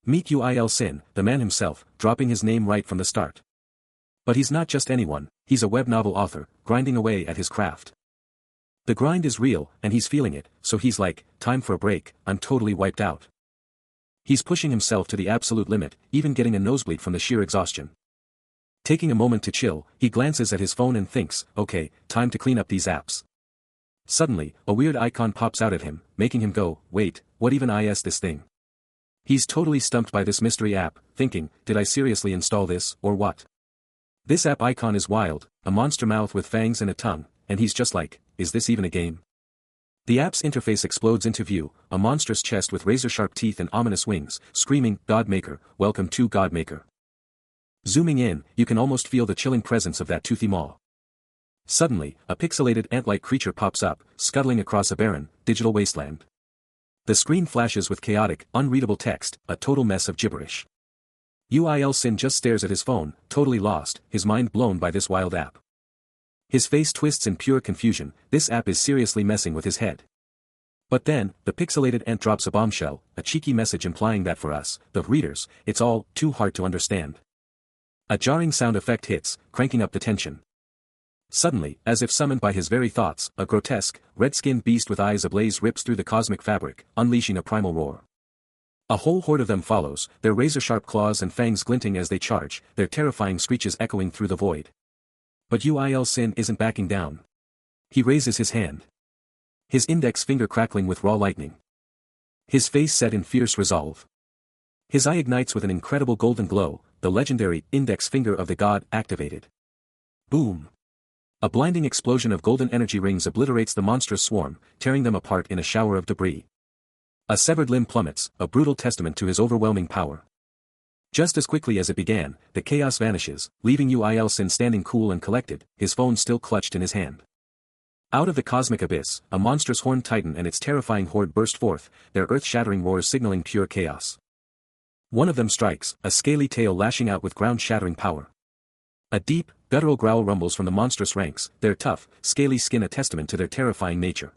Meet Uil Sin, the man himself, dropping his name right from the start. But he's not just anyone, he's a web novel author, grinding away at his craft. The grind is real, and he's feeling it, so he's like, time for a break, I'm totally wiped out. He's pushing himself to the absolute limit, even getting a nosebleed from the sheer exhaustion. Taking a moment to chill, he glances at his phone and thinks, okay, time to clean up these apps. Suddenly, a weird icon pops out at him, making him go, wait, what even is this thing? He's totally stumped by this mystery app, thinking, did I seriously install this, or what? This app icon is wild, a monster mouth with fangs and a tongue, and he's just like, is this even a game? The app's interface explodes into view, a monstrous chest with razor-sharp teeth and ominous wings, screaming, Godmaker, welcome to Godmaker. Zooming in, you can almost feel the chilling presence of that toothy maw. Suddenly, a pixelated ant-like creature pops up, scuttling across a barren, digital wasteland. The screen flashes with chaotic, unreadable text, a total mess of gibberish. Uil Sin just stares at his phone, totally lost, his mind blown by this wild app. His face twists in pure confusion, this app is seriously messing with his head. But then, the pixelated ant drops a bombshell, a cheeky message implying that for us, the readers, it's all too hard to understand. A jarring sound effect hits, cranking up the tension. Suddenly, as if summoned by his very thoughts, a grotesque, red-skinned beast with eyes ablaze rips through the cosmic fabric, unleashing a primal roar. A whole horde of them follows, their razor-sharp claws and fangs glinting as they charge, their terrifying screeches echoing through the void. But Uil Sin isn't backing down. He raises his hand. His index finger crackling with raw lightning. His face set in fierce resolve. His eye ignites with an incredible golden glow, the legendary index finger of the god activated. Boom! A blinding explosion of golden energy rings obliterates the monstrous swarm, tearing them apart in a shower of debris. A severed limb plummets, a brutal testament to his overwhelming power. Just as quickly as it began, the chaos vanishes, leaving Uil Sin standing cool and collected, his phone still clutched in his hand. Out of the cosmic abyss, a monstrous horned titan and its terrifying horde burst forth, their earth-shattering roars signaling pure chaos. One of them strikes, a scaly tail lashing out with ground-shattering power. A deep, guttural growl rumbles from the monstrous ranks, their tough, scaly skin a testament to their terrifying nature.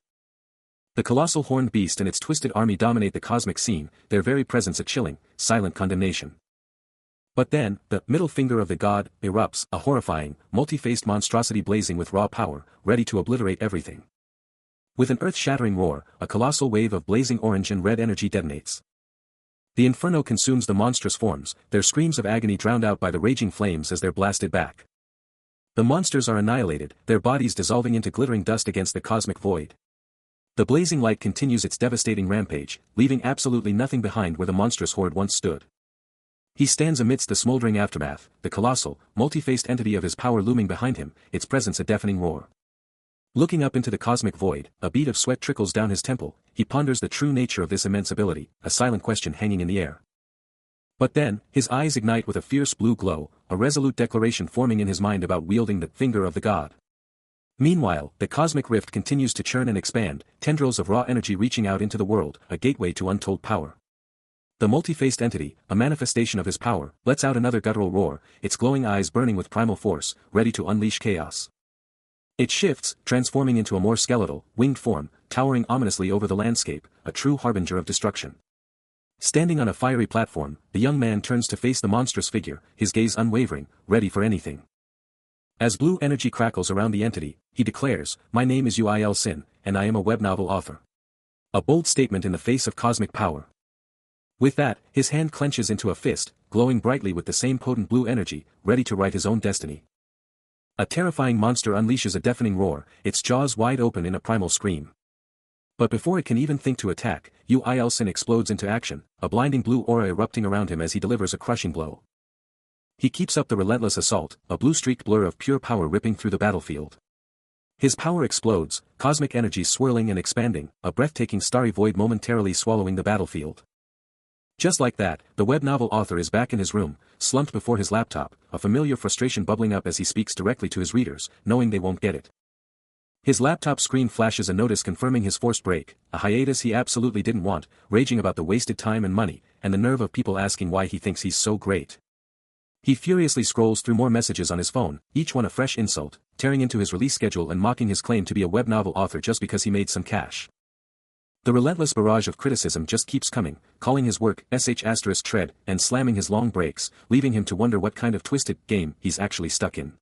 The colossal horned beast and its twisted army dominate the cosmic scene, their very presence a chilling, silent condemnation. But then, the middle finger of the god erupts, a horrifying, multi-faced monstrosity blazing with raw power, ready to obliterate everything. With an earth-shattering roar, a colossal wave of blazing orange and red energy detonates. The inferno consumes the monstrous forms, their screams of agony drowned out by the raging flames as they're blasted back. The monsters are annihilated, their bodies dissolving into glittering dust against the cosmic void. The blazing light continues its devastating rampage, leaving absolutely nothing behind where the monstrous horde once stood. He stands amidst the smoldering aftermath, the colossal, multi-faced entity of his power looming behind him, its presence a deafening roar. Looking up into the cosmic void, a bead of sweat trickles down his temple, he ponders the true nature of this immense ability, a silent question hanging in the air. But then, his eyes ignite with a fierce blue glow, a resolute declaration forming in his mind about wielding the finger of the god. Meanwhile, the cosmic rift continues to churn and expand, tendrils of raw energy reaching out into the world, a gateway to untold power. The multi-faced entity, a manifestation of his power, lets out another guttural roar, its glowing eyes burning with primal force, ready to unleash chaos. It shifts, transforming into a more skeletal, winged form, towering ominously over the landscape, a true harbinger of destruction. Standing on a fiery platform, the young man turns to face the monstrous figure, his gaze unwavering, ready for anything. As blue energy crackles around the entity, he declares, "My name is Uil Sin, and I am a web novel author." A bold statement in the face of cosmic power. With that, his hand clenches into a fist, glowing brightly with the same potent blue energy, ready to write his own destiny. A terrifying monster unleashes a deafening roar, its jaws wide open in a primal scream. But before it can even think to attack, Uil Sin explodes into action, a blinding blue aura erupting around him as he delivers a crushing blow. He keeps up the relentless assault, a blue-streaked blur of pure power ripping through the battlefield. His power explodes, cosmic energy swirling and expanding, a breathtaking starry void momentarily swallowing the battlefield. Just like that, the web novel author is back in his room, slumped before his laptop, a familiar frustration bubbling up as he speaks directly to his readers, knowing they won't get it. His laptop screen flashes a notice confirming his forced break, a hiatus he absolutely didn't want, raging about the wasted time and money, and the nerve of people asking why he thinks he's so great. He furiously scrolls through more messages on his phone, each one a fresh insult, tearing into his release schedule and mocking his claim to be a web novel author just because he made some cash. The relentless barrage of criticism just keeps coming, calling his work **tread, and slamming his long brakes, leaving him to wonder what kind of twisted game he's actually stuck in.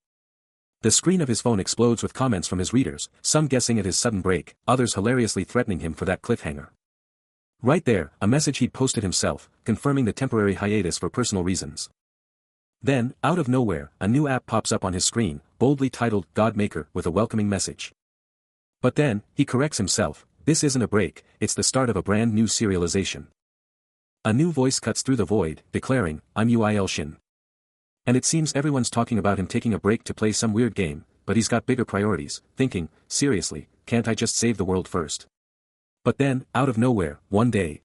The screen of his phone explodes with comments from his readers, some guessing at his sudden break, others hilariously threatening him for that cliffhanger. Right there, a message he'd posted himself, confirming the temporary hiatus for personal reasons. Then, out of nowhere, a new app pops up on his screen, boldly titled God Maker, with a welcoming message. But then, he corrects himself, this isn't a break, it's the start of a brand new serialization. A new voice cuts through the void, declaring, I'm Uil Shin. And it seems everyone's talking about him taking a break to play some weird game, but he's got bigger priorities, thinking, seriously, can't I just save the world first? But then, out of nowhere, one day,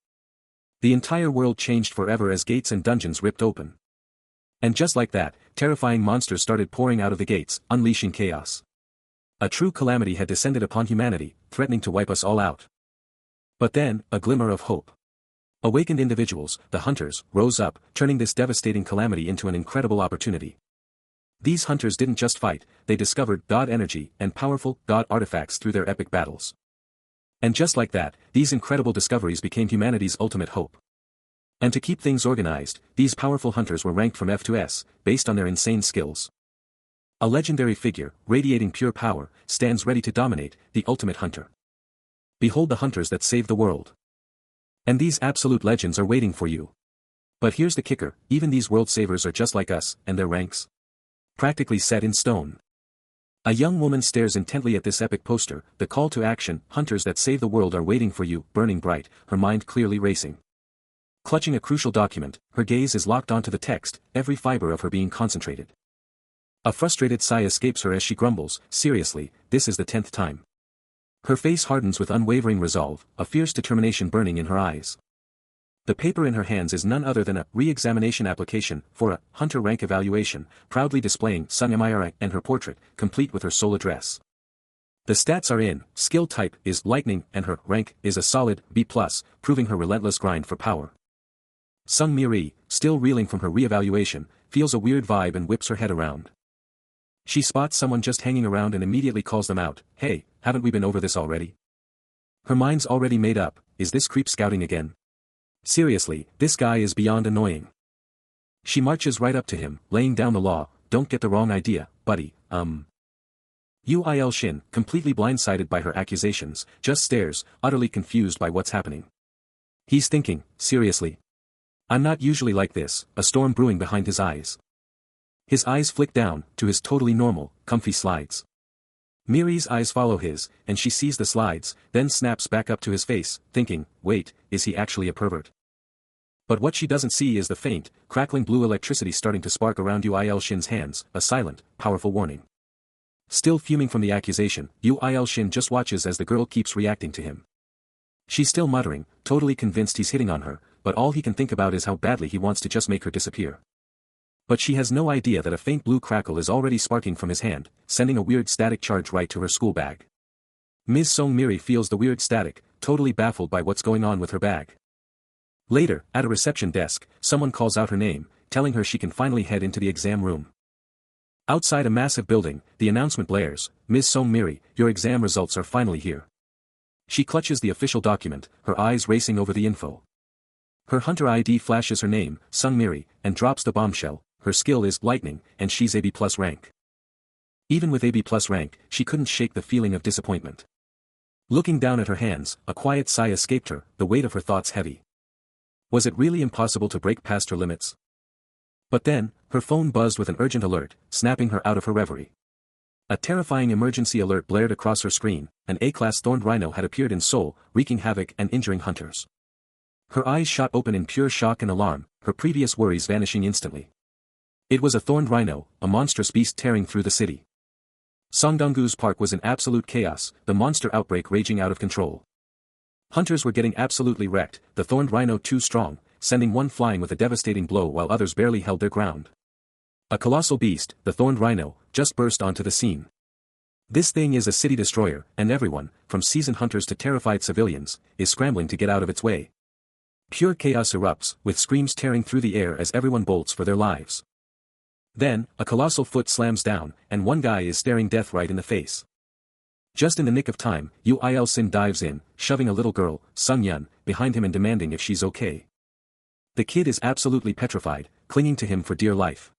the entire world changed forever as gates and dungeons ripped open. And just like that, terrifying monsters started pouring out of the gates, unleashing chaos. A true calamity had descended upon humanity, threatening to wipe us all out. But then, a glimmer of hope. Awakened individuals, the hunters, rose up, turning this devastating calamity into an incredible opportunity. These hunters didn't just fight, they discovered God energy and powerful God artifacts through their epic battles. And just like that, these incredible discoveries became humanity's ultimate hope. And to keep things organized, these powerful hunters were ranked from F to S, based on their insane skills. A legendary figure, radiating pure power, stands ready to dominate, the ultimate hunter. Behold the hunters that save the world. And these absolute legends are waiting for you. But here's the kicker, even these world savers are just like us, and their ranks practically set in stone. A young woman stares intently at this epic poster, the call to action, hunters that save the world are waiting for you, burning bright, her mind clearly racing. Clutching a crucial document, her gaze is locked onto the text, every fiber of her being concentrated. A frustrated sigh escapes her as she grumbles, seriously, this is the 10th time. Her face hardens with unwavering resolve, a fierce determination burning in her eyes. The paper in her hands is none other than a re-examination application for a hunter rank evaluation, proudly displaying Sun Yamira and her portrait, complete with her sole address. The stats are in, skill type is lightning and her rank is a solid B+, proving her relentless grind for power. Sung Miri, still reeling from her re-evaluation, feels a weird vibe and whips her head around. She spots someone just hanging around and immediately calls them out, hey, haven't we been over this already? Her mind's already made up, is this creep scouting again? Seriously, this guy is beyond annoying. She marches right up to him, laying down the law, don't get the wrong idea, buddy, Uil Shin, completely blindsided by her accusations, just stares, utterly confused by what's happening. He's thinking, seriously? I'm not usually like this, a storm brewing behind his eyes. His eyes flick down, to his totally normal, comfy slides. Miri's eyes follow his, and she sees the slides, then snaps back up to his face, thinking, wait, is he actually a pervert? But what she doesn't see is the faint, crackling blue electricity starting to spark around Uil Shin's hands, a silent, powerful warning. Still fuming from the accusation, Uil Shin just watches as the girl keeps reacting to him. She's still muttering, totally convinced he's hitting on her, but all he can think about is how badly he wants to just make her disappear. But she has no idea that a faint blue crackle is already sparking from his hand, sending a weird static charge right to her school bag. Ms. Song Miri feels the weird static, totally baffled by what's going on with her bag. Later, at a reception desk, someone calls out her name, telling her she can finally head into the exam room. Outside a massive building, the announcement blares, Ms. Song Miri, your exam results are finally here. She clutches the official document, her eyes racing over the info. Her hunter ID flashes her name, Sung Miri, and drops the bombshell, her skill is lightning, and she's AB+ rank. Even with AB+ rank, she couldn't shake the feeling of disappointment. Looking down at her hands, a quiet sigh escaped her, the weight of her thoughts heavy. Was it really impossible to break past her limits? But then, her phone buzzed with an urgent alert, snapping her out of her reverie. A terrifying emergency alert blared across her screen, an A-class thorned rhino had appeared in Seoul, wreaking havoc and injuring hunters. Her eyes shot open in pure shock and alarm, her previous worries vanishing instantly. It was a thorned rhino, a monstrous beast tearing through the city. Songdonggu's park was in absolute chaos, the monster outbreak raging out of control. Hunters were getting absolutely wrecked, the thorned rhino too strong, sending one flying with a devastating blow while others barely held their ground. A colossal beast, the thorned rhino, just burst onto the scene. This thing is a city destroyer, and everyone, from seasoned hunters to terrified civilians, is scrambling to get out of its way. Pure chaos erupts, with screams tearing through the air as everyone bolts for their lives. Then, a colossal foot slams down, and one guy is staring death right in the face. Just in the nick of time, Ul Sin dives in, shoving a little girl, Sung Yun, behind him and demanding if she's okay. The kid is absolutely petrified, clinging to him for dear life.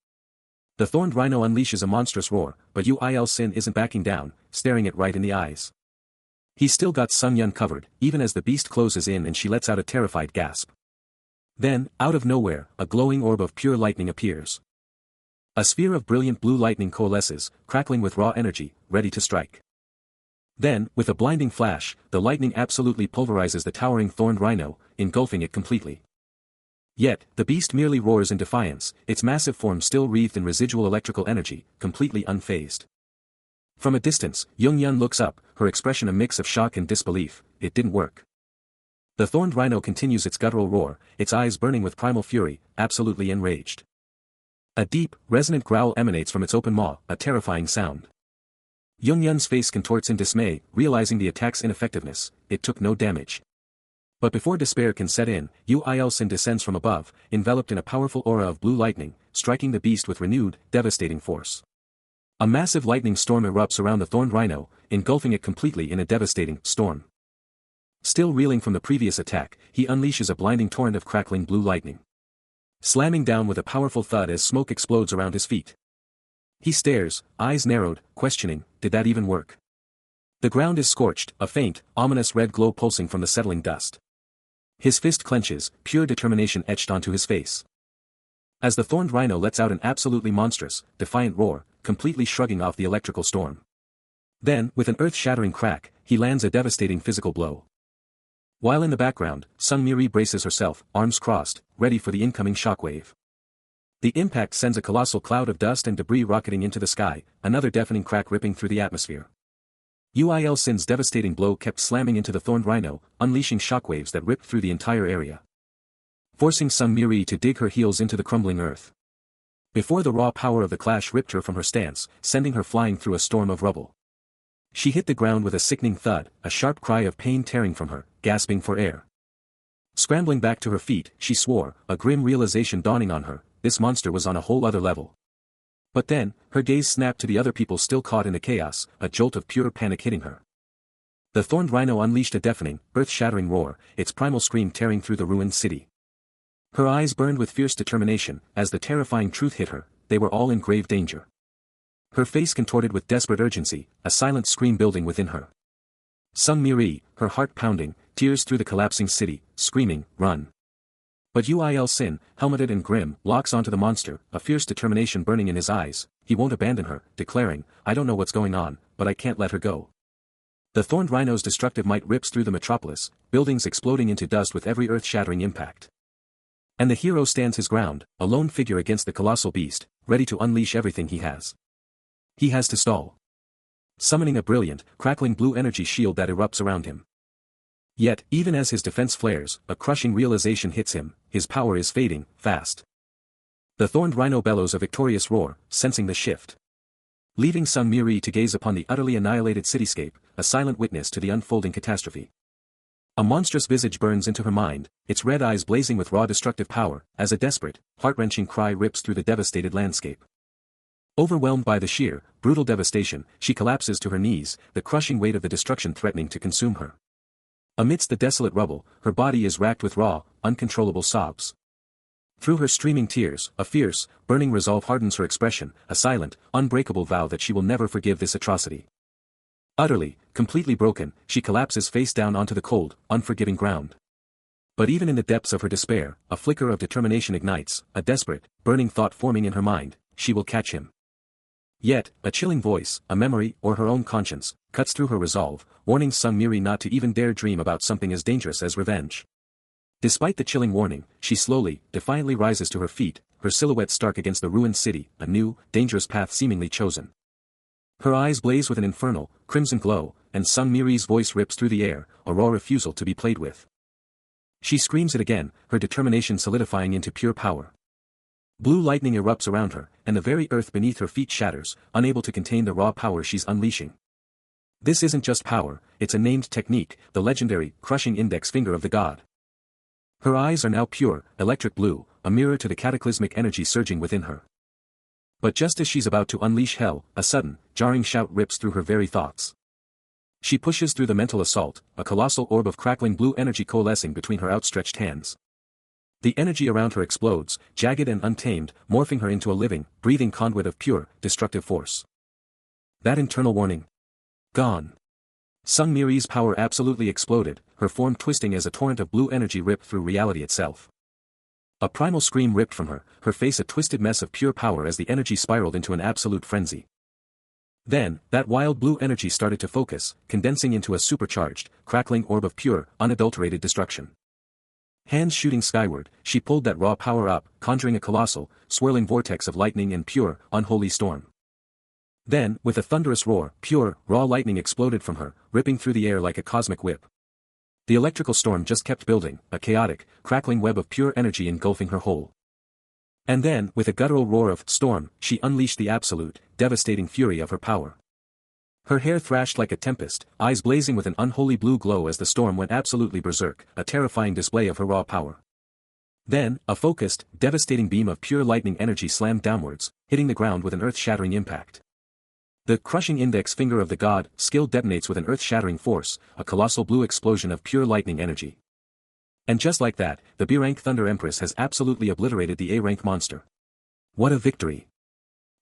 The thorned rhino unleashes a monstrous roar, but Ul Sin isn't backing down, staring it right in the eyes. He's still got Sung Yun covered, even as the beast closes in and she lets out a terrified gasp. Then, out of nowhere, a glowing orb of pure lightning appears. A sphere of brilliant blue lightning coalesces, crackling with raw energy, ready to strike. Then, with a blinding flash, the lightning absolutely pulverizes the towering thorned rhino, engulfing it completely. Yet, the beast merely roars in defiance, its massive form still wreathed in residual electrical energy, completely unfazed. From a distance, Jung Yun looks up, her expression a mix of shock and disbelief. It didn't work. The thorned rhino continues its guttural roar, its eyes burning with primal fury, absolutely enraged. A deep, resonant growl emanates from its open maw, a terrifying sound. Jung Yun's face contorts in dismay, realizing the attack's ineffectiveness. It took no damage. But before despair can set in, Ul Sin descends from above, enveloped in a powerful aura of blue lightning, striking the beast with renewed, devastating force. A massive lightning storm erupts around the thorned rhino, engulfing it completely in a devastating storm. Still reeling from the previous attack, he unleashes a blinding torrent of crackling blue lightning, slamming down with a powerful thud as smoke explodes around his feet. He stares, eyes narrowed, questioning, did that even work? The ground is scorched, a faint, ominous red glow pulsing from the settling dust. His fist clenches, pure determination etched onto his face. As the thorned rhino lets out an absolutely monstrous, defiant roar, completely shrugging off the electrical storm. Then, with an earth-shattering crack, he lands a devastating physical blow. While in the background, Sung Miri braces herself, arms crossed, ready for the incoming shockwave. The impact sends a colossal cloud of dust and debris rocketing into the sky, another deafening crack ripping through the atmosphere. Ul Sin's devastating blow kept slamming into the thorned rhino, unleashing shockwaves that ripped through the entire area, forcing Sung Miri to dig her heels into the crumbling earth. Before the raw power of the clash ripped her from her stance, sending her flying through a storm of rubble. She hit the ground with a sickening thud, a sharp cry of pain tearing from her, gasping for air. Scrambling back to her feet, she swore, a grim realization dawning on her, this monster was on a whole other level. But then, her gaze snapped to the other people still caught in the chaos, a jolt of pure panic hitting her. The thorned rhino unleashed a deafening, earth-shattering roar, its primal scream tearing through the ruined city. Her eyes burned with fierce determination, as the terrifying truth hit her, they were all in grave danger. Her face contorted with desperate urgency, a silent scream building within her. Sung Miri, her heart pounding, tears through the collapsing city, screaming, run. But Ul Sin, helmeted and grim, locks onto the monster, a fierce determination burning in his eyes. He won't abandon her, declaring, I don't know what's going on, but I can't let her go. The thorned rhino's destructive might rips through the metropolis, buildings exploding into dust with every earth-shattering impact. And the hero stands his ground, a lone figure against the colossal beast, ready to unleash everything he has. He has to stall. Summoning a brilliant, crackling blue energy shield that erupts around him. Yet, even as his defense flares, a crushing realization hits him, his power is fading, fast. The thorned rhino bellows a victorious roar, sensing the shift. Leaving Sung Miri to gaze upon the utterly annihilated cityscape, a silent witness to the unfolding catastrophe. A monstrous visage burns into her mind, its red eyes blazing with raw destructive power, as a desperate, heart-wrenching cry rips through the devastated landscape. Overwhelmed by the sheer, brutal devastation, she collapses to her knees, the crushing weight of the destruction threatening to consume her. Amidst the desolate rubble, her body is racked with raw, uncontrollable sobs. Through her streaming tears, a fierce, burning resolve hardens her expression, a silent, unbreakable vow that she will never forgive this atrocity. Utterly, completely broken, she collapses face down onto the cold, unforgiving ground. But even in the depths of her despair, a flicker of determination ignites, a desperate, burning thought forming in her mind, she will catch him. Yet, a chilling voice, a memory, or her own conscience, cuts through her resolve, warning Sung Miri not to even dare dream about something as dangerous as revenge. Despite the chilling warning, she slowly, defiantly rises to her feet, her silhouette stark against the ruined city, a new, dangerous path seemingly chosen. Her eyes blaze with an infernal, crimson glow, and Sung Miri's voice rips through the air, a raw refusal to be played with. She screams it again, her determination solidifying into pure power. Blue lightning erupts around her, and the very earth beneath her feet shatters, unable to contain the raw power she's unleashing. This isn't just power, it's a named technique, the legendary, crushing index finger of the god. Her eyes are now pure, electric blue, a mirror to the cataclysmic energy surging within her. But just as she's about to unleash hell, a sudden, jarring shout rips through her very thoughts. She pushes through the mental assault, a colossal orb of crackling blue energy coalescing between her outstretched hands. The energy around her explodes, jagged and untamed, morphing her into a living, breathing conduit of pure, destructive force. That internal warning. Gone. Sung Miri's power absolutely exploded, her form twisting as a torrent of blue energy ripped through reality itself. A primal scream ripped from her face a twisted mess of pure power as the energy spiraled into an absolute frenzy. Then, that wild blue energy started to focus, condensing into a supercharged, crackling orb of pure, unadulterated destruction. Hands shooting skyward, she pulled that raw power up, conjuring a colossal, swirling vortex of lightning and pure, unholy storm. Then, with a thunderous roar, pure, raw lightning exploded from her, ripping through the air like a cosmic whip. The electrical storm just kept building, a chaotic, crackling web of pure energy engulfing her whole. And then, with a guttural roar of storm, she unleashed the absolute, devastating fury of her power. Her hair thrashed like a tempest, eyes blazing with an unholy blue glow as the storm went absolutely berserk, a terrifying display of her raw power. Then, a focused, devastating beam of pure lightning energy slammed downwards, hitting the ground with an earth-shattering impact. The crushing index finger of the god, skill detonates with an earth-shattering force, a colossal blue explosion of pure lightning energy. And just like that, the B-rank Thunder Empress has absolutely obliterated the A-rank monster. What a victory!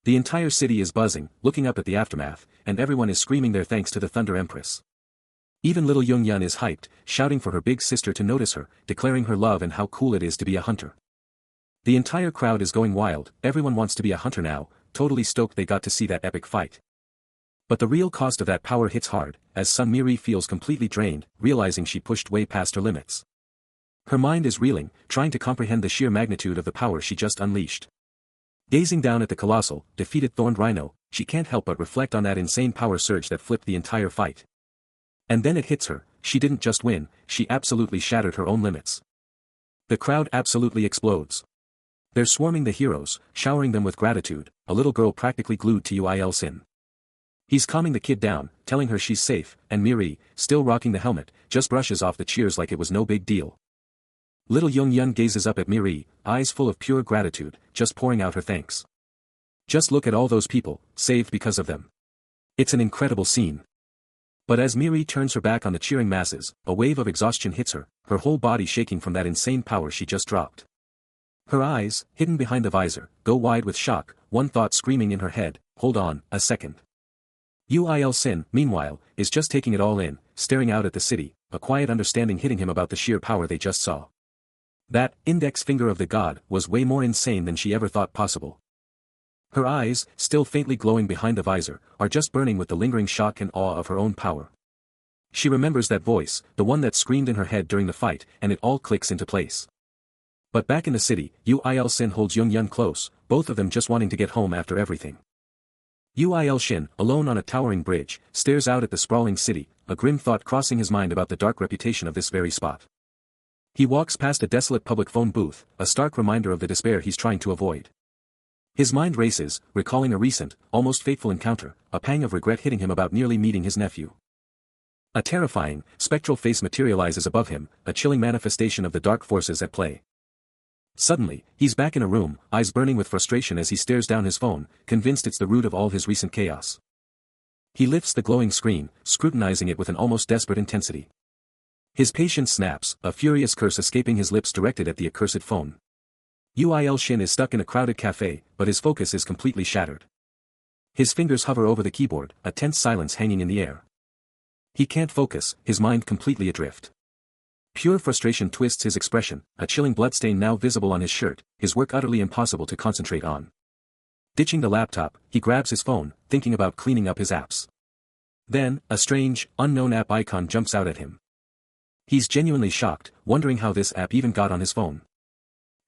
The entire city is buzzing, looking up at the aftermath, and everyone is screaming their thanks to the Thunder Empress. Even little Young Yun is hyped, shouting for her big sister to notice her, declaring her love and how cool it is to be a hunter. The entire crowd is going wild, everyone wants to be a hunter now, totally stoked they got to see that epic fight. But the real cost of that power hits hard, as Sun Miri feels completely drained, realizing she pushed way past her limits. Her mind is reeling, trying to comprehend the sheer magnitude of the power she just unleashed. Gazing down at the colossal, defeated Thorned Rhino, she can't help but reflect on that insane power surge that flipped the entire fight. And then it hits her, she didn't just win, she absolutely shattered her own limits. The crowd absolutely explodes. They're swarming the heroes, showering them with gratitude, a little girl practically glued to Uil Sin. He's calming the kid down, telling her she's safe, and Miri, still rocking the helmet, just brushes off the cheers like it was no big deal. Little Young Yun gazes up at Miri, eyes full of pure gratitude, just pouring out her thanks. Just look at all those people, saved because of them. It's an incredible scene. But as Miri turns her back on the cheering masses, a wave of exhaustion hits her, her whole body shaking from that insane power she just dropped. Her eyes, hidden behind the visor, go wide with shock, one thought screaming in her head, hold on, a second. Uil Sin, meanwhile, is just taking it all in, staring out at the city, a quiet understanding hitting him about the sheer power they just saw. That index finger of the god was way more insane than she ever thought possible. Her eyes, still faintly glowing behind the visor, are just burning with the lingering shock and awe of her own power. She remembers that voice, the one that screamed in her head during the fight, and it all clicks into place. But back in the city, Uil Sin holds Young Yun close, both of them just wanting to get home after everything. Uil Shin, alone on a towering bridge, stares out at the sprawling city, a grim thought crossing his mind about the dark reputation of this very spot. He walks past a desolate public phone booth, a stark reminder of the despair he's trying to avoid. His mind races, recalling a recent, almost fateful encounter, a pang of regret hitting him about nearly meeting his nephew. A terrifying, spectral face materializes above him, a chilling manifestation of the dark forces at play. Suddenly, he's back in a room, eyes burning with frustration as he stares down his phone, convinced it's the root of all his recent chaos. He lifts the glowing screen, scrutinizing it with an almost desperate intensity. His patience snaps, a furious curse escaping his lips directed at the accursed phone. Uil Shin is stuck in a crowded cafe, but his focus is completely shattered. His fingers hover over the keyboard, a tense silence hanging in the air. He can't focus, his mind completely adrift. Pure frustration twists his expression, a chilling bloodstain now visible on his shirt, his work utterly impossible to concentrate on. Ditching the laptop, he grabs his phone, thinking about cleaning up his apps. Then, a strange, unknown app icon jumps out at him. He's genuinely shocked, wondering how this app even got on his phone.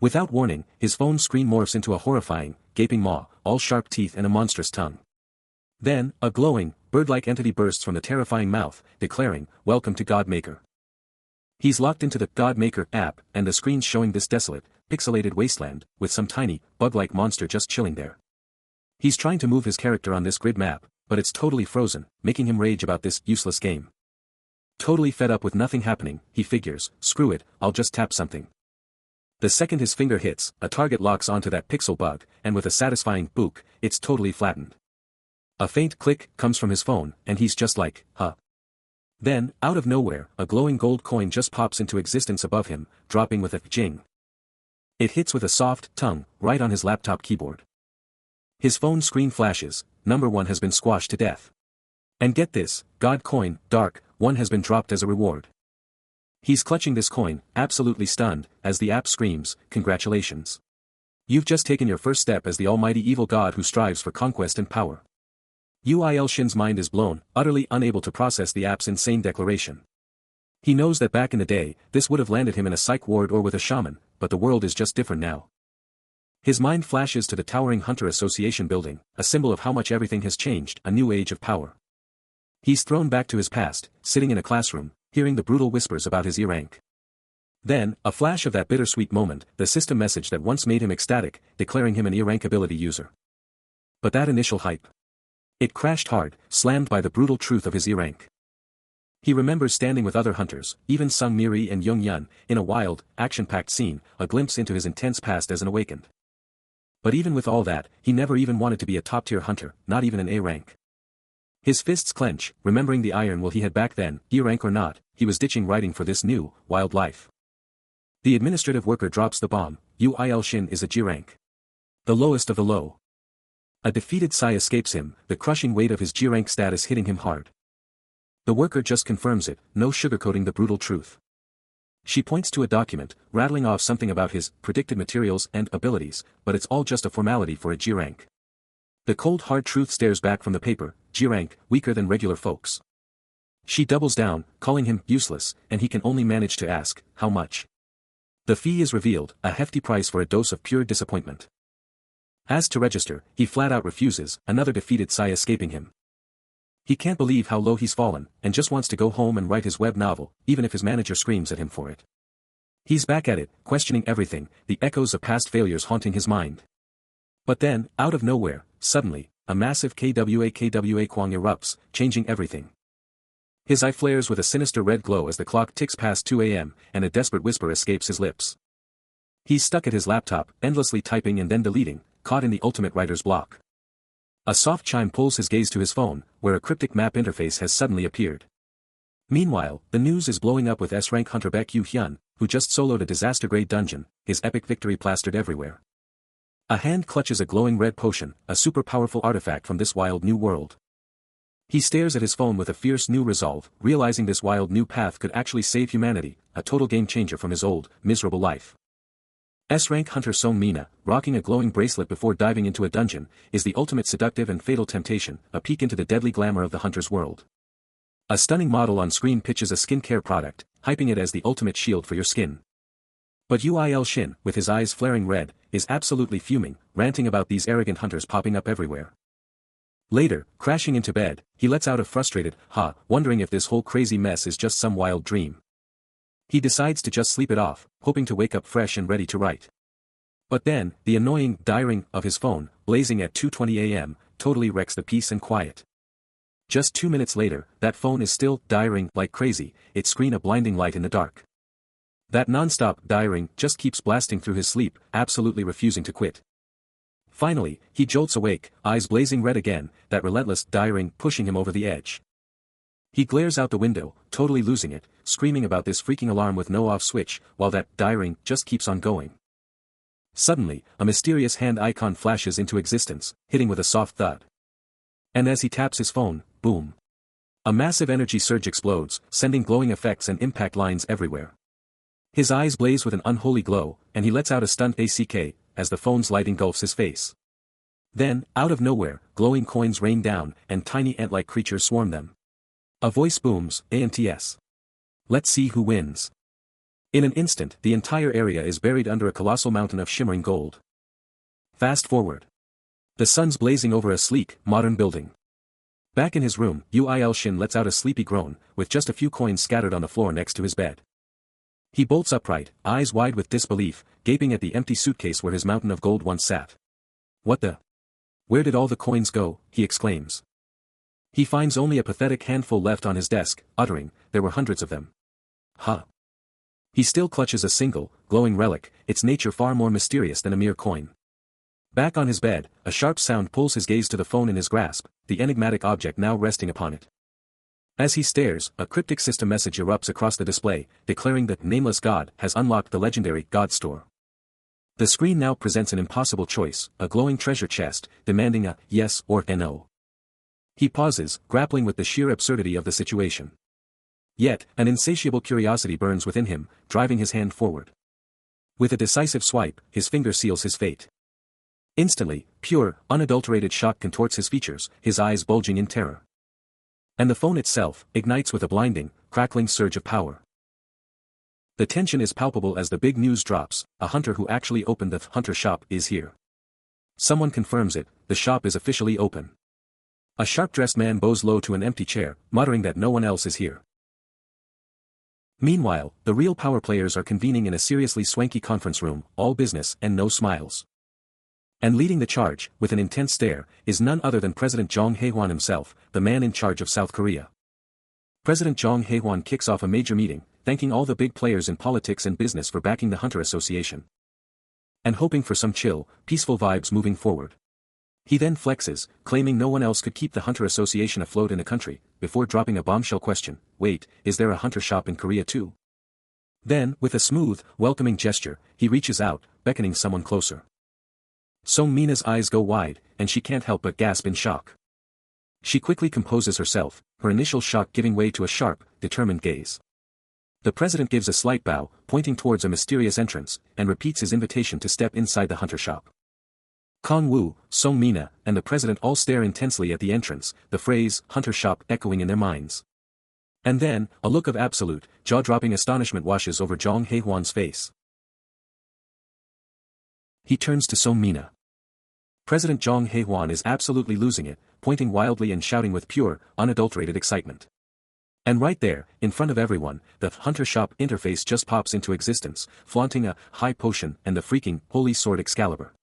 Without warning, his phone screen morphs into a horrifying, gaping maw, all sharp teeth and a monstrous tongue. Then, a glowing, bird-like entity bursts from the terrifying mouth, declaring, "Welcome to Godmaker." He's locked into the Godmaker app, and the screen's showing this desolate, pixelated wasteland, with some tiny, bug-like monster just chilling there. He's trying to move his character on this grid map, but it's totally frozen, making him rage about this useless game. Totally fed up with nothing happening, he figures, screw it, I'll just tap something. The second his finger hits, a target locks onto that pixel bug, and with a satisfying book, it's totally flattened. A faint click comes from his phone, and he's just like, huh. Then, out of nowhere, a glowing gold coin just pops into existence above him, dropping with a jing. It hits with a soft tongue right on his laptop keyboard. His phone screen flashes. Number 1 has been squashed to death. And get this, God coin, dark, 1 has been dropped as a reward. He's clutching this coin, absolutely stunned, as the app screams, "Congratulations. You've just taken your first step as the almighty evil god who strives for conquest and power." Uil Shin's mind is blown, utterly unable to process the app's insane declaration. He knows that back in the day, this would have landed him in a psych ward or with a shaman, but the world is just different now. His mind flashes to the towering Hunter Association building, a symbol of how much everything has changed, a new age of power. He's thrown back to his past, sitting in a classroom, hearing the brutal whispers about his E-rank. Then, a flash of that bittersweet moment, the system message that once made him ecstatic, declaring him an E-rank ability user. But that initial hype. It crashed hard, slammed by the brutal truth of his E-rank. He remembers standing with other hunters, even Sung Miri and Young Yun, in a wild, action-packed scene, a glimpse into his intense past as an awakened. But even with all that, he never even wanted to be a top-tier hunter, not even an A-rank. His fists clench, remembering the iron will he had back then, E-rank or not, he was ditching writing for this new, wild life. The administrative worker drops the bomb. Uil Shin is a G-rank. The lowest of the low. A defeated sigh escapes him, the crushing weight of his G-rank status hitting him hard. The worker just confirms it, no sugarcoating the brutal truth. She points to a document, rattling off something about his predicted materials and abilities, but it's all just a formality for a G-rank. The cold hard truth stares back from the paper, G-rank, weaker than regular folks. She doubles down, calling him useless, and he can only manage to ask, how much? The fee is revealed, a hefty price for a dose of pure disappointment. As to register, he flat out refuses, another defeated sigh escaping him. He can't believe how low he's fallen, and just wants to go home and write his web novel, even if his manager screams at him for it. He's back at it, questioning everything, the echoes of past failures haunting his mind. But then, out of nowhere, suddenly, a massive KWA Kwang erupts, changing everything. His eye flares with a sinister red glow as the clock ticks past 2 a.m., and a desperate whisper escapes his lips. He's stuck at his laptop, endlessly typing and then deleting, caught in the ultimate writer's block. A soft chime pulls his gaze to his phone, where a cryptic map interface has suddenly appeared. Meanwhile, the news is blowing up with S-rank hunter Baek Yu-hyun, who just soloed a disaster-grade dungeon, his epic victory plastered everywhere. A hand clutches a glowing red potion, a super-powerful artifact from this wild new world. He stares at his phone with a fierce new resolve, realizing this wild new path could actually save humanity, a total game-changer from his old, miserable life. S-rank hunter Song Mina, rocking a glowing bracelet before diving into a dungeon, is the ultimate seductive and fatal temptation, a peek into the deadly glamour of the hunter's world. A stunning model on screen pitches a skincare product, hyping it as the ultimate shield for your skin. But Uil Shin, with his eyes flaring red, is absolutely fuming, ranting about these arrogant hunters popping up everywhere. Later, crashing into bed, he lets out a frustrated, "Ha," wondering if this whole crazy mess is just some wild dream. He decides to just sleep it off, hoping to wake up fresh and ready to write. But then, the annoying diring of his phone, blazing at 2:20 a.m., totally wrecks the peace and quiet. Just 2 minutes later, that phone is still diring like crazy, its screen a blinding light in the dark. That non-stop diring just keeps blasting through his sleep, absolutely refusing to quit. Finally, he jolts awake, eyes blazing red again, that relentless diring pushing him over the edge. He glares out the window, totally losing it, screaming about this freaking alarm with no off switch, while that diring just keeps on going. Suddenly, a mysterious hand icon flashes into existence, hitting with a soft thud. And as he taps his phone, boom. A massive energy surge explodes, sending glowing effects and impact lines everywhere. His eyes blaze with an unholy glow, and he lets out a stunned ACK, as the phone's light engulfs his face. Then, out of nowhere, glowing coins rain down, and tiny ant-like creatures swarm them. A voice booms, "ANTS. Let's see who wins." In an instant, the entire area is buried under a colossal mountain of shimmering gold. Fast forward. The sun's blazing over a sleek, modern building. Back in his room, Uil Shin lets out a sleepy groan, with just a few coins scattered on the floor next to his bed. He bolts upright, eyes wide with disbelief, gaping at the empty suitcase where his mountain of gold once sat. "What the? Where did all the coins go?" he exclaims. He finds only a pathetic handful left on his desk, uttering, "There were hundreds of them." Huh. He still clutches a single, glowing relic, its nature far more mysterious than a mere coin. Back on his bed, a sharp sound pulls his gaze to the phone in his grasp, the enigmatic object now resting upon it. As he stares, a cryptic system message erupts across the display, declaring that Nameless God has unlocked the legendary God Store. The screen now presents an impossible choice, a glowing treasure chest, demanding a yes or a no. He pauses, grappling with the sheer absurdity of the situation. Yet, an insatiable curiosity burns within him, driving his hand forward. With a decisive swipe, his finger seals his fate. Instantly, pure, unadulterated shock contorts his features, his eyes bulging in terror. And the phone itself ignites with a blinding, crackling surge of power. The tension is palpable as the big news drops: a hunter who actually opened the hunter shop is here. Someone confirms it, the shop is officially open. A sharp-dressed man bows low to an empty chair, muttering that no one else is here. Meanwhile, the real power players are convening in a seriously swanky conference room, all business and no smiles. And leading the charge, with an intense stare, is none other than President Jong Hae-hwan himself, the man in charge of South Korea. President Jong Hae-hwan kicks off a major meeting, thanking all the big players in politics and business for backing the Hunter Association. And hoping for some chill, peaceful vibes moving forward. He then flexes, claiming no one else could keep the Hunter Association afloat in the country, before dropping a bombshell question: wait, is there a Hunter shop in Korea too? Then, with a smooth, welcoming gesture, he reaches out, beckoning someone closer. Song-mina's eyes go wide, and she can't help but gasp in shock. She quickly composes herself, her initial shock giving way to a sharp, determined gaze. The president gives a slight bow, pointing towards a mysterious entrance, and repeats his invitation to step inside the hunter shop. Kong-woo, Song-mina, and the president all stare intensely at the entrance, the phrase, hunter shop, echoing in their minds. And then, a look of absolute, jaw-dropping astonishment washes over Jong Hae-hwan's face. He turns to Song-mina. President Jong Hae-hwan is absolutely losing it, pointing wildly and shouting with pure, unadulterated excitement. And right there, in front of everyone, the Hunter Shop interface just pops into existence, flaunting a high potion and the freaking holy sword Excalibur.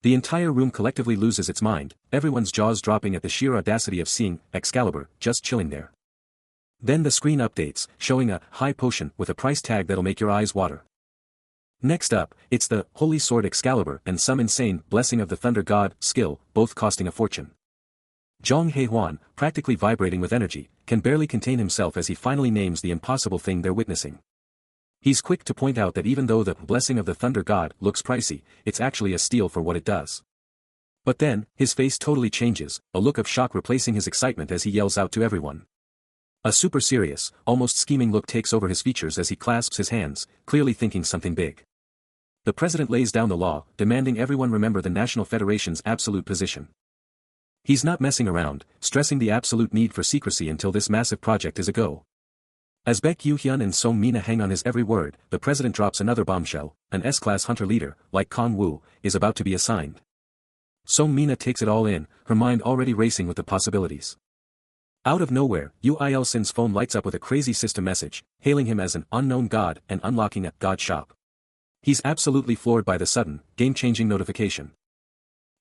The entire room collectively loses its mind, everyone's jaws dropping at the sheer audacity of seeing Excalibur just chilling there. Then the screen updates, showing a high potion with a price tag that'll make your eyes water. Next up, it's the Holy Sword Excalibur and some insane Blessing of the Thunder God skill, both costing a fortune. Jong Hae-hwan, practically vibrating with energy, can barely contain himself as he finally names the impossible thing they're witnessing. He's quick to point out that even though the Blessing of the Thunder God looks pricey, it's actually a steal for what it does. But then, his face totally changes, a look of shock replacing his excitement as he yells out to everyone. A super serious, almost scheming look takes over his features as he clasps his hands, clearly thinking something big. The president lays down the law, demanding everyone remember the National Federation's absolute position. He's not messing around, stressing the absolute need for secrecy until this massive project is a go. As Baek Yu-hyun and Song-mina hang on his every word, the president drops another bombshell: an S-class hunter leader, like Kong-woo, is about to be assigned. Song-mina takes it all in, her mind already racing with the possibilities. Out of nowhere, Yu Il-sun's phone lights up with a crazy system message, hailing him as an unknown god and unlocking a god shop. He's absolutely floored by the sudden, game-changing notification.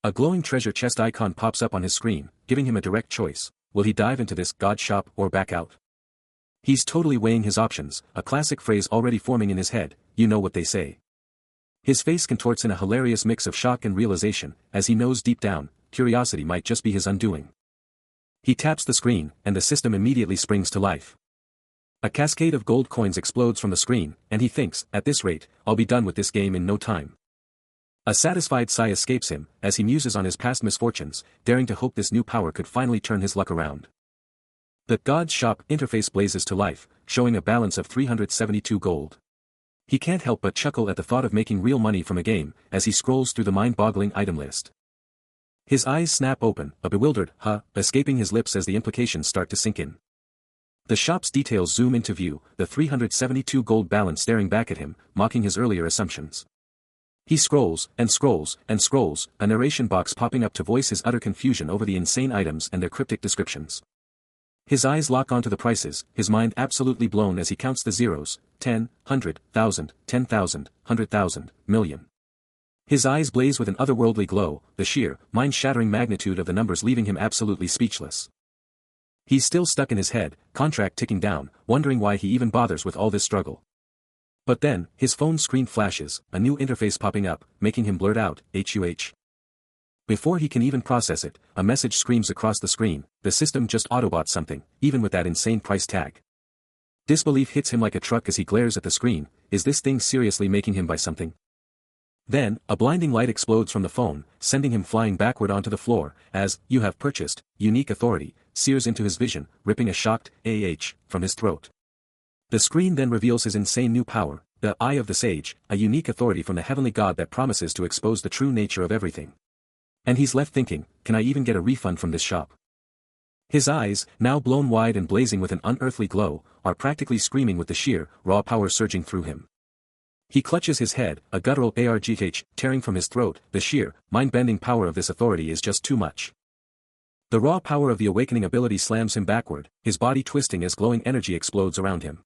A glowing treasure chest icon pops up on his screen, giving him a direct choice: will he dive into this god shop or back out? He's totally weighing his options, a classic phrase already forming in his head: you know what they say. His face contorts in a hilarious mix of shock and realization, as he knows deep down, curiosity might just be his undoing. He taps the screen, and the system immediately springs to life. A cascade of gold coins explodes from the screen, and he thinks, at this rate, I'll be done with this game in no time. A satisfied sigh escapes him, as he muses on his past misfortunes, daring to hope this new power could finally turn his luck around. The God Shop interface blazes to life, showing a balance of 372 gold. He can't help but chuckle at the thought of making real money from a game, as he scrolls through the mind-boggling item list. His eyes snap open, a bewildered escaping his lips as the implications start to sink in. The shop's details zoom into view, the 372 gold balance staring back at him, mocking his earlier assumptions. He scrolls, and scrolls, and scrolls, a narration box popping up to voice his utter confusion over the insane items and their cryptic descriptions. His eyes lock onto the prices, his mind absolutely blown as he counts the zeros: 10, 100, 1,000, 10,000, 100,000, million. His eyes blaze with an otherworldly glow, the sheer, mind-shattering magnitude of the numbers leaving him absolutely speechless. He's still stuck in his head, contract ticking down, wondering why he even bothers with all this struggle. But then, his phone screen flashes, a new interface popping up, making him blurt out, HUH. Before he can even process it, a message screams across the screen, the system just autobought something, even with that insane price tag. Disbelief hits him like a truck as he glares at the screen. Is this thing seriously making him buy something? Then, a blinding light explodes from the phone, sending him flying backward onto the floor, as, "You have purchased, unique authority," sears into his vision, ripping a shocked, "Ah" from his throat. The screen then reveals his insane new power, the Eye of the Sage, a unique authority from the heavenly god that promises to expose the true nature of everything. And he's left thinking, can I even get a refund from this shop? His eyes, now blown wide and blazing with an unearthly glow, are practically screaming with the sheer, raw power surging through him. He clutches his head, a guttural argh tearing from his throat. The sheer, mind-bending power of this authority is just too much. The raw power of the awakening ability slams him backward, his body twisting as glowing energy explodes around him.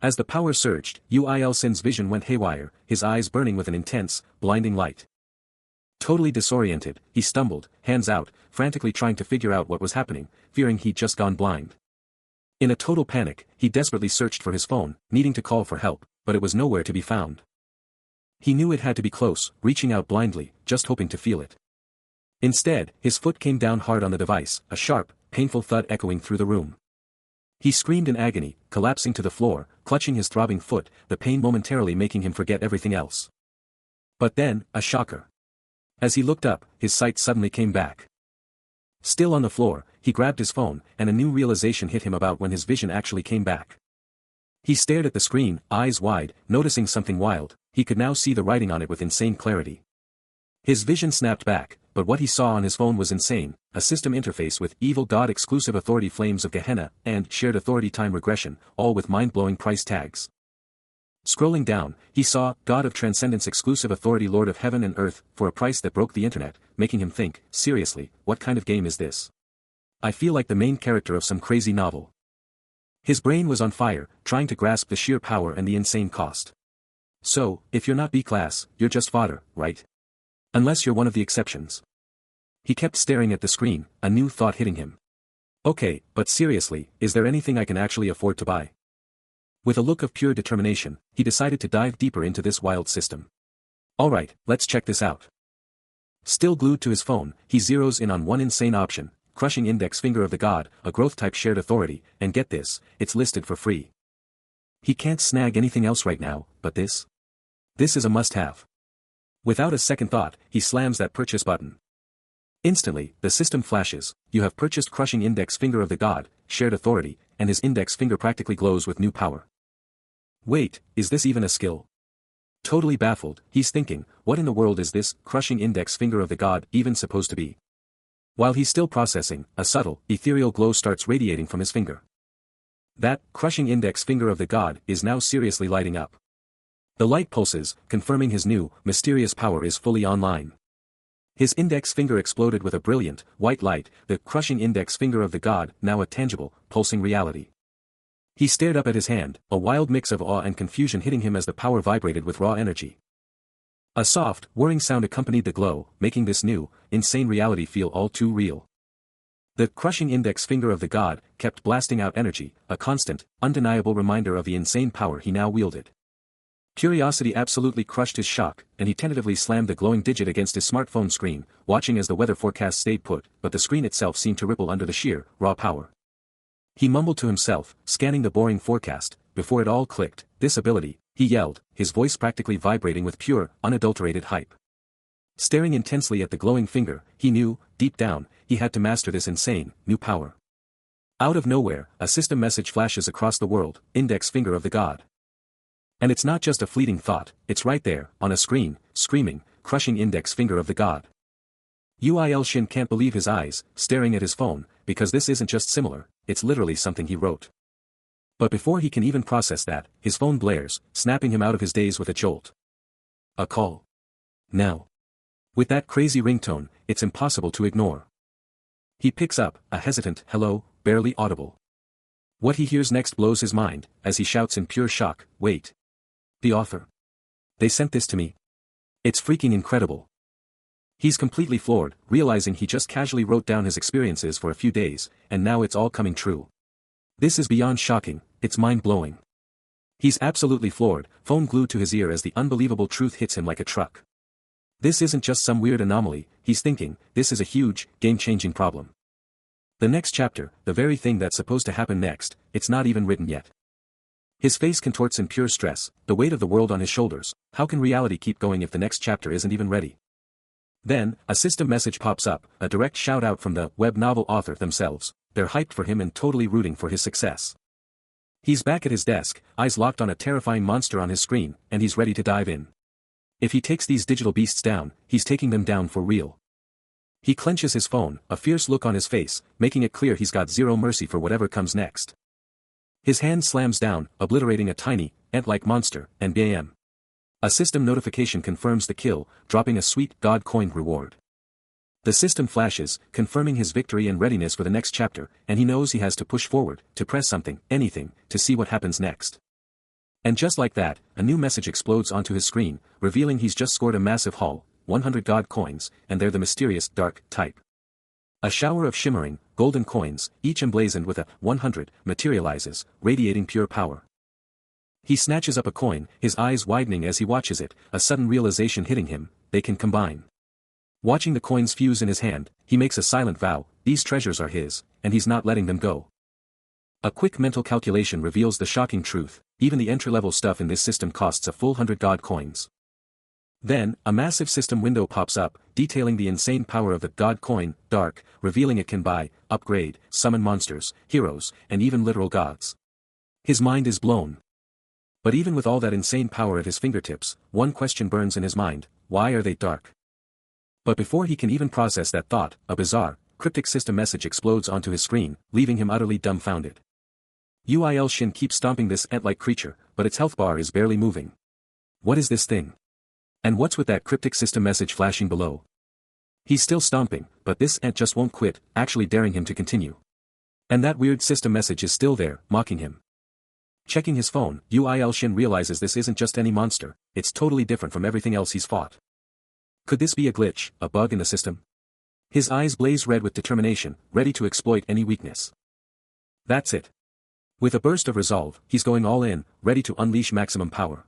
As the power surged, Sin's vision went haywire, his eyes burning with an intense, blinding light. Totally disoriented, he stumbled, hands out, frantically trying to figure out what was happening, fearing he'd just gone blind. In a total panic, he desperately searched for his phone, needing to call for help, but it was nowhere to be found. He knew it had to be close, reaching out blindly, just hoping to feel it. Instead, his foot came down hard on the device, a sharp, painful thud echoing through the room. He screamed in agony, collapsing to the floor, clutching his throbbing foot, the pain momentarily making him forget everything else. But then, a shocker. As he looked up, his sight suddenly came back. Still on the floor, he grabbed his phone, and a new realization hit him about when his vision actually came back. He stared at the screen, eyes wide, noticing something wild. He could now see the writing on it with insane clarity. His vision snapped back, but what he saw on his phone was insane, a system interface with evil god exclusive authority flames of Gehenna, and shared authority time regression, all with mind-blowing price tags. Scrolling down, he saw, God of Transcendence exclusive authority Lord of Heaven and Earth, for a price that broke the internet, making him think, seriously, what kind of game is this? I feel like the main character of some crazy novel. His brain was on fire, trying to grasp the sheer power and the insane cost. So, if you're not B-class, you're just fodder, right? Unless you're one of the exceptions. He kept staring at the screen, a new thought hitting him. Okay, but seriously, is there anything I can actually afford to buy? With a look of pure determination, he decided to dive deeper into this wild system. Alright, let's check this out. Still glued to his phone, he zeroes in on one insane option, crushing index finger of the god, a growth-type shared authority, and get this, it's listed for free. He can't snag anything else right now, but this? This is a must-have. Without a second thought, he slams that purchase button. Instantly, the system flashes, you have purchased crushing index finger of the god, shared authority, and his index finger practically glows with new power. Wait, is this even a skill? Totally baffled, he's thinking, what in the world is this crushing index finger of the god even supposed to be? While he's still processing, a subtle, ethereal glow starts radiating from his finger. That crushing index finger of the god is now seriously lighting up. The light pulses, confirming his new, mysterious power is fully online. His index finger exploded with a brilliant, white light, the crushing index finger of the god, now a tangible, pulsing reality. He stared up at his hand, a wild mix of awe and confusion hitting him as the power vibrated with raw energy. A soft, whirring sound accompanied the glow, making this new, insane reality feel all too real. The crushing index finger of the god kept blasting out energy, a constant, undeniable reminder of the insane power he now wielded. Curiosity absolutely crushed his shock, and he tentatively slammed the glowing digit against his smartphone screen, watching as the weather forecast stayed put, but the screen itself seemed to ripple under the sheer, raw power. He mumbled to himself, scanning the boring forecast. Before it all clicked, this ability, he yelled, his voice practically vibrating with pure, unadulterated hype. Staring intensely at the glowing finger, he knew, deep down, he had to master this insane, new power. Out of nowhere, a system message flashes across the world, index finger of the god. And it's not just a fleeting thought, it's right there, on a screen, screaming, crushing index finger of the god. Shin can't believe his eyes, staring at his phone, because this isn't just similar, it's literally something he wrote. But before he can even process that, his phone blares, snapping him out of his daze with a jolt. A call. Now. With that crazy ringtone, it's impossible to ignore. He picks up, a hesitant hello, barely audible. What he hears next blows his mind, as he shouts in pure shock, wait. The author. They sent this to me. It's freaking incredible. He's completely floored, realizing he just casually wrote down his experiences for a few days, and now it's all coming true. This is beyond shocking, it's mind-blowing. He's absolutely floored, phone glued to his ear as the unbelievable truth hits him like a truck. This isn't just some weird anomaly, he's thinking, this is a huge, game-changing problem. The next chapter, the very thing that's supposed to happen next, it's not even written yet. His face contorts in pure stress, the weight of the world on his shoulders. How can reality keep going if the next chapter isn't even ready? Then, a system message pops up, a direct shout-out from the web novel author themselves. They're hyped for him and totally rooting for his success. He's back at his desk, eyes locked on a terrifying monster on his screen, and he's ready to dive in. If he takes these digital beasts down, he's taking them down for real. He clenches his phone, a fierce look on his face, making it clear he's got zero mercy for whatever comes next. His hand slams down, obliterating a tiny, ant-like monster, and bam. A system notification confirms the kill, dropping a sweet, God-coined reward. The system flashes, confirming his victory and readiness for the next chapter, and he knows he has to push forward, to press something, anything, to see what happens next. And just like that, a new message explodes onto his screen, revealing he's just scored a massive haul, 100 God coins, and they're the mysterious, dark, type. A shower of shimmering, golden coins, each emblazoned with a 100, materializes, radiating pure power. He snatches up a coin, his eyes widening as he watches it, a sudden realization hitting him, they can combine. Watching the coins fuse in his hand, he makes a silent vow, these treasures are his, and he's not letting them go. A quick mental calculation reveals the shocking truth, even the entry-level stuff in this system costs a full 100 God coins. Then, a massive system window pops up, detailing the insane power of the God coin, Dark, revealing it can buy, upgrade, summon monsters, heroes, and even literal gods. His mind is blown. But even with all that insane power at his fingertips, one question burns in his mind, why are they dark? But before he can even process that thought, a bizarre, cryptic system message explodes onto his screen, leaving him utterly dumbfounded. UIL Shin keeps stomping this ant-like creature, but its health bar is barely moving. What is this thing? And what's with that cryptic system message flashing below? He's still stomping, but this ant just won't quit, actually daring him to continue. And that weird system message is still there, mocking him. Checking his phone, UIL Shin realizes this isn't just any monster, it's totally different from everything else he's fought. Could this be a glitch, a bug in the system? His eyes blaze red with determination, ready to exploit any weakness. That's it. With a burst of resolve, he's going all in, ready to unleash maximum power.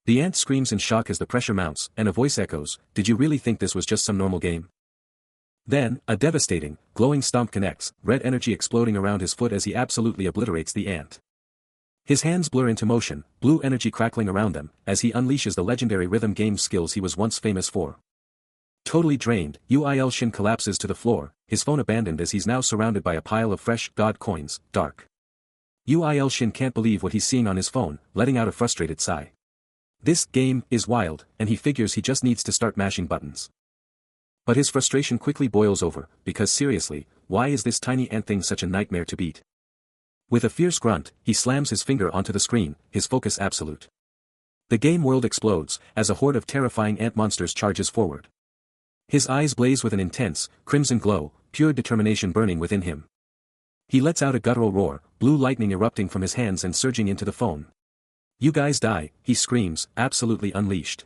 The ant screams in shock as the pressure mounts, and a voice echoes, did you really think this was just some normal game? Then, a devastating, glowing stomp connects, red energy exploding around his foot as he absolutely obliterates the ant. His hands blur into motion, blue energy crackling around them, as he unleashes the legendary rhythm game skills he was once famous for. Totally drained, UIL Shin collapses to the floor, his phone abandoned as he's now surrounded by a pile of fresh God coins, Dark. UIL Shin can't believe what he's seeing on his phone, letting out a frustrated sigh. This game is wild, and he figures he just needs to start mashing buttons. But his frustration quickly boils over, because seriously, why is this tiny ant thing such a nightmare to beat? With a fierce grunt, he slams his finger onto the screen, his focus absolute. The game world explodes, as a horde of terrifying ant monsters charges forward. His eyes blaze with an intense, crimson glow, pure determination burning within him. He lets out a guttural roar, blue lightning erupting from his hands and surging into the phone. You guys die, he screams, absolutely unleashed.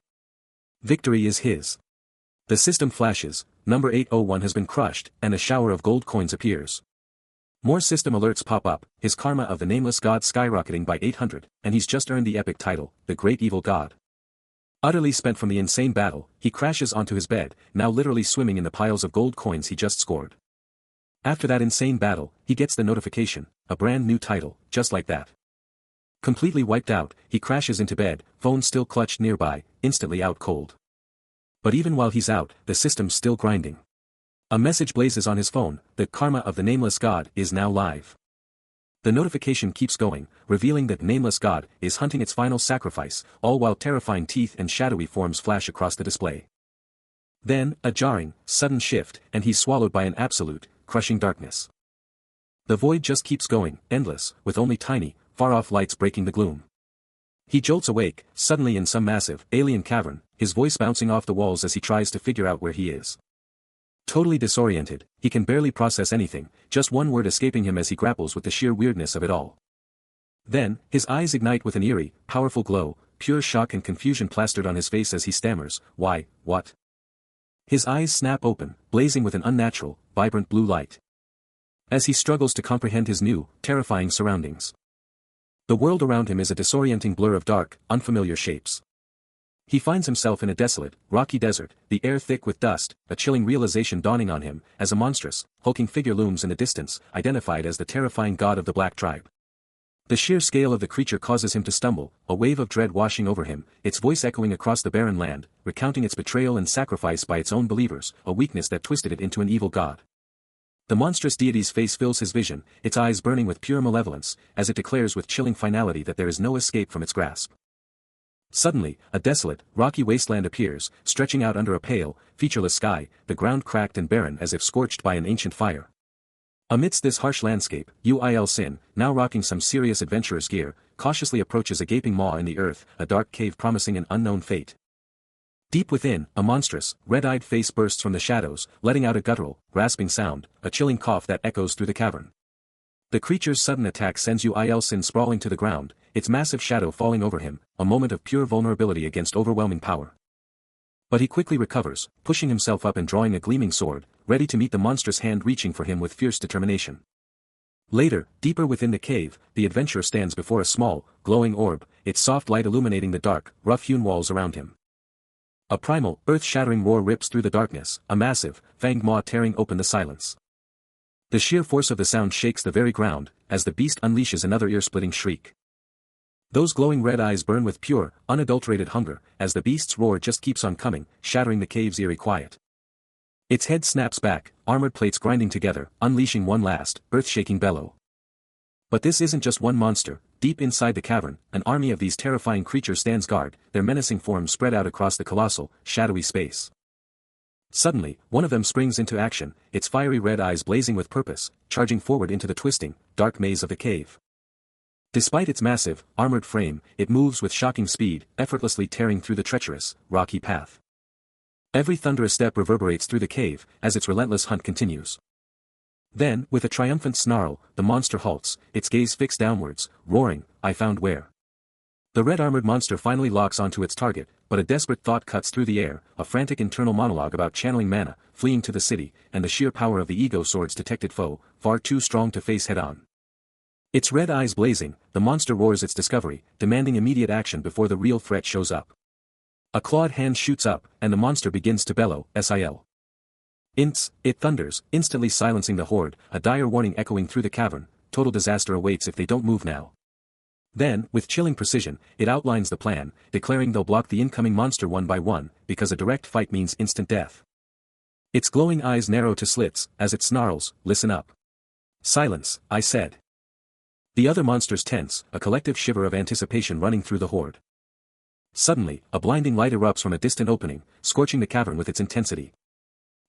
Victory is his. The system flashes, number 801 has been crushed, and a shower of gold coins appears. More system alerts pop up, his karma of the nameless god skyrocketing by 800, and he's just earned the epic title, the Great Evil God. Utterly spent from the insane battle, he crashes onto his bed, now literally swimming in the piles of gold coins he just scored. After that insane battle, he gets the notification, a brand new title, just like that. Completely wiped out, he crashes into bed, phone still clutched nearby, instantly out cold. But even while he's out, the system's still grinding. A message blazes on his phone, the karma of the nameless god is now live. The notification keeps going, revealing that nameless god is hunting its final sacrifice, all while terrifying teeth and shadowy forms flash across the display. Then, a jarring, sudden shift, and he's swallowed by an absolute, crushing darkness. The void just keeps going, endless, with only tiny, far-off lights breaking the gloom. He jolts awake, suddenly in some massive, alien cavern, his voice bouncing off the walls as he tries to figure out where he is. Totally disoriented, he can barely process anything, just one word escaping him as he grapples with the sheer weirdness of it all. Then, his eyes ignite with an eerie, powerful glow, pure shock and confusion plastered on his face as he stammers, why, what? His eyes snap open, blazing with an unnatural, vibrant blue light. As he struggles to comprehend his new, terrifying surroundings. The world around him is a disorienting blur of dark, unfamiliar shapes. He finds himself in a desolate, rocky desert, the air thick with dust, a chilling realization dawning on him, as a monstrous, hulking figure looms in the distance, identified as the terrifying god of the Black Tribe. The sheer scale of the creature causes him to stumble, a wave of dread washing over him, its voice echoing across the barren land, recounting its betrayal and sacrifice by its own believers, a weakness that twisted it into an evil god. The monstrous deity's face fills his vision, its eyes burning with pure malevolence, as it declares with chilling finality that there is no escape from its grasp. Suddenly, a desolate, rocky wasteland appears, stretching out under a pale, featureless sky, the ground cracked and barren as if scorched by an ancient fire. Amidst this harsh landscape, Uil Sin, now rocking some serious adventurer's gear, cautiously approaches a gaping maw in the earth, a dark cave promising an unknown fate. Deep within, a monstrous, red-eyed face bursts from the shadows, letting out a guttural, rasping sound, a chilling cough that echoes through the cavern. The creature's sudden attack sends Uil Sin sprawling to the ground, its massive shadow falling over him, a moment of pure vulnerability against overwhelming power. But he quickly recovers, pushing himself up and drawing a gleaming sword, ready to meet the monstrous hand reaching for him with fierce determination. Later, deeper within the cave, the adventurer stands before a small, glowing orb, its soft light illuminating the dark, rough-hewn walls around him. A primal, earth-shattering roar rips through the darkness, a massive, fanged maw tearing open the silence. The sheer force of the sound shakes the very ground, as the beast unleashes another ear-splitting shriek. Those glowing red eyes burn with pure, unadulterated hunger, as the beast's roar just keeps on coming, shattering the cave's eerie quiet. Its head snaps back, armored plates grinding together, unleashing one last, earth-shaking bellow. But this isn't just one monster. Deep inside the cavern, an army of these terrifying creatures stands guard, their menacing forms spread out across the colossal, shadowy space. Suddenly, one of them springs into action, its fiery red eyes blazing with purpose, charging forward into the twisting, dark maze of the cave. Despite its massive, armored frame, it moves with shocking speed, effortlessly tearing through the treacherous, rocky path. Every thunderous step reverberates through the cave, as its relentless hunt continues. Then, with a triumphant snarl, the monster halts, its gaze fixed downwards, roaring, "I found where." The red-armored monster finally locks onto its target, but a desperate thought cuts through the air, a frantic internal monologue about channeling mana, fleeing to the city, and the sheer power of the ego sword's detected foe, far too strong to face head-on. Its red eyes blazing, the monster roars its discovery, demanding immediate action before the real threat shows up. A clawed hand shoots up, and the monster begins to bellow, "Sil. Ints," it thunders, instantly silencing the horde, a dire warning echoing through the cavern, total disaster awaits if they don't move now. Then, with chilling precision, it outlines the plan, declaring they'll block the incoming monster one by one, because a direct fight means instant death. Its glowing eyes narrow to slits, as it snarls, "Listen up. Silence, I said." The other monsters tense, a collective shiver of anticipation running through the horde. Suddenly, a blinding light erupts from a distant opening, scorching the cavern with its intensity.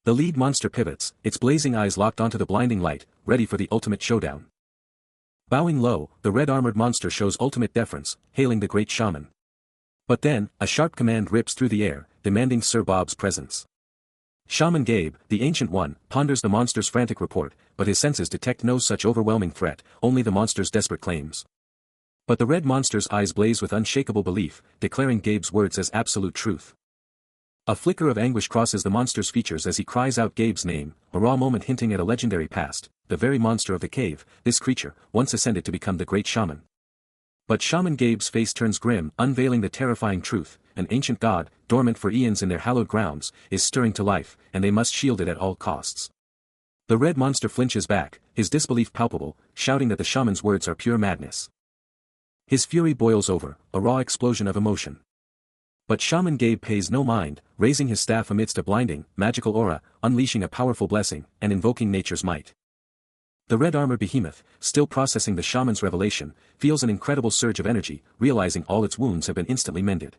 The lead monster pivots, its blazing eyes locked onto the blinding light, ready for the ultimate showdown. Bowing low, the red-armored monster shows ultimate deference, hailing the great shaman. But then, a sharp command rips through the air, demanding Sir Bob's presence. Shaman Gabe, the Ancient One, ponders the monster's frantic report, but his senses detect no such overwhelming threat, only the monster's desperate claims. But the red monster's eyes blaze with unshakable belief, declaring Gabe's words as absolute truth. A flicker of anguish crosses the monster's features as he cries out Gabe's name, a raw moment hinting at a legendary past, the very monster of the cave, this creature, once ascended to become the great shaman. But Shaman Gabe's face turns grim, unveiling the terrifying truth: an ancient god, dormant for eons in their hallowed grounds, is stirring to life, and they must shield it at all costs. The red monster flinches back, his disbelief palpable, shouting that the shaman's words are pure madness. His fury boils over, a raw explosion of emotion. But Shaman Gabe pays no mind, raising his staff amidst a blinding, magical aura, unleashing a powerful blessing, and invoking nature's might. The red-armored behemoth, still processing the shaman's revelation, feels an incredible surge of energy, realizing all its wounds have been instantly mended.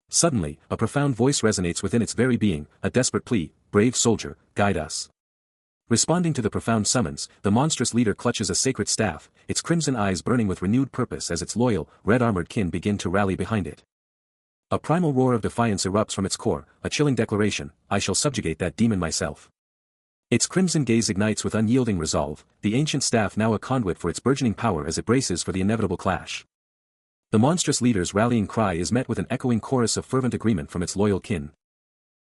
Suddenly, a profound voice resonates within its very being, a desperate plea: "Brave soldier, guide us." Responding to the profound summons, the monstrous leader clutches a sacred staff, its crimson eyes burning with renewed purpose as its loyal, red-armored kin begin to rally behind it. A primal roar of defiance erupts from its core, a chilling declaration: "I shall subjugate that demon myself." Its crimson gaze ignites with unyielding resolve, the ancient staff now a conduit for its burgeoning power as it braces for the inevitable clash. The monstrous leader's rallying cry is met with an echoing chorus of fervent agreement from its loyal kin.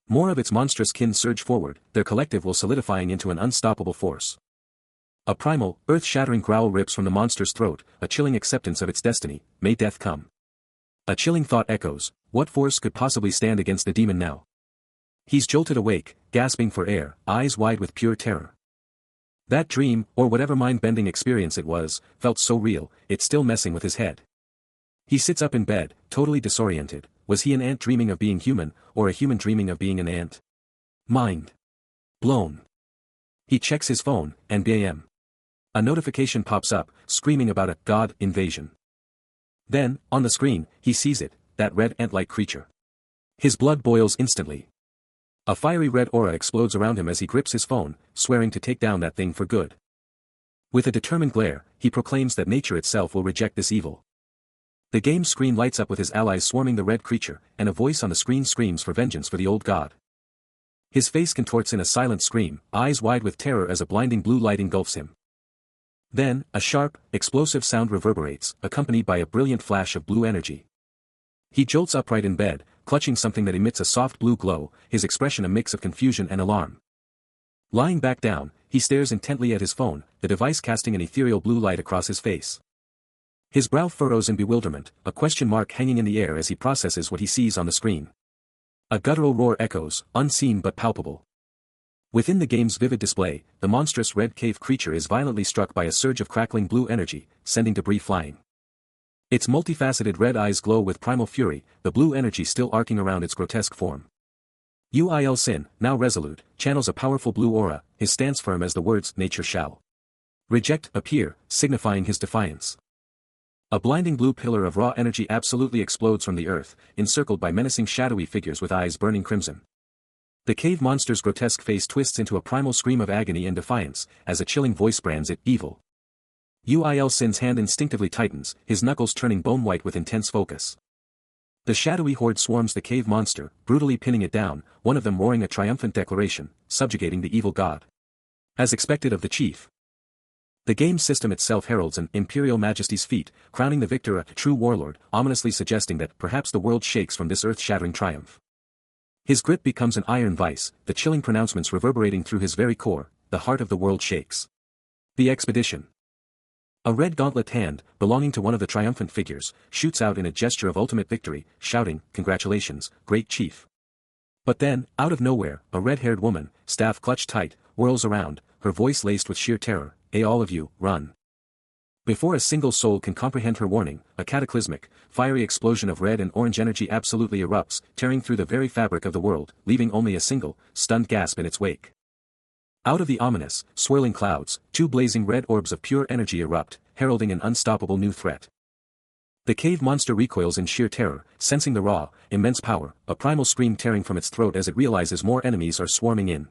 More of its monstrous kin surge forward, their collective will solidifying into an unstoppable force. A primal, earth-shattering growl rips from the monster's throat, a chilling acceptance of its destiny: "May death come." A chilling thought echoes, What force could possibly stand against the demon now? He's jolted awake, gasping for air, eyes wide with pure terror. That dream, or whatever mind-bending experience it was, felt so real, it's still messing with his head. He sits up in bed, totally disoriented. Was he an ant dreaming of being human, or a human dreaming of being an ant? Mind blown. He checks his phone, and bam. A notification pops up, screaming about a god invasion. Then, on the screen, he sees it, that red ant-like creature. His blood boils instantly. A fiery red aura explodes around him as he grips his phone, swearing to take down that thing for good. With a determined glare, he proclaims that nature itself will reject this evil. The game's screen lights up with his allies swarming the red creature, and a voice on the screen screams for vengeance for the old god. His face contorts in a silent scream, eyes wide with terror as a blinding blue light engulfs him. Then, a sharp, explosive sound reverberates, accompanied by a brilliant flash of blue energy. He jolts upright in bed, clutching something that emits a soft blue glow, his expression a mix of confusion and alarm. Lying back down, he stares intently at his phone, the device casting an ethereal blue light across his face. His brow furrows in bewilderment, a question mark hanging in the air as he processes what he sees on the screen. A guttural roar echoes, unseen but palpable. Within the game's vivid display, the monstrous red cave creature is violently struck by a surge of crackling blue energy, sending debris flying. Its multifaceted red eyes glow with primal fury, the blue energy still arcing around its grotesque form. Uil Sin, now resolute, channels a powerful blue aura, his stance firm as the words "nature shall reject" appear, signifying his defiance. A blinding blue pillar of raw energy absolutely explodes from the earth, encircled by menacing shadowy figures with eyes burning crimson. The cave monster's grotesque face twists into a primal scream of agony and defiance, as a chilling voice brands it evil. Uil Sin's hand instinctively tightens, his knuckles turning bone-white with intense focus. The shadowy horde swarms the cave monster, brutally pinning it down, one of them roaring a triumphant declaration, subjugating the evil god. As expected of the chief. The game system itself heralds an imperial majesty's feat, crowning the victor a true warlord, ominously suggesting that perhaps the world shakes from this earth-shattering triumph. His grip becomes an iron vice, the chilling pronouncements reverberating through his very core, the heart of the world shakes. The expedition. A red gauntlet hand, belonging to one of the triumphant figures, shoots out in a gesture of ultimate victory, shouting, "Congratulations, great chief." But then, out of nowhere, a red-haired woman, staff clutched tight, whirls around, her voice laced with sheer terror, "Hey all of you, run." Before a single soul can comprehend her warning, a cataclysmic, fiery explosion of red and orange energy absolutely erupts, tearing through the very fabric of the world, leaving only a single, stunned gasp in its wake. Out of the ominous, swirling clouds, two blazing red orbs of pure energy erupt, heralding an unstoppable new threat. The cave monster recoils in sheer terror, sensing the raw, immense power, a primal scream tearing from its throat as it realizes more enemies are swarming in.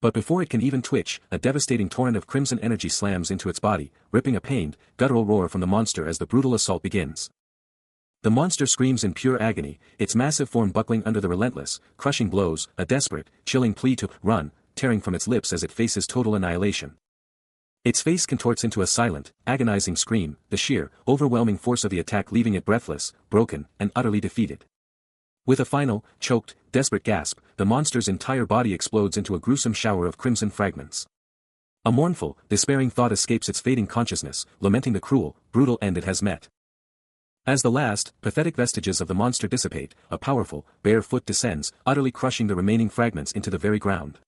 But before it can even twitch, a devastating torrent of crimson energy slams into its body, ripping a pained, guttural roar from the monster as the brutal assault begins. The monster screams in pure agony, its massive form buckling under the relentless, crushing blows, a desperate, chilling plea to run, tearing from its lips as it faces total annihilation. Its face contorts into a silent, agonizing scream, the sheer, overwhelming force of the attack leaving it breathless, broken, and utterly defeated. With a final, choked, desperate gasp, the monster's entire body explodes into a gruesome shower of crimson fragments. A mournful, despairing thought escapes its fading consciousness, lamenting the cruel, brutal end it has met. As the last, pathetic vestiges of the monster dissipate, a powerful, bare foot descends, utterly crushing the remaining fragments into the very ground.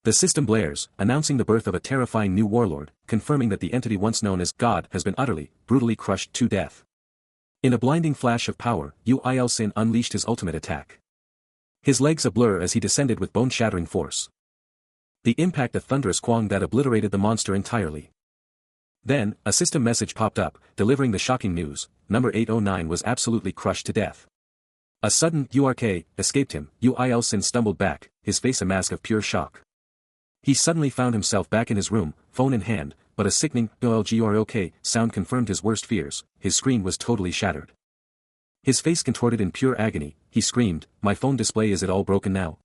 The system blares, announcing the birth of a terrifying new warlord, confirming that the entity once known as God has been utterly, brutally crushed to death. In a blinding flash of power, Uil Sin unleashed his ultimate attack. His legs a blur as he descended with bone-shattering force. The impact a thunderous quang that obliterated the monster entirely. Then, a system message popped up, delivering the shocking news: number 809 was absolutely crushed to death. A sudden URK escaped him. Uil Sin stumbled back, his face a mask of pure shock. He suddenly found himself back in his room, phone in hand, but a sickening "LGROK" sound confirmed his worst fears. His screen was totally shattered. His face contorted in pure agony, he screamed, "My phone display, is it all broken now?"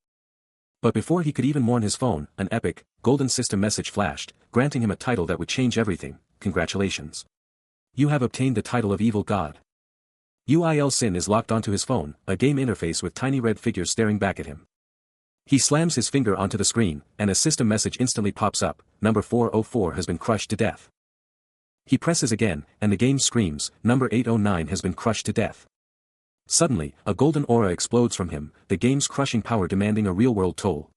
But before he could even mourn his phone, an epic, golden system message flashed, granting him a title that would change everything. "Congratulations. You have obtained the title of Evil God." Uil Sin is locked onto his phone, a game interface with tiny red figures staring back at him. He slams his finger onto the screen, and a system message instantly pops up: number 404 has been crushed to death. He presses again, and the game screams: number 809 has been crushed to death. Suddenly, a golden aura explodes from him, the game's crushing power demanding a real-world toll.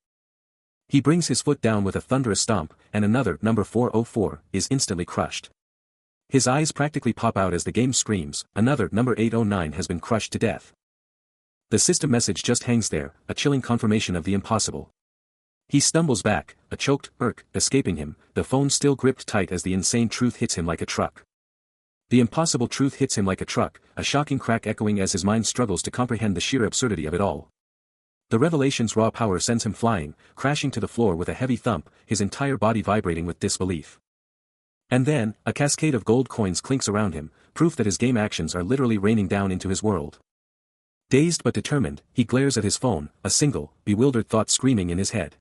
He brings his foot down with a thunderous stomp, and another, number 404, is instantly crushed. His eyes practically pop out as the game screams, another, number 809 has been crushed to death. The system message just hangs there, a chilling confirmation of the impossible. He stumbles back, a choked "irk" escaping him, the phone still gripped tight as the insane truth hits him like a truck. The impossible truth hits him like a truck, a shocking crack echoing as his mind struggles to comprehend the sheer absurdity of it all. The revelation's raw power sends him flying, crashing to the floor with a heavy thump, his entire body vibrating with disbelief. And then, a cascade of gold coins clinks around him, proof that his game actions are literally raining down into his world. Dazed but determined, he glares at his phone, a single, bewildered thought screaming in his head.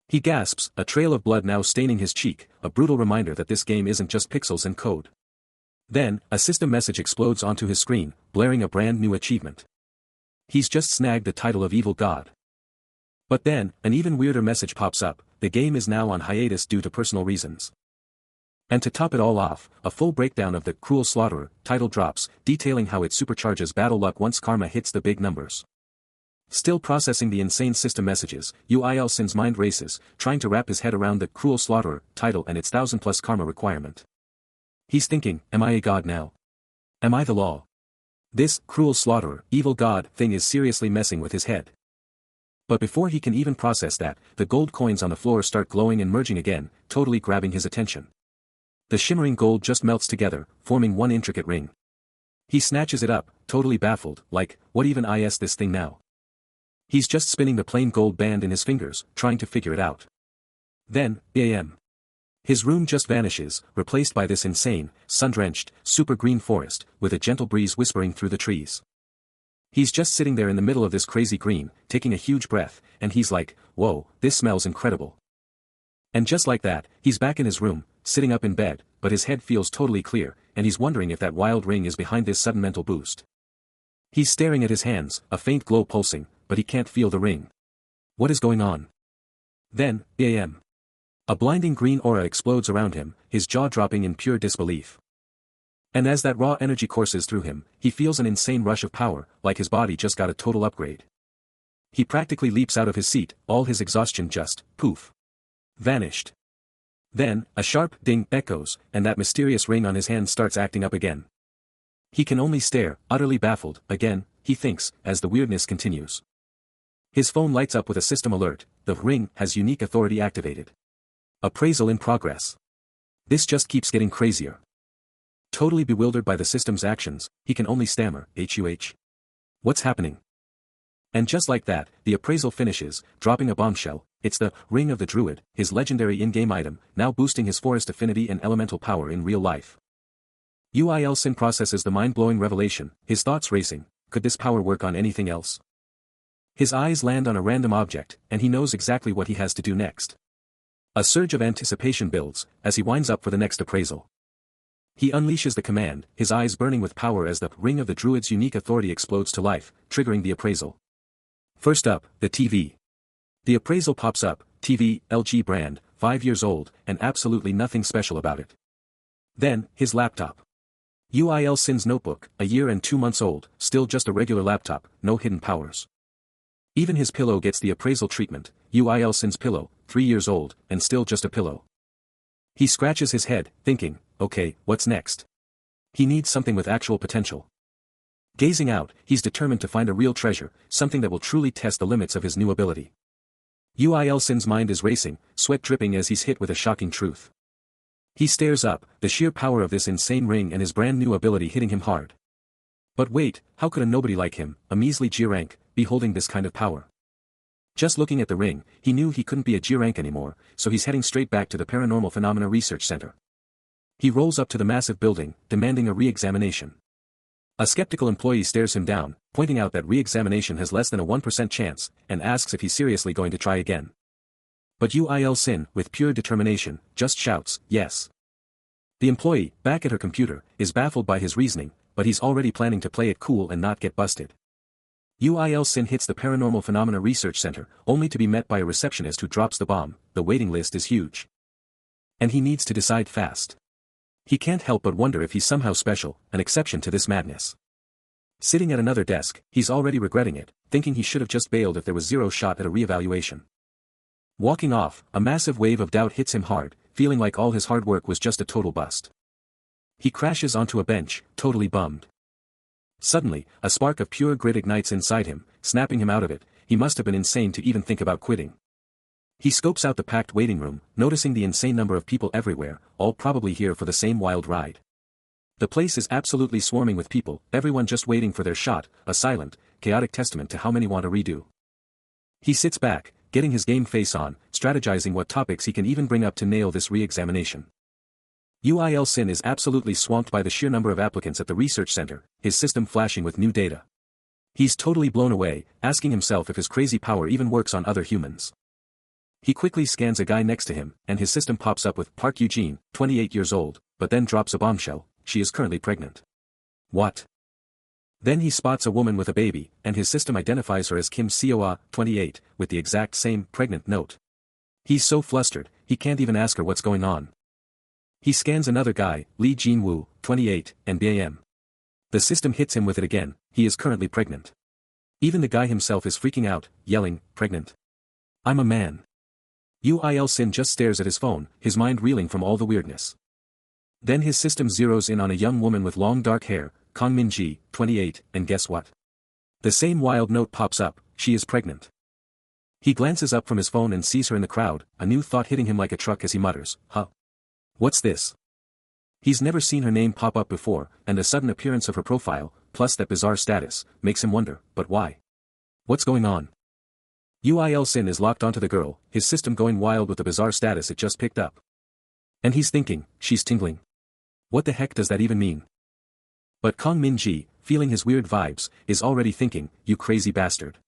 He gasps, a trail of blood now staining his cheek, a brutal reminder that this game isn't just pixels and code. Then, a system message explodes onto his screen, blaring a brand new achievement. He's just snagged the title of Evil God. But then, an even weirder message pops up, the game is now on hiatus due to personal reasons. And to top it all off, a full breakdown of the Cruel Slaughterer title drops, detailing how it supercharges battle luck once karma hits the big numbers. Still processing the insane system messages, Uil Sin's mind races, trying to wrap his head around the Cruel Slaughterer title and its 1000+ karma requirement. He's thinking, am I a god now? Am I the law? This Cruel Slaughterer, Evil God thing is seriously messing with his head. But before he can even process that, the gold coins on the floor start glowing and merging again, totally grabbing his attention. The shimmering gold just melts together, forming one intricate ring. He snatches it up, totally baffled, like, what even is this thing now? He's just spinning the plain gold band in his fingers, trying to figure it out. Then, bam. His room just vanishes, replaced by this insane, sun-drenched, super green forest, with a gentle breeze whispering through the trees. He's just sitting there in the middle of this crazy green, taking a huge breath, and he's like, whoa, this smells incredible. And just like that, he's back in his room, sitting up in bed, but his head feels totally clear, and he's wondering if that wild ring is behind this sudden mental boost. He's staring at his hands, a faint glow pulsing, but he can't feel the ring. What is going on? Then, bam. A blinding green aura explodes around him, his jaw dropping in pure disbelief. And as that raw energy courses through him, he feels an insane rush of power, like his body just got a total upgrade. He practically leaps out of his seat, all his exhaustion just, poof. Vanished. Then, a sharp ding echoes, and that mysterious ring on his hand starts acting up again. He can only stare, utterly baffled, again, he thinks, as the weirdness continues. His phone lights up with a system alert, the ring has unique authority activated. Appraisal in progress. This just keeps getting crazier. Totally bewildered by the system's actions, he can only stammer, "Huh? What's happening?" And just like that, the appraisal finishes, dropping a bombshell. It's the Ring of the Druid, his legendary in-game item, now boosting his forest affinity and elemental power in real life. Uil Sin processes the mind-blowing revelation, his thoughts racing. Could this power work on anything else? His eyes land on a random object, and he knows exactly what he has to do next. A surge of anticipation builds, as he winds up for the next appraisal. He unleashes the command, his eyes burning with power as the Ring of the Druid's unique authority explodes to life, triggering the appraisal. First up, the TV. The appraisal pops up, TV, LG brand, 5 years old, and absolutely nothing special about it. Then, his laptop. Uil Sin's notebook, a year and 2 months old, still just a regular laptop, no hidden powers. Even his pillow gets the appraisal treatment, Uil Sin's pillow, 3 years old, and still just a pillow. He scratches his head, thinking, okay, what's next? He needs something with actual potential. Gazing out, he's determined to find a real treasure, something that will truly test the limits of his new ability. Uil Sin's mind is racing, sweat dripping as he's hit with a shocking truth. He stares up, the sheer power of this insane ring and his brand new ability hitting him hard. But wait, how could a nobody like him, a measly G rank, be holding this kind of power? Just looking at the ring, he knew he couldn't be a G rank anymore, so he's heading straight back to the Paranormal Phenomena Research Center. He rolls up to the massive building, demanding a re-examination. A skeptical employee stares him down, pointing out that re-examination has less than a 1% chance, and asks if he's seriously going to try again. But Uil Sin, with pure determination, just shouts, yes. The employee, back at her computer, is baffled by his reasoning, but he's already planning to play it cool and not get busted. Uil Sin hits the Paranormal Phenomena Research Center, only to be met by a receptionist who drops the bomb. The waiting list is huge. And he needs to decide fast. He can't help but wonder if he's somehow special, an exception to this madness. Sitting at another desk, he's already regretting it, thinking he should have just bailed if there was zero shot at a reevaluation. Walking off, a massive wave of doubt hits him hard, feeling like all his hard work was just a total bust. He crashes onto a bench, totally bummed. Suddenly, a spark of pure grit ignites inside him, snapping him out of it. He must have been insane to even think about quitting. He scopes out the packed waiting room, noticing the insane number of people everywhere, all probably here for the same wild ride. The place is absolutely swarming with people, everyone just waiting for their shot, a silent, chaotic testament to how many want a redo. He sits back, getting his game face on, strategizing what topics he can even bring up to nail this re-examination. UIL Sin is absolutely swamped by the sheer number of applicants at the research center, his system flashing with new data. He's totally blown away, asking himself if his crazy power even works on other humans. He quickly scans a guy next to him, and his system pops up with Park Eugene, 28 years old, but then drops a bombshell: she is currently pregnant. What? Then he spots a woman with a baby, and his system identifies her as Kim Seoa, 28, with the exact same pregnant note. He's so flustered, he can't even ask her what's going on. He scans another guy, Lee Jin-woo, 28, and BAM. The system hits him with it again: he is currently pregnant. Even the guy himself is freaking out, yelling, "Pregnant? I'm a man." UIL Sin just stares at his phone, his mind reeling from all the weirdness. Then his system zeroes in on a young woman with long dark hair, Kang Min-ji, 28, and guess what? The same wild note pops up: she is pregnant. He glances up from his phone and sees her in the crowd, a new thought hitting him like a truck as he mutters, "Huh? What's this?" He's never seen her name pop up before, and the sudden appearance of her profile, plus that bizarre status, makes him wonder, but why? What's going on? UIL Sin is locked onto the girl, his system going wild with the bizarre status it just picked up. And he's thinking, she's tingling. What the heck does that even mean? But Kang Min-ji, feeling his weird vibes, is already thinking, "You crazy bastard."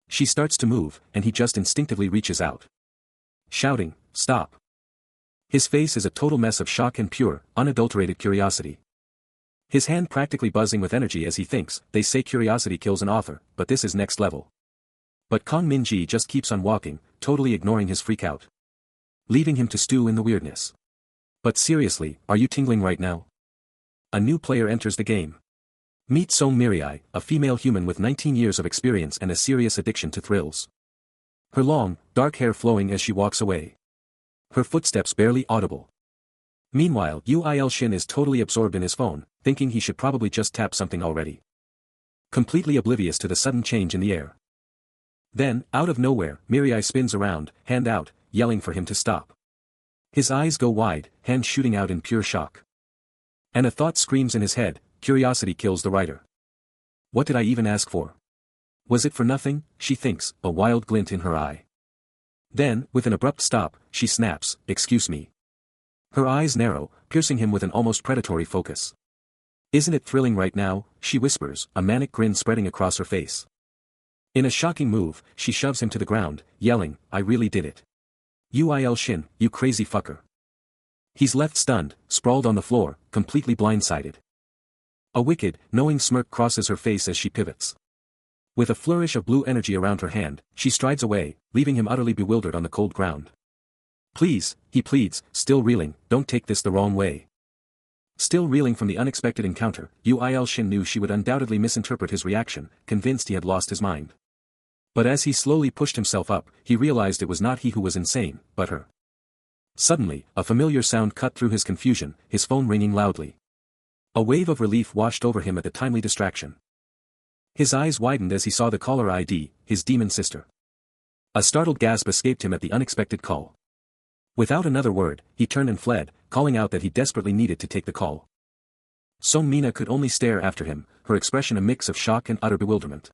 She starts to move, and he just instinctively reaches out, shouting, "Stop." His face is a total mess of shock and pure, unadulterated curiosity. His hand practically buzzing with energy as he thinks, they say curiosity kills an author, but this is next level. But Kang Min-ji just keeps on walking, totally ignoring his freakout, leaving him to stew in the weirdness. But seriously, are you tingling right now? A new player enters the game. Meet Song Mirai, a female human with 19 years of experience and a serious addiction to thrills. Her long, dark hair flowing as she walks away. Her footsteps barely audible. Meanwhile, UIL Shin is totally absorbed in his phone, thinking he should probably just tap something already. Completely oblivious to the sudden change in the air. Then, out of nowhere, Mirai spins around, hand out, yelling for him to stop. His eyes go wide, hands shooting out in pure shock. And a thought screams in his head: curiosity kills the writer. What did I even ask for? Was it for nothing, she thinks, a wild glint in her eye. Then, with an abrupt stop, she snaps, "Excuse me." Her eyes narrow, piercing him with an almost predatory focus. "Isn't it thrilling right now?" she whispers, a manic grin spreading across her face. In a shocking move, she shoves him to the ground, yelling, "I really did it. UIL Shin, you crazy fucker." He's left stunned, sprawled on the floor, completely blindsided. A wicked, knowing smirk crosses her face as she pivots. With a flourish of blue energy around her hand, she strides away, leaving him utterly bewildered on the cold ground. "Please," he pleads, still reeling, "don't take this the wrong way." Still reeling from the unexpected encounter, UIL Shin knew she would undoubtedly misinterpret his reaction, convinced he had lost his mind. But as he slowly pushed himself up, he realized it was not he who was insane, but her. Suddenly, a familiar sound cut through his confusion, his phone ringing loudly. A wave of relief washed over him at the timely distraction. His eyes widened as he saw the caller ID, his demon sister. A startled gasp escaped him at the unexpected call. Without another word, he turned and fled, calling out that he desperately needed to take the call. Song Mina could only stare after him, her expression a mix of shock and utter bewilderment.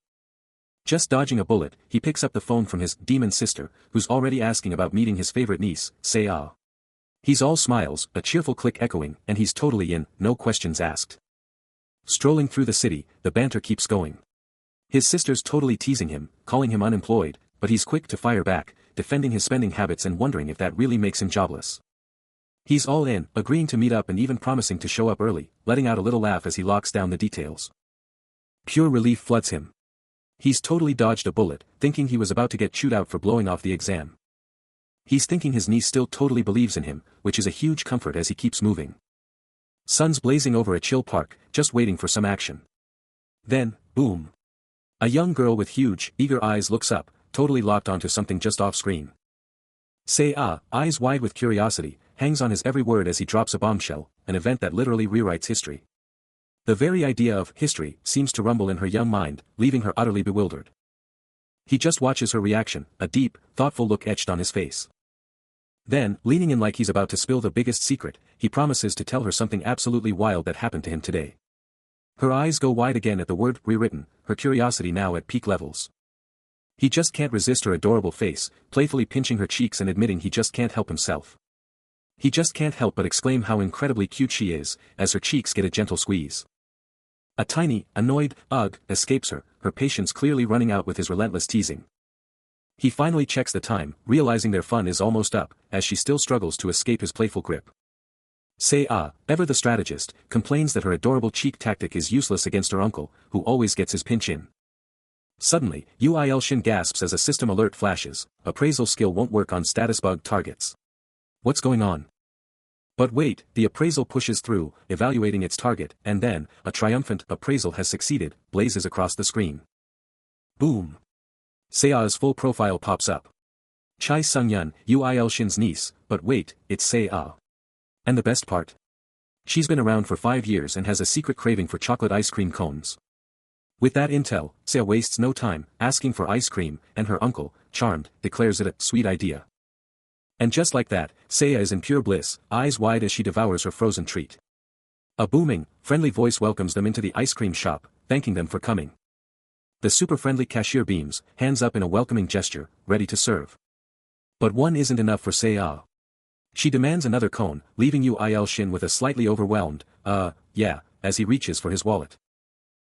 Just dodging a bullet, he picks up the phone from his demon sister, who's already asking about meeting his favorite niece, Seo. He's all smiles, a cheerful click echoing, and he's totally in, no questions asked. Strolling through the city, the banter keeps going. His sister's totally teasing him, calling him unemployed, but he's quick to fire back, defending his spending habits and wondering if that really makes him jobless. He's all in, agreeing to meet up and even promising to show up early, letting out a little laugh as he locks down the details. Pure relief floods him. He's totally dodged a bullet, thinking he was about to get chewed out for blowing off the exam. He's thinking his niece still totally believes in him, which is a huge comfort as he keeps moving. Sun's blazing over a chill park, just waiting for some action. Then, boom. A young girl with huge, eager eyes looks up, totally locked onto something just off-screen. Say-ah, eyes wide with curiosity, hangs on his every word as he drops a bombshell, an event that literally rewrites history. The very idea of history seems to rumble in her young mind, leaving her utterly bewildered. He just watches her reaction, a deep, thoughtful look etched on his face. Then, leaning in like he's about to spill the biggest secret, he promises to tell her something absolutely wild that happened to him today. Her eyes go wide again at the word rewritten, her curiosity now at peak levels. He just can't resist her adorable face, playfully pinching her cheeks and admitting he just can't help himself. He just can't help but exclaim how incredibly cute she is, as her cheeks get a gentle squeeze. A tiny, annoyed, ugh, escapes her, her patience clearly running out with his relentless teasing. He finally checks the time, realizing their fun is almost up, as she still struggles to escape his playful grip. Say-ah, ever the strategist, complains that her adorable cheek tactic is useless against her uncle, who always gets his pinch in. Suddenly, Uil-shin gasps as a system alert flashes, appraisal skill won't work on status bug targets. What's going on? But wait, the appraisal pushes through, evaluating its target, and then, a triumphant appraisal has succeeded, blazes across the screen. Boom. Say-ah's full profile pops up. Chai Sung-yun, Uil-shin's niece, but wait, it's Say-ah. And the best part? She's been around for 5 years and has a secret craving for chocolate ice cream cones. With that intel, Saya wastes no time, asking for ice cream, and her uncle, charmed, declares it a sweet idea. And just like that, Saya is in pure bliss, eyes wide as she devours her frozen treat. A booming, friendly voice welcomes them into the ice cream shop, thanking them for coming. The super-friendly cashier beams, hands up in a welcoming gesture, ready to serve. But one isn't enough for Saya. She demands another cone, leaving Uil-shin with a slightly overwhelmed, yeah, as he reaches for his wallet.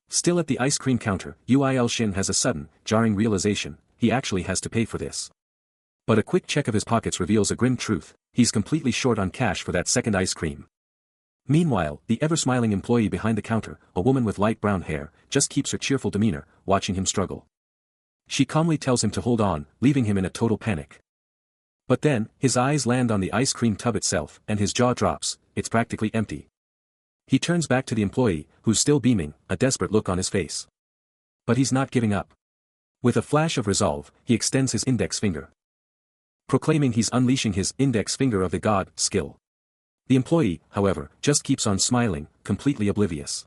Still at the ice cream counter, Uil-shin has a sudden, jarring realization, he actually has to pay for this. But a quick check of his pockets reveals a grim truth, he's completely short on cash for that second ice cream. Meanwhile, the ever-smiling employee behind the counter, a woman with light brown hair, just keeps her cheerful demeanor, watching him struggle. She calmly tells him to hold on, leaving him in a total panic. But then, his eyes land on the ice cream tub itself, and his jaw drops, it's practically empty. He turns back to the employee, who's still beaming, a desperate look on his face. But he's not giving up. With a flash of resolve, he extends his index finger, proclaiming he's unleashing his index finger of the god skill. The employee, however, just keeps on smiling, completely oblivious.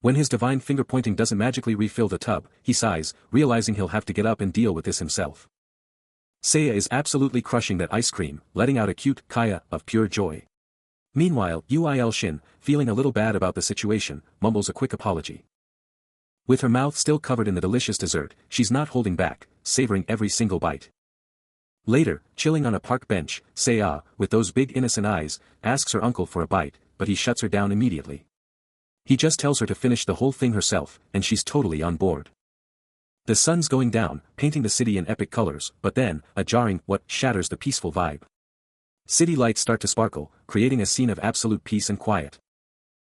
When his divine finger pointing doesn't magically refill the tub, he sighs, realizing he'll have to get up and deal with this himself. Saya is absolutely crushing that ice cream, letting out a cute kaya of pure joy. Meanwhile, Uil-shin, feeling a little bad about the situation, mumbles a quick apology. With her mouth still covered in the delicious dessert, she's not holding back, savoring every single bite. Later, chilling on a park bench, Saya, with those big innocent eyes, asks her uncle for a bite, but he shuts her down immediately. He just tells her to finish the whole thing herself, and she's totally on board. The sun's going down, painting the city in epic colors, but then, a jarring what shatters the peaceful vibe. City lights start to sparkle, creating a scene of absolute peace and quiet.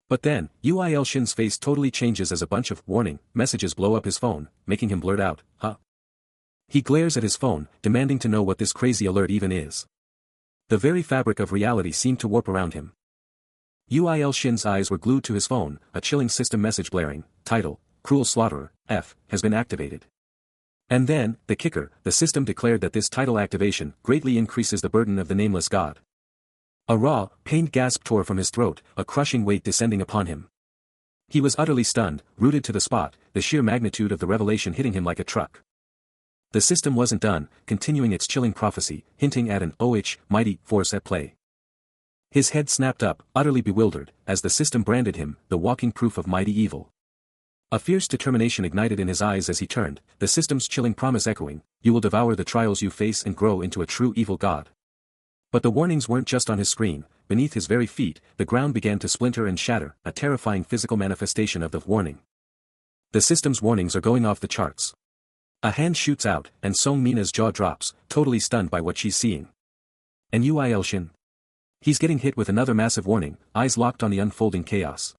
But then, Uil-shin's face totally changes as a bunch of warning messages blow up his phone, making him blurt out, huh? He glares at his phone, demanding to know what this crazy alert even is. The very fabric of reality seemed to warp around him. Uil-shin's eyes were glued to his phone, a chilling system message blaring, title, Cruel Slaughterer, F, has been activated. And then, the kicker, the system declared that this title activation greatly increases the burden of the nameless god. A raw, pained gasp tore from his throat, a crushing weight descending upon him. He was utterly stunned, rooted to the spot, the sheer magnitude of the revelation hitting him like a truck. The system wasn't done, continuing its chilling prophecy, hinting at an mighty force at play. His head snapped up, utterly bewildered, as the system branded him, the walking proof of mighty evil. A fierce determination ignited in his eyes as he turned, the system's chilling promise echoing, you will devour the trials you face and grow into a true evil god. But the warnings weren't just on his screen, beneath his very feet, the ground began to splinter and shatter, a terrifying physical manifestation of the warning. The system's warnings are going off the charts. A hand shoots out, and Song Mina's jaw drops, totally stunned by what she's seeing. And Uil-shin? He's getting hit with another massive warning, eyes locked on the unfolding chaos.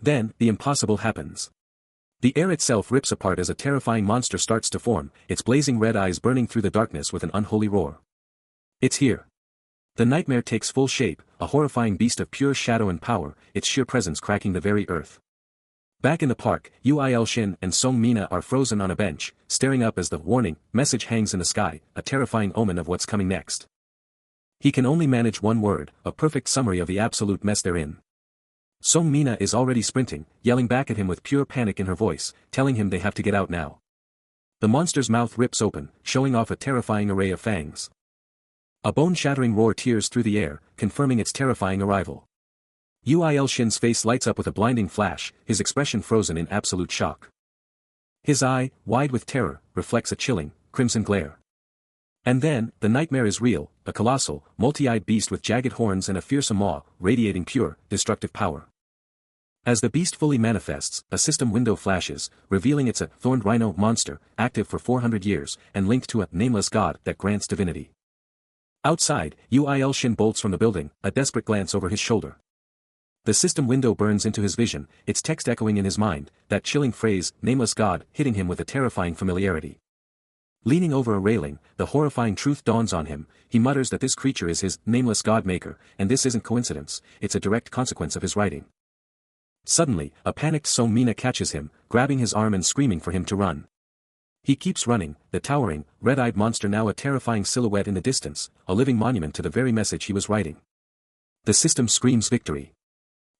Then, the impossible happens. The air itself rips apart as a terrifying monster starts to form, its blazing red eyes burning through the darkness with an unholy roar. It's here. The nightmare takes full shape, a horrifying beast of pure shadow and power, its sheer presence cracking the very earth. Back in the park, Uil Shin and Song Mina are frozen on a bench, staring up as the warning message hangs in the sky, a terrifying omen of what's coming next. He can only manage one word, a perfect summary of the absolute mess they're in. Song Mina is already sprinting, yelling back at him with pure panic in her voice, telling him they have to get out now. The monster's mouth rips open, showing off a terrifying array of fangs. A bone-shattering roar tears through the air, confirming its terrifying arrival. Uil Shin's face lights up with a blinding flash, his expression frozen in absolute shock. His eye, wide with terror, reflects a chilling, crimson glare. And then, the nightmare is real, a colossal, multi-eyed beast with jagged horns and a fearsome maw, radiating pure, destructive power. As the beast fully manifests, a system window flashes, revealing it's a thorned rhino monster, active for 400 years, and linked to a nameless god that grants divinity. Outside, Uil Shin bolts from the building, a desperate glance over his shoulder. The system window burns into his vision, its text echoing in his mind, that chilling phrase, nameless god, hitting him with a terrifying familiarity. Leaning over a railing, the horrifying truth dawns on him, he mutters that this creature is his nameless god maker, and this isn't coincidence, it's a direct consequence of his writing. Suddenly, a panicked Song Mina catches him, grabbing his arm and screaming for him to run. He keeps running, the towering, red-eyed monster now a terrifying silhouette in the distance, a living monument to the very message he was writing. The system screams victory.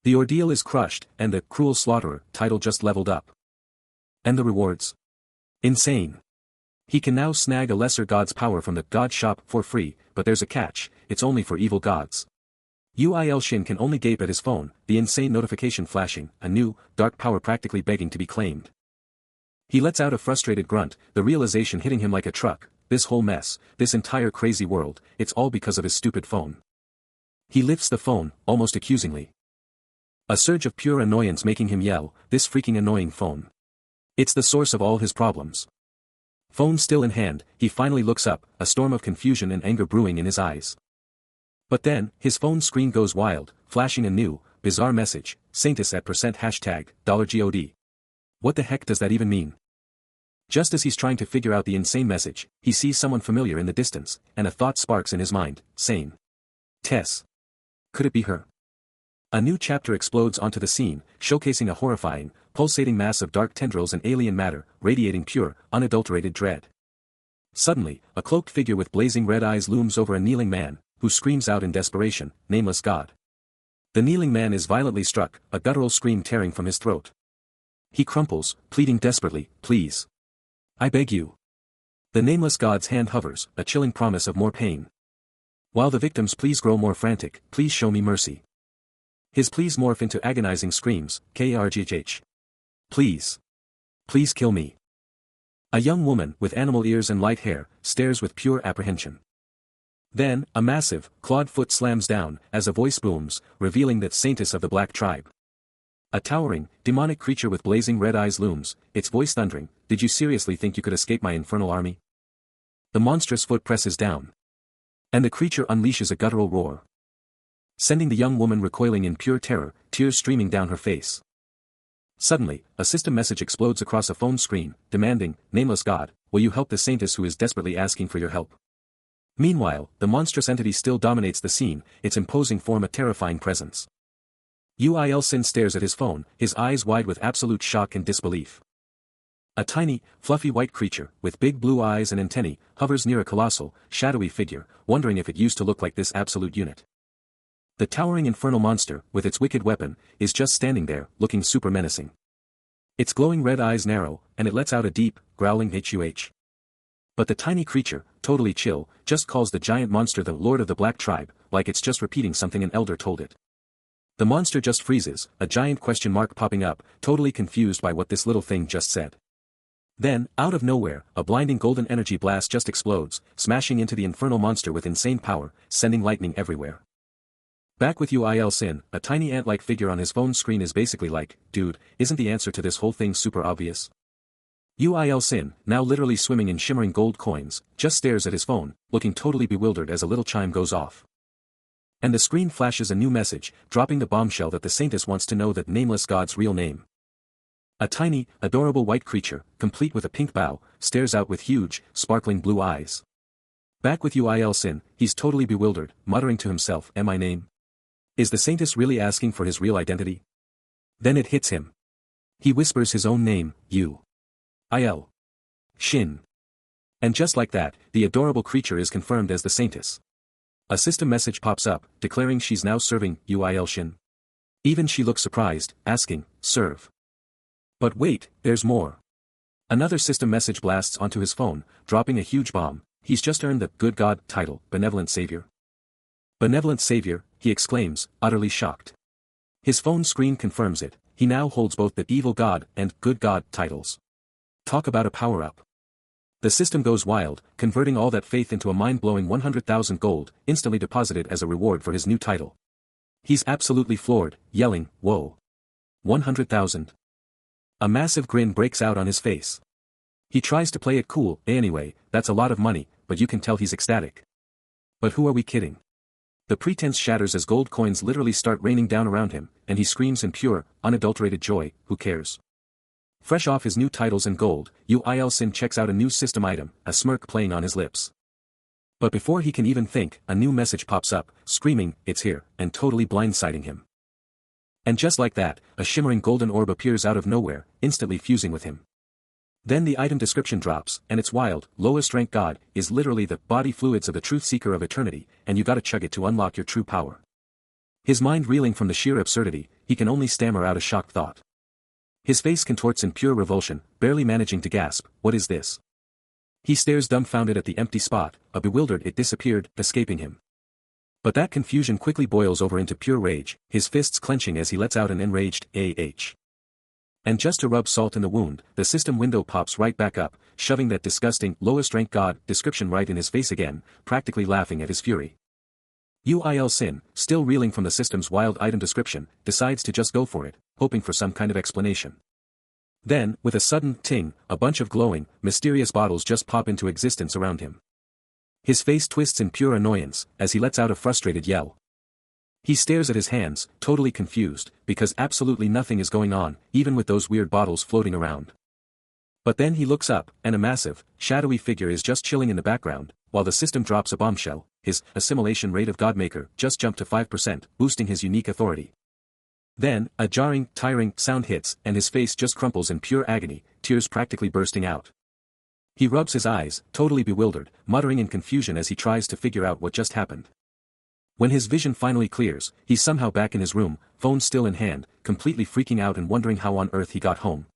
The ordeal is crushed, and the cruel slaughterer title just leveled up. And the rewards? Insane. He can now snag a lesser god's power from the god shop for free, but there's a catch, it's only for evil gods. Uil Shin can only gape at his phone, the insane notification flashing, a new, dark power practically begging to be claimed. He lets out a frustrated grunt, the realization hitting him like a truck, this whole mess, this entire crazy world, it's all because of his stupid phone. He lifts the phone, almost accusingly. A surge of pure annoyance making him yell, this freaking annoying phone. It's the source of all his problems. Phone still in hand, he finally looks up, a storm of confusion and anger brewing in his eyes. But then, his phone screen goes wild, flashing a new, bizarre message, Saintus at $#, $God. What the heck does that even mean? Just as he's trying to figure out the insane message, he sees someone familiar in the distance, and a thought sparks in his mind, Sane. Tess. Could it be her? A new chapter explodes onto the scene, showcasing a horrifying, pulsating mass of dark tendrils and alien matter, radiating pure, unadulterated dread. Suddenly, a cloaked figure with blazing red eyes looms over a kneeling man, who screams out in desperation, nameless god. The kneeling man is violently struck, a guttural scream tearing from his throat. He crumples, pleading desperately, please. I beg you. The nameless god's hand hovers, a chilling promise of more pain. While the victim's pleas grow more frantic, please show me mercy. His pleas morph into agonizing screams, KRGH. Please. Please kill me. A young woman, with animal ears and light hair, stares with pure apprehension. Then, a massive, clawed foot slams down, as a voice booms, revealing that Saintus of the Black Tribe. A towering, demonic creature with blazing red eyes looms, its voice thundering, did you seriously think you could escape my infernal army? The monstrous foot presses down. And the creature unleashes a guttural roar, sending the young woman recoiling in pure terror, tears streaming down her face. Suddenly, a system message explodes across a phone screen, demanding, nameless god, will you help the Saintus who is desperately asking for your help? Meanwhile, the monstrous entity still dominates the scene, its imposing form a terrifying presence. Uil Shin stares at his phone, his eyes wide with absolute shock and disbelief. A tiny, fluffy white creature, with big blue eyes and antennae, hovers near a colossal, shadowy figure, wondering if it used to look like this absolute unit. The towering infernal monster, with its wicked weapon, is just standing there, looking super menacing. Its glowing red eyes narrow, and it lets out a deep, growling HUH. But the tiny creature, totally chill, just calls the giant monster the Lord of the Black Tribe, like it's just repeating something an elder told it. The monster just freezes, a giant question mark popping up, totally confused by what this little thing just said. Then, out of nowhere, a blinding golden energy blast just explodes, smashing into the infernal monster with insane power, sending lightning everywhere. Back with Uil Shin, a tiny ant-like figure on his phone screen is basically like, dude, isn't the answer to this whole thing super obvious? Uil Shin, now literally swimming in shimmering gold coins, just stares at his phone, looking totally bewildered as a little chime goes off. And the screen flashes a new message, dropping the bombshell that the Saintus wants to know that nameless god's real name. A tiny, adorable white creature, complete with a pink bow, stares out with huge, sparkling blue eyes. Back with Uil Shin, he's totally bewildered, muttering to himself, am I name? Is the Saintus really asking for his real identity? Then it hits him. He whispers his own name, Il. Shin. And just like that, the adorable creature is confirmed as the saintess. A system message pops up, declaring she's now serving Il Shin. Even she looks surprised, asking, serve. But wait, there's more. Another system message blasts onto his phone, dropping a huge bomb. He's just earned the Good God title, Benevolent Savior. Benevolent Savior, he exclaims, utterly shocked. His phone screen confirms it, he now holds both the Evil God and Good God titles. Talk about a power-up. The system goes wild, converting all that faith into a mind-blowing 100,000 gold, instantly deposited as a reward for his new title. He's absolutely floored, yelling, whoa. 100,000. A massive grin breaks out on his face. He tries to play it cool, anyway, that's a lot of money, but you can tell he's ecstatic. But who are we kidding? The pretense shatters as gold coins literally start raining down around him, and he screams in pure, unadulterated joy, who cares? Fresh off his new titles and gold, Il Sin checks out a new system item, a smirk playing on his lips. But before he can even think, a new message pops up, screaming, it's here, and totally blindsiding him. And just like that, a shimmering golden orb appears out of nowhere, instantly fusing with him. Then the item description drops, and it's wild. Lowest rank god is literally the body fluids of the truth seeker of eternity, and you gotta chug it to unlock your true power. His mind reeling from the sheer absurdity, he can only stammer out a shocked thought. His face contorts in pure revulsion, barely managing to gasp, what is this? He stares dumbfounded at the empty spot, a bewildered it disappeared, escaping him. But that confusion quickly boils over into pure rage, his fists clenching as he lets out an enraged, "Ah." And just to rub salt in the wound, the system window pops right back up, shoving that disgusting, lowest rank god description right in his face again, practically laughing at his fury. Il Sin, still reeling from the system's wild item description, decides to just go for it, hoping for some kind of explanation. Then, with a sudden ting, a bunch of glowing, mysterious bottles just pop into existence around him. His face twists in pure annoyance, as he lets out a frustrated yell. He stares at his hands, totally confused, because absolutely nothing is going on, even with those weird bottles floating around. But then he looks up, and a massive, shadowy figure is just chilling in the background, while the system drops a bombshell. His assimilation rate of Godmaker just jumped to 5%, boosting his unique authority. Then, a jarring, tiring sound hits, and his face just crumples in pure agony, tears practically bursting out. He rubs his eyes, totally bewildered, muttering in confusion as he tries to figure out what just happened. When his vision finally clears, he's somehow back in his room, phone still in hand, completely freaking out and wondering how on earth he got home.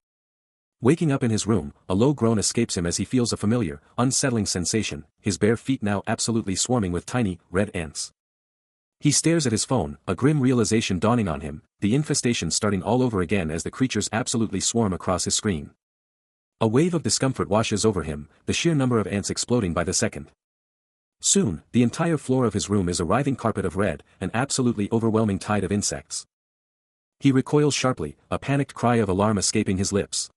Waking up in his room, a low groan escapes him as he feels a familiar, unsettling sensation, his bare feet now absolutely swarming with tiny, red ants. He stares at his phone, a grim realization dawning on him, the infestation starting all over again as the creatures absolutely swarm across his screen. A wave of discomfort washes over him, the sheer number of ants exploding by the second. Soon, the entire floor of his room is a writhing carpet of red, an absolutely overwhelming tide of insects. He recoils sharply, a panicked cry of alarm escaping his lips.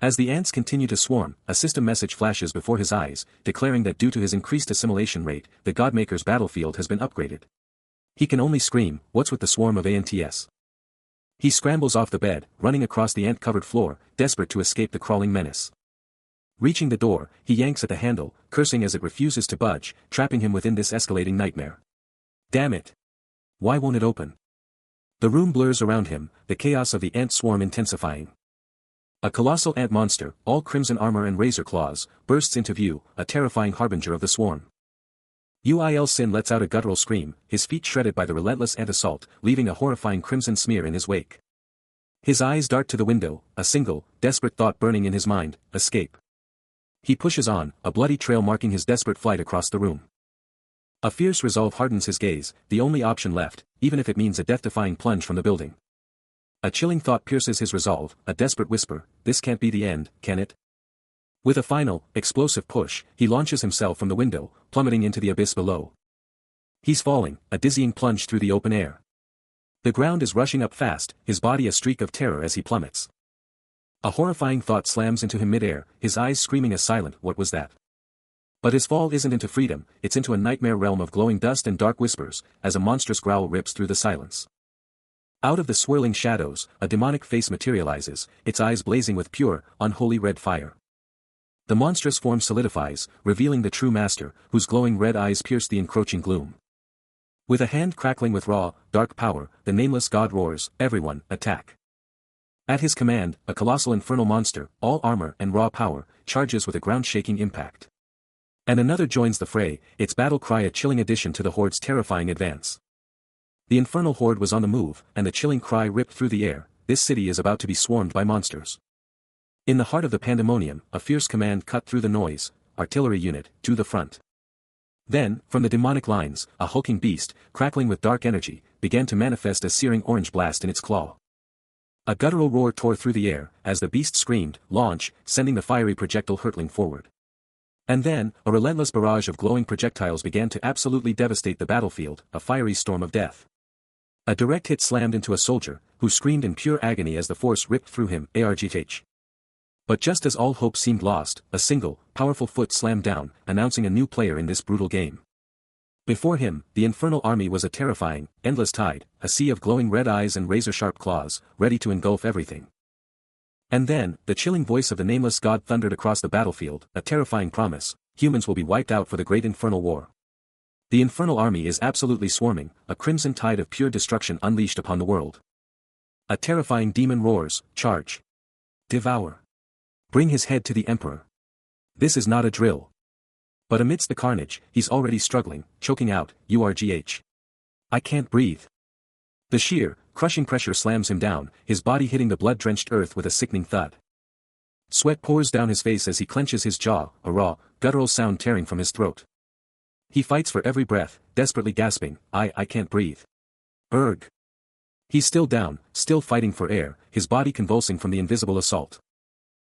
As the ants continue to swarm, a system message flashes before his eyes, declaring that due to his increased assimilation rate, the Godmaker's battlefield has been upgraded. He can only scream, what's with the swarm of ants? He scrambles off the bed, running across the ant-covered floor, desperate to escape the crawling menace. Reaching the door, he yanks at the handle, cursing as it refuses to budge, trapping him within this escalating nightmare. Damn it! Why won't it open? The room blurs around him, the chaos of the ant swarm intensifying. A colossal ant monster, all crimson armor and razor claws, bursts into view, a terrifying harbinger of the swarm. Il Sin lets out a guttural scream, his feet shredded by the relentless ant assault, leaving a horrifying crimson smear in his wake. His eyes dart to the window, a single, desperate thought burning in his mind, escape. He pushes on, a bloody trail marking his desperate flight across the room. A fierce resolve hardens his gaze, the only option left, even if it means a death-defying plunge from the building. A chilling thought pierces his resolve, a desperate whisper, this can't be the end, can it? With a final, explosive push, he launches himself from the window, plummeting into the abyss below. He's falling, a dizzying plunge through the open air. The ground is rushing up fast, his body a streak of terror as he plummets. A horrifying thought slams into him mid-air, his eyes screaming a silent, what was that? But his fall isn't into freedom, it's into a nightmare realm of glowing dust and dark whispers, as a monstrous growl rips through the silence. Out of the swirling shadows, a demonic face materializes, its eyes blazing with pure, unholy red fire. The monstrous form solidifies, revealing the true master, whose glowing red eyes pierce the encroaching gloom. With a hand crackling with raw, dark power, the nameless god roars, everyone, attack. At his command, a colossal infernal monster, all armor and raw power, charges with a ground-shaking impact. And another joins the fray, its battle cry a chilling addition to the horde's terrifying advance. The infernal horde was on the move, and the chilling cry ripped through the air, "This city is about to be swarmed by monsters." In the heart of the pandemonium, a fierce command cut through the noise, "Artillery unit, to the front." Then, from the demonic lines, a hulking beast, crackling with dark energy, began to manifest a searing orange blast in its claw. A guttural roar tore through the air, as the beast screamed, "Launch," sending the fiery projectile hurtling forward. And then, a relentless barrage of glowing projectiles began to absolutely devastate the battlefield, a fiery storm of death. A direct hit slammed into a soldier, who screamed in pure agony as the force ripped through him, argh. But just as all hope seemed lost, a single, powerful foot slammed down, announcing a new player in this brutal game. Before him, the infernal army was a terrifying, endless tide, a sea of glowing red eyes and razor-sharp claws, ready to engulf everything. And then, the chilling voice of the nameless god thundered across the battlefield, a terrifying promise: humans will be wiped out for the great infernal war. The infernal army is absolutely swarming, a crimson tide of pure destruction unleashed upon the world. A terrifying demon roars, "Charge! Devour! Bring his head to the emperor!" This is not a drill. But amidst the carnage, he's already struggling, choking out, "Urgh! I can't breathe." The sheer, crushing pressure slams him down, his body hitting the blood-drenched earth with a sickening thud. Sweat pours down his face as he clenches his jaw, a raw, guttural sound tearing from his throat. He fights for every breath, desperately gasping, I can't breathe. Erg. He's still down, still fighting for air, his body convulsing from the invisible assault.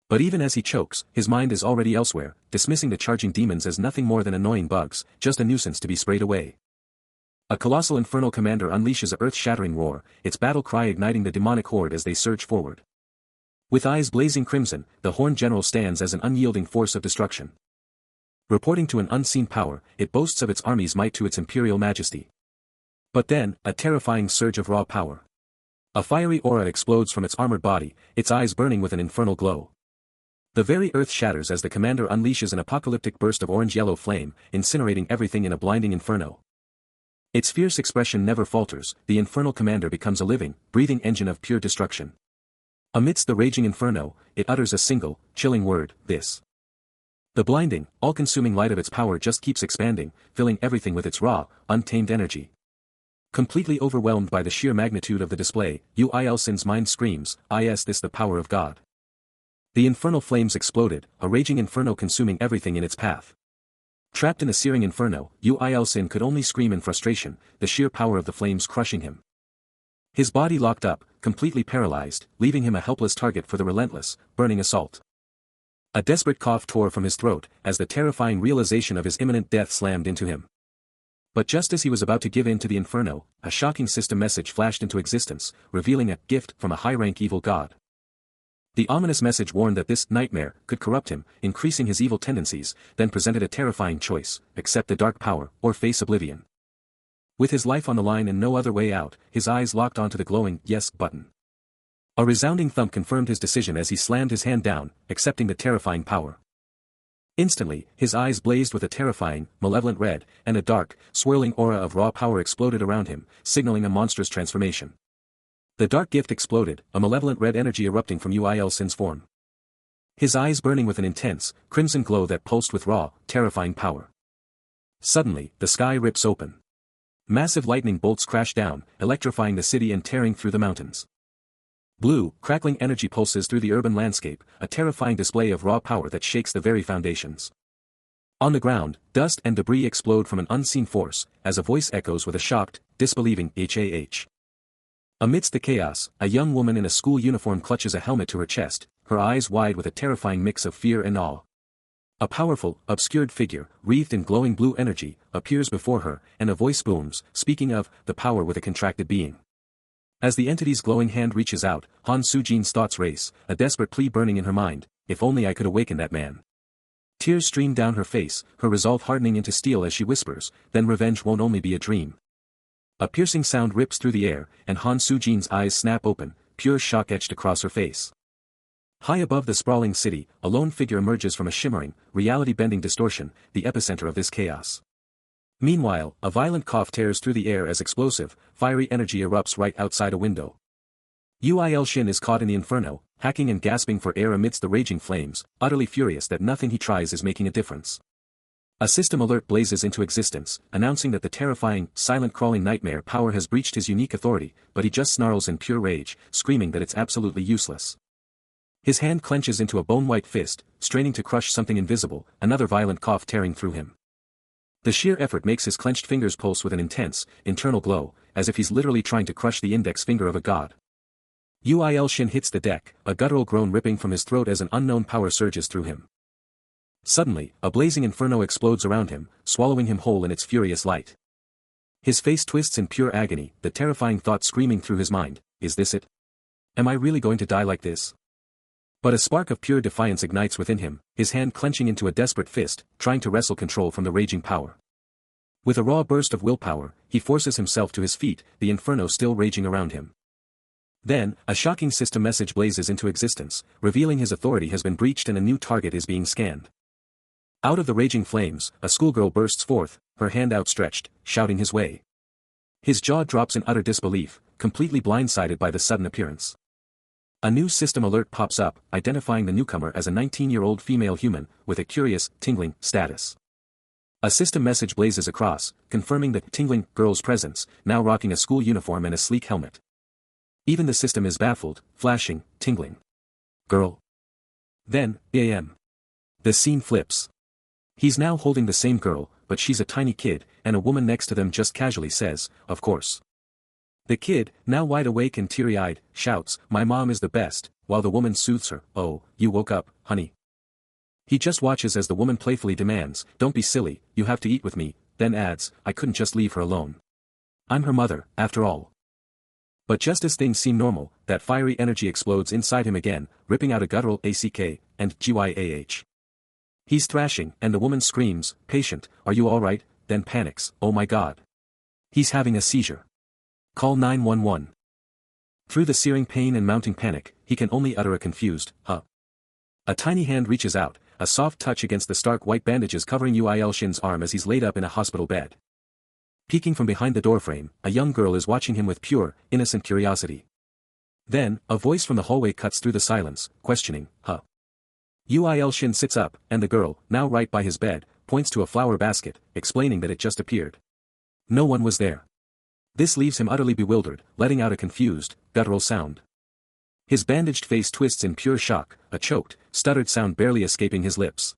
But even as he chokes, his mind is already elsewhere, dismissing the charging demons as nothing more than annoying bugs, just a nuisance to be sprayed away. A colossal infernal commander unleashes a earth-shattering roar, its battle cry igniting the demonic horde as they surge forward. With eyes blazing crimson, the Horned General stands as an unyielding force of destruction. Reporting to an unseen power, it boasts of its army's might to its imperial majesty. But then, a terrifying surge of raw power. A fiery aura explodes from its armored body, its eyes burning with an infernal glow. The very earth shatters as the commander unleashes an apocalyptic burst of orange-yellow flame, incinerating everything in a blinding inferno. Its fierce expression never falters, the infernal commander becomes a living, breathing engine of pure destruction. Amidst the raging inferno, it utters a single, chilling word, "This." The blinding, all-consuming light of its power just keeps expanding, filling everything with its raw, untamed energy. Completely overwhelmed by the sheer magnitude of the display, Uilsen's mind screams, "Is this the power of God?" The infernal flames exploded, a raging inferno consuming everything in its path. Trapped in the searing inferno, Uilsen could only scream in frustration, the sheer power of the flames crushing him. His body locked up, completely paralyzed, leaving him a helpless target for the relentless, burning assault. A desperate cough tore from his throat, as the terrifying realization of his imminent death slammed into him. But just as he was about to give in to the inferno, a shocking system message flashed into existence, revealing a gift from a high-rank evil god. The ominous message warned that this nightmare could corrupt him, increasing his evil tendencies, then presented a terrifying choice: accept the dark power, or face oblivion. With his life on the line and no other way out, his eyes locked onto the glowing "Yes" button. A resounding thump confirmed his decision as he slammed his hand down, accepting the terrifying power. Instantly, his eyes blazed with a terrifying, malevolent red, and a dark, swirling aura of raw power exploded around him, signaling a monstrous transformation. The dark gift exploded, a malevolent red energy erupting from Uilsen's form. His eyes burning with an intense, crimson glow that pulsed with raw, terrifying power. Suddenly, the sky rips open. Massive lightning bolts crash down, electrifying the city and tearing through the mountains. Blue, crackling energy pulses through the urban landscape, a terrifying display of raw power that shakes the very foundations. On the ground, dust and debris explode from an unseen force, as a voice echoes with a shocked, disbelieving "HAH." Amidst the chaos, a young woman in a school uniform clutches a helmet to her chest, her eyes wide with a terrifying mix of fear and awe. A powerful, obscured figure, wreathed in glowing blue energy, appears before her, and a voice booms, speaking of the power with a contracted being. As the entity's glowing hand reaches out, Han Soo-jin's thoughts race, a desperate plea burning in her mind: if only I could awaken that man. Tears stream down her face, her resolve hardening into steel as she whispers, then revenge won't only be a dream. A piercing sound rips through the air, and Han Soo-jin's eyes snap open, pure shock etched across her face. High above the sprawling city, a lone figure emerges from a shimmering, reality-bending distortion, the epicenter of this chaos. Meanwhile, a violent cough tears through the air as explosive, fiery energy erupts right outside a window. Uil Shin is caught in the inferno, hacking and gasping for air amidst the raging flames, utterly furious that nothing he tries is making a difference. A system alert blazes into existence, announcing that the terrifying, silent crawling nightmare power has breached his unique authority, but he just snarls in pure rage, screaming that it's absolutely useless. His hand clenches into a bone-white fist, straining to crush something invisible, another violent cough tearing through him. The sheer effort makes his clenched fingers pulse with an intense, internal glow, as if he's literally trying to crush the index finger of a god. Uil Shin hits the deck, a guttural groan ripping from his throat as an unknown power surges through him. Suddenly, a blazing inferno explodes around him, swallowing him whole in its furious light. His face twists in pure agony, the terrifying thought screaming through his mind, is this it? Am I really going to die like this? But a spark of pure defiance ignites within him, his hand clenching into a desperate fist, trying to wrestle control from the raging power. With a raw burst of willpower, he forces himself to his feet, the inferno still raging around him. Then, a shocking system message blazes into existence, revealing his authority has been breached and a new target is being scanned. Out of the raging flames, a schoolgirl bursts forth, her hand outstretched, shouting his way. His jaw drops in utter disbelief, completely blindsided by the sudden appearance. A new system alert pops up, identifying the newcomer as a 19-year-old female human, with a curious, tingling, status. A system message blazes across, confirming the tingling girl's presence, now rocking a school uniform and a sleek helmet. Even the system is baffled, flashing, tingling. Girl. Then, bam. The scene flips. He's now holding the same girl, but she's a tiny kid, and a woman next to them just casually says, of course. The kid, now wide awake and teary-eyed, shouts, "My mom is the best," while the woman soothes her, "Oh, you woke up, honey." He just watches as the woman playfully demands, "Don't be silly, you have to eat with me," then adds, "I couldn't just leave her alone. I'm her mother, after all." But just as things seem normal, that fiery energy explodes inside him again, ripping out a guttural ACK, and GYAH. He's thrashing, and the woman screams, "Patient, are you alright?" then panics, "Oh my god. He's having a seizure. Call 911. Through the searing pain and mounting panic, he can only utter a confused, "Huh." A tiny hand reaches out, a soft touch against the stark white bandages covering Uil Shin's arm as he's laid up in a hospital bed. Peeking from behind the doorframe, a young girl is watching him with pure, innocent curiosity. Then, a voice from the hallway cuts through the silence, questioning, "Huh?" Uil Shin sits up, and the girl, now right by his bed, points to a flower basket, explaining that it just appeared. No one was there. This leaves him utterly bewildered, letting out a confused, guttural sound. His bandaged face twists in pure shock, a choked, stuttered sound barely escaping his lips.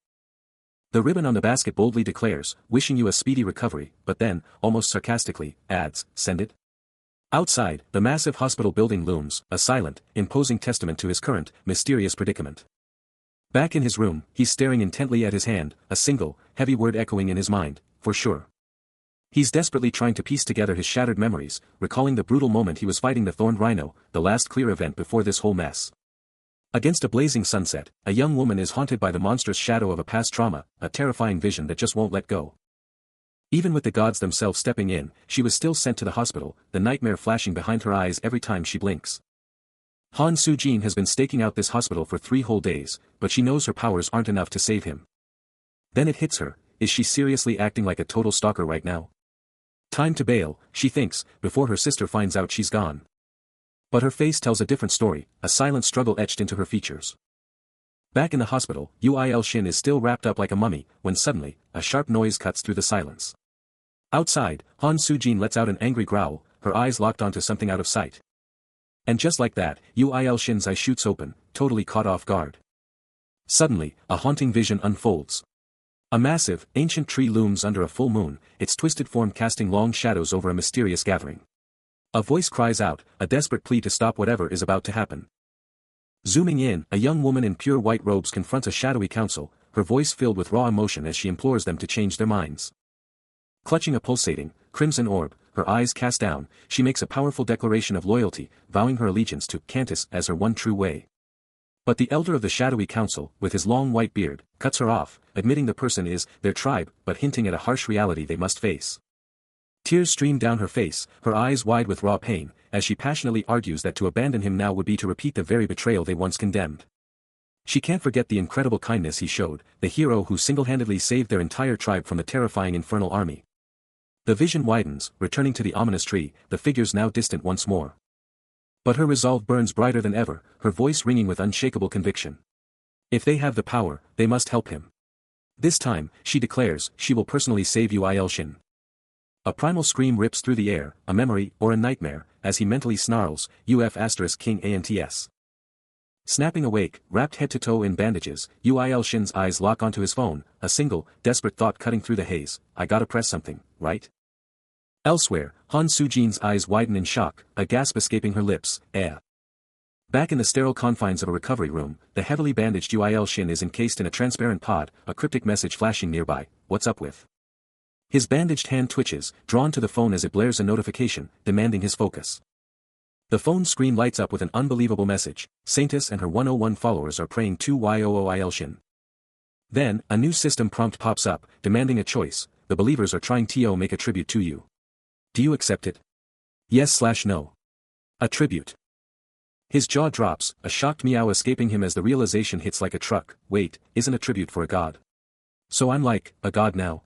The ribbon on the basket boldly declares, "Wishing you a speedy recovery," but then, almost sarcastically, adds, "Send it?" Outside, the massive hospital building looms, a silent, imposing testament to his current, mysterious predicament. Back in his room, he's staring intently at his hand, a single, heavy word echoing in his mind, "For sure." He's desperately trying to piece together his shattered memories, recalling the brutal moment he was fighting the Thorned Rhino, the last clear event before this whole mess. Against a blazing sunset, a young woman is haunted by the monstrous shadow of a past trauma, a terrifying vision that just won't let go. Even with the gods themselves stepping in, she was still sent to the hospital, the nightmare flashing behind her eyes every time she blinks. Han Soo-jin has been staking out this hospital for 3 whole days, but she knows her powers aren't enough to save him. Then it hits her, is she seriously acting like a total stalker right now? Time to bail, she thinks, before her sister finds out she's gone. But her face tells a different story, a silent struggle etched into her features. Back in the hospital, Uil Shin is still wrapped up like a mummy, when suddenly, a sharp noise cuts through the silence. Outside, Han Soo-jin lets out an angry growl, her eyes locked onto something out of sight. And just like that, Uil Shin's eye shoots open, totally caught off guard. Suddenly, a haunting vision unfolds. A massive, ancient tree looms under a full moon, its twisted form casting long shadows over a mysterious gathering. A voice cries out, a desperate plea to stop whatever is about to happen. Zooming in, a young woman in pure white robes confronts a shadowy council, her voice filled with raw emotion as she implores them to change their minds. Clutching a pulsating, crimson orb, her eyes cast down, she makes a powerful declaration of loyalty, vowing her allegiance to Cantus as her one true way. But the elder of the shadowy council, with his long white beard, cuts her off, admitting the person is their tribe, but hinting at a harsh reality they must face. Tears stream down her face, her eyes wide with raw pain, as she passionately argues that to abandon him now would be to repeat the very betrayal they once condemned. She can't forget the incredible kindness he showed, the hero who single-handedly saved their entire tribe from the terrifying infernal army. The vision widens, returning to the ominous tree, the figures now distant once more. But her resolve burns brighter than ever, her voice ringing with unshakable conviction. If they have the power, they must help him. This time, she declares, she will personally save Yu Shin. A primal scream rips through the air, a memory, or a nightmare, as he mentally snarls, King Ants. Snapping awake, wrapped head to toe in bandages, Yu Shin's eyes lock onto his phone, a single, desperate thought cutting through the haze, I gotta press something, right? Elsewhere, Han Soo-jin's eyes widen in shock, a gasp escaping her lips, Back in the sterile confines of a recovery room, the heavily bandaged Yu Shin is encased in a transparent pod, a cryptic message flashing nearby, what's up with? His bandaged hand twitches, drawn to the phone as it blares a notification, demanding his focus. The phone screen lights up with an unbelievable message, Saintess and her 101 followers are praying to Yu Shin. Then, a new system prompt pops up, demanding a choice, the believers are trying to make a tribute to you. Do you accept it? Yes/no. A tribute. His jaw drops, a shocked meow escaping him as the realization hits like a truck, wait, isn't a tribute for a god. So I'm like, a god now?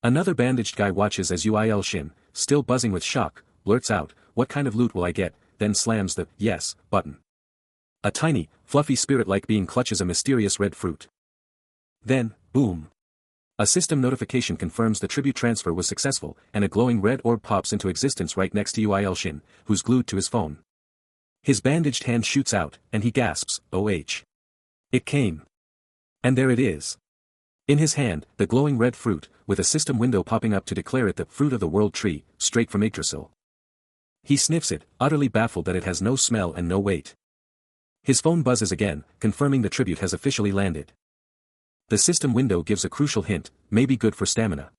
Another bandaged guy watches as Yu Shin, still buzzing with shock, blurts out, what kind of loot will I get, then slams the yes button. A tiny, fluffy spirit-like being clutches a mysterious red fruit. Then, boom. A system notification confirms the tribute transfer was successful, and a glowing red orb pops into existence right next to Yu Shin, who's glued to his phone. His bandaged hand shoots out, and he gasps, OH. It came. And there it is. In his hand, the glowing red fruit, with a system window popping up to declare it the fruit of the world tree, straight from Yggdrasil. He sniffs it, utterly baffled that it has no smell and no weight. His phone buzzes again, confirming the tribute has officially landed. The system window gives a crucial hint, maybe good for stamina.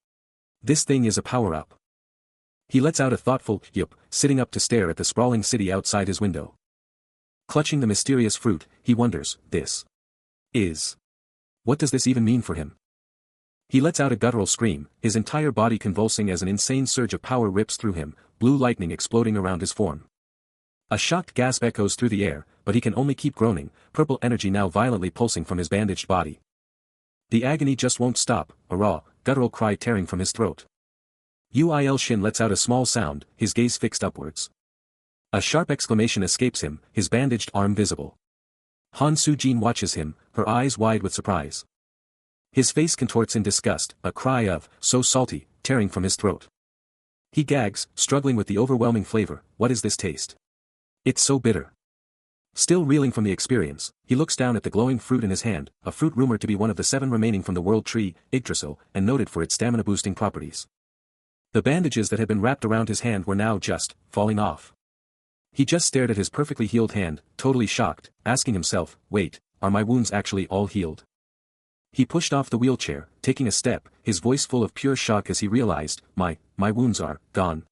This thing is a power-up. He lets out a thoughtful, yup, sitting up to stare at the sprawling city outside his window. Clutching the mysterious fruit, he wonders, this is. What does this even mean for him? He lets out a guttural scream, his entire body convulsing as an insane surge of power rips through him, blue lightning exploding around his form. A shocked gasp echoes through the air, but he can only keep groaning, purple energy now violently pulsing from his bandaged body. The agony just won't stop, a raw, guttural cry tearing from his throat. Yu Shin lets out a small sound, his gaze fixed upwards. A sharp exclamation escapes him, his bandaged arm visible. Han Soo-jin watches him, her eyes wide with surprise. His face contorts in disgust, a cry of, so salty, tearing from his throat. He gags, struggling with the overwhelming flavor, what is this taste? It's so bitter. Still reeling from the experience, he looks down at the glowing fruit in his hand, a fruit rumored to be one of the 7 remaining from the world tree, Yggdrasil, and noted for its stamina-boosting properties. The bandages that had been wrapped around his hand were now just, falling off. He just stared at his perfectly healed hand, totally shocked, asking himself, wait, are my wounds actually all healed? He pushed off the wheelchair, taking a step, his voice full of pure shock as he realized, my wounds are, gone.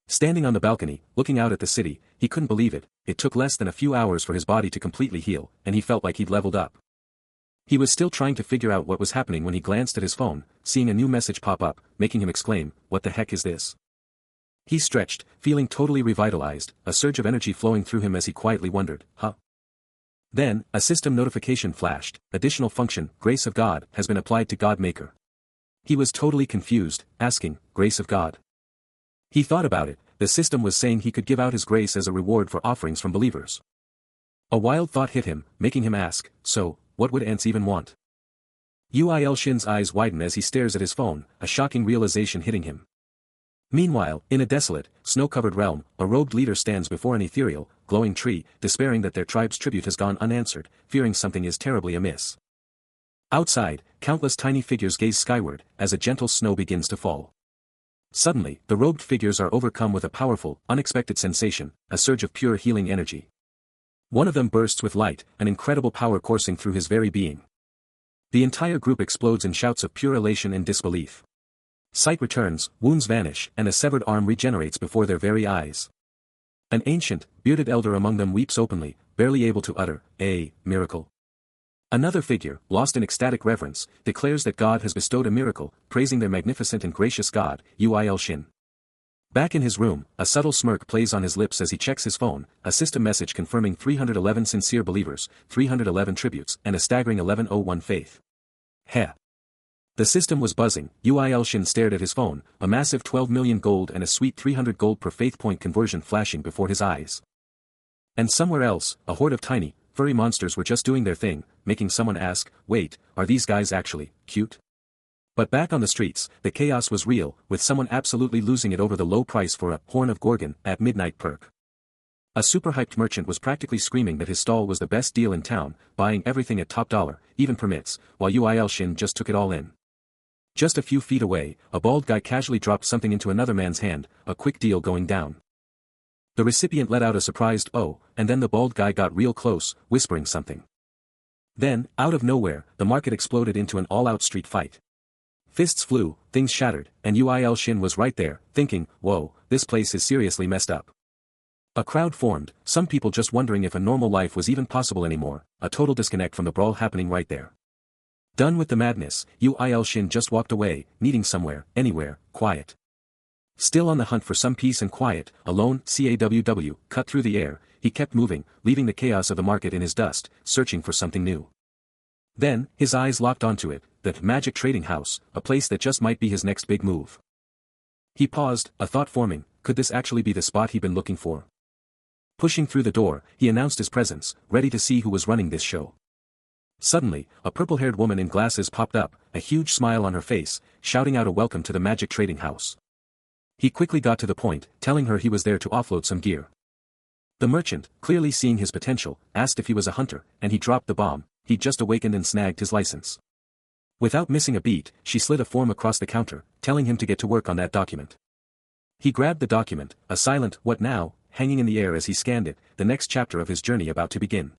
Standing on the balcony, looking out at the city, he couldn't believe it, it took less than a few hours for his body to completely heal, and he felt like he'd leveled up. He was still trying to figure out what was happening when he glanced at his phone, seeing a new message pop up, making him exclaim, what the heck is this? He stretched, feeling totally revitalized, a surge of energy flowing through him as he quietly wondered, huh? Then, a system notification flashed, additional function, Grace of God, has been applied to God Maker. He was totally confused, asking, Grace of God. He thought about it, the system was saying he could give out his grace as a reward for offerings from believers. A wild thought hit him, making him ask, so, what would ants even want? Yu Shin's eyes widen as he stares at his phone, a shocking realization hitting him. Meanwhile, in a desolate, snow-covered realm, a robed leader stands before an ethereal, glowing tree, despairing that their tribe's tribute has gone unanswered, fearing something is terribly amiss. Outside, countless tiny figures gaze skyward, as a gentle snow begins to fall. Suddenly, the robed figures are overcome with a powerful, unexpected sensation, a surge of pure healing energy. One of them bursts with light, an incredible power coursing through his very being. The entire group explodes in shouts of pure elation and disbelief. Sight returns, wounds vanish, and a severed arm regenerates before their very eyes. An ancient, bearded elder among them weeps openly, barely able to utter, a miracle. Another figure, lost in ecstatic reverence, declares that God has bestowed a miracle, praising their magnificent and gracious God, Yu Shin. Back in his room, a subtle smirk plays on his lips as he checks his phone, a system message confirming 311 sincere believers, 311 tributes, and a staggering 1101 faith. Heh. The system was buzzing, Yu Shin stared at his phone, a massive 12 million gold and a sweet 300 gold per faith point conversion flashing before his eyes. And somewhere else, a horde of tiny, furry monsters were just doing their thing, making someone ask, wait, are these guys actually cute? But back on the streets, the chaos was real, with someone absolutely losing it over the low price for a horn of Gorgon at midnight perk. A super hyped merchant was practically screaming that his stall was the best deal in town, buying everything at top dollar, even permits, while Uil Shin just took it all in. Just a few feet away, a bald guy casually dropped something into another man's hand, a quick deal going down. The recipient let out a surprised "oh," and then the bald guy got real close, whispering something. Then, out of nowhere, the market exploded into an all-out street fight. Fists flew, things shattered, and Uil Shin was right there, thinking, whoa, this place is seriously messed up. A crowd formed, some people just wondering if a normal life was even possible anymore, a total disconnect from the brawl happening right there. Done with the madness, Uil Shin just walked away, needing somewhere, anywhere, quiet. Still on the hunt for some peace and quiet, alone, CAWW, cut through the air, he kept moving, leaving the chaos of the market in his dust, searching for something new. Then, his eyes locked onto it, the magic trading house, a place that just might be his next big move. He paused, a thought forming, could this actually be the spot he'd been looking for? Pushing through the door, he announced his presence, ready to see who was running this show. Suddenly, a purple-haired woman in glasses popped up, a huge smile on her face, shouting out a welcome to the magic trading house. He quickly got to the point, telling her he was there to offload some gear. The merchant, clearly seeing his potential, asked if he was a hunter, and he dropped the bomb, he'd just awakened and snagged his license. Without missing a beat, she slid a form across the counter, telling him to get to work on that document. He grabbed the document, a silent, what now, hanging in the air as he scanned it, the next chapter of his journey about to begin.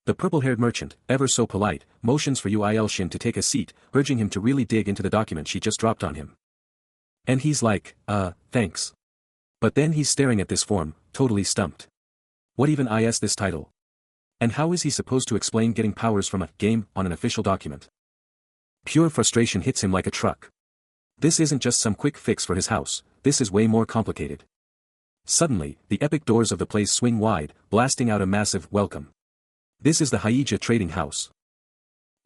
The purple-haired merchant, ever so polite, motions for Uil Shin to take a seat, urging him to really dig into the document she just dropped on him. And he's like, thanks. But then he's staring at this form, totally stumped. What even is this title? And how is he supposed to explain getting powers from a game on an official document? Pure frustration hits him like a truck. This isn't just some quick fix for his house, this is way more complicated. Suddenly, the epic doors of the place swing wide, blasting out a massive welcome. This is the Haija trading house.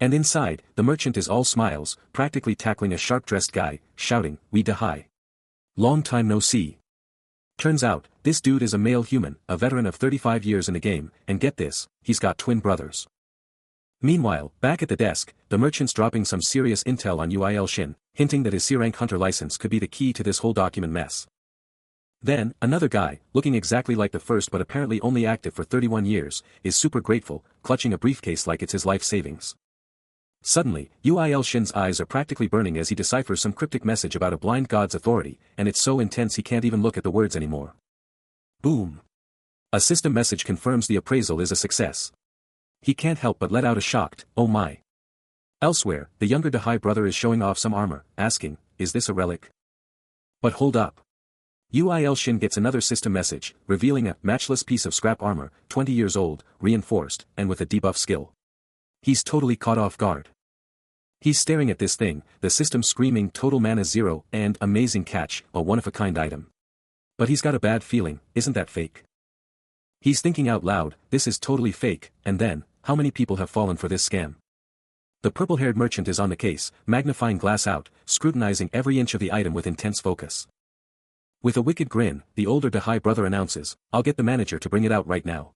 And inside, the merchant is all smiles, practically tackling a sharp-dressed guy, shouting, "We da hi. Long time no see." Turns out, this dude is a male human, a veteran of 35 years in the game, and get this, he's got twin brothers. Meanwhile, back at the desk, the merchant's dropping some serious intel on Uil Shin, hinting that his C-rank hunter license could be the key to this whole document mess. Then, another guy, looking exactly like the first but apparently only active for 31 years, is super grateful, clutching a briefcase like it's his life savings. Suddenly, Uil Shin's eyes are practically burning as he deciphers some cryptic message about a blind god's authority, and it's so intense he can't even look at the words anymore. Boom. A system message confirms the appraisal is a success. He can't help but let out a shocked, "Oh my." Elsewhere, the younger Dahai brother is showing off some armor, asking, "Is this a relic?" But hold up. Uil Shin gets another system message, revealing a matchless piece of scrap armor, 20 years old, reinforced, and with a debuff skill. He's totally caught off guard. He's staring at this thing, the system screaming total mana 0 and amazing catch, a one-of-a-kind item. But he's got a bad feeling, isn't that fake? He's thinking out loud, this is totally fake, and then, how many people have fallen for this scam? The purple-haired merchant is on the case, magnifying glass out, scrutinizing every inch of the item with intense focus. With a wicked grin, the older Dahai brother announces, "I'll get the manager to bring it out right now."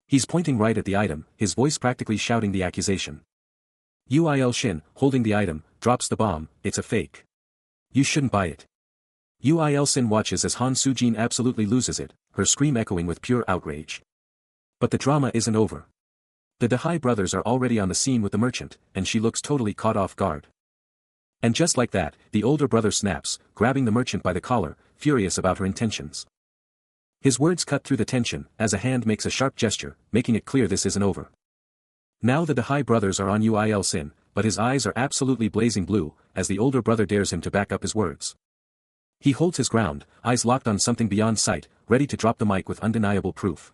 He's pointing right at the item, his voice practically shouting the accusation. Uil Shin, holding the item, drops the bomb, "It's a fake. You shouldn't buy it." Uil Shin watches as Han Sujin absolutely loses it, her scream echoing with pure outrage. But the drama isn't over. The Dahai brothers are already on the scene with the merchant, and she looks totally caught off guard. And just like that, the older brother snaps, grabbing the merchant by the collar, furious about her intentions. His words cut through the tension, as a hand makes a sharp gesture, making it clear this isn't over. Now the Dahai brothers are on Uil Shin, but his eyes are absolutely blazing blue, as the older brother dares him to back up his words. He holds his ground, eyes locked on something beyond sight, ready to drop the mic with undeniable proof.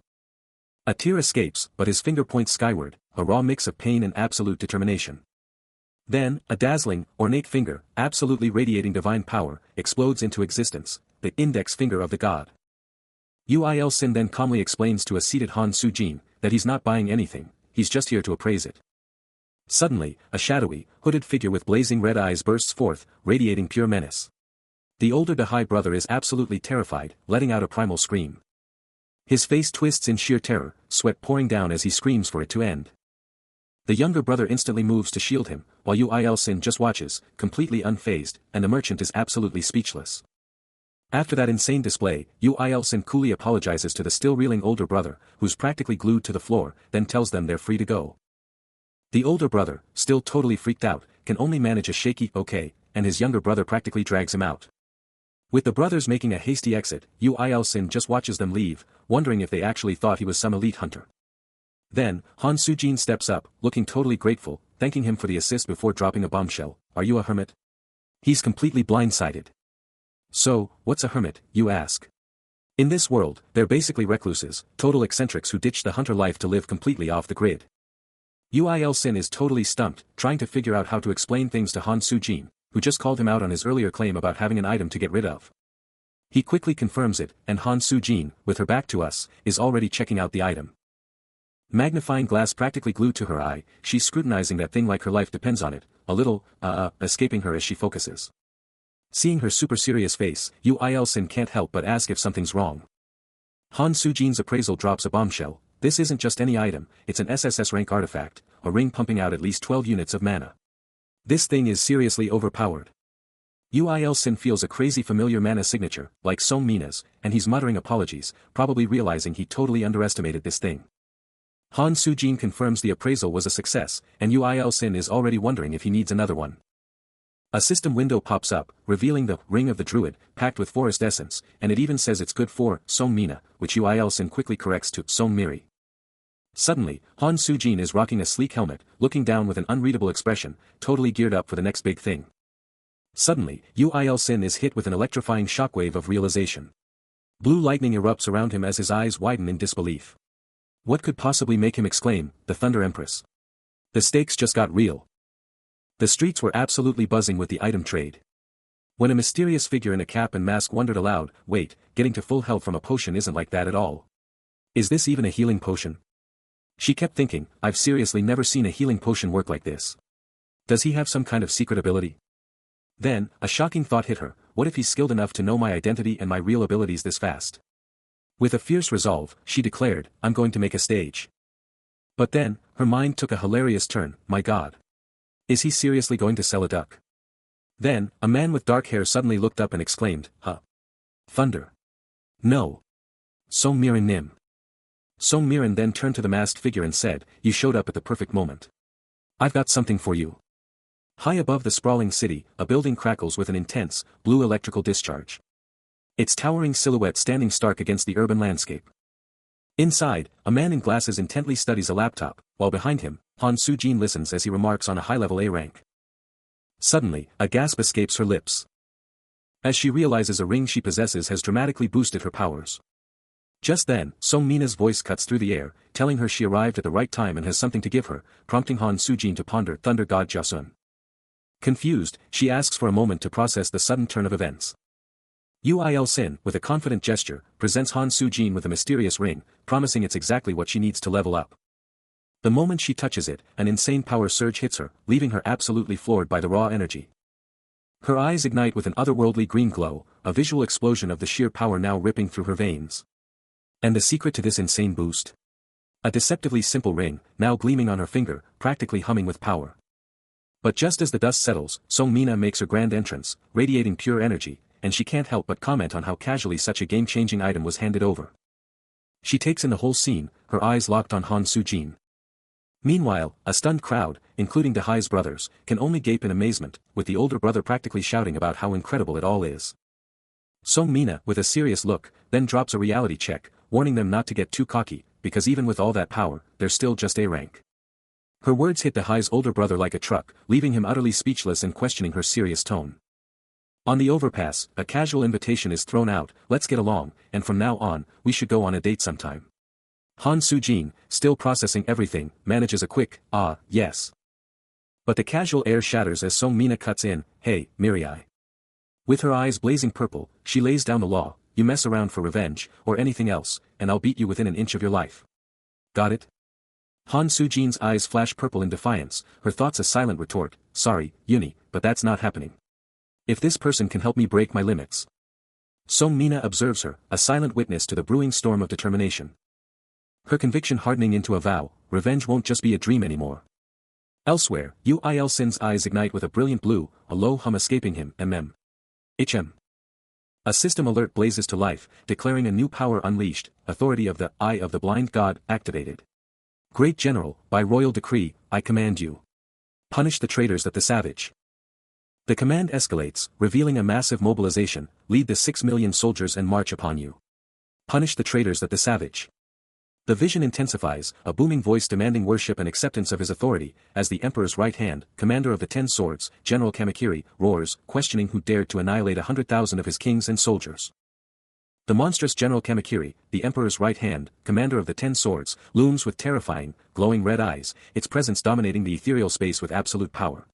A tear escapes, but his finger points skyward, a raw mix of pain and absolute determination. Then, a dazzling, ornate finger, absolutely radiating divine power, explodes into existence, the index finger of the god. Uil Shin then calmly explains to a seated Han Sujin, that he's not buying anything, he's just here to appraise it. Suddenly, a shadowy, hooded figure with blazing red eyes bursts forth, radiating pure menace. The older Dahai brother is absolutely terrified, letting out a primal scream. His face twists in sheer terror, sweat pouring down as he screams for it to end. The younger brother instantly moves to shield him, while Yu-Il-sin just watches, completely unfazed, and the merchant is absolutely speechless. After that insane display, Yu-Il-sin coolly apologizes to the still reeling older brother, who's practically glued to the floor, then tells them they're free to go. The older brother, still totally freaked out, can only manage a shaky okay, and his younger brother practically drags him out. With the brothers making a hasty exit, Yu-Il-sin just watches them leave, wondering if they actually thought he was some elite hunter. Then, Han Soo-jin steps up, looking totally grateful, thanking him for the assist before dropping a bombshell. Are you a hermit? He's completely blindsided. So, what's a hermit, you ask? In this world, they're basically recluses, total eccentrics who ditch the hunter life to live completely off the grid. Yu-Il-sin is totally stumped, trying to figure out how to explain things to Han Soo-jin, who just called him out on his earlier claim about having an item to get rid of. He quickly confirms it, and Han Soo-jin, with her back to us, is already checking out the item. Magnifying glass practically glued to her eye, she's scrutinizing that thing like her life depends on it, a little, escaping her as she focuses. Seeing her super serious face, Yu-Il-sin can't help but ask if something's wrong. Han Soo-jin's appraisal drops a bombshell. This isn't just any item, it's an SSS rank artifact, a ring pumping out at least 12 units of mana. This thing is seriously overpowered. Yu-Il-sin feels a crazy familiar mana signature, like Song Mina's, and he's muttering apologies, probably realizing he totally underestimated this thing. Han Soo-jin confirms the appraisal was a success, and Yu-Il-sin is already wondering if he needs another one. A system window pops up, revealing the Ring of the Druid, packed with forest essence, and it even says it's good for Song Mina, which Yu-Il-sin quickly corrects to Song Miri. Suddenly, Han Soo-jin is rocking a sleek helmet, looking down with an unreadable expression, totally geared up for the next big thing. Suddenly, Yu-Il-sin is hit with an electrifying shockwave of realization. Blue lightning erupts around him as his eyes widen in disbelief. What could possibly make him exclaim, the Thunder Empress? The stakes just got real. The streets were absolutely buzzing with the item trade. When a mysterious figure in a cap and mask wondered aloud, wait, getting to full health from a potion isn't like that at all. Is this even a healing potion? She kept thinking, I've seriously never seen a healing potion work like this. Does he have some kind of secret ability? Then, a shocking thought hit her, what if he's skilled enough to know my identity and my real abilities this fast? With a fierce resolve, she declared, I'm going to make a stage. But then, her mind took a hilarious turn, my god. Is he seriously going to sell a duck? Then, a man with dark hair suddenly looked up and exclaimed, huh? Thunder. No. Song Mirin Nim. Song Mirin then turned to the masked figure and said, you showed up at the perfect moment. I've got something for you. High above the sprawling city, a building crackles with an intense, blue electrical discharge. Its towering silhouette standing stark against the urban landscape. Inside, a man in glasses intently studies a laptop, while behind him, Han Soo-jin listens as he remarks on a high-level A rank. Suddenly, a gasp escapes her lips. As she realizes a ring she possesses has dramatically boosted her powers. Just then, Song Mina's voice cuts through the air, telling her she arrived at the right time and has something to give her, prompting Han Soo-jin to ponder Thunder God Joseon. Confused, she asks for a moment to process the sudden turn of events. Yu-Il-sin, with a confident gesture, presents Han Soo-jin with a mysterious ring, promising it's exactly what she needs to level up. The moment she touches it, an insane power surge hits her, leaving her absolutely floored by the raw energy. Her eyes ignite with an otherworldly green glow, a visual explosion of the sheer power now ripping through her veins. And the secret to this insane boost? A deceptively simple ring, now gleaming on her finger, practically humming with power. But just as the dust settles, Song Mina makes her grand entrance, radiating pure energy, and she can't help but comment on how casually such a game-changing item was handed over. She takes in the whole scene, her eyes locked on Han Soo-jin. Meanwhile, a stunned crowd, including Dehai's brothers, can only gape in amazement, with the older brother practically shouting about how incredible it all is. Song Mina, with a serious look, then drops a reality check, warning them not to get too cocky, because even with all that power, they're still just A rank. Her words hit Dehai's older brother like a truck, leaving him utterly speechless and questioning her serious tone. On the overpass, a casual invitation is thrown out, let's get along, and from now on, we should go on a date sometime. Han Soo-jin, still processing everything, manages a quick, yes. But the casual air shatters as Song Mina cuts in, hey, Mirai. With her eyes blazing purple, she lays down the law, you mess around for revenge, or anything else, and I'll beat you within an inch of your life. Got it? Han Soo-jin's eyes flash purple in defiance, her thoughts a silent retort, sorry, Uni, but that's not happening. If this person can help me break my limits. Song Mina observes her, a silent witness to the brewing storm of determination. Her conviction hardening into a vow, revenge won't just be a dream anymore. Elsewhere, Il-Sin's eyes ignite with a brilliant blue, a low hum escaping him, HM. A system alert blazes to life, declaring a new power unleashed, authority of the Eye of the Blind God activated. Great General, by royal decree, I command you. Punish the traitors that the savage. The command escalates, revealing a massive mobilization, lead the 6 million soldiers and march upon you. Punish the traitors that the savage. The vision intensifies, a booming voice demanding worship and acceptance of his authority, as the Emperor's right hand, commander of the 10 swords, General Kamakiri, roars, questioning who dared to annihilate 100,000 of his kings and soldiers. The monstrous General Kamakiri, the Emperor's right hand, commander of the 10 swords, looms with terrifying, glowing red eyes, its presence dominating the ethereal space with absolute power.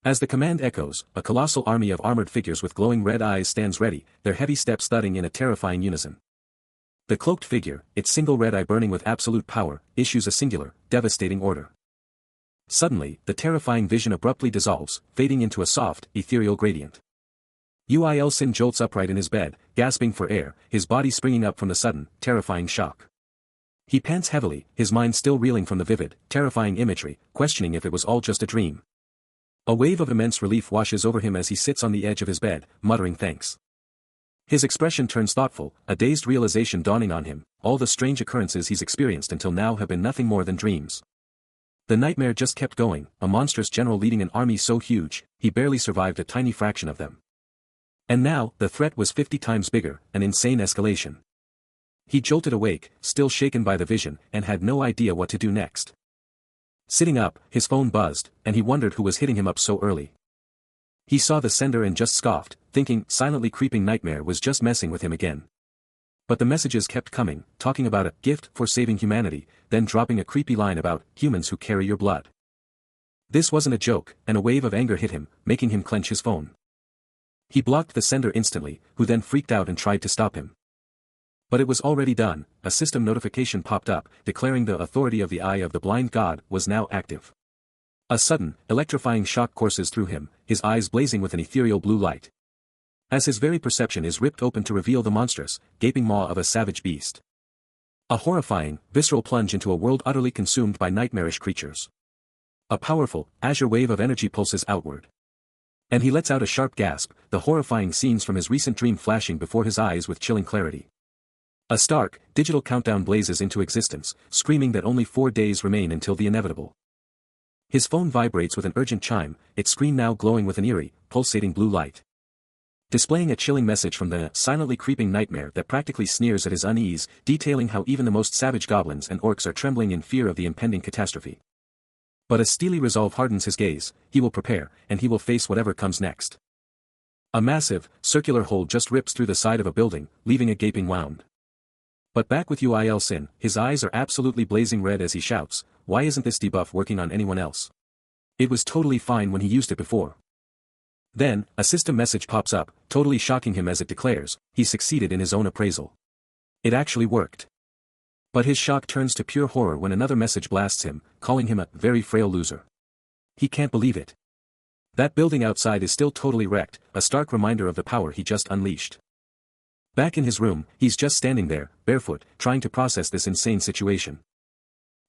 As the command echoes, a colossal army of armored figures with glowing red eyes stands ready, their heavy steps thudding in a terrifying unison. The cloaked figure, its single red eye burning with absolute power, issues a singular, devastating order. Suddenly, the terrifying vision abruptly dissolves, fading into a soft, ethereal gradient. Il-Sin jolts upright in his bed, gasping for air, his body springing up from the sudden, terrifying shock. He pants heavily, his mind still reeling from the vivid, terrifying imagery, questioning if it was all just a dream. A wave of immense relief washes over him as he sits on the edge of his bed, muttering thanks. His expression turns thoughtful, a dazed realization dawning on him, all the strange occurrences he's experienced until now have been nothing more than dreams. The nightmare just kept going, a monstrous general leading an army so huge, he barely survived a tiny fraction of them. And now, the threat was 50 times bigger, an insane escalation. He jolted awake, still shaken by the vision, and had no idea what to do next. Sitting up, his phone buzzed, and he wondered who was hitting him up so early. He saw the sender and just scoffed, thinking silently creeping nightmare was just messing with him again. But the messages kept coming, talking about a gift for saving humanity, then dropping a creepy line about humans who carry your blood. This wasn't a joke, and a wave of anger hit him, making him clench his phone. He blocked the sender instantly, who then freaked out and tried to stop him. But it was already done, a system notification popped up, declaring the authority of the Eye of the Blind God was now active. A sudden, electrifying shock courses through him, his eyes blazing with an ethereal blue light. As his very perception is ripped open to reveal the monstrous, gaping maw of a savage beast. A horrifying, visceral plunge into a world utterly consumed by nightmarish creatures. A powerful, azure wave of energy pulses outward. And he lets out a sharp gasp, the horrifying scenes from his recent dream flashing before his eyes with chilling clarity. A stark, digital countdown blazes into existence, screaming that only 4 days remain until the inevitable. His phone vibrates with an urgent chime, its screen now glowing with an eerie, pulsating blue light. Displaying a chilling message from the silently creeping nightmare that practically sneers at his unease, detailing how even the most savage goblins and orcs are trembling in fear of the impending catastrophe. But a steely resolve hardens his gaze, he will prepare, and he will face whatever comes next. A massive, circular hole just rips through the side of a building, leaving a gaping wound. But back with Il-Sin, his eyes are absolutely blazing red as he shouts, why isn't this debuff working on anyone else? It was totally fine when he used it before. Then, a system message pops up, totally shocking him as it declares, he succeeded in his own appraisal. It actually worked. But his shock turns to pure horror when another message blasts him, calling him a very frail loser. He can't believe it. That building outside is still totally wrecked, a stark reminder of the power he just unleashed. Back in his room, he's just standing there, barefoot, trying to process this insane situation.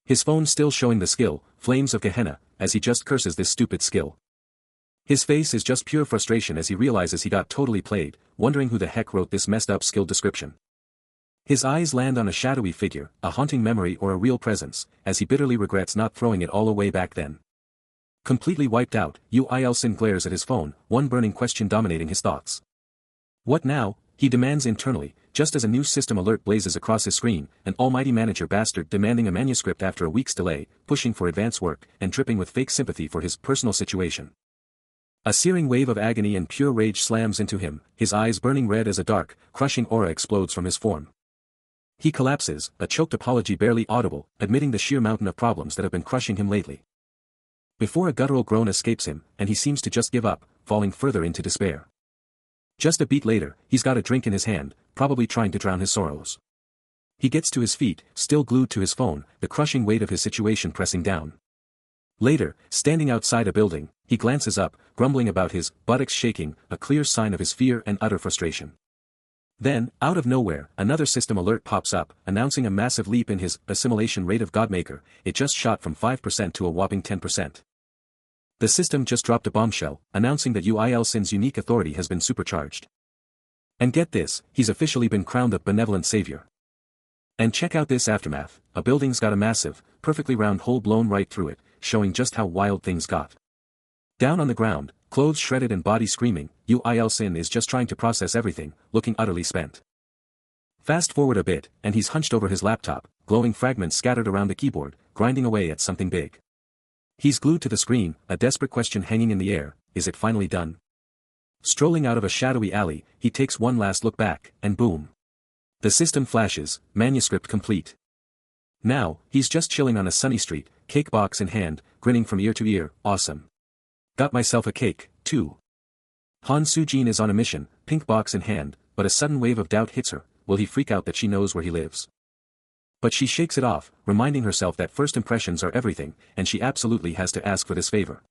His phone still showing the skill, Flames of Gehenna, as he just curses this stupid skill. His face is just pure frustration as he realizes he got totally played, wondering who the heck wrote this messed up skill description. His eyes land on a shadowy figure, a haunting memory or a real presence, as he bitterly regrets not throwing it all away back then. Completely wiped out, Il-Sin glares at his phone, one burning question dominating his thoughts. What now? He demands internally, just as a new system alert blazes across his screen, an almighty manager bastard demanding a manuscript after a week's delay, pushing for advance work, and dripping with fake sympathy for his personal situation. A searing wave of agony and pure rage slams into him, his eyes burning red as a dark, crushing aura explodes from his form. He collapses, a choked apology barely audible, admitting the sheer mountain of problems that have been crushing him lately. Before a guttural groan escapes him, and he seems to just give up, falling further into despair. Just a beat later, he's got a drink in his hand, probably trying to drown his sorrows. He gets to his feet, still glued to his phone, the crushing weight of his situation pressing down. Later, standing outside a building, he glances up, grumbling about his buttocks shaking, a clear sign of his fear and utter frustration. Then, out of nowhere, another system alert pops up, announcing a massive leap in his assimilation rate of Godmaker. It just shot from 5% to a whopping 10%. The system just dropped a bombshell, announcing that UIL Sin's unique authority has been supercharged. And get this, he's officially been crowned the benevolent savior. And check out this aftermath, a building's got a massive, perfectly round hole blown right through it, showing just how wild things got. Down on the ground, clothes shredded and body screaming, UIL Sin is just trying to process everything, looking utterly spent. Fast forward a bit, and he's hunched over his laptop, glowing fragments scattered around the keyboard, grinding away at something big. He's glued to the screen, a desperate question hanging in the air, is it finally done? Strolling out of a shadowy alley, he takes one last look back, and boom. The system flashes, manuscript complete. Now, he's just chilling on a sunny street, cake box in hand, grinning from ear to ear, awesome. Got myself a cake, too. Han Soo-jin is on a mission, pink box in hand, but a sudden wave of doubt hits her. Will he freak out that she knows where he lives? But she shakes it off, reminding herself that first impressions are everything, and she absolutely has to ask for this favor.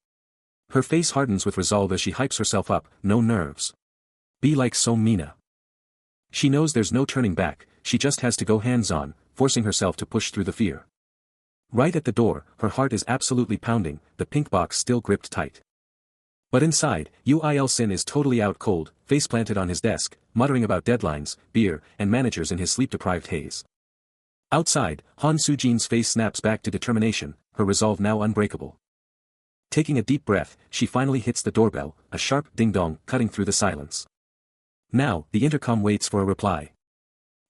Her face hardens with resolve as she hypes herself up, no nerves. Be like So-mina. She knows there's no turning back, she just has to go hands-on, forcing herself to push through the fear. Right at the door, her heart is absolutely pounding, the pink box still gripped tight. But inside, UIL Sin is totally out cold, face planted on his desk, muttering about deadlines, beer, and managers in his sleep-deprived haze. Outside, Han Soo-jin's face snaps back to determination, her resolve now unbreakable. Taking a deep breath, she finally hits the doorbell, a sharp ding-dong cutting through the silence. Now, the intercom waits for a reply.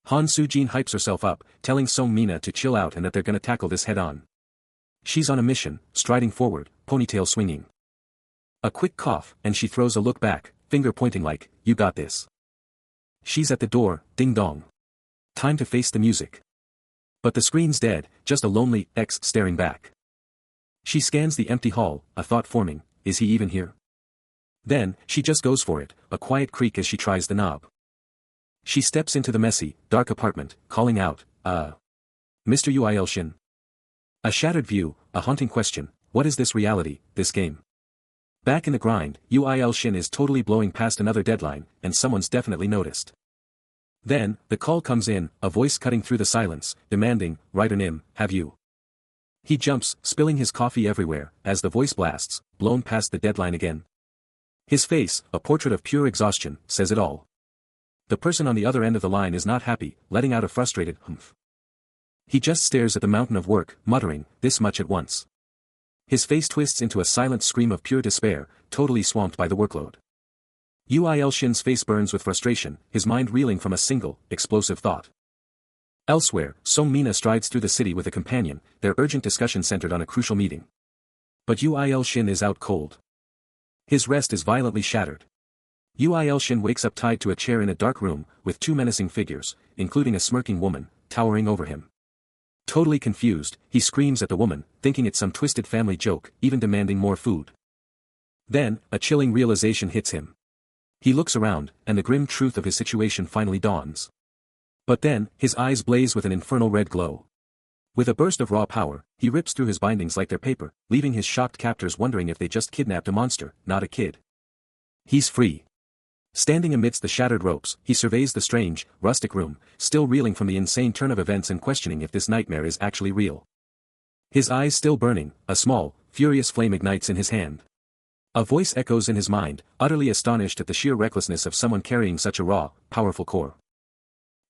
Han Soo-jin hypes herself up, telling So-mina to chill out and that they're gonna tackle this head-on. She's on a mission, striding forward, ponytail swinging. A quick cough, and she throws a look back, finger pointing like, you got this. She's at the door, ding-dong. Time to face the music. But the screen's dead, just a lonely X staring back. She scans the empty hall, a thought forming, is he even here? Then, she just goes for it, a quiet creak as she tries the knob. She steps into the messy, dark apartment, calling out, Mr. UIL Shin. A shattered view, a haunting question, what is this reality, this game? Back in the grind, UIL Shin is totally blowing past another deadline, and someone's definitely noticed. Then, the call comes in, a voice cutting through the silence, demanding, Writer Nim, have you? He jumps, spilling his coffee everywhere, as the voice blasts, blown past the deadline again. His face, a portrait of pure exhaustion, says it all. The person on the other end of the line is not happy, letting out a frustrated humph. He just stares at the mountain of work, muttering, this much at once. His face twists into a silent scream of pure despair, totally swamped by the workload. UIL Shin's face burns with frustration, his mind reeling from a single, explosive thought. Elsewhere, So-mina strides through the city with a companion, their urgent discussion centered on a crucial meeting. But UIL Shin is out cold. His rest is violently shattered. UIL Shin wakes up tied to a chair in a dark room, with two menacing figures, including a smirking woman, towering over him. Totally confused, he screams at the woman, thinking it's some twisted family joke, even demanding more food. Then, a chilling realization hits him. He looks around, and the grim truth of his situation finally dawns. But then, his eyes blaze with an infernal red glow. With a burst of raw power, he rips through his bindings like they're paper, leaving his shocked captors wondering if they just kidnapped a monster, not a kid. He's free. Standing amidst the shattered ropes, he surveys the strange, rustic room, still reeling from the insane turn of events and questioning if this nightmare is actually real. His eyes still burning, a small, furious flame ignites in his hand. A voice echoes in his mind, utterly astonished at the sheer recklessness of someone carrying such a raw, powerful core.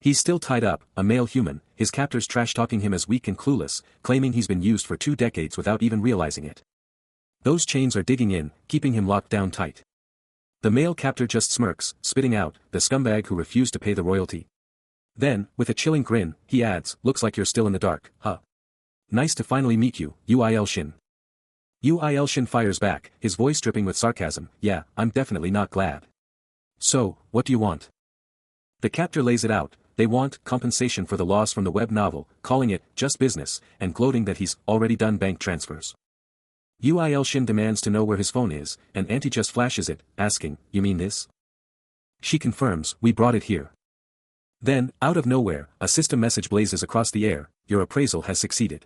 He's still tied up, a male human, his captors trash-talking him as weak and clueless, claiming he's been used for 2 decades without even realizing it. Those chains are digging in, keeping him locked down tight. The male captor just smirks, spitting out, the scumbag who refused to pay the royalty. Then, with a chilling grin, he adds, looks like you're still in the dark, huh? Nice to finally meet you, UIL Shin. UIL Shin fires back, his voice dripping with sarcasm, yeah, I'm definitely not glad. So, what do you want? The captor lays it out, they want compensation for the loss from the web novel, calling it, just business, and gloating that he's already done bank transfers. UIL Shin demands to know where his phone is, and Auntie just flashes it, asking, you mean this? She confirms, we brought it here. Then, out of nowhere, a system message blazes across the air, your appraisal has succeeded.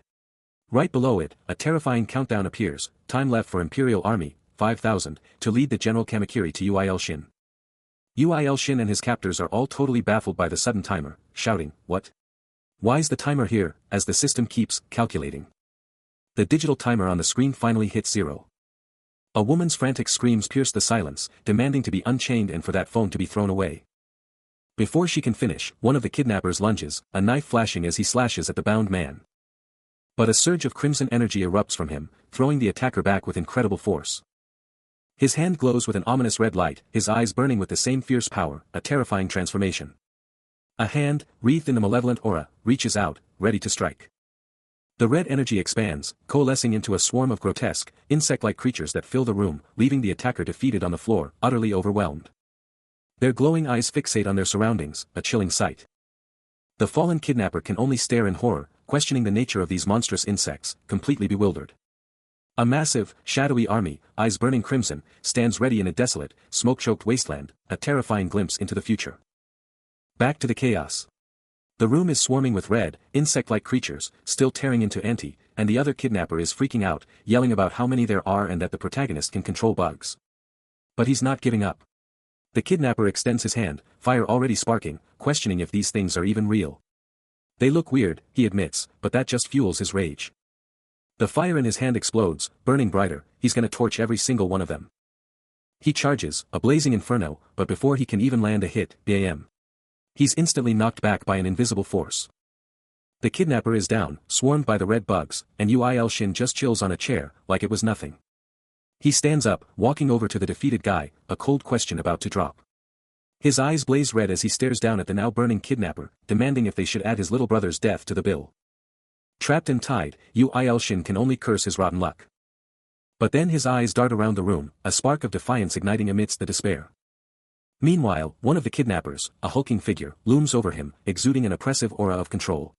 Right below it, a terrifying countdown appears, time left for Imperial Army, 5,000, to lead the General Kamakiri to UIL Shin. Uil Shin and his captors are all totally baffled by the sudden timer, shouting, "What? Why's the timer here?" as the system keeps calculating. The digital timer on the screen finally hits 0. A woman's frantic screams pierce the silence, demanding to be unchained and for that phone to be thrown away. Before she can finish, one of the kidnappers lunges, a knife flashing as he slashes at the bound man. But a surge of crimson energy erupts from him, throwing the attacker back with incredible force. His hand glows with an ominous red light, his eyes burning with the same fierce power, a terrifying transformation. A hand, wreathed in a malevolent aura, reaches out, ready to strike. The red energy expands, coalescing into a swarm of grotesque, insect-like creatures that fill the room, leaving the attacker defeated on the floor, utterly overwhelmed. Their glowing eyes fixate on their surroundings, a chilling sight. The fallen kidnapper can only stare in horror, questioning the nature of these monstrous insects, completely bewildered. A massive, shadowy army, eyes burning crimson, stands ready in a desolate, smoke-choked wasteland, a terrifying glimpse into the future. Back to the chaos. The room is swarming with red, insect-like creatures, still tearing into Auntie, and the other kidnapper is freaking out, yelling about how many there are and that the protagonist can control bugs. But he's not giving up. The kidnapper extends his hand, fire already sparking, questioning if these things are even real. They look weird, he admits, but that just fuels his rage. The fire in his hand explodes, burning brighter, he's gonna torch every single one of them. He charges, a blazing inferno, but before he can even land a hit, bam. He's instantly knocked back by an invisible force. The kidnapper is down, swarmed by the red bugs, and Uil Shin just chills on a chair, like it was nothing. He stands up, walking over to the defeated guy, a cold question about to drop. His eyes blaze red as he stares down at the now burning kidnapper, demanding if they should add his little brother's death to the bill. Trapped and tied, Uil Shin can only curse his rotten luck. But then his eyes dart around the room, a spark of defiance igniting amidst the despair. Meanwhile, one of the kidnappers, a hulking figure, looms over him, exuding an oppressive aura of control.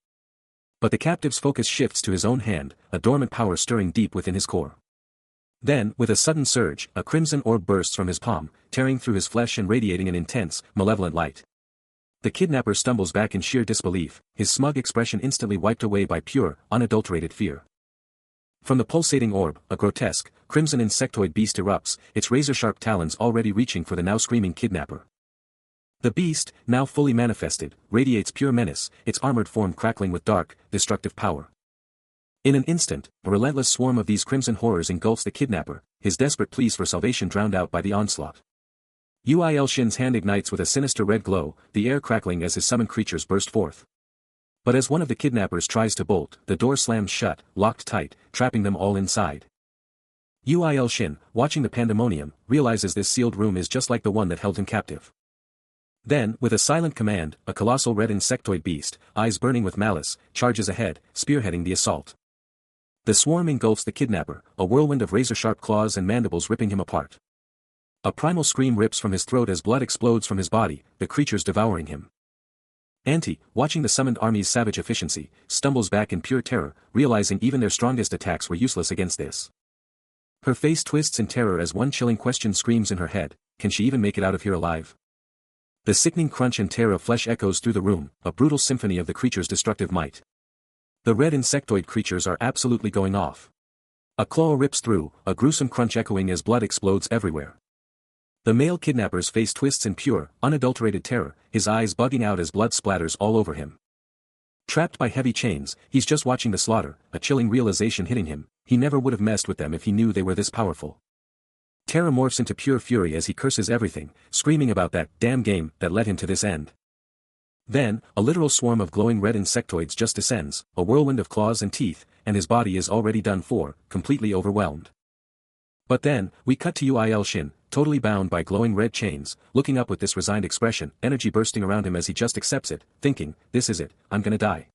But the captive's focus shifts to his own hand, a dormant power stirring deep within his core. Then, with a sudden surge, a crimson orb bursts from his palm, tearing through his flesh and radiating an intense, malevolent light. The kidnapper stumbles back in sheer disbelief, his smug expression instantly wiped away by pure, unadulterated fear. From the pulsating orb, a grotesque, crimson insectoid beast erupts, its razor-sharp talons already reaching for the now screaming kidnapper. The beast, now fully manifested, radiates pure menace, its armored form crackling with dark, destructive power. In an instant, a relentless swarm of these crimson horrors engulfs the kidnapper, his desperate pleas for salvation drowned out by the onslaught. Uil Shin's hand ignites with a sinister red glow, the air crackling as his summoned creatures burst forth. But as one of the kidnappers tries to bolt, the door slams shut, locked tight, trapping them all inside. Uil Shin, watching the pandemonium, realizes this sealed room is just like the one that held him captive. Then, with a silent command, a colossal red insectoid beast, eyes burning with malice, charges ahead, spearheading the assault. The swarm engulfs the kidnapper, a whirlwind of razor-sharp claws and mandibles ripping him apart. A primal scream rips from his throat as blood explodes from his body, the creatures devouring him. Auntie, watching the summoned army's savage efficiency, stumbles back in pure terror, realizing even their strongest attacks were useless against this. Her face twists in terror as one chilling question screams in her head, can she even make it out of here alive? The sickening crunch and tear of flesh echoes through the room, a brutal symphony of the creature's destructive might. The red insectoid creatures are absolutely going off. A claw rips through, a gruesome crunch echoing as blood explodes everywhere. The male kidnapper's face twists in pure, unadulterated terror, his eyes bugging out as blood splatters all over him. Trapped by heavy chains, he's just watching the slaughter, a chilling realization hitting him, he never would have messed with them if he knew they were this powerful. Terror morphs into pure fury as he curses everything, screaming about that damn game that led him to this end. Then, a literal swarm of glowing red insectoids just descends, a whirlwind of claws and teeth, and his body is already done for, completely overwhelmed. But then, we cut to Uil Shin, totally bound by glowing red chains, looking up with this resigned expression, energy bursting around him as he just accepts it, thinking, this is it, I'm gonna die.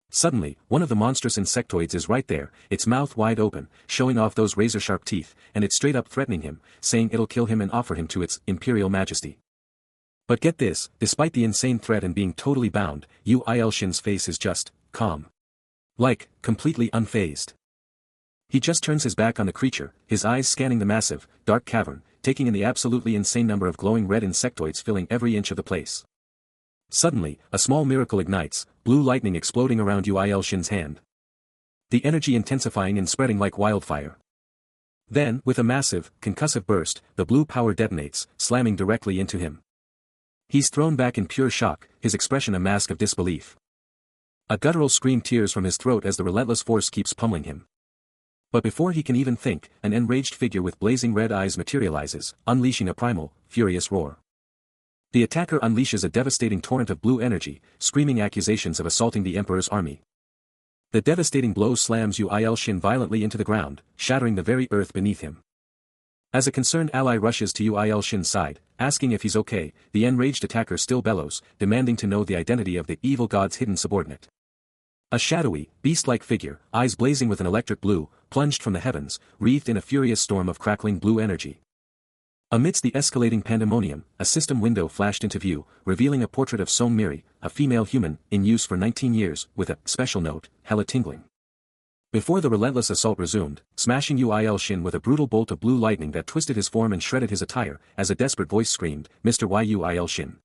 Suddenly, one of the monstrous insectoids is right there, its mouth wide open, showing off those razor-sharp teeth, and it's straight up threatening him, saying it'll kill him and offer him to its imperial majesty. But get this, despite the insane threat and being totally bound, Uil Shin's face is just calm. Like, completely unfazed. He just turns his back on the creature, his eyes scanning the massive, dark cavern, taking in the absolutely insane number of glowing red insectoids filling every inch of the place. Suddenly, a small miracle ignites, blue lightning exploding around Uil Shin's hand. The energy intensifying and spreading like wildfire. Then, with a massive, concussive burst, the blue power detonates, slamming directly into him. He's thrown back in pure shock, his expression a mask of disbelief. A guttural scream tears from his throat as the relentless force keeps pummeling him. But before he can even think, an enraged figure with blazing red eyes materializes, unleashing a primal, furious roar. The attacker unleashes a devastating torrent of blue energy, screaming accusations of assaulting the Emperor's army. The devastating blow slams Yu Shin violently into the ground, shattering the very earth beneath him. As a concerned ally rushes to Yu Shin's side, asking if he's okay, the enraged attacker still bellows, demanding to know the identity of the evil god's hidden subordinate. A shadowy, beast-like figure, eyes blazing with an electric blue, plunged from the heavens, wreathed in a furious storm of crackling blue energy. Amidst the escalating pandemonium, a system window flashed into view, revealing a portrait of Song Miri, a female human, in use for 19 years, with a special note, hella tingling. Before the relentless assault resumed, smashing Yu Shin with a brutal bolt of blue lightning that twisted his form and shredded his attire, as a desperate voice screamed, "Mr. Yu Shin."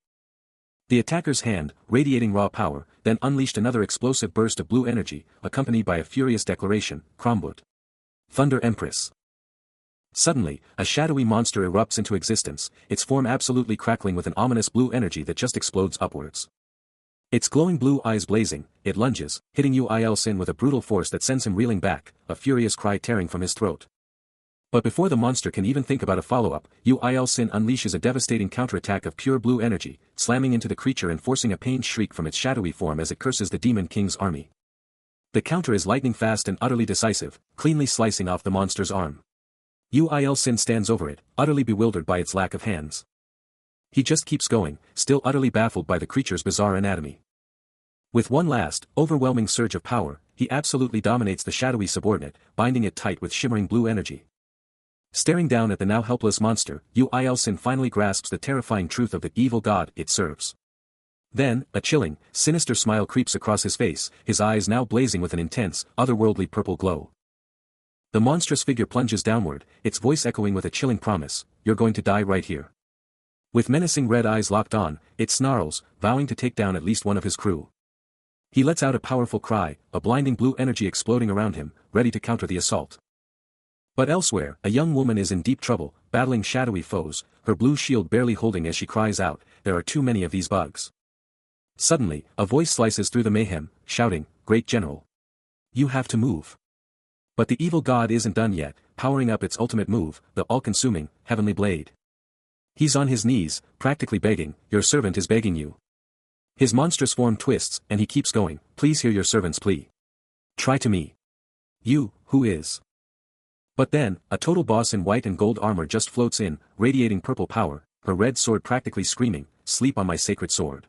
The attacker's hand, radiating raw power, then unleashed another explosive burst of blue energy, accompanied by a furious declaration, "Krombut. Thunder Empress." Suddenly, a shadowy monster erupts into existence, its form absolutely crackling with an ominous blue energy that just explodes upwards. Its glowing blue eyes blazing, it lunges, hitting Yu Shin with a brutal force that sends him reeling back, a furious cry tearing from his throat. But before the monster can even think about a follow-up, Yu Shin unleashes a devastating counterattack of pure blue energy, slamming into the creature and forcing a pained shriek from its shadowy form as it curses the Demon King's army. The counter is lightning fast and utterly decisive, cleanly slicing off the monster's arm. Yu Shin stands over it, utterly bewildered by its lack of hands. He just keeps going, still utterly baffled by the creature's bizarre anatomy. With one last, overwhelming surge of power, he absolutely dominates the shadowy subordinate, binding it tight with shimmering blue energy. Staring down at the now helpless monster, Yu Shin finally grasps the terrifying truth of the evil god it serves. Then, a chilling, sinister smile creeps across his face, his eyes now blazing with an intense, otherworldly purple glow. The monstrous figure plunges downward, its voice echoing with a chilling promise, "You're going to die right here." With menacing red eyes locked on, it snarls, vowing to take down at least one of his crew. He lets out a powerful cry, a blinding blue energy exploding around him, ready to counter the assault. But elsewhere, a young woman is in deep trouble, battling shadowy foes, her blue shield barely holding as she cries out, "There are too many of these bugs." Suddenly, a voice slices through the mayhem, shouting, "Great General! You have to move." But the evil god isn't done yet, powering up its ultimate move, the all-consuming, heavenly blade. He's on his knees, practically begging, "Your servant is begging you." His monstrous form twists, and he keeps going, "Please hear your servant's plea. Try to me. You, who is." But then, a total boss in white and gold armor just floats in, radiating purple power, her red sword practically screaming, "Sleep on my sacred sword."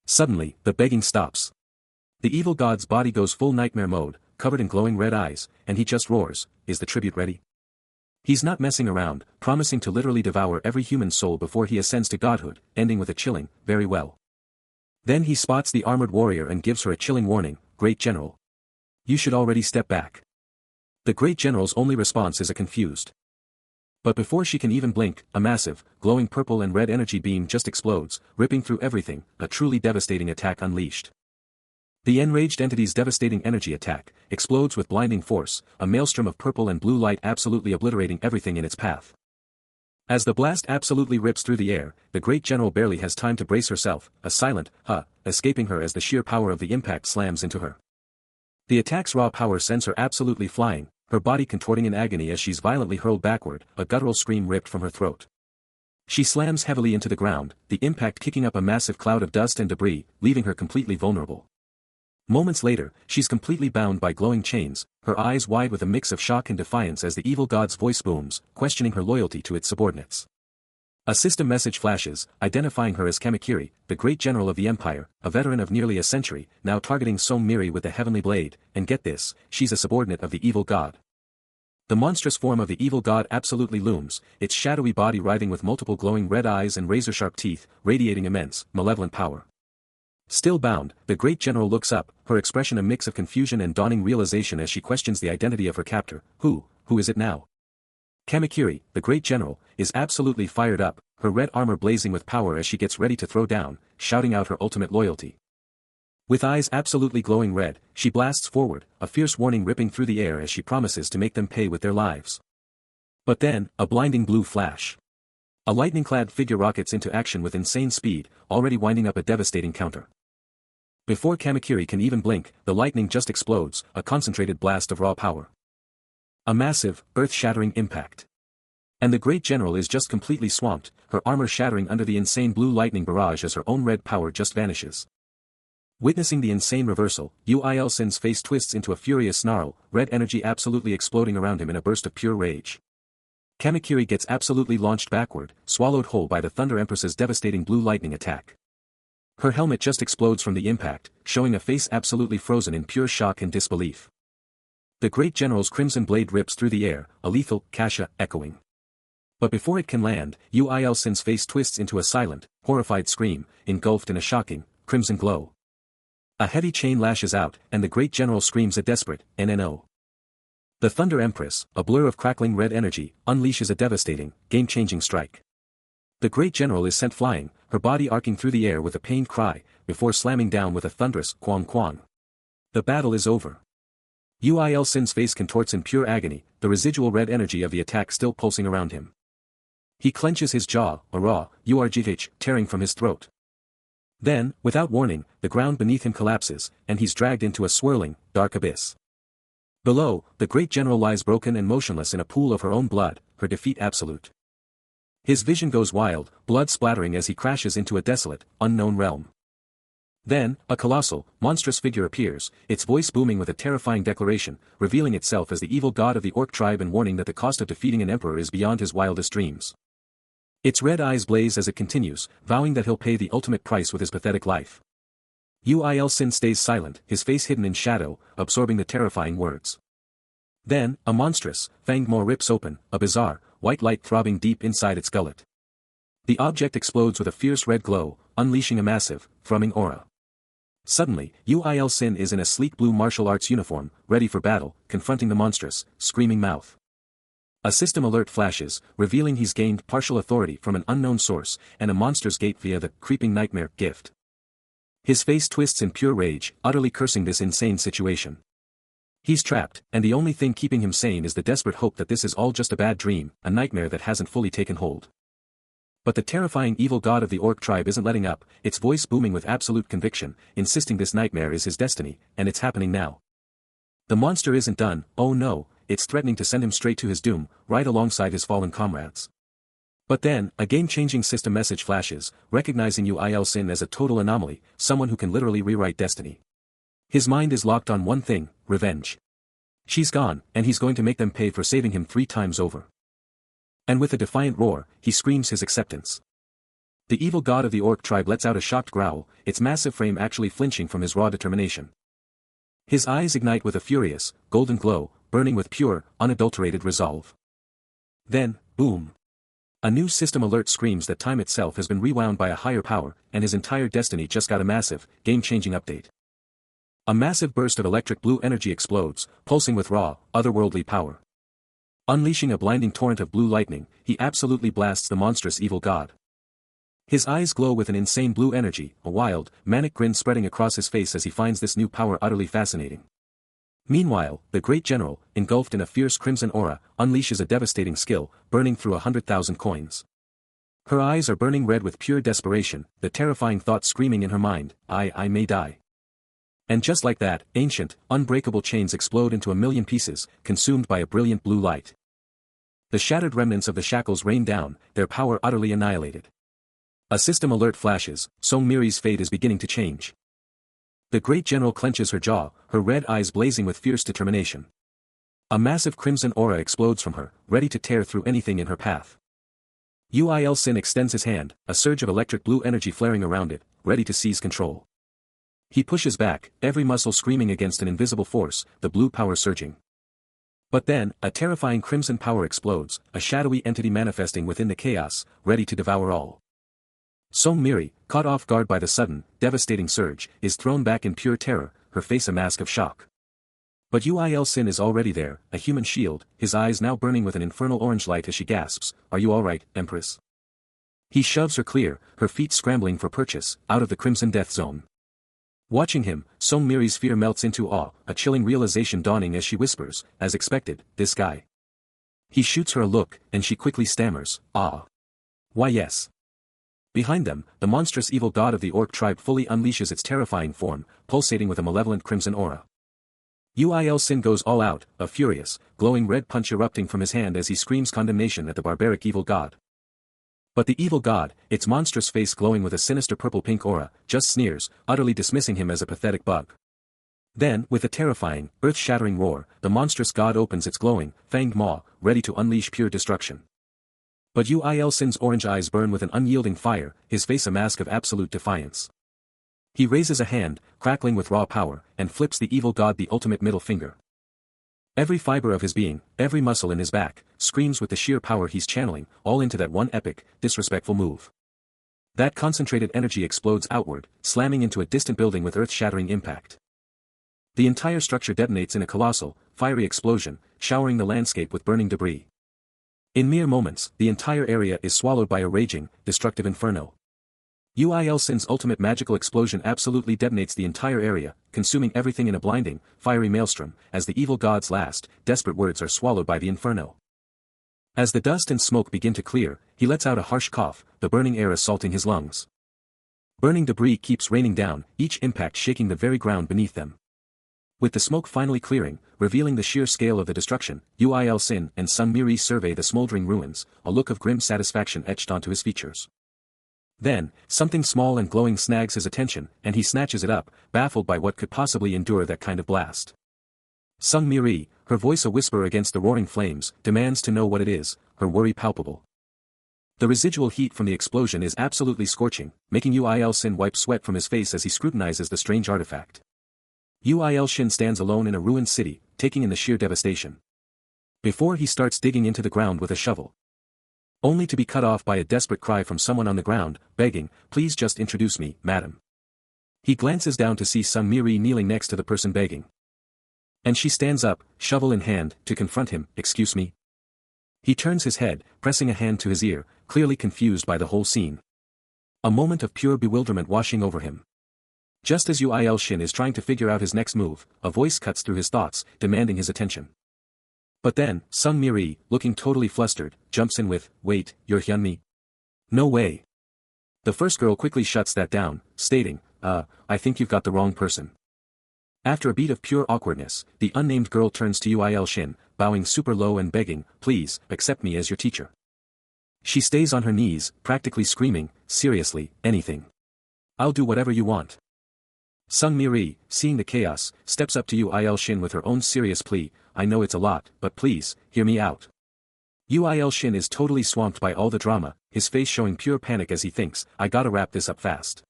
Suddenly, the begging stops. The evil god's body goes full nightmare mode, covered in glowing red eyes, and he just roars, "Is the tribute ready?" He's not messing around, promising to literally devour every human soul before he ascends to godhood, ending with a chilling, "Very well." Then he spots the armored warrior and gives her a chilling warning, "Great General. You should already step back." The Great General's only response is a confused. But before she can even blink, a massive, glowing purple and red energy beam just explodes, ripping through everything, a truly devastating attack unleashed. The enraged entity's devastating energy attack explodes with blinding force, a maelstrom of purple and blue light absolutely obliterating everything in its path. As the blast absolutely rips through the air, the Great General barely has time to brace herself, a silent, escaping her as the sheer power of the impact slams into her. The attack's raw power sends her absolutely flying, her body contorting in agony as she's violently hurled backward, a guttural scream ripped from her throat. She slams heavily into the ground, the impact kicking up a massive cloud of dust and debris, leaving her completely vulnerable. Moments later, she's completely bound by glowing chains, her eyes wide with a mix of shock and defiance as the evil god's voice booms, questioning her loyalty to its subordinates. A system message flashes, identifying her as Kamakiri, the Great General of the Empire, a veteran of nearly a century, now targeting Song Miri with the heavenly blade, and get this, she's a subordinate of the evil god. The monstrous form of the evil god absolutely looms, its shadowy body writhing with multiple glowing red eyes and razor-sharp teeth, radiating immense, malevolent power. Still bound, the Great General looks up, her expression a mix of confusion and dawning realization as she questions the identity of her captor. Who is it now? Kamakiri, the Great General, is absolutely fired up, her red armor blazing with power as she gets ready to throw down, shouting out her ultimate loyalty. With eyes absolutely glowing red, she blasts forward, a fierce warning ripping through the air as she promises to make them pay with their lives. But then, a blinding blue flash. A lightning-clad figure rockets into action with insane speed, already winding up a devastating counter. Before Kamakiri can even blink, the lightning just explodes, a concentrated blast of raw power. A massive, earth-shattering impact. And the great general is just completely swamped, her armor shattering under the insane blue lightning barrage as her own red power just vanishes. Witnessing the insane reversal, Uil-Sin's face twists into a furious snarl, red energy absolutely exploding around him in a burst of pure rage. Kamakiri gets absolutely launched backward, swallowed whole by the Thunder Empress's devastating blue lightning attack. Her helmet just explodes from the impact, showing a face absolutely frozen in pure shock and disbelief. The great general's crimson blade rips through the air, a lethal kasha echoing. But before it can land, Uil-Sin's face twists into a silent, horrified scream, engulfed in a shocking, crimson glow. A heavy chain lashes out, and the great general screams a desperate, NNO. The Thunder Empress, a blur of crackling red energy, unleashes a devastating, game-changing strike. The great general is sent flying, her body arcing through the air with a pained cry, before slamming down with a thunderous quang quang. The battle is over. Uil-Sin's face contorts in pure agony, the residual red energy of the attack still pulsing around him. He clenches his jaw, a raw, urgh tearing from his throat. Then, without warning, the ground beneath him collapses, and he's dragged into a swirling, dark abyss. Below, the great general lies broken and motionless in a pool of her own blood, her defeat absolute. His vision goes wild, blood splattering as he crashes into a desolate, unknown realm. Then, a colossal, monstrous figure appears, its voice booming with a terrifying declaration, revealing itself as the evil god of the Orc tribe and warning that the cost of defeating an emperor is beyond his wildest dreams. Its red eyes blaze as it continues, vowing that he'll pay the ultimate price with his pathetic life. Uil-Sin stays silent, his face hidden in shadow, absorbing the terrifying words. Then, a monstrous, fanged maw rips open, a bizarre, white light throbbing deep inside its gullet. The object explodes with a fierce red glow, unleashing a massive, thrumming aura. Suddenly, Uil-Sin is in a sleek blue martial arts uniform, ready for battle, confronting the monstrous, screaming mouth. A system alert flashes, revealing he's gained partial authority from an unknown source, and a monster's gate via the creeping nightmare gift. His face twists in pure rage, utterly cursing this insane situation. He's trapped, and the only thing keeping him sane is the desperate hope that this is all just a bad dream, a nightmare that hasn't fully taken hold. But the terrifying evil god of the Orc tribe isn't letting up, its voice booming with absolute conviction, insisting this nightmare is his destiny, and it's happening now. The monster isn't done, oh no, it's threatening to send him straight to his doom, right alongside his fallen comrades. But then, a game-changing system message flashes, recognizing Uil-Sin as a total anomaly, someone who can literally rewrite destiny. His mind is locked on one thing, revenge. She's gone, and he's going to make them pay for saving him 3 times over. And with a defiant roar, he screams his acceptance. The evil god of the Orc tribe lets out a shocked growl, its massive frame actually flinching from his raw determination. His eyes ignite with a furious, golden glow, burning with pure, unadulterated resolve. Then, boom. A new system alert screams that time itself has been rewound by a higher power, and his entire destiny just got a massive, game-changing update. A massive burst of electric blue energy explodes, pulsing with raw, otherworldly power. Unleashing a blinding torrent of blue lightning, he absolutely blasts the monstrous evil god. His eyes glow with an insane blue energy, a wild, manic grin spreading across his face as he finds this new power utterly fascinating. Meanwhile, the great general, engulfed in a fierce crimson aura, unleashes a devastating skill, burning through 100,000 coins. Her eyes are burning red with pure desperation, the terrifying thought screaming in her mind, I may die. And just like that, ancient, unbreakable chains explode into a million pieces, consumed by a brilliant blue light. The shattered remnants of the shackles rain down, their power utterly annihilated. A system alert flashes, Song Miri's fate is beginning to change. The great general clenches her jaw, her red eyes blazing with fierce determination. A massive crimson aura explodes from her, ready to tear through anything in her path. Uil-Sin extends his hand, a surge of electric blue energy flaring around it, ready to seize control. He pushes back, every muscle screaming against an invisible force, the blue power surging. But then, a terrifying crimson power explodes, a shadowy entity manifesting within the chaos, ready to devour all. Song Miri, caught off guard by the sudden, devastating surge, is thrown back in pure terror, her face a mask of shock. But Uil-Sin is already there, a human shield, his eyes now burning with an infernal orange light as she gasps, "Are you alright, Empress?" He shoves her clear, her feet scrambling for purchase, out of the crimson death zone. Watching him, Song Miri's fear melts into awe, a chilling realization dawning as she whispers, as expected, "This guy." He shoots her a look, and she quickly stammers, "Ah. Why yes. Behind them, the monstrous evil god of the orc tribe fully unleashes its terrifying form, pulsating with a malevolent crimson aura. Uil Sin goes all out, a furious, glowing red punch erupting from his hand as he screams condemnation at the barbaric evil god. But the evil god, its monstrous face glowing with a sinister purple-pink aura, just sneers, utterly dismissing him as a pathetic bug. Then, with a terrifying, earth-shattering roar, the monstrous god opens its glowing, fanged maw, ready to unleash pure destruction. But Uil Sin's orange eyes burn with an unyielding fire, his face a mask of absolute defiance. He raises a hand, crackling with raw power, and flips the evil god the ultimate middle finger. Every fiber of his being, every muscle in his back, screams with the sheer power he's channeling, all into that one epic, disrespectful move. That concentrated energy explodes outward, slamming into a distant building with earth-shattering impact. The entire structure detonates in a colossal, fiery explosion, showering the landscape with burning debris. In mere moments, the entire area is swallowed by a raging, destructive inferno. Uil Sin's ultimate magical explosion absolutely detonates the entire area, consuming everything in a blinding, fiery maelstrom, as the evil god's last, desperate words are swallowed by the inferno. As the dust and smoke begin to clear, he lets out a harsh cough, the burning air assaulting his lungs. Burning debris keeps raining down, each impact shaking the very ground beneath them. With the smoke finally clearing, revealing the sheer scale of the destruction, Uil Sin and Sung Miri survey the smoldering ruins, a look of grim satisfaction etched onto his features. Then, something small and glowing snags his attention, and he snatches it up, baffled by what could possibly endure that kind of blast. Sung Miri, her voice a whisper against the roaring flames, demands to know what it is, her worry palpable. The residual heat from the explosion is absolutely scorching, making Uil Sin wipe sweat from his face as he scrutinizes the strange artifact. Uil Sin stands alone in a ruined city, taking in the sheer devastation. Before he starts digging into the ground with a shovel. Only to be cut off by a desperate cry from someone on the ground, begging, "Please just introduce me, madam." He glances down to see Sung Miri kneeling next to the person begging. And she stands up, shovel in hand, to confront him. "Excuse me?" He turns his head, pressing a hand to his ear, clearly confused by the whole scene. A moment of pure bewilderment washing over him. Just as Uil Sin is trying to figure out his next move, a voice cuts through his thoughts, demanding his attention. But then, Sung Miri, looking totally flustered, jumps in with, "Wait, you're Hyunmi?" "No way." The first girl quickly shuts that down, stating, I think you've got the wrong person." After a beat of pure awkwardness, the unnamed girl turns to Uil Sin, bowing super low and begging, "Please, accept me as your teacher." She stays on her knees, practically screaming, "Seriously, anything. I'll do whatever you want." Sung Miri, seeing the chaos, steps up to Uil Sin with her own serious plea, "I know it's a lot, but please, hear me out." Uil Sin is totally swamped by all the drama, his face showing pure panic as he thinks, "I gotta wrap this up fast.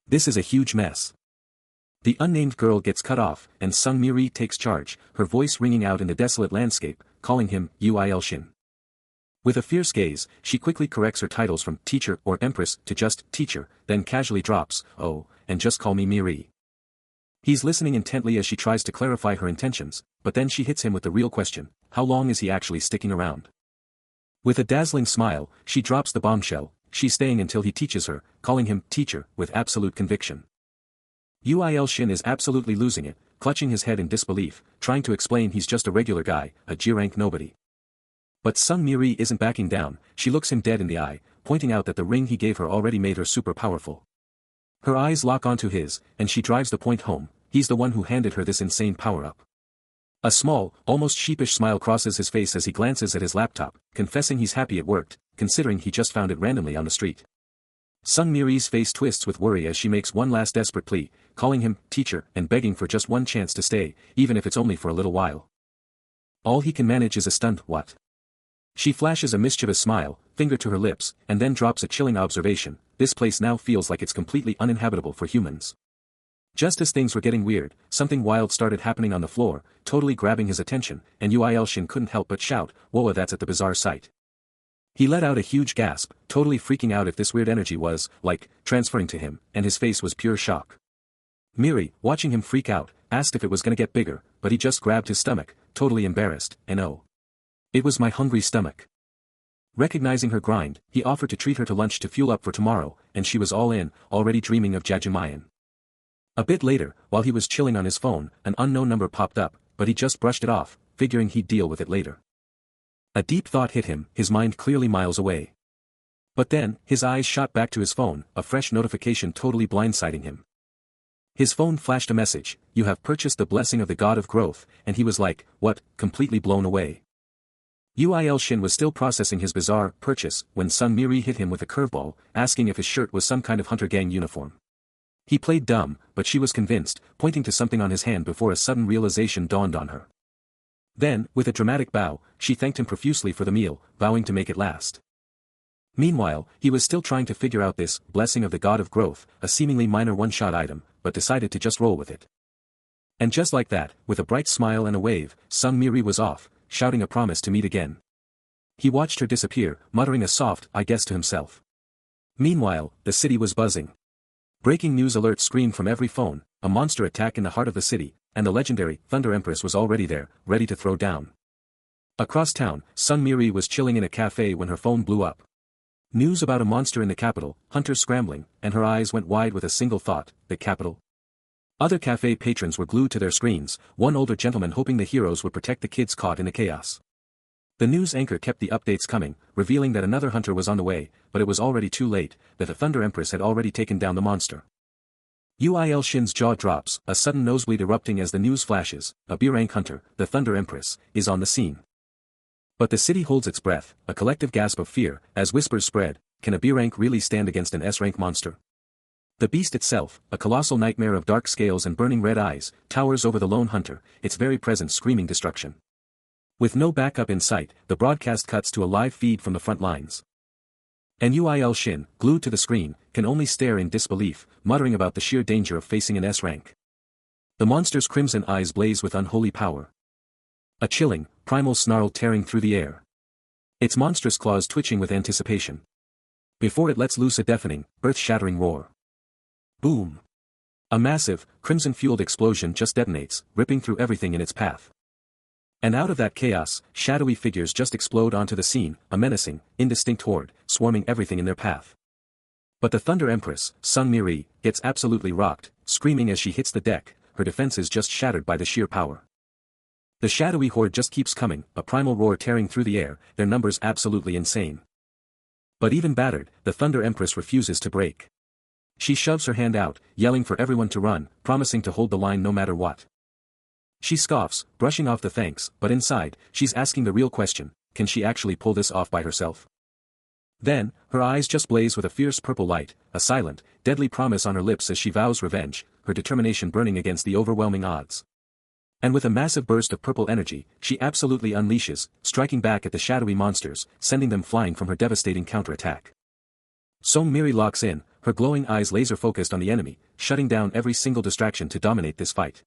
This is a huge mess." The unnamed girl gets cut off, and Sung Miri takes charge, her voice ringing out in the desolate landscape, calling him, Uil Sin. With a fierce gaze, she quickly corrects her titles from teacher or empress to just teacher, then casually drops, "Oh, and just call me Miri." He's listening intently as she tries to clarify her intentions, but then she hits him with the real question, how long is he actually sticking around? With a dazzling smile, she drops the bombshell, she's staying until he teaches her, calling him teacher with absolute conviction. Uil Sin is absolutely losing it, clutching his head in disbelief, trying to explain he's just a regular guy, a G-rank nobody. But Sung Miri isn't backing down, she looks him dead in the eye, pointing out that the ring he gave her already made her super powerful. Her eyes lock onto his, and she drives the point home, he's the one who handed her this insane power-up. A small, almost sheepish smile crosses his face as he glances at his laptop, confessing he's happy it worked, considering he just found it randomly on the street. Sung Miri's face twists with worry as she makes one last desperate plea, calling him teacher and begging for just one chance to stay, even if it's only for a little while. All he can manage is a stunned "what?" She flashes a mischievous smile, finger to her lips, and then drops a chilling observation, "This place now feels like it's completely uninhabitable for humans." Just as things were getting weird, something wild started happening on the floor, totally grabbing his attention, and Uil Sin couldn't help but shout, "Whoa, that's at the bizarre sight." He let out a huge gasp, totally freaking out if this weird energy was, like, transferring to him, and his face was pure shock. Miri, watching him freak out, asked if it was gonna get bigger, but he just grabbed his stomach, totally embarrassed, and oh. It was my hungry stomach. Recognizing her grind, he offered to treat her to lunch to fuel up for tomorrow, and she was all in, already dreaming of Jajimaian. A bit later, while he was chilling on his phone, an unknown number popped up, but he just brushed it off, figuring he'd deal with it later. A deep thought hit him, his mind clearly miles away. But then, his eyes shot back to his phone, a fresh notification totally blindsiding him. His phone flashed a message, "You have purchased the blessing of the god of growth," and he was like, what, completely blown away. Uil Shin was still processing his bizarre purchase when Sun Miri hit him with a curveball, asking if his shirt was some kind of hunter gang uniform. He played dumb, but she was convinced, pointing to something on his hand before a sudden realization dawned on her. Then, with a dramatic bow, she thanked him profusely for the meal, vowing to make it last. Meanwhile, he was still trying to figure out this blessing of the god of growth, a seemingly minor one-shot item, but decided to just roll with it. And just like that, with a bright smile and a wave, Sun Miri was off, shouting a promise to meet again. He watched her disappear, muttering a soft "I guess" to himself. Meanwhile, the city was buzzing. Breaking news alerts screamed from every phone, a monster attack in the heart of the city, and the legendary Thunder Empress was already there, ready to throw down. Across town, Sun Miri was chilling in a cafe when her phone blew up. News about a monster in the capital, hunters scrambling, and her eyes went wide with a single thought, the capital. Other cafe patrons were glued to their screens, one older gentleman hoping the heroes would protect the kids caught in the chaos. The news anchor kept the updates coming, revealing that another hunter was on the way, but it was already too late, that the Thunder Empress had already taken down the monster. Uil Shin's jaw drops, a sudden nosebleed erupting as the news flashes, a B-rank hunter, the Thunder Empress, is on the scene. But the city holds its breath, a collective gasp of fear, as whispers spread, can a B-rank really stand against an S-rank monster? The beast itself, a colossal nightmare of dark scales and burning red eyes, towers over the lone hunter, its very presence screaming destruction. With no backup in sight, the broadcast cuts to a live feed from the front lines. And Uil Shin, glued to the screen, can only stare in disbelief, muttering about the sheer danger of facing an S-rank. The monster's crimson eyes blaze with unholy power. A chilling, primal snarl tearing through the air. Its monstrous claws twitching with anticipation. Before it lets loose a deafening, earth-shattering roar. Boom! A massive, crimson-fueled explosion just detonates, ripping through everything in its path. And out of that chaos, shadowy figures just explode onto the scene, a menacing, indistinct horde, swarming everything in their path. But the Thunder Empress, Sun Miri, gets absolutely rocked, screaming as she hits the deck, her defenses just shattered by the sheer power. The shadowy horde just keeps coming, a primal roar tearing through the air, their numbers absolutely insane. But even battered, the Thunder Empress refuses to break. She shoves her hand out, yelling for everyone to run, promising to hold the line no matter what. She scoffs, brushing off the thanks, but inside, she's asking the real question, can she actually pull this off by herself? Then, her eyes just blaze with a fierce purple light, a silent, deadly promise on her lips as she vows revenge, her determination burning against the overwhelming odds. And with a massive burst of purple energy, she absolutely unleashes, striking back at the shadowy monsters, sending them flying from her devastating counterattack. Sun Miri locks in, her glowing eyes laser-focused on the enemy, shutting down every single distraction to dominate this fight.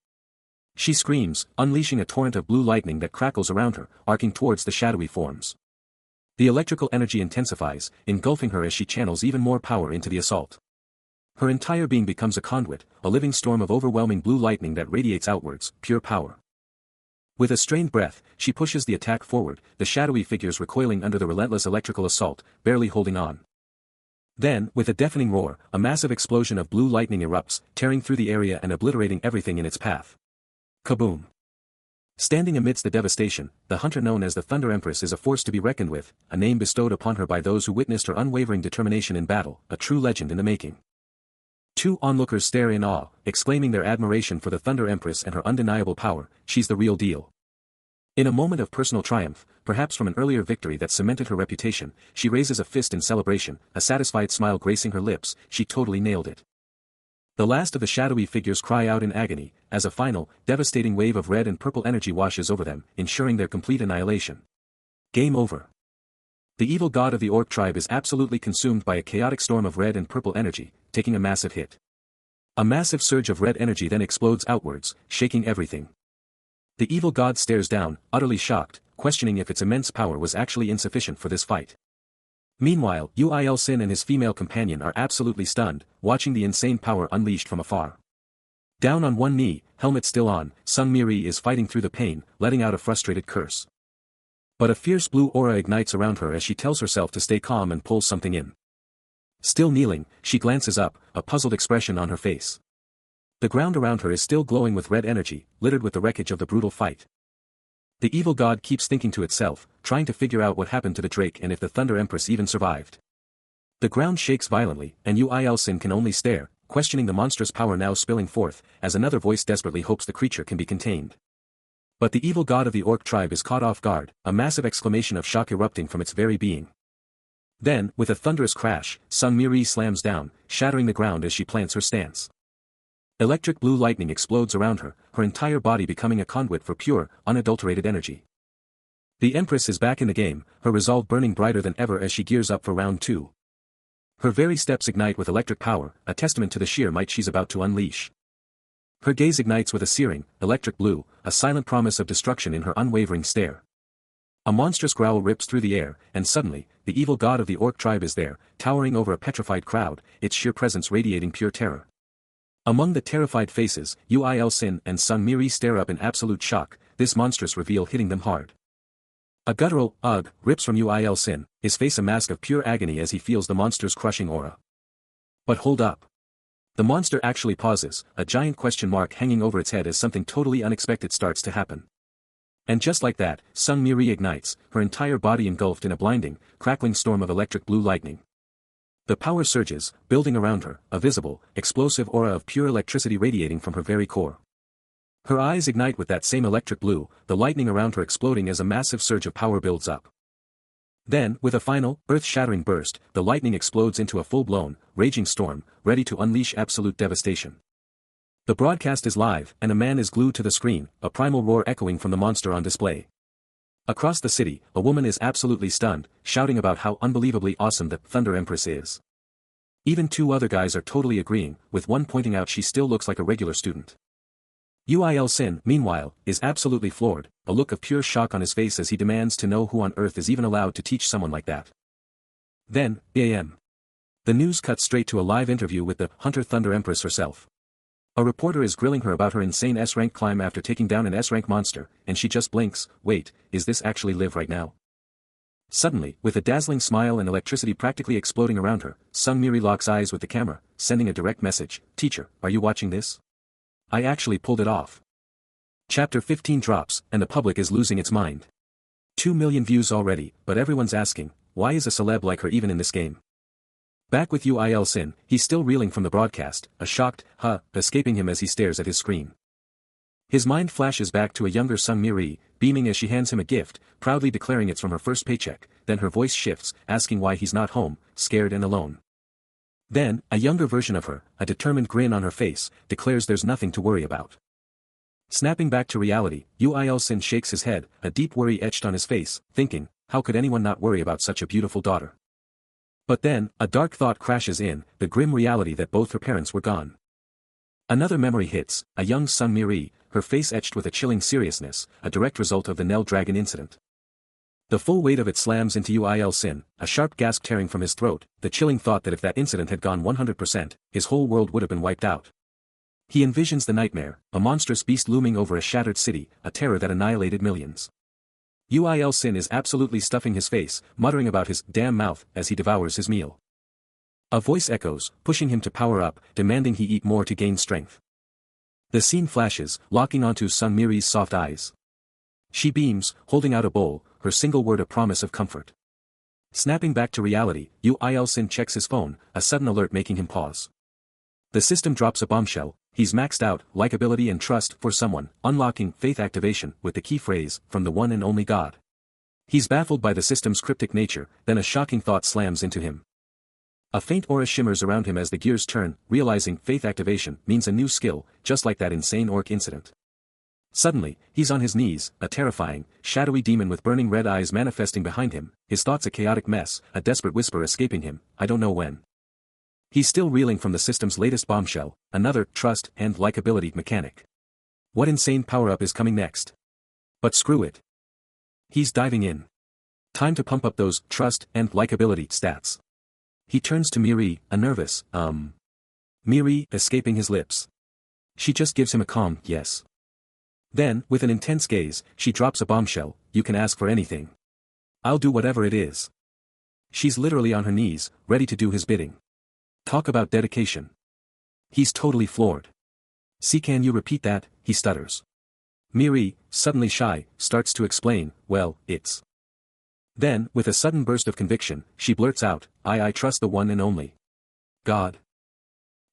She screams, unleashing a torrent of blue lightning that crackles around her, arcing towards the shadowy forms. The electrical energy intensifies, engulfing her as she channels even more power into the assault. Her entire being becomes a conduit, a living storm of overwhelming blue lightning that radiates outwards, pure power. With a strained breath, she pushes the attack forward, the shadowy figures recoiling under the relentless electrical assault, barely holding on. Then, with a deafening roar, a massive explosion of blue lightning erupts, tearing through the area and obliterating everything in its path. Kaboom! Standing amidst the devastation, the hunter known as the Thunder Empress is a force to be reckoned with, a name bestowed upon her by those who witnessed her unwavering determination in battle, a true legend in the making. Two onlookers stare in awe, exclaiming their admiration for the Thunder Empress and her undeniable power, she's the real deal. In a moment of personal triumph, perhaps from an earlier victory that cemented her reputation, she raises a fist in celebration, a satisfied smile gracing her lips, she totally nailed it. The last of the shadowy figures cry out in agony, as a final, devastating wave of red and purple energy washes over them, ensuring their complete annihilation. Game over. The evil god of the orc tribe is absolutely consumed by a chaotic storm of red and purple energy, taking a massive hit. A massive surge of red energy then explodes outwards, shaking everything. The evil god stares down, utterly shocked, questioning if its immense power was actually insufficient for this fight. Meanwhile, Uil Sin and his female companion are absolutely stunned, watching the insane power unleashed from afar. Down on one knee, helmet still on, Sun Miri is fighting through the pain, letting out a frustrated curse. But a fierce blue aura ignites around her as she tells herself to stay calm and pulls something in. Still kneeling, she glances up, a puzzled expression on her face. The ground around her is still glowing with red energy, littered with the wreckage of the brutal fight. The evil god keeps thinking to itself, trying to figure out what happened to the Drake and if the Thunder Empress even survived. The ground shakes violently, and Yu-Il-sin can only stare, questioning the monstrous power now spilling forth, as another voice desperately hopes the creature can be contained. But the evil god of the orc tribe is caught off guard, a massive exclamation of shock erupting from its very being. Then, with a thunderous crash, Sung Miri slams down, shattering the ground as she plants her stance. Electric blue lightning explodes around her, her entire body becoming a conduit for pure, unadulterated energy. The Empress is back in the game, her resolve burning brighter than ever as she gears up for round 2. Her very steps ignite with electric power, a testament to the sheer might she's about to unleash. Her gaze ignites with a searing, electric blue, a silent promise of destruction in her unwavering stare. A monstrous growl rips through the air, and suddenly, the evil god of the orc tribe is there, towering over a petrified crowd, its sheer presence radiating pure terror. Among the terrified faces, Yu-Il-sin and Sung Miri stare up in absolute shock, this monstrous reveal hitting them hard. A guttural, ugh, rips from Yu-Il-sin, his face a mask of pure agony as he feels the monster's crushing aura. But hold up. The monster actually pauses, a giant question mark hanging over its head as something totally unexpected starts to happen. And just like that, Sung Miri ignites, her entire body engulfed in a blinding, crackling storm of electric blue lightning. The power surges, building around her, a visible, explosive aura of pure electricity radiating from her very core. Her eyes ignite with that same electric blue, the lightning around her exploding as a massive surge of power builds up. Then, with a final, earth-shattering burst, the lightning explodes into a full-blown, raging storm, ready to unleash absolute devastation. The broadcast is live, and a man is glued to the screen, a primal roar echoing from the monster on display. Across the city, a woman is absolutely stunned, shouting about how unbelievably awesome the Thunder Empress is. Even 2 other guys are totally agreeing, with one pointing out she still looks like a regular student. Yu-Il-sin, meanwhile, is absolutely floored, a look of pure shock on his face as he demands to know who on earth is even allowed to teach someone like that. Then, bam. The news cuts straight to a live interview with the Hunter Thunder Empress herself. A reporter is grilling her about her insane S-rank climb after taking down an S-rank monster, and she just blinks, wait, is this actually live right now? Suddenly, with a dazzling smile and electricity practically exploding around her, Sung Miri locks eyes with the camera, sending a direct message, "Teacher, are you watching this? I actually pulled it off." Chapter 15 drops, and the public is losing its mind. 2 million views already, but everyone's asking, why is a celeb like her even in this game? Back with Yu-Il-sin, he's still reeling from the broadcast, a shocked, escaping him as he stares at his screen. His mind flashes back to a younger Sung Miri, beaming as she hands him a gift, proudly declaring it's from her first paycheck, then her voice shifts, asking why he's not home, scared and alone. Then, a younger version of her, a determined grin on her face, declares there's nothing to worry about. Snapping back to reality, Yu-Il-sin shakes his head, a deep worry etched on his face, thinking, how could anyone not worry about such a beautiful daughter? But then, a dark thought crashes in, the grim reality that both her parents were gone. Another memory hits, a young Sung Miri, her face etched with a chilling seriousness, a direct result of the Nell Dragon incident. The full weight of it slams into Yu-Il-sin, a sharp gasp tearing from his throat, the chilling thought that if that incident had gone 100%, his whole world would have been wiped out. He envisions the nightmare, a monstrous beast looming over a shattered city, a terror that annihilated millions. Yu-Il-sin is absolutely stuffing his face, muttering about his damn mouth as he devours his meal. A voice echoes, pushing him to power up, demanding he eat more to gain strength. The scene flashes, locking onto Sung Miri's soft eyes. She beams, holding out a bowl, her single word a promise of comfort. Snapping back to reality, Yu-Il-sin checks his phone, a sudden alert making him pause. The system drops a bombshell, he's maxed out likability and trust for someone, unlocking faith activation with the key phrase, from the one and only God. He's baffled by the system's cryptic nature, then a shocking thought slams into him. A faint aura shimmers around him as the gears turn, realizing faith activation means a new skill, just like that insane orc incident. Suddenly, he's on his knees, a terrifying, shadowy demon with burning red eyes manifesting behind him, his thoughts a chaotic mess, a desperate whisper escaping him, I don't know when. He's still reeling from the system's latest bombshell, another trust and likability mechanic. What insane power-up is coming next? But screw it. He's diving in. Time to pump up those trust and likability stats. He turns to Miri, a nervous, Miri escaping his lips. She just gives him a calm yes. Then, with an intense gaze, she drops a bombshell, you can ask for anything. I'll do whatever it is. She's literally on her knees, ready to do his bidding. Talk about dedication. He's totally floored. See, can you repeat that? He stutters. Miri, suddenly shy, starts to explain, well, it's Then, with a sudden burst of conviction, she blurts out, I trust the one and only God.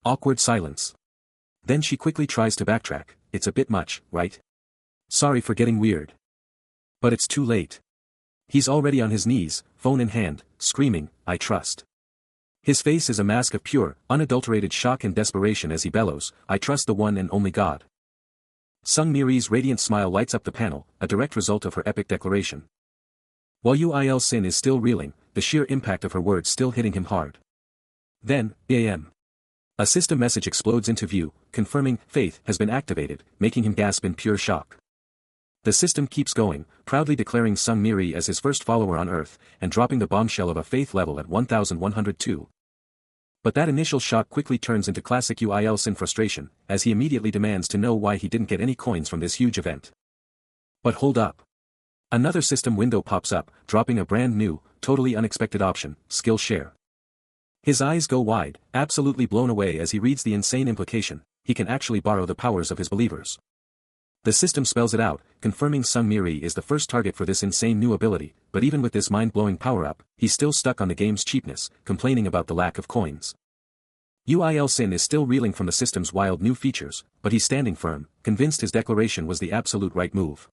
Awkward silence. Then she quickly tries to backtrack, it's a bit much, right? Sorry for getting weird. But it's too late. He's already on his knees, phone in hand, screaming, I trust. His face is a mask of pure, unadulterated shock and desperation as he bellows, I trust the one and only God. Sung Miri's radiant smile lights up the panel, a direct result of her epic declaration. While Uil Sin is still reeling, the sheer impact of her words still hitting him hard. Then, BAM. A system message explodes into view, confirming, Faith has been activated, making him gasp in pure shock. The system keeps going, proudly declaring Sung Miri as his first follower on Earth, and dropping the bombshell of a faith level at 1102. But that initial shock quickly turns into classic Uil Sin frustration, as he immediately demands to know why he didn't get any coins from this huge event. But hold up. Another system window pops up, dropping a brand new, totally unexpected option, skill share. His eyes go wide, absolutely blown away as he reads the insane implication, he can actually borrow the powers of his believers. The system spells it out, confirming Sung Miri is the first target for this insane new ability, but even with this mind-blowing power-up, he's still stuck on the game's cheapness, complaining about the lack of coins. Uil Sin is still reeling from the system's wild new features, but he's standing firm, convinced his declaration was the absolute right move.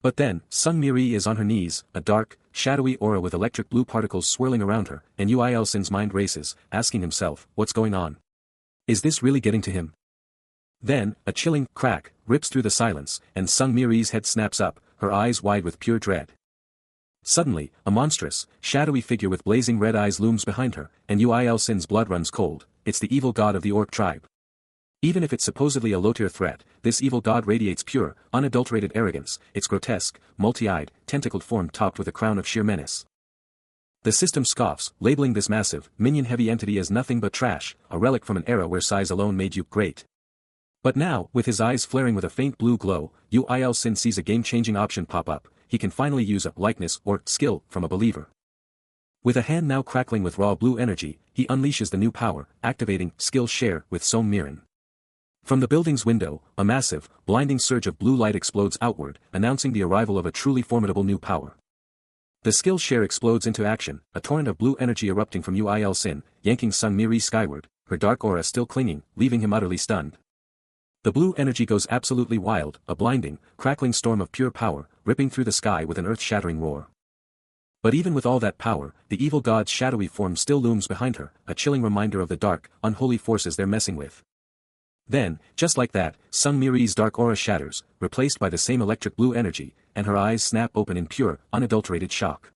But then, Sung Miri is on her knees, a dark, shadowy aura with electric blue particles swirling around her, and Uil Sin's mind races, asking himself, what's going on? Is this really getting to him? Then, a chilling crack rips through the silence, and Sung Miri's head snaps up, her eyes wide with pure dread. Suddenly, a monstrous, shadowy figure with blazing red eyes looms behind her, and Uil Sin's blood runs cold, it's the evil god of the orc tribe. Even if it's supposedly a low-tier threat, this evil god radiates pure, unadulterated arrogance, its grotesque, multi-eyed, tentacled form topped with a crown of sheer menace. The system scoffs, labeling this massive, minion-heavy entity as nothing but trash, a relic from an era where size alone made you great. But now, with his eyes flaring with a faint blue glow, Uil Sin sees a game-changing option pop up, he can finally use a likeness or skill from a believer. With a hand now crackling with raw blue energy, he unleashes the new power, activating skill share with Sung Mirin. From the building's window, a massive, blinding surge of blue light explodes outward, announcing the arrival of a truly formidable new power. The skill share explodes into action, a torrent of blue energy erupting from Uil Sin, yanking Sung Miri skyward, her dark aura still clinging, leaving him utterly stunned. The blue energy goes absolutely wild, a blinding, crackling storm of pure power, ripping through the sky with an earth-shattering roar. But even with all that power, the evil god's shadowy form still looms behind her, a chilling reminder of the dark, unholy forces they're messing with. Then, just like that, Sung Miri's dark aura shatters, replaced by the same electric blue energy, and her eyes snap open in pure, unadulterated shock.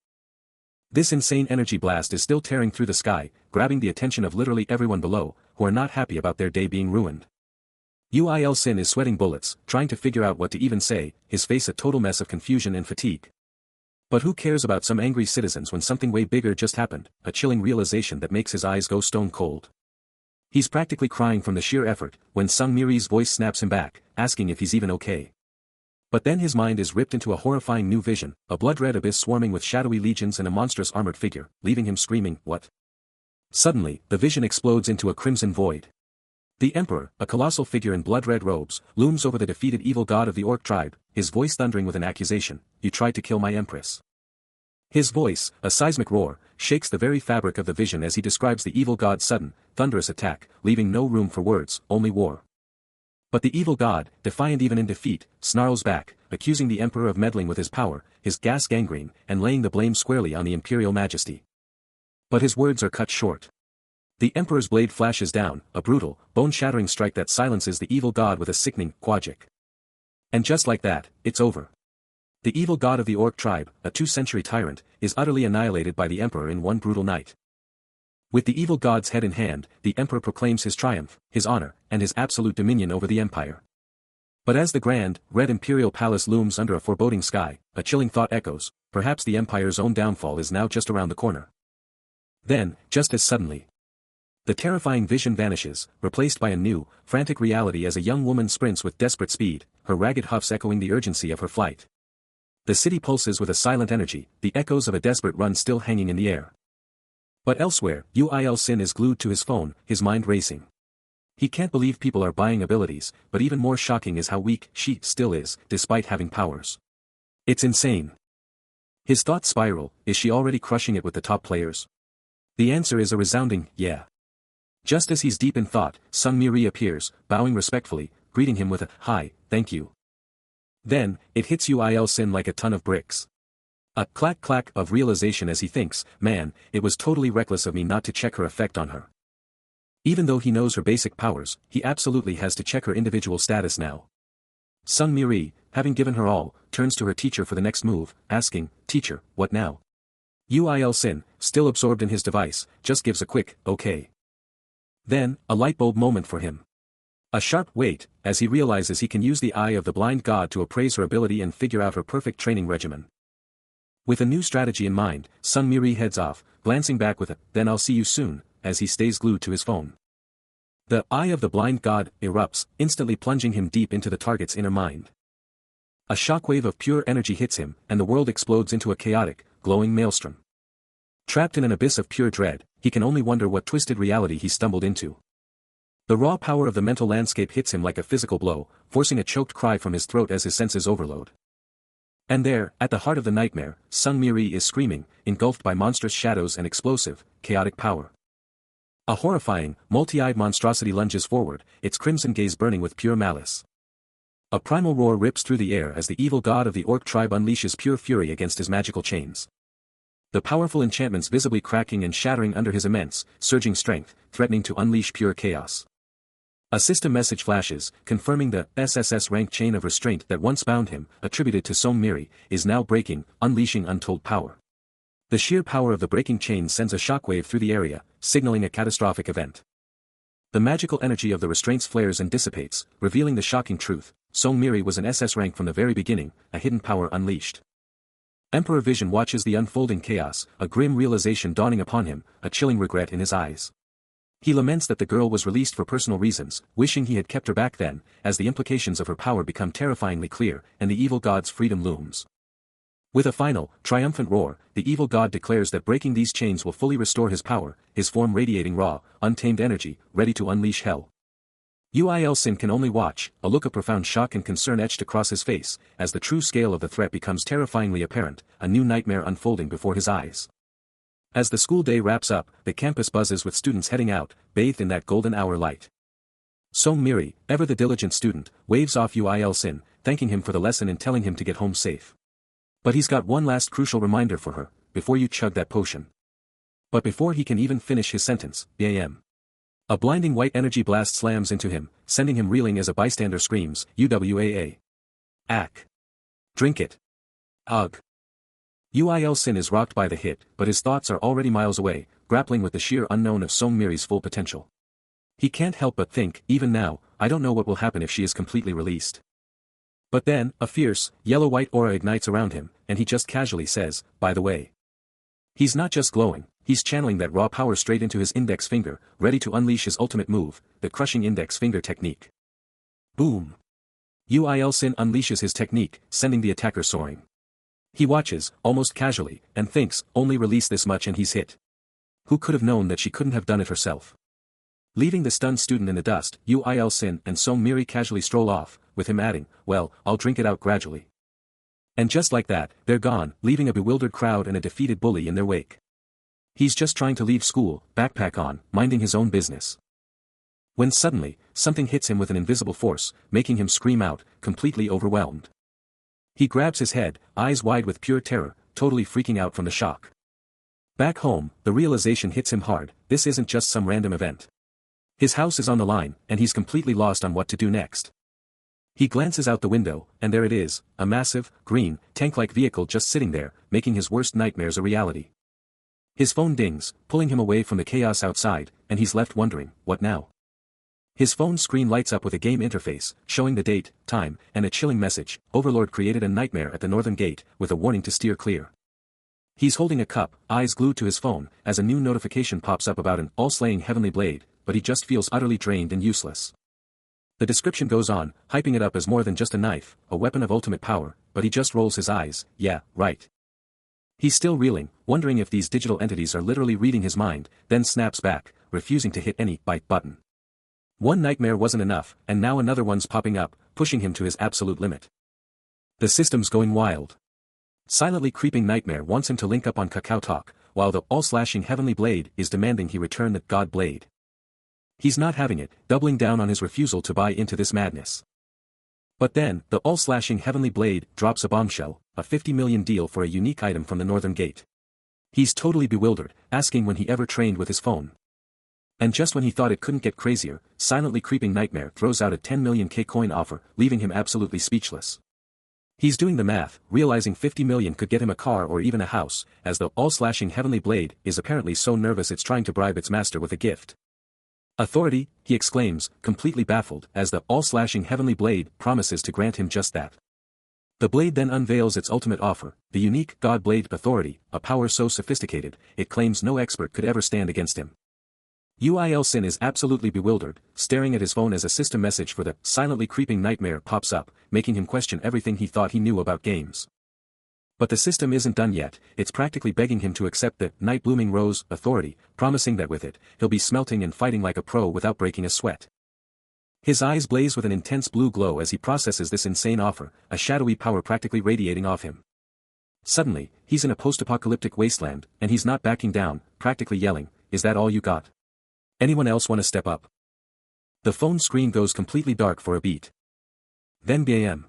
This insane energy blast is still tearing through the sky, grabbing the attention of literally everyone below, who are not happy about their day being ruined. Uil Sin is sweating bullets, trying to figure out what to even say, his face a total mess of confusion and fatigue. But who cares about some angry citizens when something way bigger just happened, a chilling realization that makes his eyes go stone cold. He's practically crying from the sheer effort, when Sung Miri's voice snaps him back, asking if he's even okay. But then his mind is ripped into a horrifying new vision, a blood-red abyss swarming with shadowy legions and a monstrous armored figure, leaving him screaming, what? Suddenly, the vision explodes into a crimson void. The Emperor, a colossal figure in blood-red robes, looms over the defeated evil god of the orc tribe, his voice thundering with an accusation, you tried to kill my empress. His voice, a seismic roar, shakes the very fabric of the vision as he describes the evil god's sudden, thunderous attack, leaving no room for words, only war. But the evil god, defiant even in defeat, snarls back, accusing the emperor of meddling with his power, his gas gangrene, and laying the blame squarely on the imperial majesty. But his words are cut short. The emperor's blade flashes down, a brutal, bone-shattering strike that silences the evil god with a sickening quadric. And just like that, it's over. The evil god of the orc tribe, a 2-century tyrant, is utterly annihilated by the emperor in one brutal night. With the evil god's head in hand, the emperor proclaims his triumph, his honor, and his absolute dominion over the empire. But as the grand, red imperial palace looms under a foreboding sky, a chilling thought echoes, perhaps the empire's own downfall is now just around the corner. Then, just as suddenly, the terrifying vision vanishes, replaced by a new, frantic reality as a young woman sprints with desperate speed, her ragged huffs echoing the urgency of her flight. The city pulses with a silent energy, the echoes of a desperate run still hanging in the air. But elsewhere, Uil Sin is glued to his phone, his mind racing. He can't believe people are buying abilities, but even more shocking is how weak she still is, despite having powers. It's insane. His thoughts spiral, is she already crushing it with the top players? The answer is a resounding, yeah. Just as he's deep in thought, Sung Mi appears, bowing respectfully, greeting him with a, hi, thank you. Then, it hits Ui Sin like a ton of bricks. A clack-clack of realization as he thinks, man, it was totally reckless of me not to check her effect on her. Even though he knows her basic powers, he absolutely has to check her individual status now. Sung Mi, having given her all, turns to her teacher for the next move, asking, teacher, what now? Ui Sin, still absorbed in his device, just gives a quick, okay. Then, a light bulb moment for him. A sharp wait, as he realizes he can use the eye of the blind god to appraise her ability and figure out her perfect training regimen. With a new strategy in mind, Sung Mi heads off, glancing back with a, then I'll see you soon, as he stays glued to his phone. The eye of the blind god erupts, instantly plunging him deep into the target's inner mind. A shockwave of pure energy hits him, and the world explodes into a chaotic, glowing maelstrom. Trapped in an abyss of pure dread, he can only wonder what twisted reality he stumbled into. The raw power of the mental landscape hits him like a physical blow, forcing a choked cry from his throat as his senses overload. And there, at the heart of the nightmare, Sung Mi is screaming, engulfed by monstrous shadows and explosive, chaotic power. A horrifying, multi-eyed monstrosity lunges forward, its crimson gaze burning with pure malice. A primal roar rips through the air as the evil god of the orc tribe unleashes pure fury against his magical chains. The powerful enchantments visibly cracking and shattering under his immense, surging strength, threatening to unleash pure chaos. A system message flashes, confirming the SSS rank chain of restraint that once bound him, attributed to Song Mi, is now breaking, unleashing untold power. The sheer power of the breaking chain sends a shockwave through the area, signaling a catastrophic event. The magical energy of the restraints flares and dissipates, revealing the shocking truth, Song Mi was an SS rank from the very beginning, a hidden power unleashed. Emperor Vision watches the unfolding chaos, a grim realization dawning upon him, a chilling regret in his eyes. He laments that the girl was released for personal reasons, wishing he had kept her back then, as the implications of her power become terrifyingly clear, and the evil god's freedom looms. With a final, triumphant roar, the evil god declares that breaking these chains will fully restore his power, his form radiating raw, untamed energy, ready to unleash hell. Ui Sin can only watch, a look of profound shock and concern etched across his face, as the true scale of the threat becomes terrifyingly apparent, a new nightmare unfolding before his eyes. As the school day wraps up, the campus buzzes with students heading out, bathed in that golden hour light. Song Mi, ever the diligent student, waves off Ui Sin, thanking him for the lesson and telling him to get home safe. But he's got one last crucial reminder for her, before you chug that potion. But before he can even finish his sentence, bam. A blinding white energy blast slams into him, sending him reeling as a bystander screams, UWAA. Ack. Drink it. Ugh. Ui Sin is rocked by the hit, but his thoughts are already miles away, grappling with the sheer unknown of Song Mi's full potential. He can't help but think, even now, I don't know what will happen if she is completely released. But then, a fierce, yellow-white aura ignites around him, and he just casually says, by the way. He's not just glowing, he's channeling that raw power straight into his index finger, ready to unleash his ultimate move, the crushing index finger technique. Boom. Ui Sin unleashes his technique, sending the attacker soaring. He watches, almost casually, and thinks, only release this much and he's hit. Who could have known that she couldn't have done it herself? Leaving the stunned student in the dust, Ui Sin and Song Mi casually stroll off, with him adding, well, I'll drink it out gradually. And just like that, they're gone, leaving a bewildered crowd and a defeated bully in their wake. He's just trying to leave school, backpack on, minding his own business. When suddenly, something hits him with an invisible force, making him scream out, completely overwhelmed. He grabs his head, eyes wide with pure terror, totally freaking out from the shock. Back home, the realization hits him hard, this isn't just some random event. His house is on the line, and he's completely lost on what to do next. He glances out the window, and there it is, a massive, green, tank-like vehicle just sitting there, making his worst nightmares a reality. His phone dings, pulling him away from the chaos outside, and he's left wondering, what now? His phone screen lights up with a game interface, showing the date, time, and a chilling message, Overlord created a nightmare at the northern gate, with a warning to steer clear. He's holding a cup, eyes glued to his phone, as a new notification pops up about an all-slaying heavenly blade, but he just feels utterly drained and useless. The description goes on, hyping it up as more than just a knife, a weapon of ultimate power, but he just rolls his eyes, yeah, right. He's still reeling, wondering if these digital entities are literally reading his mind, then snaps back, refusing to hit any bite button. One nightmare wasn't enough, and now another one's popping up, pushing him to his absolute limit. The system's going wild. Silently creeping nightmare wants him to link up on Kakao Talk, while the all-slashing heavenly blade is demanding he return the god blade. He's not having it, doubling down on his refusal to buy into this madness. But then, the all-slashing heavenly blade drops a bombshell, a 50 million deal for a unique item from the northern gate. He's totally bewildered, asking when he ever trained with his phone. And just when he thought it couldn't get crazier, silently creeping nightmare throws out a 10 million K coin offer, leaving him absolutely speechless. He's doing the math, realizing 50 million could get him a car or even a house, as the all-slashing heavenly blade is apparently so nervous it's trying to bribe its master with a gift. Authority, he exclaims, completely baffled, as the all-slashing heavenly blade promises to grant him just that. The blade then unveils its ultimate offer, the unique God Blade Authority, a power so sophisticated, it claims no expert could ever stand against him. Uil Sin is absolutely bewildered, staring at his phone as a system message for the silently creeping nightmare pops up, making him question everything he thought he knew about games. But the system isn't done yet, it's practically begging him to accept the Night Blooming Rose Authority, promising that with it, he'll be smelting and fighting like a pro without breaking a sweat. His eyes blaze with an intense blue glow as he processes this insane offer, a shadowy power practically radiating off him. Suddenly, he's in a post-apocalyptic wasteland, and he's not backing down, practically yelling, "Is that all you got? Anyone else want to step up?" The phone screen goes completely dark for a beat. Then bam.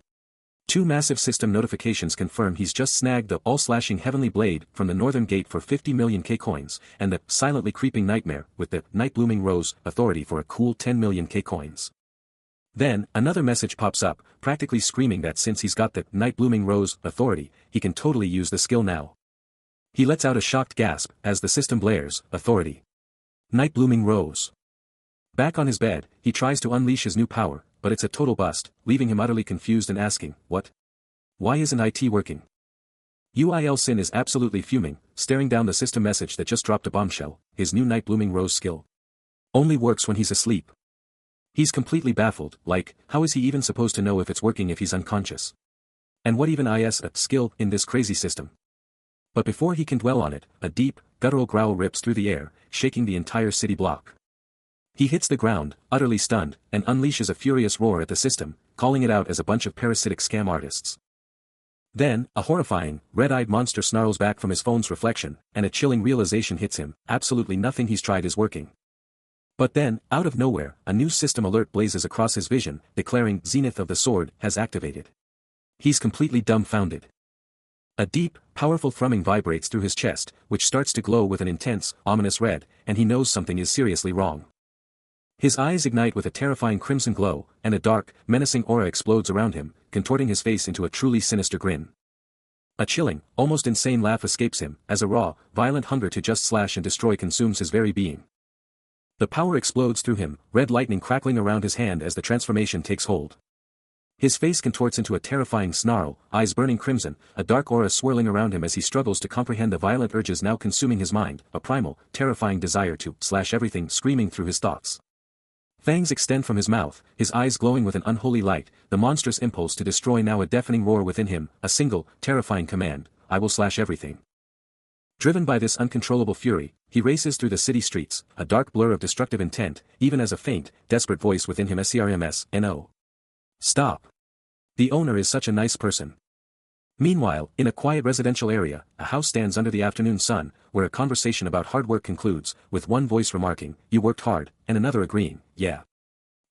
Two massive system notifications confirm he's just snagged the all-slashing heavenly blade from the northern gate for 50 million K coins, and the silently creeping nightmare with the Night Blooming Rose Authority for a cool 10 million K coins. Then, another message pops up, practically screaming that since he's got the Night Blooming Rose Authority, he can totally use the skill now. He lets out a shocked gasp as the system blares, Authority. Night Blooming Rose. Back on his bed, he tries to unleash his new power, but it's a total bust, leaving him utterly confused and asking, what? Why isn't IT working? Uil Sin is absolutely fuming, staring down the system message that just dropped a bombshell, his new Night Blooming Rose skill. Only works when he's asleep. He's completely baffled, like, how is he even supposed to know if it's working if he's unconscious? And what even is a skill in this crazy system? But before he can dwell on it, a deep, guttural growl rips through the air, shaking the entire city block. He hits the ground, utterly stunned, and unleashes a furious roar at the system, calling it out as a bunch of parasitic scam artists. Then, a horrifying, red-eyed monster snarls back from his phone's reflection, and a chilling realization hits him, absolutely nothing he's tried is working. But then, out of nowhere, a new system alert blazes across his vision, declaring Zenith of the Sword has activated. He's completely dumbfounded. A deep, powerful thrumming vibrates through his chest, which starts to glow with an intense, ominous red, and he knows something is seriously wrong. His eyes ignite with a terrifying crimson glow, and a dark, menacing aura explodes around him, contorting his face into a truly sinister grin. A chilling, almost insane laugh escapes him, as a raw, violent hunger to just slash and destroy consumes his very being. The power explodes through him, red lightning crackling around his hand as the transformation takes hold. His face contorts into a terrifying snarl, eyes burning crimson, a dark aura swirling around him as he struggles to comprehend the violent urges now consuming his mind, a primal, terrifying desire to slash everything screaming through his thoughts. Fangs extend from his mouth, his eyes glowing with an unholy light, the monstrous impulse to destroy now a deafening roar within him, a single, terrifying command, I will slash everything. Driven by this uncontrollable fury, he races through the city streets, a dark blur of destructive intent, even as a faint, desperate voice within him screams, "No. Stop. The owner is such a nice person." Meanwhile, in a quiet residential area, a house stands under the afternoon sun, where a conversation about hard work concludes, with one voice remarking, "You worked hard," and another agreeing, "Yeah.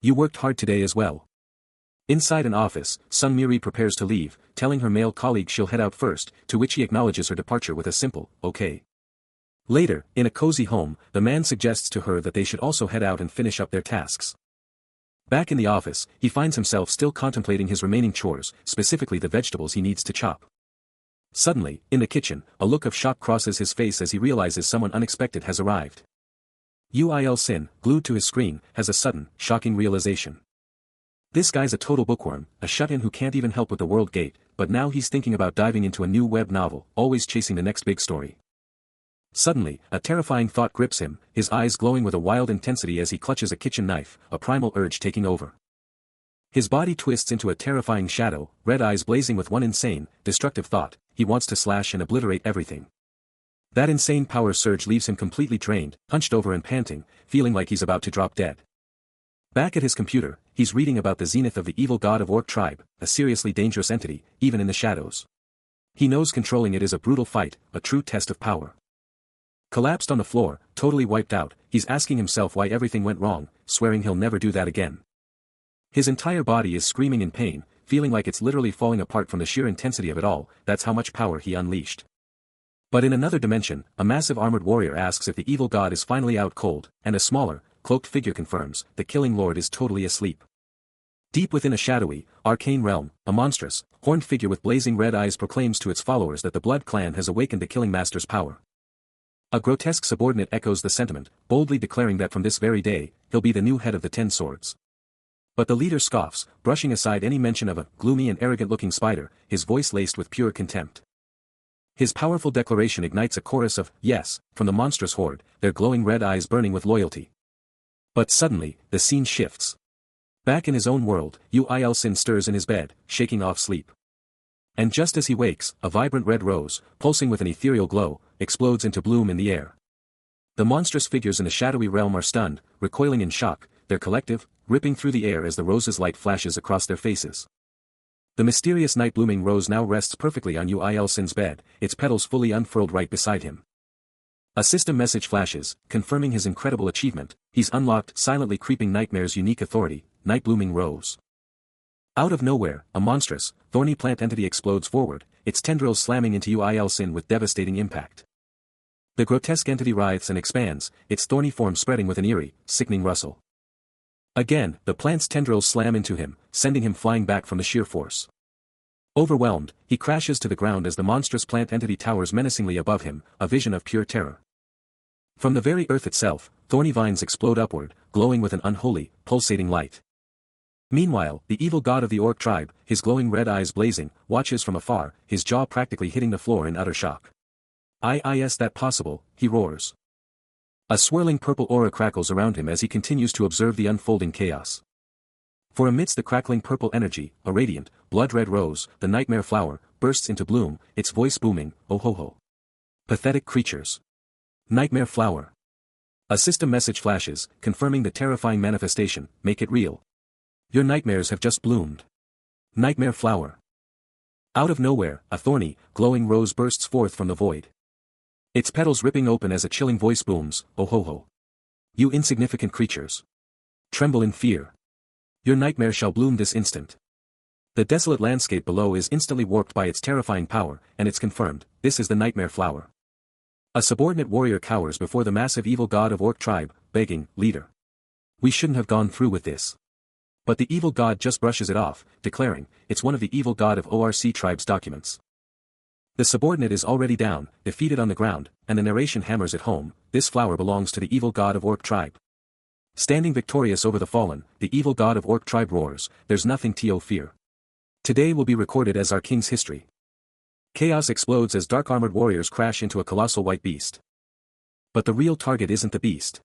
You worked hard today as well." Inside an office, Sung Miri prepares to leave, telling her male colleague she'll head out first, to which he acknowledges her departure with a simple, "Okay." Later, in a cozy home, the man suggests to her that they should also head out and finish up their tasks. Back in the office, he finds himself still contemplating his remaining chores, specifically the vegetables he needs to chop. Suddenly, in the kitchen, a look of shock crosses his face as he realizes someone unexpected has arrived. Uil Sin, glued to his screen, has a sudden, shocking realization. This guy's a total bookworm, a shut-in who can't even help with the world gate, but now he's thinking about diving into a new web novel, always chasing the next big story. Suddenly, a terrifying thought grips him, his eyes glowing with a wild intensity as he clutches a kitchen knife, a primal urge taking over. His body twists into a terrifying shadow, red eyes blazing with one insane, destructive thought, he wants to slash and obliterate everything. That insane power surge leaves him completely drained, hunched over and panting, feeling like he's about to drop dead. Back at his computer, he's reading about the zenith of the evil god of Orc tribe, a seriously dangerous entity, even in the shadows. He knows controlling it is a brutal fight, a true test of power. Collapsed on the floor, totally wiped out, he's asking himself why everything went wrong, swearing he'll never do that again. His entire body is screaming in pain, feeling like it's literally falling apart from the sheer intensity of it all. That's how much power he unleashed. But in another dimension, a massive armored warrior asks if the evil god is finally out cold, and a smaller, cloaked figure confirms, the killing lord is totally asleep. Deep within a shadowy, arcane realm, a monstrous, horned figure with blazing red eyes proclaims to its followers that the Blood Clan has awakened the Killing Master's power. A grotesque subordinate echoes the sentiment, boldly declaring that from this very day, he'll be the new head of the 10 Swords. But the leader scoffs, brushing aside any mention of a gloomy and arrogant-looking spider, his voice laced with pure contempt. His powerful declaration ignites a chorus of yes from the monstrous horde, their glowing red eyes burning with loyalty. But suddenly, the scene shifts. Back in his own world, Yu-Il-Sin stirs in his bed, shaking off sleep. And just as he wakes, a vibrant red rose, pulsing with an ethereal glow, explodes into bloom in the air. The monstrous figures in the shadowy realm are stunned, recoiling in shock, their collective, ripping through the air as the rose's light flashes across their faces. The mysterious night-blooming rose now rests perfectly on Yu-Il-Sin's bed, its petals fully unfurled right beside him. A system message flashes, confirming his incredible achievement. He's unlocked Silently Creeping Nightmare's unique authority, Night-Blooming Rose. Out of nowhere, a monstrous, thorny plant entity explodes forward, its tendrils slamming into Yu-Il-Sin with devastating impact. The grotesque entity writhes and expands, its thorny form spreading with an eerie, sickening rustle. Again, the plant's tendrils slam into him, sending him flying back from the sheer force. Overwhelmed, he crashes to the ground as the monstrous plant entity towers menacingly above him, a vision of pure terror. From the very earth itself, thorny vines explode upward, glowing with an unholy, pulsating light. Meanwhile, the evil god of the orc tribe, his glowing red eyes blazing, watches from afar, his jaw practically hitting the floor in utter shock. Is that possible? He roars. A swirling purple aura crackles around him as he continues to observe the unfolding chaos. For amidst the crackling purple energy, a radiant, blood-red rose, the nightmare flower, bursts into bloom, its voice booming, oh ho ho. Pathetic creatures. Nightmare flower. A system message flashes, confirming the terrifying manifestation, make it real. Your nightmares have just bloomed. Nightmare flower. Out of nowhere, a thorny, glowing rose bursts forth from the void. Its petals ripping open as a chilling voice booms, oh ho ho. You insignificant creatures. Tremble in fear. Your nightmare shall bloom this instant. The desolate landscape below is instantly warped by its terrifying power, and it's confirmed, this is the nightmare flower. A subordinate warrior cowers before the massive evil god of orc tribe, begging, leader. We shouldn't have gone through with this. But the evil god just brushes it off, declaring, it's one of the evil god of ORC tribe's documents. The subordinate is already down, defeated on the ground, and the narration hammers it home, this flower belongs to the evil god of orc tribe. Standing victorious over the fallen, the evil god of orc tribe roars, there's nothing to fear. Today will be recorded as our king's history. Chaos explodes as dark-armored warriors crash into a colossal white beast. But the real target isn't the beast.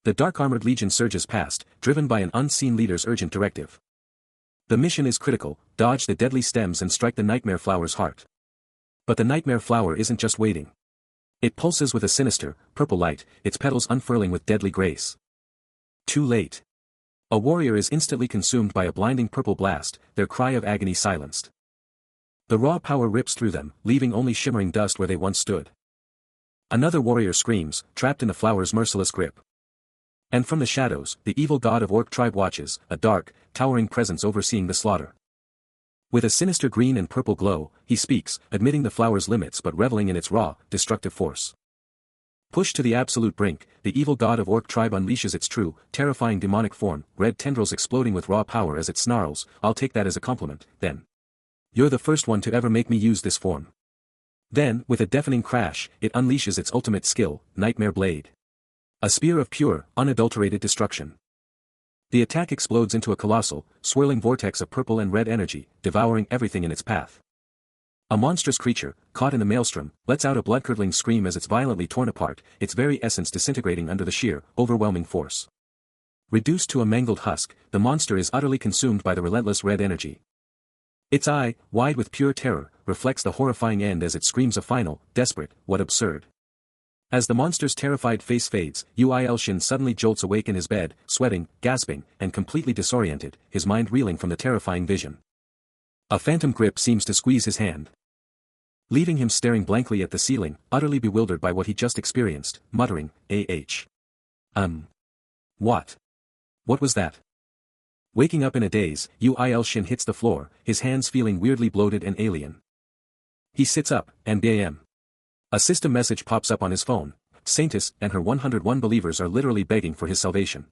The dark-armored legion surges past, driven by an unseen leader's urgent directive. The mission is critical, dodge the deadly stems and strike the nightmare flower's heart. But the nightmare flower isn't just waiting. It pulses with a sinister, purple light, its petals unfurling with deadly grace. Too late. A warrior is instantly consumed by a blinding purple blast, their cry of agony silenced. The raw power rips through them, leaving only shimmering dust where they once stood. Another warrior screams, trapped in the flower's merciless grip. And from the shadows, the evil god of orc tribe watches, a dark, towering presence overseeing the slaughter. With a sinister green and purple glow, he speaks, admitting the flower's limits but reveling in its raw, destructive force. Pushed to the absolute brink, the evil god of orc tribe unleashes its true, terrifying demonic form, red tendrils exploding with raw power as it snarls, I'll take that as a compliment, then. You're the first one to ever make me use this form. Then, with a deafening crash, it unleashes its ultimate skill, Nightmare Blade. A spear of pure, unadulterated destruction. The attack explodes into a colossal, swirling vortex of purple and red energy, devouring everything in its path. A monstrous creature, caught in the maelstrom, lets out a blood-curdling scream as it's violently torn apart, its very essence disintegrating under the sheer, overwhelming force. Reduced to a mangled husk, the monster is utterly consumed by the relentless red energy. Its eye, wide with pure terror, reflects the horrifying end as it screams a final, desperate, what absurd. As the monster's terrified face fades, Yu-Il-Sin suddenly jolts awake in his bed, sweating, gasping, and completely disoriented, his mind reeling from the terrifying vision. A phantom grip seems to squeeze his hand. leaving him staring blankly at the ceiling, utterly bewildered by what he just experienced, muttering, What? What was that? Waking up in a daze, Shin hits the floor, his hands feeling weirdly bloated and alien. He sits up, and bam. A system message pops up on his phone. Saintess and her 101 believers are literally begging for his salvation.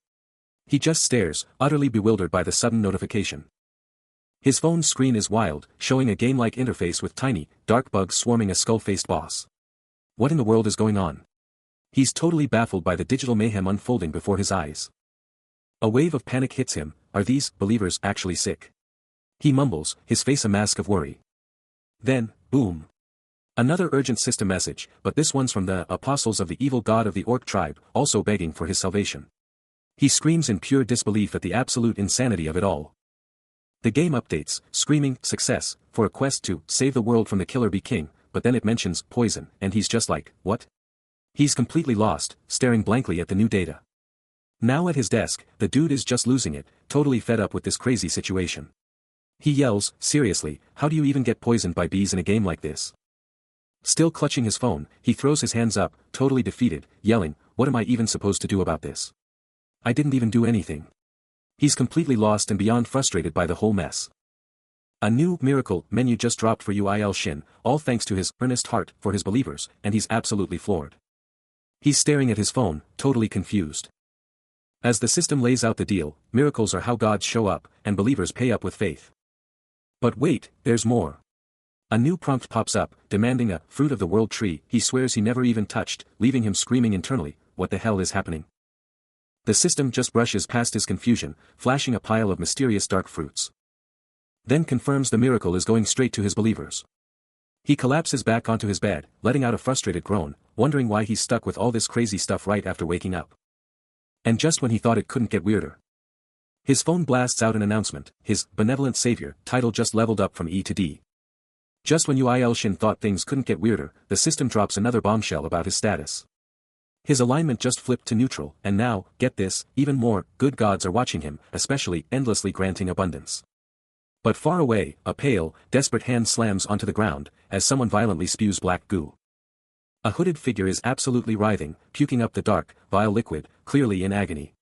He just stares, utterly bewildered by the sudden notification. His phone's screen is wild, showing a game-like interface with tiny, dark bugs swarming a skull-faced boss. What in the world is going on? He's totally baffled by the digital mayhem unfolding before his eyes. A wave of panic hits him. Are these believers actually sick? He mumbles, his face a mask of worry. Then, boom. Another urgent system message, but this one's from the apostles of the evil god of the Orc tribe, also begging for his salvation. He screams in pure disbelief at the absolute insanity of it all. The game updates, screaming, success, for a quest to save the world from the killer bee king, but then it mentions poison, and he's just like, what? He's completely lost, staring blankly at the new data. Now at his desk, the dude is just losing it, totally fed up with this crazy situation. He yells, seriously, how do you even get poisoned by bees in a game like this? Still clutching his phone, he throws his hands up, totally defeated, yelling, what am I even supposed to do about this? I didn't even do anything. He's completely lost and beyond frustrated by the whole mess. A new miracle menu just dropped for Shin, all thanks to his earnest heart for his believers, and he's absolutely floored. He's staring at his phone, totally confused. As the system lays out the deal, miracles are how gods show up, and believers pay up with faith. But wait, there's more. A new prompt pops up, demanding a fruit of the world tree he swears he never even touched, leaving him screaming internally, what the hell is happening? The system just brushes past his confusion, flashing a pile of mysterious dark fruits. Then confirms the miracle is going straight to his believers. He collapses back onto his bed, letting out a frustrated groan, wondering why he's stuck with all this crazy stuff right after waking up. And just when he thought it couldn't get weirder, his phone blasts out an announcement, his benevolent savior title just leveled up from E to D. Just when Shin thought things couldn't get weirder, the system drops another bombshell about his status. His alignment just flipped to neutral, and now, get this, even more, good gods are watching him, especially endlessly granting abundance. But far away, a pale, desperate hand slams onto the ground, as someone violently spews black goo. A hooded figure is absolutely writhing, puking up the dark, vile liquid, clearly in agony.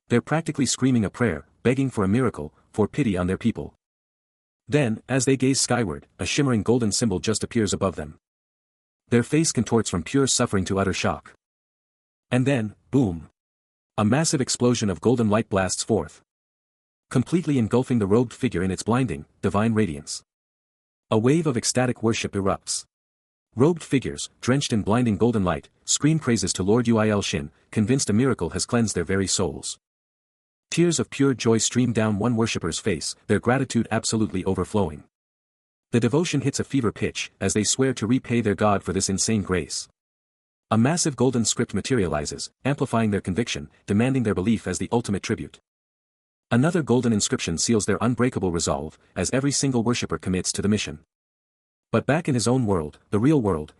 They're practically screaming a prayer, begging for a miracle, for pity on their people. Then, as they gaze skyward, a shimmering golden symbol just appears above them. Their face contorts from pure suffering to utter shock. And then, boom. A massive explosion of golden light blasts forth, completely engulfing the robed figure in its blinding, divine radiance. A wave of ecstatic worship erupts. Robed figures, drenched in blinding golden light, scream praises to Lord Shin, convinced a miracle has cleansed their very souls. Tears of pure joy stream down one worshipper's face, their gratitude absolutely overflowing. The devotion hits a fever pitch, as they swear to repay their God for this insane grace. A massive golden script materializes, amplifying their conviction, demanding their belief as the ultimate tribute. Another golden inscription seals their unbreakable resolve, as every single worshipper commits to the mission. But back in his own world, the real world,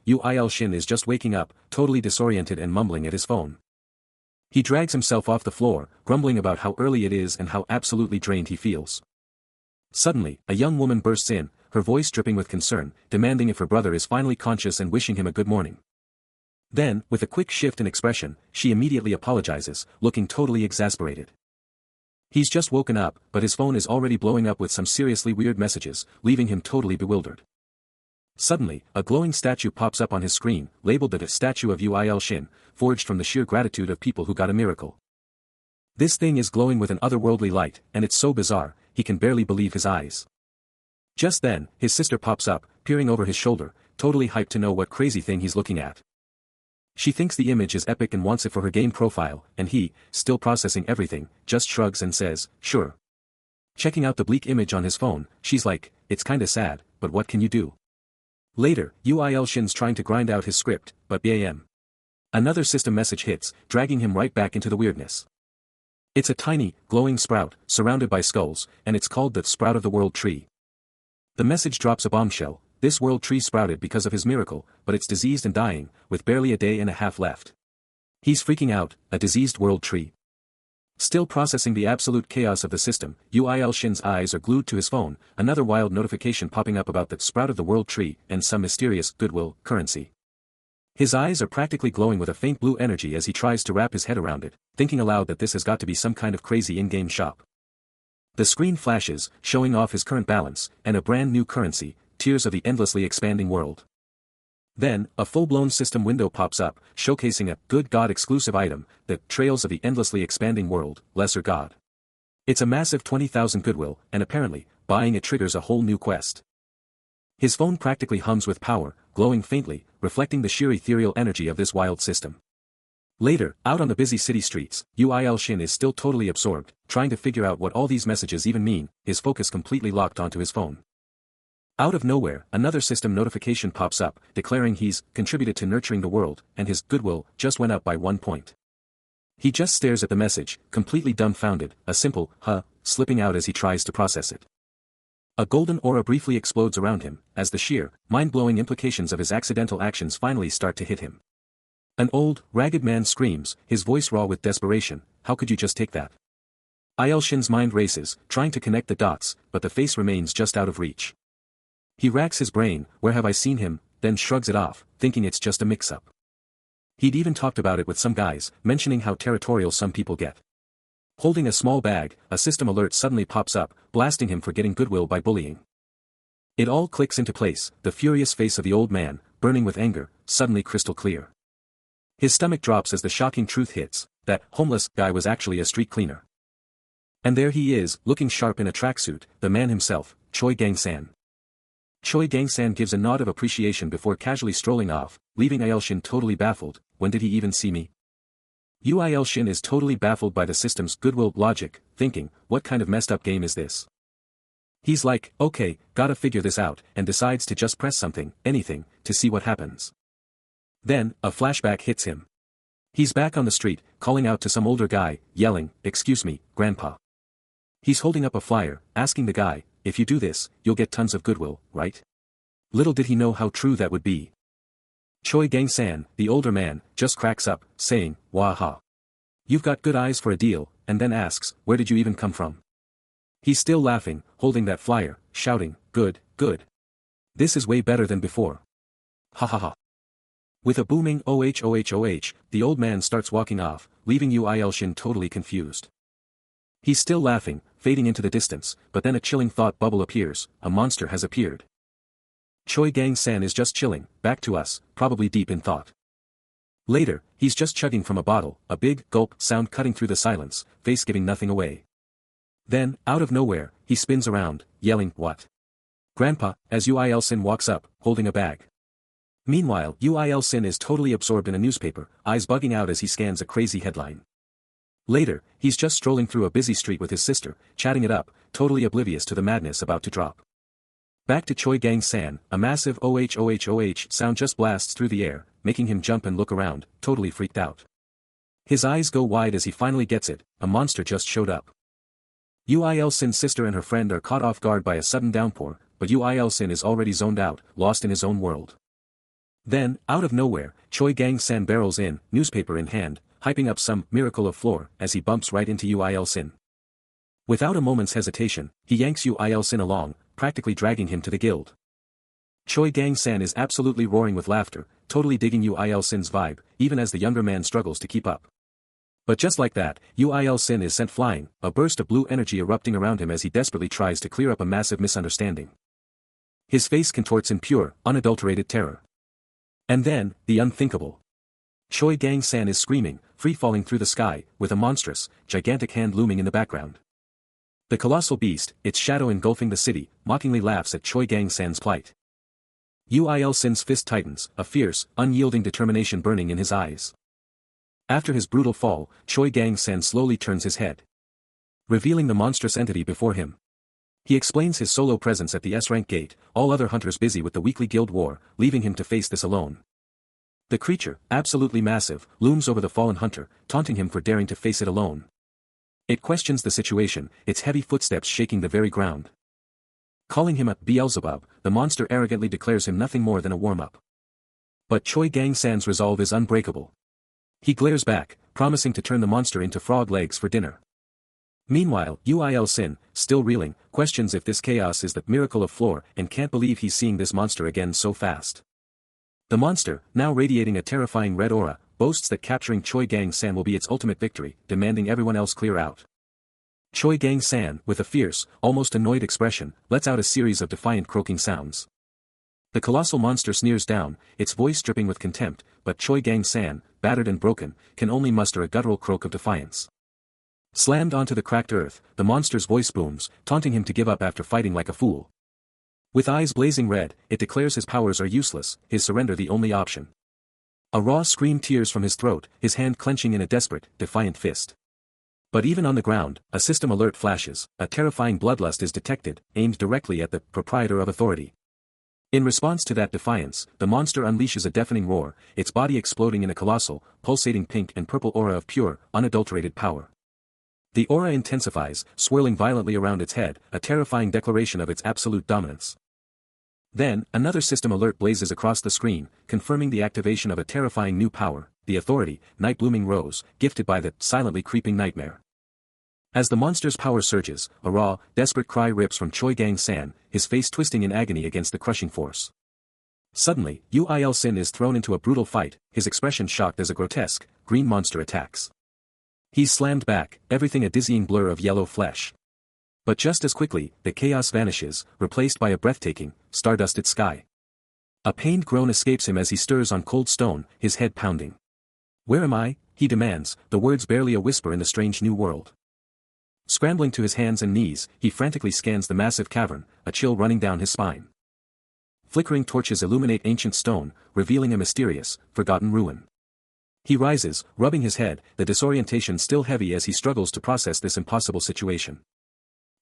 Shin is just waking up, totally disoriented and mumbling at his phone. He drags himself off the floor, grumbling about how early it is and how absolutely drained he feels. Suddenly, a young woman bursts in, her voice dripping with concern, demanding if her brother is finally conscious and wishing him a good morning. Then, with a quick shift in expression, she immediately apologizes, looking totally exasperated. He's just woken up, but his phone is already blowing up with some seriously weird messages, leaving him totally bewildered. Suddenly, a glowing statue pops up on his screen, labeled the statue of Shin, forged from the sheer gratitude of people who got a miracle. This thing is glowing with an otherworldly light, and it's so bizarre, he can barely believe his eyes. Just then, his sister pops up, peering over his shoulder, totally hyped to know what crazy thing he's looking at. She thinks the image is epic and wants it for her game profile, and he, still processing everything, just shrugs and says, sure. Checking out the bleak image on his phone, she's like, it's kinda sad, but what can you do? Later, Shin's trying to grind out his script, but bam. Another system message hits, dragging him right back into the weirdness. It's a tiny, glowing sprout, surrounded by skulls, and it's called the Sprout of the World Tree. The message drops a bombshell. This world tree sprouted because of his miracle, but it's diseased and dying, with barely a day and a half left. He's freaking out, a diseased world tree. Still processing the absolute chaos of the system, Uil Shin's eyes are glued to his phone, another wild notification popping up about the sprout of the world tree and some mysterious goodwill currency. His eyes are practically glowing with a faint blue energy as he tries to wrap his head around it, thinking aloud that this has got to be some kind of crazy in-game shop. The screen flashes, showing off his current balance, and a brand new currency, Tears of the Endlessly Expanding World. Then, a full-blown system window pops up, showcasing a Good God exclusive item, the Trails of the Endlessly Expanding World, Lesser God. It's a massive 20,000 goodwill, and apparently, buying it triggers a whole new quest. His phone practically hums with power, glowing faintly, reflecting the sheer ethereal energy of this wild system. Later, out on the busy city streets, Uil Shin is still totally absorbed, trying to figure out what all these messages even mean, his focus completely locked onto his phone. Out of nowhere, another system notification pops up, declaring he's contributed to nurturing the world, and his goodwill just went up by 1 point. He just stares at the message, completely dumbfounded, a simple, slipping out as he tries to process it. A golden aura briefly explodes around him, as the sheer, mind-blowing implications of his accidental actions finally start to hit him. An old, ragged man screams, his voice raw with desperation, "How could you just take that?" Il Shin's mind races, trying to connect the dots, but the face remains just out of reach. He racks his brain, where have I seen him, then shrugs it off, thinking it's just a mix-up. He'd even talked about it with some guys, mentioning how territorial some people get. Holding a small bag, a system alert suddenly pops up, blasting him for getting goodwill by bullying. It all clicks into place, the furious face of the old man, burning with anger, suddenly crystal clear. His stomach drops as the shocking truth hits, that homeless guy was actually a street cleaner. And there he is, looking sharp in a tracksuit, the man himself, Choi Gang-san. Choi Gang-san gives a nod of appreciation before casually strolling off, leaving Il Shin totally baffled. When did he even see me? Uil Shin is totally baffled by the system's goodwill logic, thinking, what kind of messed up game is this? He's like, okay, gotta figure this out, and decides to just press something, anything, to see what happens. Then, a flashback hits him. He's back on the street, calling out to some older guy, yelling, "Excuse me, Grandpa." He's holding up a flyer, asking the guy, "If you do this, you'll get tons of goodwill, right?" Little did he know how true that would be. Choi Gang-san, the older man, just cracks up, saying, "Waha. You've got good eyes for a deal," and then asks, "Where did you even come from?" He's still laughing, holding that flyer, shouting, "Good, good. This is way better than before. Ha ha ha." With a booming OH, the old man starts walking off, leaving Uil Shin totally confused. He's still laughing, fading into the distance, but then a chilling thought bubble appears, a monster has appeared. Choi Gang-san is just chilling, back to us, probably deep in thought. Later, he's just chugging from a bottle, a big gulp sound cutting through the silence, face giving nothing away. Then, out of nowhere, he spins around, yelling, "What? Grandpa," as Uil Shin walks up, holding a bag. Meanwhile, Uil Shin is totally absorbed in a newspaper, eyes bugging out as he scans a crazy headline. Later, he's just strolling through a busy street with his sister, chatting it up, totally oblivious to the madness about to drop. Back to Choi Gang-san, a massive OH sound just blasts through the air, making him jump and look around, totally freaked out. His eyes go wide as he finally gets it, a monster just showed up. Uil Shin's sister and her friend are caught off guard by a sudden downpour, but Uil Shin is already zoned out, lost in his own world. Then, out of nowhere, Choi Gang-san barrels in, newspaper in hand, hyping up some miracle of floor as he bumps right into Uil Shin. Without a moment's hesitation, he yanks Uil Shin along, practically dragging him to the guild. Choi Gang-san is absolutely roaring with laughter, totally digging Uil Shin's vibe, even as the younger man struggles to keep up. But just like that, Uil Shin is sent flying, a burst of blue energy erupting around him as he desperately tries to clear up a massive misunderstanding. His face contorts in pure, unadulterated terror. And then, the unthinkable. Choi Gang-san is screaming, free-falling through the sky, with a monstrous, gigantic hand looming in the background. The colossal beast, its shadow engulfing the city, mockingly laughs at Choi Gang-san's plight. Uil Shin's fist tightens, a fierce, unyielding determination burning in his eyes. After his brutal fall, Choi Gang-san slowly turns his head, revealing the monstrous entity before him. He explains his solo presence at the S-rank gate, all other hunters busy with the weekly guild war, leaving him to face this alone. The creature, absolutely massive, looms over the fallen hunter, taunting him for daring to face it alone. It questions the situation, its heavy footsteps shaking the very ground. Calling him a Beelzebub, the monster arrogantly declares him nothing more than a warm-up. But Choi Gang-san's resolve is unbreakable. He glares back, promising to turn the monster into frog legs for dinner. Meanwhile, Uil Sin, still reeling, questions if this chaos is the miracle of floor and can't believe he's seeing this monster again so fast. The monster, now radiating a terrifying red aura, boasts that capturing Choi Gang-san will be its ultimate victory, demanding everyone else clear out. Choi Gang-san, with a fierce, almost annoyed expression, lets out a series of defiant croaking sounds. The colossal monster sneers down, its voice dripping with contempt, but Choi Gang-san, battered and broken, can only muster a guttural croak of defiance. Slammed onto the cracked earth, the monster's voice booms, taunting him to give up after fighting like a fool. With eyes blazing red, it declares his powers are useless, his surrender the only option. A raw scream tears from his throat, his hand clenching in a desperate, defiant fist. But even on the ground, a system alert flashes, a terrifying bloodlust is detected, aimed directly at the proprietor of authority. In response to that defiance, the monster unleashes a deafening roar, its body exploding in a colossal, pulsating pink and purple aura of pure, unadulterated power. The aura intensifies, swirling violently around its head, a terrifying declaration of its absolute dominance. Then, another system alert blazes across the screen, confirming the activation of a terrifying new power, the authority, Night Blooming Rose, gifted by the silently creeping nightmare. As the monster's power surges, a raw, desperate cry rips from Choi Gang-san, his face twisting in agony against the crushing force. Suddenly, Uil Sin is thrown into a brutal fight, his expression shocked as a grotesque, green monster attacks. He's slammed back, everything a dizzying blur of yellow flesh. But just as quickly, the chaos vanishes, replaced by a breathtaking, stardusted sky. A pained groan escapes him as he stirs on cold stone, his head pounding. "Where am I?" he demands, the words barely a whisper in the strange new world. Scrambling to his hands and knees, he frantically scans the massive cavern, a chill running down his spine. Flickering torches illuminate ancient stone, revealing a mysterious, forgotten ruin. He rises, rubbing his head, the disorientation still heavy as he struggles to process this impossible situation.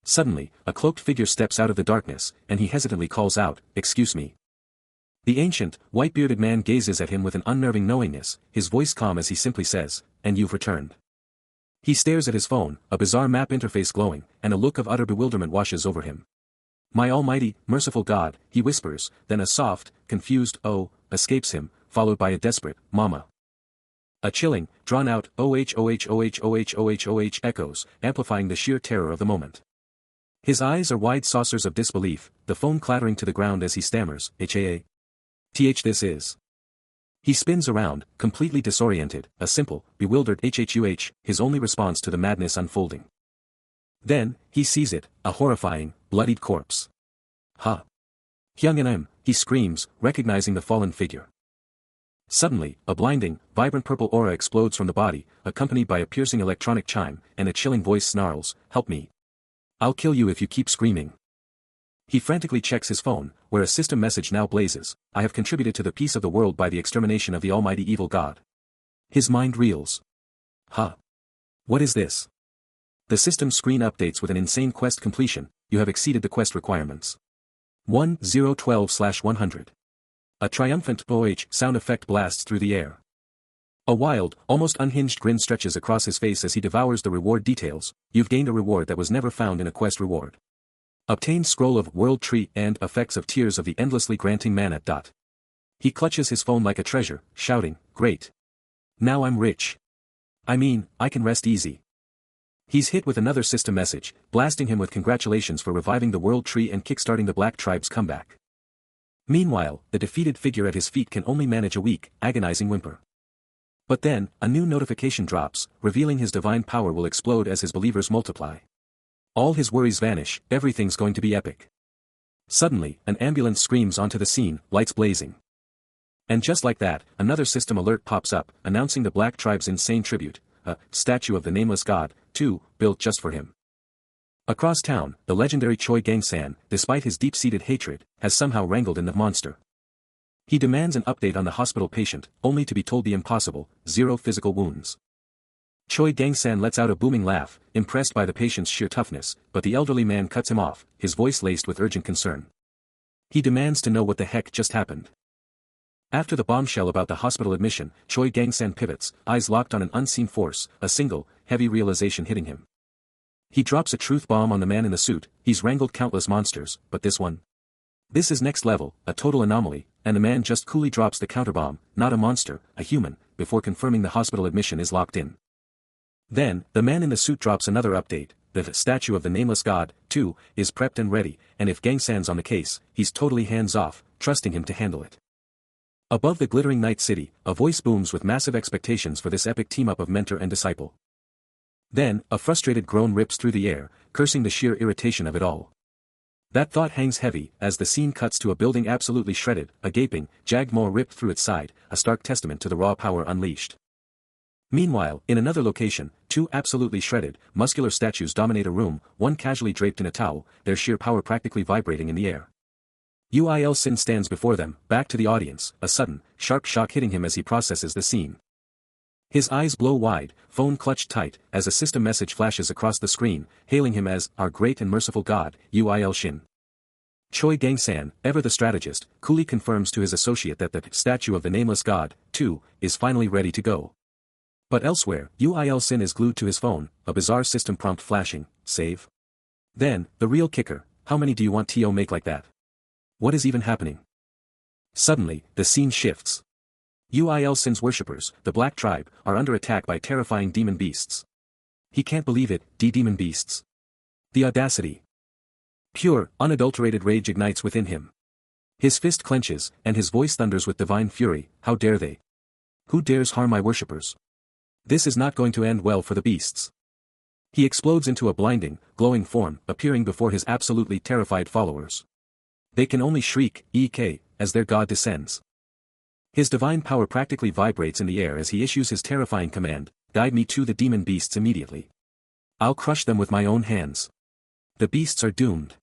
Suddenly, a cloaked figure steps out of the darkness, and he hesitantly calls out, "Excuse me." The ancient, white-bearded man gazes at him with an unnerving knowingness, his voice calm as he simply says, "And you've returned." He stares at his phone, a bizarre map interface glowing, and a look of utter bewilderment washes over him. "My almighty, merciful God," he whispers, then a soft, confused "oh" escapes him, followed by a desperate, "Mama." A chilling, drawn-out "oh-oh-oh-oh-oh-oh-oh-oh" echoes, amplifying the sheer terror of the moment. His eyes are wide saucers of disbelief, the phone clattering to the ground as he stammers, "HAA. This is." He spins around, completely disoriented, a simple, bewildered "HHUH," his only response to the madness unfolding. Then, he sees it, a horrifying, bloodied corpse. "Ha! Hyungan-im," he screams, recognizing the fallen figure. Suddenly, a blinding, vibrant purple aura explodes from the body, accompanied by a piercing electronic chime, and a chilling voice snarls, "Help me. I'll kill you if you keep screaming." He frantically checks his phone, where a system message now blazes, "I have contributed to the peace of the world by the extermination of the almighty evil god." His mind reels. "Huh? What is this?" The system screen updates with an insane quest completion, "You have exceeded the quest requirements. 1012/100. A triumphant "OH" sound effect blasts through the air. A wild, almost unhinged grin stretches across his face as he devours the reward details. "You've gained a reward that was never found in a quest reward. Obtained scroll of world tree and effects of tears of the endlessly granting mana. He clutches his phone like a treasure, shouting, "Great. Now I'm rich. I mean, I can rest easy." He's hit with another system message, blasting him with congratulations for reviving the world tree and kickstarting the Black Tribe's comeback. Meanwhile, the defeated figure at his feet can only manage a weak, agonizing whimper. But then, a new notification drops, revealing his divine power will explode as his believers multiply. All his worries vanish, everything's going to be epic. Suddenly, an ambulance screams onto the scene, lights blazing. And just like that, another system alert pops up, announcing the Black Tribe's insane tribute, a statue of the nameless god, too, built just for him. Across town, the legendary Choi Gang-san, despite his deep-seated hatred, has somehow wrangled in the monster. He demands an update on the hospital patient, only to be told the impossible, 0 physical wounds. Choi Gang-san lets out a booming laugh, impressed by the patient's sheer toughness, but the elderly man cuts him off, his voice laced with urgent concern. He demands to know what the heck just happened. After the bombshell about the hospital admission, Choi Gang-san pivots, eyes locked on an unseen force, a single, heavy realization hitting him. He drops a truth bomb on the man in the suit. He's wrangled countless monsters, but this one? This is next level, a total anomaly, and the man just coolly drops the counterbomb, not a monster, a human, before confirming the hospital admission is locked in. Then, the man in the suit drops another update, the statue of the nameless god, too, is prepped and ready, and if Gangsan's on the case, he's totally hands-off, trusting him to handle it. Above the glittering night city, a voice booms with massive expectations for this epic team-up of mentor and disciple. Then, a frustrated groan rips through the air, cursing the sheer irritation of it all. That thought hangs heavy, as the scene cuts to a building absolutely shredded, a gaping, jagged maw ripped through its side, a stark testament to the raw power unleashed. Meanwhile, in another location, two absolutely shredded, muscular statues dominate a room, one casually draped in a towel, their sheer power practically vibrating in the air. Uil Sin stands before them, back to the audience, a sudden, sharp shock hitting him as he processes the scene. His eyes blow wide, phone clutched tight, as a system message flashes across the screen, hailing him as, our great and merciful God, Uil Shin. Choi Gangsan, ever the strategist, coolly confirms to his associate that the statue of the nameless god, too, is finally ready to go. But elsewhere, Uil Sin is glued to his phone, a bizarre system prompt flashing, save. Then, the real kicker, how many do you want to make like that? What is even happening? Suddenly, the scene shifts. Uil Sin's worshippers, the Black Tribe, are under attack by terrifying demon beasts. He can't believe it, demon beasts. The audacity. Pure, unadulterated rage ignites within him. His fist clenches, and his voice thunders with divine fury, how dare they? Who dares harm my worshippers? This is not going to end well for the beasts. He explodes into a blinding, glowing form, appearing before his absolutely terrified followers. They can only shriek, "Ek," as their god descends. His divine power practically vibrates in the air as he issues his terrifying command, guide me to the demon beasts immediately. I'll crush them with my own hands. The beasts are doomed.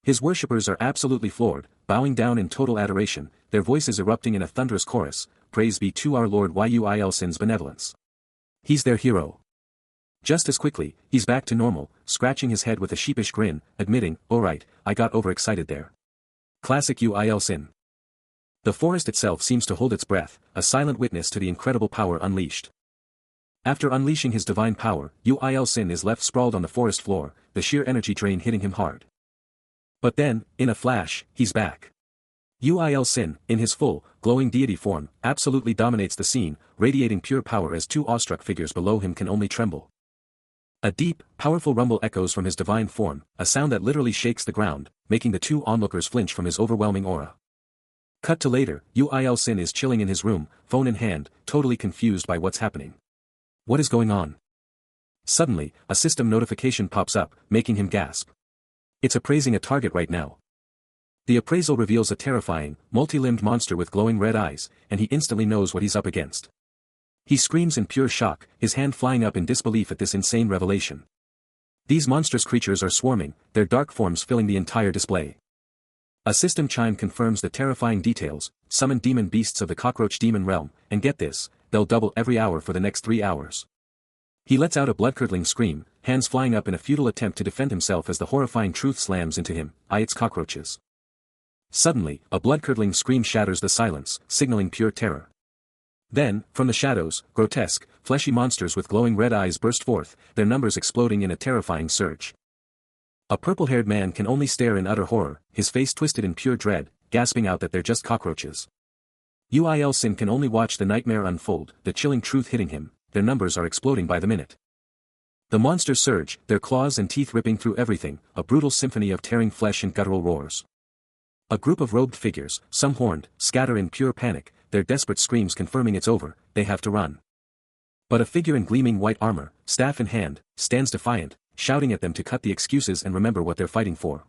His worshippers are absolutely floored, bowing down in total adoration, their voices erupting in a thunderous chorus, praise be to our Lord Uil Sin's benevolence. He's their hero. Just as quickly, he's back to normal, scratching his head with a sheepish grin, admitting, alright, I got overexcited there. Classic Uil Sin. The forest itself seems to hold its breath, a silent witness to the incredible power unleashed. After unleashing his divine power, Uil Sin is left sprawled on the forest floor, the sheer energy drain hitting him hard. But then, in a flash, he's back. Uil Sin, in his full, glowing deity form, absolutely dominates the scene, radiating pure power as two awestruck figures below him can only tremble. A deep, powerful rumble echoes from his divine form, a sound that literally shakes the ground, making the two onlookers flinch from his overwhelming aura. Cut to later, Uil Sin is chilling in his room, phone in hand, totally confused by what's happening. What is going on? Suddenly, a system notification pops up, making him gasp. It's appraising a target right now. The appraisal reveals a terrifying, multi-limbed monster with glowing red eyes, and he instantly knows what he's up against. He screams in pure shock, his hand flying up in disbelief at this insane revelation. These monstrous creatures are swarming, their dark forms filling the entire display. A system chime confirms the terrifying details, summon demon beasts of the cockroach demon realm, and get this, they'll double every hour for the next 3 hours. He lets out a blood-curdling scream, hands flying up in a futile attempt to defend himself as the horrifying truth slams into him, it's cockroaches. Suddenly, a blood-curdling scream shatters the silence, signaling pure terror. Then, from the shadows, grotesque, fleshy monsters with glowing red eyes burst forth, their numbers exploding in a terrifying surge. A purple-haired man can only stare in utter horror, his face twisted in pure dread, gasping out that they're just cockroaches. Uil Sin can only watch the nightmare unfold, the chilling truth hitting him, their numbers are exploding by the minute. The monsters surge, their claws and teeth ripping through everything, a brutal symphony of tearing flesh and guttural roars. A group of robed figures, some horned, scatter in pure panic, their desperate screams confirming it's over, they have to run. But a figure in gleaming white armor, staff in hand, stands defiant, shouting at them to cut the excuses and remember what they're fighting for.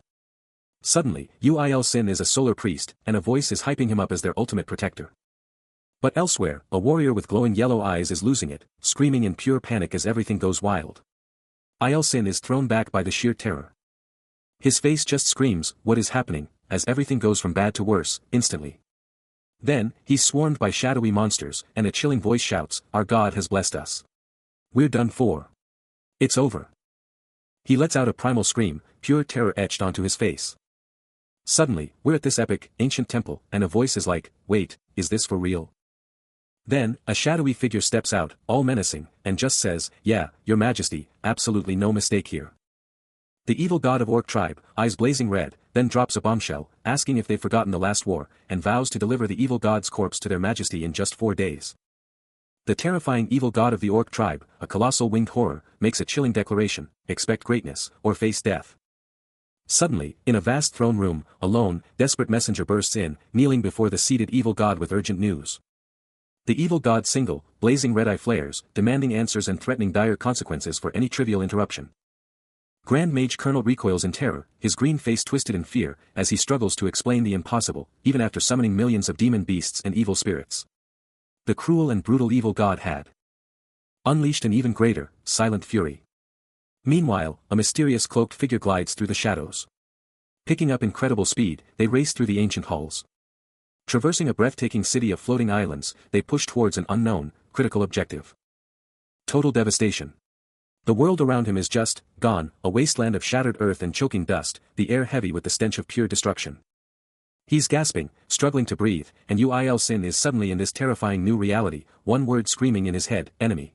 Suddenly, Uil Sin is a solar priest, and a voice is hyping him up as their ultimate protector. But elsewhere, a warrior with glowing yellow eyes is losing it, screaming in pure panic as everything goes wild. Uil Sin is thrown back by the sheer terror. His face just screams, what is happening, as everything goes from bad to worse, instantly. Then, he's swarmed by shadowy monsters, and a chilling voice shouts, our God has blessed us. We're done for. It's over. He lets out a primal scream, pure terror etched onto his face. Suddenly, we're at this epic, ancient temple, and a voice is like, wait, is this for real? Then, a shadowy figure steps out, all menacing, and just says, yeah, your majesty, absolutely no mistake here. The evil god of Orc tribe, eyes blazing red, then drops a bombshell, asking if they've forgotten the last war, and vows to deliver the evil god's corpse to their majesty in just 4 days. The terrifying evil god of the orc tribe, a colossal winged horror, makes a chilling declaration: expect greatness, or face death. Suddenly, in a vast throne room, a lone, desperate messenger bursts in, kneeling before the seated evil god with urgent news. The evil god's single, blazing red eye flares, demanding answers and threatening dire consequences for any trivial interruption. Grand Mage Colonel recoils in terror, his green face twisted in fear, as he struggles to explain the impossible, even after summoning millions of demon beasts and evil spirits. The cruel and brutal evil god had unleashed an even greater, silent fury. Meanwhile, a mysterious cloaked figure glides through the shadows. Picking up incredible speed, they race through the ancient halls. Traversing a breathtaking city of floating islands, they push towards an unknown, critical objective. Total devastation. The world around him is just gone, a wasteland of shattered earth and choking dust, the air heavy with the stench of pure destruction. He's gasping, struggling to breathe, and Ul Sin is suddenly in this terrifying new reality, one word screaming in his head: enemy.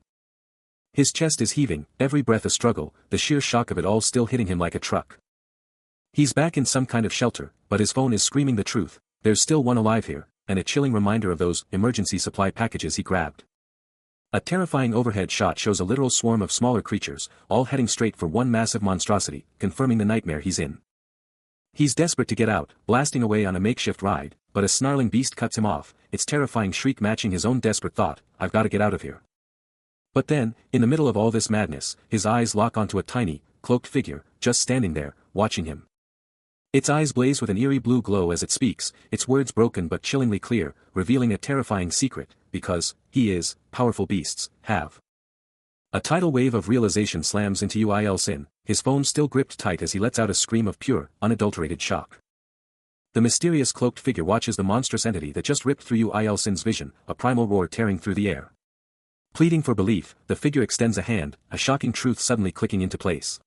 His chest is heaving, every breath a struggle, the sheer shock of it all still hitting him like a truck. He's back in some kind of shelter, but his phone is screaming the truth: there's still one alive here, and a chilling reminder of those emergency supply packages he grabbed. A terrifying overhead shot shows a literal swarm of smaller creatures, all heading straight for one massive monstrosity, confirming the nightmare he's in. He's desperate to get out, blasting away on a makeshift ride, but a snarling beast cuts him off, its terrifying shriek matching his own desperate thought: I've got to get out of here. But then, in the middle of all this madness, his eyes lock onto a tiny, cloaked figure, just standing there, watching him. Its eyes blaze with an eerie blue glow as it speaks, its words broken but chillingly clear, revealing a terrifying secret: because he is powerful beasts have. A tidal wave of realization slams into Ul Sin, his phone still gripped tight as he lets out a scream of pure, unadulterated shock. The mysterious cloaked figure watches the monstrous entity that just ripped through Ul Sin's vision, a primal roar tearing through the air. Pleading for belief, the figure extends a hand, a shocking truth suddenly clicking into place.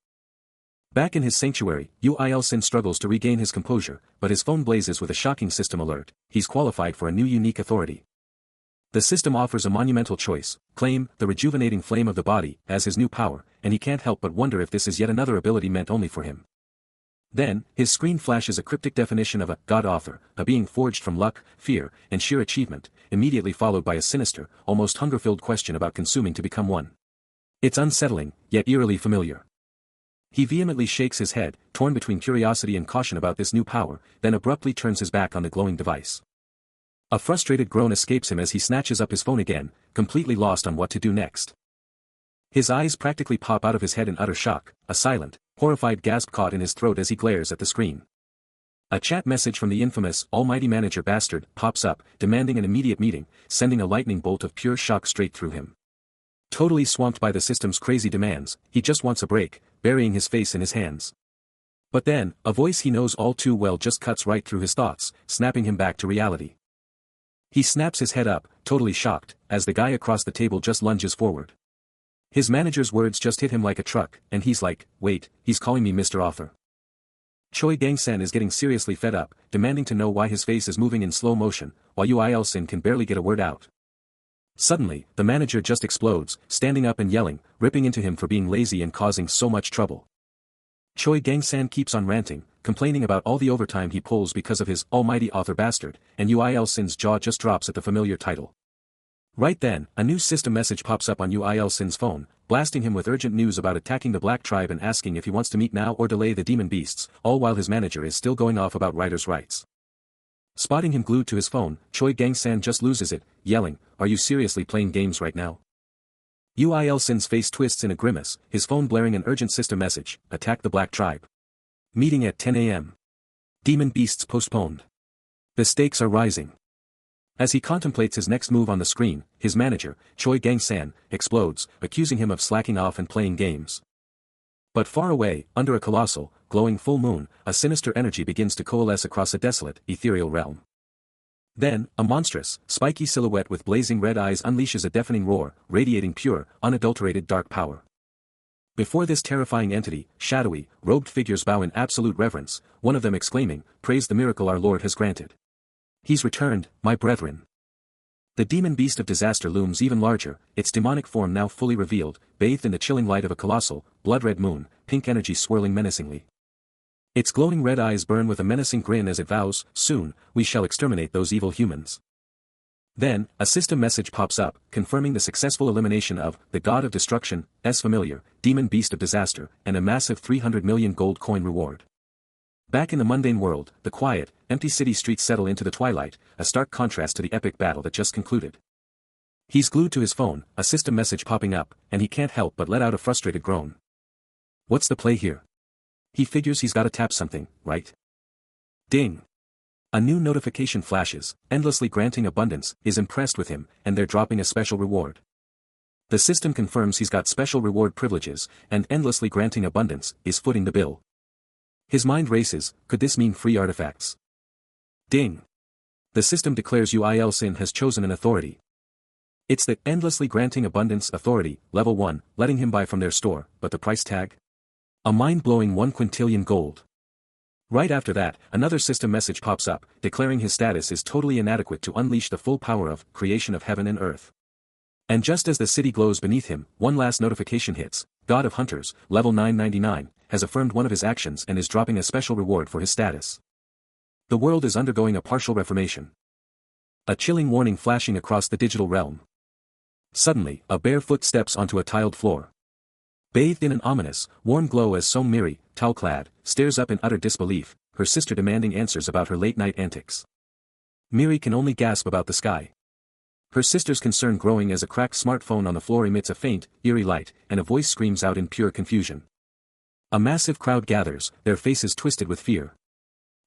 Back in his sanctuary, Ul Sin struggles to regain his composure, but his phone blazes with a shocking system alert: he's qualified for a new unique authority. The system offers a monumental choice: claim the rejuvenating flame of the body as his new power, and he can't help but wonder if this is yet another ability meant only for him. Then, his screen flashes a cryptic definition of a god author, a being forged from luck, fear, and sheer achievement, immediately followed by a sinister, almost hunger-filled question about consuming to become one. It's unsettling, yet eerily familiar. He vehemently shakes his head, torn between curiosity and caution about this new power, then abruptly turns his back on the glowing device. A frustrated groan escapes him as he snatches up his phone again, completely lost on what to do next. His eyes practically pop out of his head in utter shock, a silent, horrified gasp caught in his throat as he glares at the screen. A chat message from the infamous Almighty Manager Bastard pops up, demanding an immediate meeting, sending a lightning bolt of pure shock straight through him. Totally swamped by the system's crazy demands, he just wants a break, burying his face in his hands. But then, a voice he knows all too well just cuts right through his thoughts, snapping him back to reality. He snaps his head up, totally shocked, as the guy across the table just lunges forward. His manager's words just hit him like a truck, and he's like, wait, he's calling me Mr. Author. Choi Gang-san is getting seriously fed up, demanding to know why his face is moving in slow motion, while Ul Sin can barely get a word out. Suddenly, the manager just explodes, standing up and yelling, ripping into him for being lazy and causing so much trouble. Choi Gang-san keeps on ranting, complaining about all the overtime he pulls because of his Almighty Author Bastard, and Ul Sin's jaw just drops at the familiar title. Right then, a new system message pops up on Ul Sin's phone, blasting him with urgent news about attacking the Black Tribe and asking if he wants to meet now or delay the demon beasts, all while his manager is still going off about writers' rights. Spotting him glued to his phone, Choi Gang-san just loses it, yelling, "Are you seriously playing games right now?" Ul Sin's face twists in a grimace, his phone blaring an urgent system message: attack the Black Tribe. Meeting at 10 a.m. Demon beasts postponed. The stakes are rising. As he contemplates his next move on the screen, his manager, Choi Gang-san, explodes, accusing him of slacking off and playing games. But far away, under a colossal, glowing full moon, a sinister energy begins to coalesce across a desolate, ethereal realm. Then, a monstrous, spiky silhouette with blazing red eyes unleashes a deafening roar, radiating pure, unadulterated dark power. Before this terrifying entity, shadowy, robed figures bow in absolute reverence, one of them exclaiming, "Praise the miracle our Lord has granted. He's returned, my brethren." The demon beast of disaster looms even larger, its demonic form now fully revealed, bathed in the chilling light of a colossal, blood-red moon, pink energy swirling menacingly. Its glowing red eyes burn with a menacing grin as it vows, "Soon, we shall exterminate those evil humans." Then, a system message pops up, confirming the successful elimination of the God of Destruction, S familiar, Demon Beast of Disaster, and a massive 300 million gold coin reward. Back in the mundane world, the quiet, empty city streets settle into the twilight, a stark contrast to the epic battle that just concluded. He's glued to his phone, a system message popping up, and he can't help but let out a frustrated groan. What's the play here? He figures he's gotta tap something, right? Ding! A new notification flashes, endlessly granting abundance, is impressed with him, and they're dropping a special reward. The system confirms he's got special reward privileges, and endlessly granting abundance, is footing the bill. His mind races, could this mean free artifacts? Ding! The system declares Sin has chosen an authority. It's the endlessly granting abundance authority, level 1, letting him buy from their store, but the price tag? A mind-blowing 1 quintillion gold. Right after that, another system message pops up, declaring his status is totally inadequate to unleash the full power of creation of heaven and earth. And just as the city glows beneath him, one last notification hits, God of Hunters, level 999, has affirmed one of his actions and is dropping a special reward for his status. The world is undergoing a partial reformation. A chilling warning flashing across the digital realm. Suddenly, a bare foot steps onto a tiled floor. Bathed in an ominous, warm glow as Song Miri, towel-clad, stares up in utter disbelief, her sister demanding answers about her late-night antics. Miri can only gasp about the sky. Her sister's concern growing as a cracked smartphone on the floor emits a faint, eerie light, and a voice screams out in pure confusion. A massive crowd gathers, their faces twisted with fear.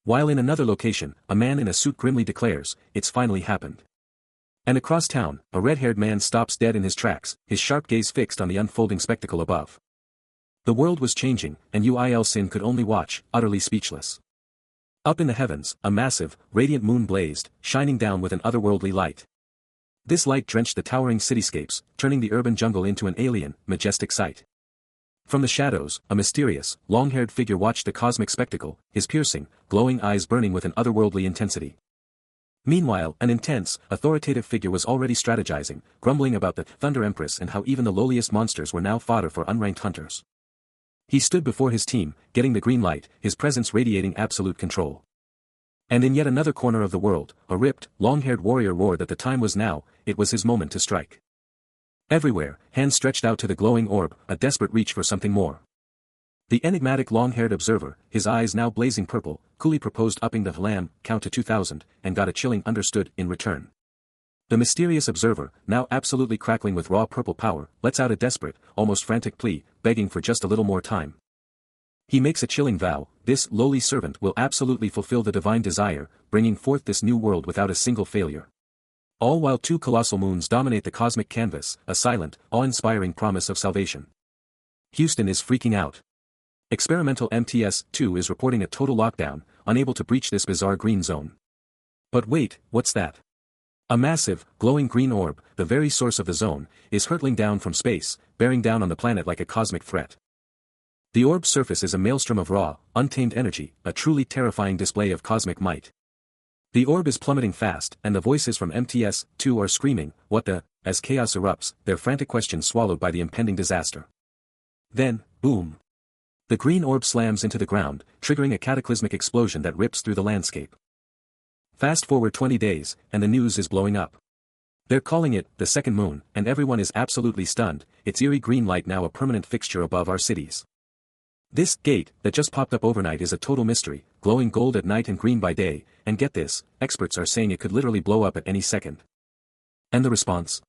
While in another location, a man in a suit grimly declares, "It's finally happened." And across town, a red-haired man stops dead in his tracks, his sharp gaze fixed on the unfolding spectacle above. The world was changing, and Sin could only watch, utterly speechless. Up in the heavens, a massive, radiant moon blazed, shining down with an otherworldly light. This light drenched the towering cityscapes, turning the urban jungle into an alien, majestic sight. From the shadows, a mysterious, long-haired figure watched the cosmic spectacle, his piercing, glowing eyes burning with an otherworldly intensity. Meanwhile, an intense, authoritative figure was already strategizing, grumbling about the Thunder Empress and how even the lowliest monsters were now fodder for unranked hunters. He stood before his team, getting the green light, his presence radiating absolute control. And in yet another corner of the world, a ripped, long-haired warrior roared that the time was now, it was his moment to strike. Everywhere, hands stretched out to the glowing orb, a desperate reach for something more. The enigmatic long-haired observer, his eyes now blazing purple, coolly proposed upping the lamb count to 2,000, and got a chilling understood in return. The mysterious observer, now absolutely crackling with raw purple power, lets out a desperate, almost frantic plea, begging for just a little more time. He makes a chilling vow, this lowly servant will absolutely fulfill the divine desire, bringing forth this new world without a single failure. All while 2 colossal moons dominate the cosmic canvas, a silent, awe-inspiring promise of salvation. Houston is freaking out. Experimental MTS-2 is reporting a total lockdown, unable to breach this bizarre green zone. But wait, what's that? A massive, glowing green orb, the very source of the zone, is hurtling down from space, bearing down on the planet like a cosmic threat. The orb's surface is a maelstrom of raw, untamed energy, a truly terrifying display of cosmic might. The orb is plummeting fast, and the voices from MTS-2 are screaming, "What the?" as chaos erupts, their frantic questions swallowed by the impending disaster. Then, boom! The green orb slams into the ground, triggering a cataclysmic explosion that rips through the landscape. Fast forward 20 days, and the news is blowing up. They're calling it the second moon, and everyone is absolutely stunned, its eerie green light now a permanent fixture above our cities. This gate that just popped up overnight is a total mystery, glowing gold at night and green by day, and get this, experts are saying it could literally blow up at any second. And the response?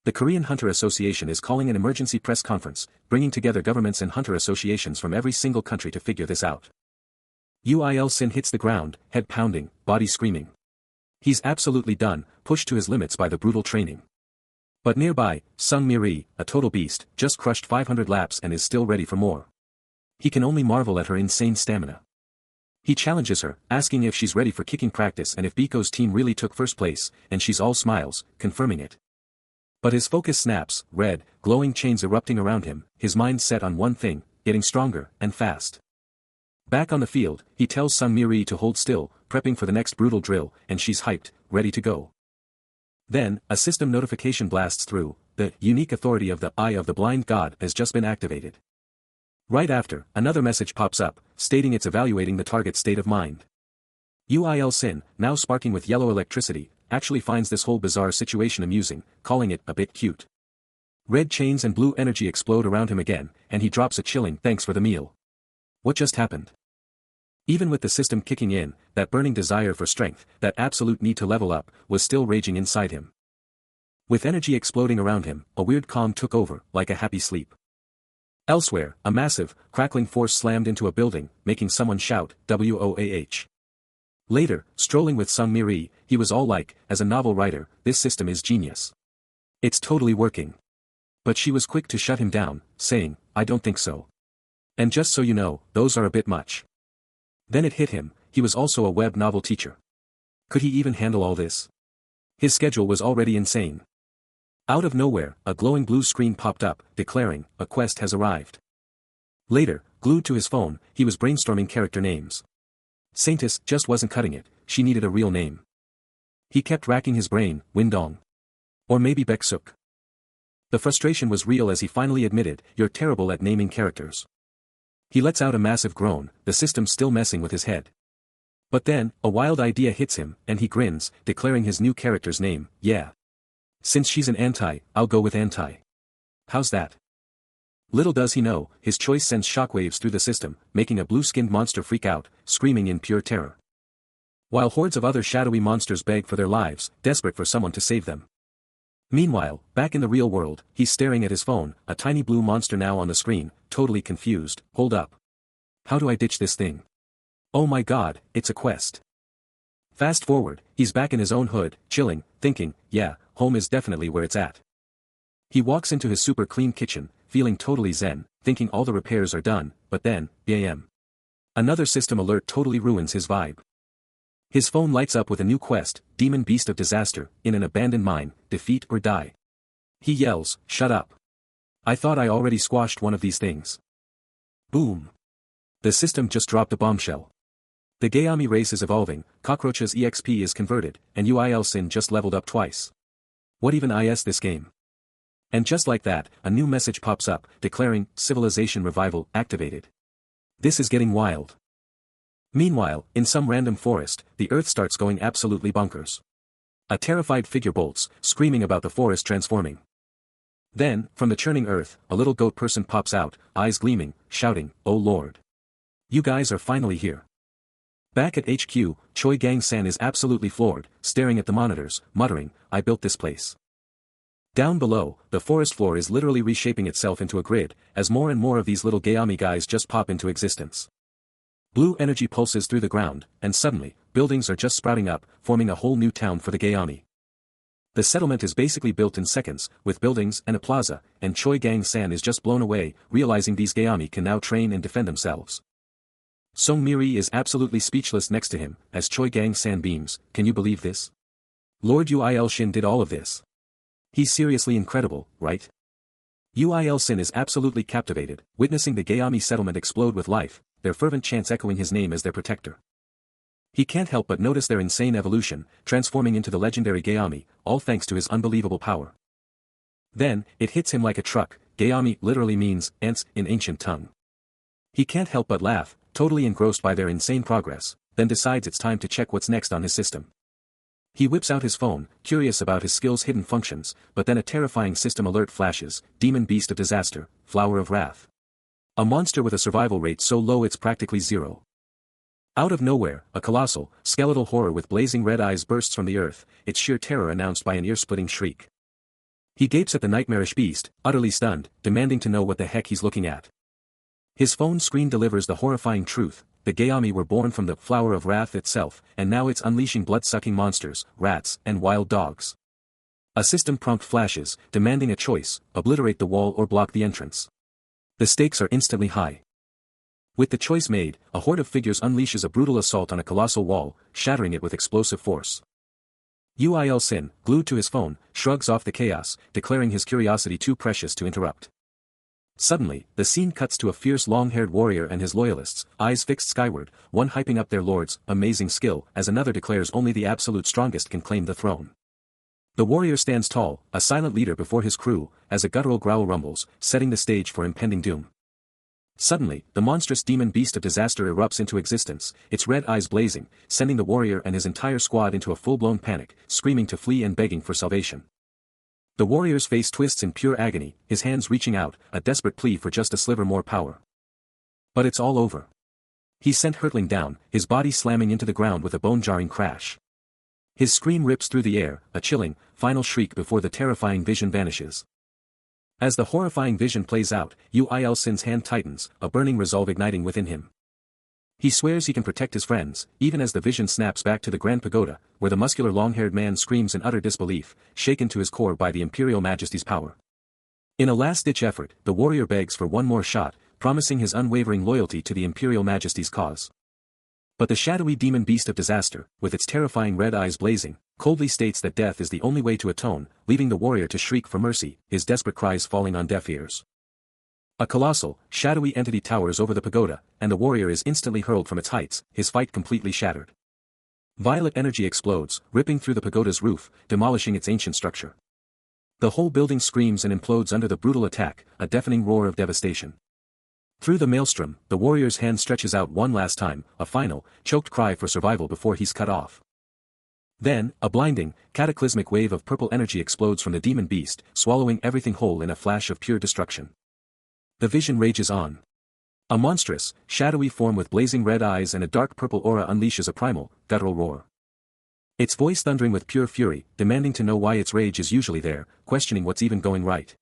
The Korean Hunter Association is calling an emergency press conference, bringing together governments and hunter associations from every single country to figure this out. Sin hits the ground, head pounding, body screaming. He's absolutely done, pushed to his limits by the brutal training. But nearby, Sung Miri, a total beast, just crushed 500 laps and is still ready for more. He can only marvel at her insane stamina. He challenges her, asking if she's ready for kicking practice and if Biko's team really took first place, and she's all smiles, confirming it. But his focus snaps, red, glowing chains erupting around him, his mind set on one thing, getting stronger, and fast. Back on the field, he tells Sung Miri to hold still, prepping for the next brutal drill, and she's hyped, ready to go. Then, a system notification blasts through, the unique authority of the Eye of the Blind God has just been activated. Right after, another message pops up, stating it's evaluating the target's state of mind. Sin, now sparking with yellow electricity, actually finds this whole bizarre situation amusing, calling it a bit cute. Red chains and blue energy explode around him again, and he drops a chilling "thanks for the meal." What just happened? Even with the system kicking in, that burning desire for strength, that absolute need to level up, was still raging inside him. With energy exploding around him, a weird calm took over, like a happy sleep. Elsewhere, a massive, crackling force slammed into a building, making someone shout, "WOAH." Later, strolling with Sung Miri, he was all like, as a novel writer, "This system is genius. It's totally working." But she was quick to shut him down, saying, "I don't think so. And just so you know, those are a bit much." Then it hit him, he was also a web novel teacher. Could he even handle all this? His schedule was already insane. Out of nowhere, a glowing blue screen popped up, declaring, "A quest has arrived." Later, glued to his phone, he was brainstorming character names. Saintess just wasn't cutting it, she needed a real name. He kept racking his brain, Windong. Or maybe Baeksuk. The frustration was real as he finally admitted, "You're terrible at naming characters." He lets out a massive groan, the system still messing with his head. But then, a wild idea hits him, and he grins, declaring his new character's name, "Yeah. Since she's an anti, I'll go with anti. How's that?" Little does he know, his choice sends shockwaves through the system, making a blue-skinned monster freak out, screaming in pure terror. While hordes of other shadowy monsters beg for their lives, desperate for someone to save them. Meanwhile, back in the real world, he's staring at his phone, a tiny blue monster now on the screen, totally confused. "Hold up. How do I ditch this thing? Oh my god, it's a quest." Fast forward, he's back in his own hood, chilling, thinking, "Yeah, home is definitely where it's at." He walks into his super clean kitchen, feeling totally zen, thinking all the repairs are done, but then, bam. Another system alert totally ruins his vibe. His phone lights up with a new quest, Demon Beast of Disaster, in an abandoned mine, defeat or die. He yells, "Shut up. I thought I already squashed one of these things." Boom. The system just dropped a bombshell. The Gayami race is evolving, Cockroach's EXP is converted, and UIL Sin just leveled up twice. What even is this game? And just like that, a new message pops up, declaring, "Civilization Revival activated." This is getting wild. Meanwhile, in some random forest, the earth starts going absolutely bonkers. A terrified figure bolts, screaming about the forest transforming. Then, from the churning earth, a little goat person pops out, eyes gleaming, shouting, "Oh Lord. You guys are finally here." Back at HQ, Choi Gang-san is absolutely floored, staring at the monitors, muttering, "I built this place." Down below, the forest floor is literally reshaping itself into a grid, as more and more of these little Gayami guys just pop into existence. Blue energy pulses through the ground, and suddenly, buildings are just sprouting up, forming a whole new town for the Gayami. The settlement is basically built in seconds, with buildings and a plaza, and Choi Gang-san is just blown away, realizing these Gayami can now train and defend themselves. Sung Miri is absolutely speechless next to him, as Choi Gang-san beams, "Can you believe this? Lord Uil Shin did all of this. He's seriously incredible, right?" Uil Sin is absolutely captivated, witnessing the Gayami settlement explode with life, their fervent chants echoing his name as their protector. He can't help but notice their insane evolution, transforming into the legendary Gayami, all thanks to his unbelievable power. Then, it hits him like a truck, Gayami literally means, ants, in ancient tongue. He can't help but laugh, totally engrossed by their insane progress, then decides it's time to check what's next on his system. He whips out his phone, curious about his skill's hidden functions, but then a terrifying system alert flashes, Demon Beast of Disaster, Flower of Wrath. A monster with a survival rate so low it's practically zero. Out of nowhere, a colossal, skeletal horror with blazing red eyes bursts from the earth, its sheer terror announced by an ear-splitting shriek. He gapes at the nightmarish beast, utterly stunned, demanding to know what the heck he's looking at. His phone screen delivers the horrifying truth, the Gayami were born from the Flower of Wrath itself, and now it's unleashing blood-sucking monsters, rats, and wild dogs. A system prompt flashes, demanding a choice, obliterate the wall or block the entrance. The stakes are instantly high. With the choice made, a horde of figures unleashes a brutal assault on a colossal wall, shattering it with explosive force. Uil Sin, glued to his phone, shrugs off the chaos, declaring his curiosity too precious to interrupt. Suddenly, the scene cuts to a fierce long-haired warrior and his loyalists, eyes fixed skyward, one hyping up their lord's amazing skill, as another declares only the absolute strongest can claim the throne. The warrior stands tall, a silent leader before his crew, as a guttural growl rumbles, setting the stage for impending doom. Suddenly, the monstrous demon beast of disaster erupts into existence, its red eyes blazing, sending the warrior and his entire squad into a full-blown panic, screaming to flee and begging for salvation. The warrior's face twists in pure agony, his hands reaching out, a desperate plea for just a sliver more power. But it's all over. He's sent hurtling down, his body slamming into the ground with a bone-jarring crash. His scream rips through the air, a chilling, final shriek before the terrifying vision vanishes. As the horrifying vision plays out, Ui Sin's hand tightens, a burning resolve igniting within him. He swears he can protect his friends, even as the vision snaps back to the Grand Pagoda, where the muscular long-haired man screams in utter disbelief, shaken to his core by the Imperial Majesty's power. In a last-ditch effort, the warrior begs for one more shot, promising his unwavering loyalty to the Imperial Majesty's cause. But the shadowy demon beast of disaster, with its terrifying red eyes blazing, coldly states that death is the only way to atone, leaving the warrior to shriek for mercy, his desperate cries falling on deaf ears. A colossal, shadowy entity towers over the pagoda, and the warrior is instantly hurled from its heights, his fight completely shattered. Violet energy explodes, ripping through the pagoda's roof, demolishing its ancient structure. The whole building screams and implodes under the brutal attack, a deafening roar of devastation. Through the maelstrom, the warrior's hand stretches out one last time, a final, choked cry for survival before he's cut off. Then, a blinding, cataclysmic wave of purple energy explodes from the demon beast, swallowing everything whole in a flash of pure destruction. The vision rages on. A monstrous, shadowy form with blazing red eyes and a dark purple aura unleashes a primal, guttural roar. Its voice thundering with pure fury, demanding to know why its rage is usually there, questioning what's even going right.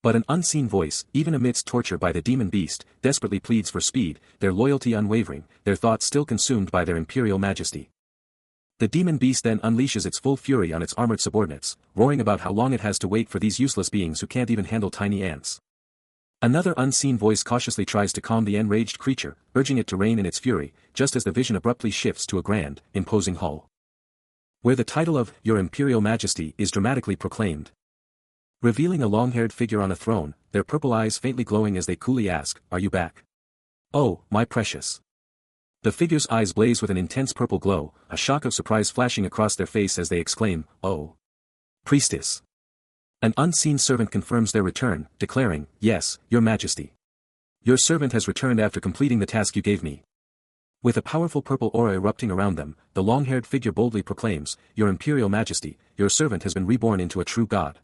But an unseen voice, even amidst torture by the demon beast, desperately pleads for speed, their loyalty unwavering, their thoughts still consumed by their imperial majesty. The demon beast then unleashes its full fury on its armored subordinates, roaring about how long it has to wait for these useless beings who can't even handle tiny ants. Another unseen voice cautiously tries to calm the enraged creature, urging it to rein in its fury, just as the vision abruptly shifts to a grand, imposing hall, where the title of Your Imperial Majesty is dramatically proclaimed. Revealing a long-haired figure on a throne, their purple eyes faintly glowing as they coolly ask, "Are you back?" "Oh, my precious." The figure's eyes blaze with an intense purple glow, a shock of surprise flashing across their face as they exclaim, "Oh, priestess." An unseen servant confirms their return, declaring, "Yes, Your Majesty. Your servant has returned after completing the task you gave me." With a powerful purple aura erupting around them, the long-haired figure boldly proclaims, "Your Imperial Majesty, your servant has been reborn into a true god."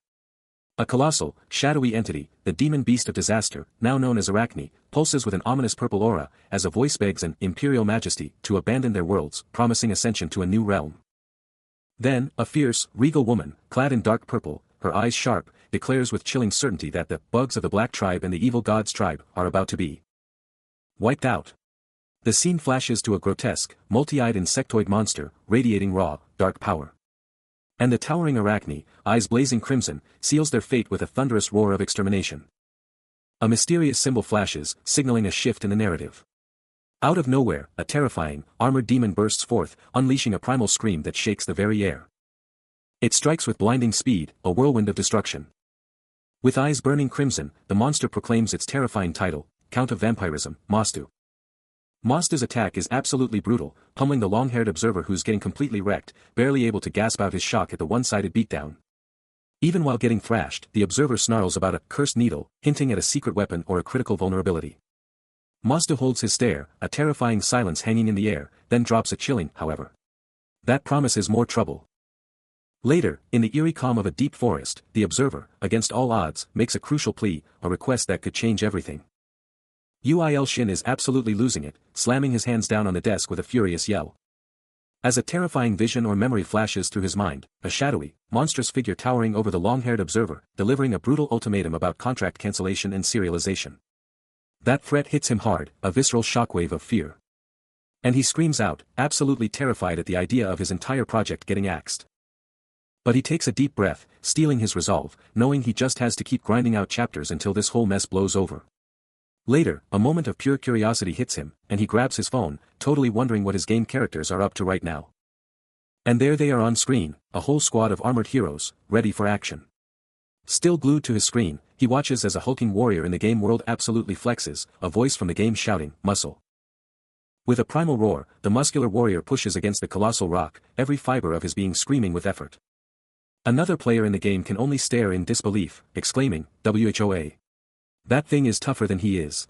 A colossal, shadowy entity, the demon beast of disaster, now known as Arachne, pulses with an ominous purple aura, as a voice begs an Imperial Majesty to abandon their worlds, promising ascension to a new realm. Then, a fierce, regal woman, clad in dark purple, her eyes sharp, declares with chilling certainty that the bugs of the Black Tribe and the Evil God's tribe are about to be wiped out. The scene flashes to a grotesque, multi-eyed insectoid monster, radiating raw, dark power. And the towering Arachne, eyes blazing crimson, seals their fate with a thunderous roar of extermination. A mysterious symbol flashes, signaling a shift in the narrative. Out of nowhere, a terrifying, armored demon bursts forth, unleashing a primal scream that shakes the very air. It strikes with blinding speed, a whirlwind of destruction. With eyes burning crimson, the monster proclaims its terrifying title, Count of Vampirism, Mostu. Mosta's attack is absolutely brutal, pummeling the long-haired observer who's getting completely wrecked, barely able to gasp out his shock at the one-sided beatdown. Even while getting thrashed, the observer snarls about a cursed needle, hinting at a secret weapon or a critical vulnerability. Mosta holds his stare, a terrifying silence hanging in the air, then drops a chilling, however. That promises more trouble. Later, in the eerie calm of a deep forest, the observer, against all odds, makes a crucial plea, a request that could change everything. Ui Shin is absolutely losing it, slamming his hands down on the desk with a furious yell. As a terrifying vision or memory flashes through his mind, a shadowy, monstrous figure towering over the long-haired observer, delivering a brutal ultimatum about contract cancellation and serialization. That threat hits him hard, a visceral shockwave of fear. And he screams out, absolutely terrified at the idea of his entire project getting axed. But he takes a deep breath, steeling his resolve, knowing he just has to keep grinding out chapters until this whole mess blows over. Later, a moment of pure curiosity hits him, and he grabs his phone, totally wondering what his game characters are up to right now. And there they are on screen, a whole squad of armored heroes, ready for action. Still glued to his screen, he watches as a hulking warrior in the game world absolutely flexes, a voice from the game shouting, "Muscle." With a primal roar, the muscular warrior pushes against the colossal rock, every fiber of his being screaming with effort. Another player in the game can only stare in disbelief, exclaiming, "Whoa. That thing is tougher than he is."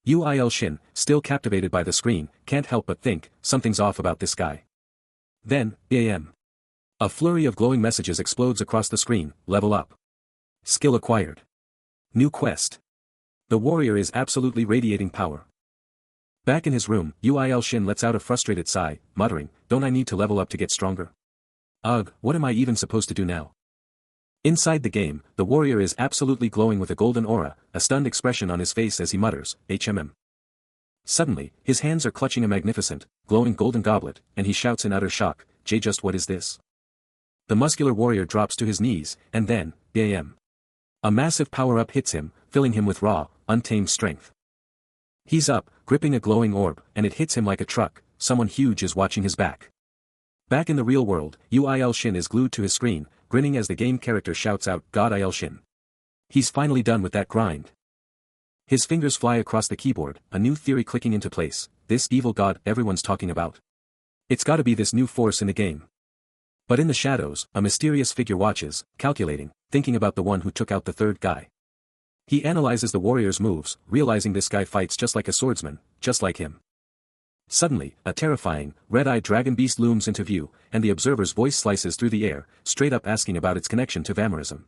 Uil Shin, still captivated by the screen, can't help but think, something's off about this guy. Then, AM. A flurry of glowing messages explodes across the screen. Level up. Skill acquired. New quest. The warrior is absolutely radiating power. Back in his room, Uil Shin lets out a frustrated sigh, muttering, don't I need to level up to get stronger? Ugh, what am I even supposed to do now? Inside the game, the warrior is absolutely glowing with a golden aura, a stunned expression on his face as he mutters, HMM. Suddenly, his hands are clutching a magnificent, glowing golden goblet, and he shouts in utter shock, just what is this? The muscular warrior drops to his knees, and then, BAM. A massive power-up hits him, filling him with raw, untamed strength. He's up, gripping a glowing orb, and it hits him like a truck. Someone huge is watching his back. Back in the real world, Uil Shin is glued to his screen, grinning as the game character shouts out, God Il Shin. He's finally done with that grind. His fingers fly across the keyboard, a new theory clicking into place, this evil god everyone's talking about. It's gotta be this new force in the game. But in the shadows, a mysterious figure watches, calculating, thinking about the one who took out the third guy. He analyzes the warrior's moves, realizing this guy fights just like a swordsman, just like him. Suddenly, a terrifying, red-eyed dragon beast looms into view, and the observer's voice slices through the air, straight up asking about its connection to vampirism.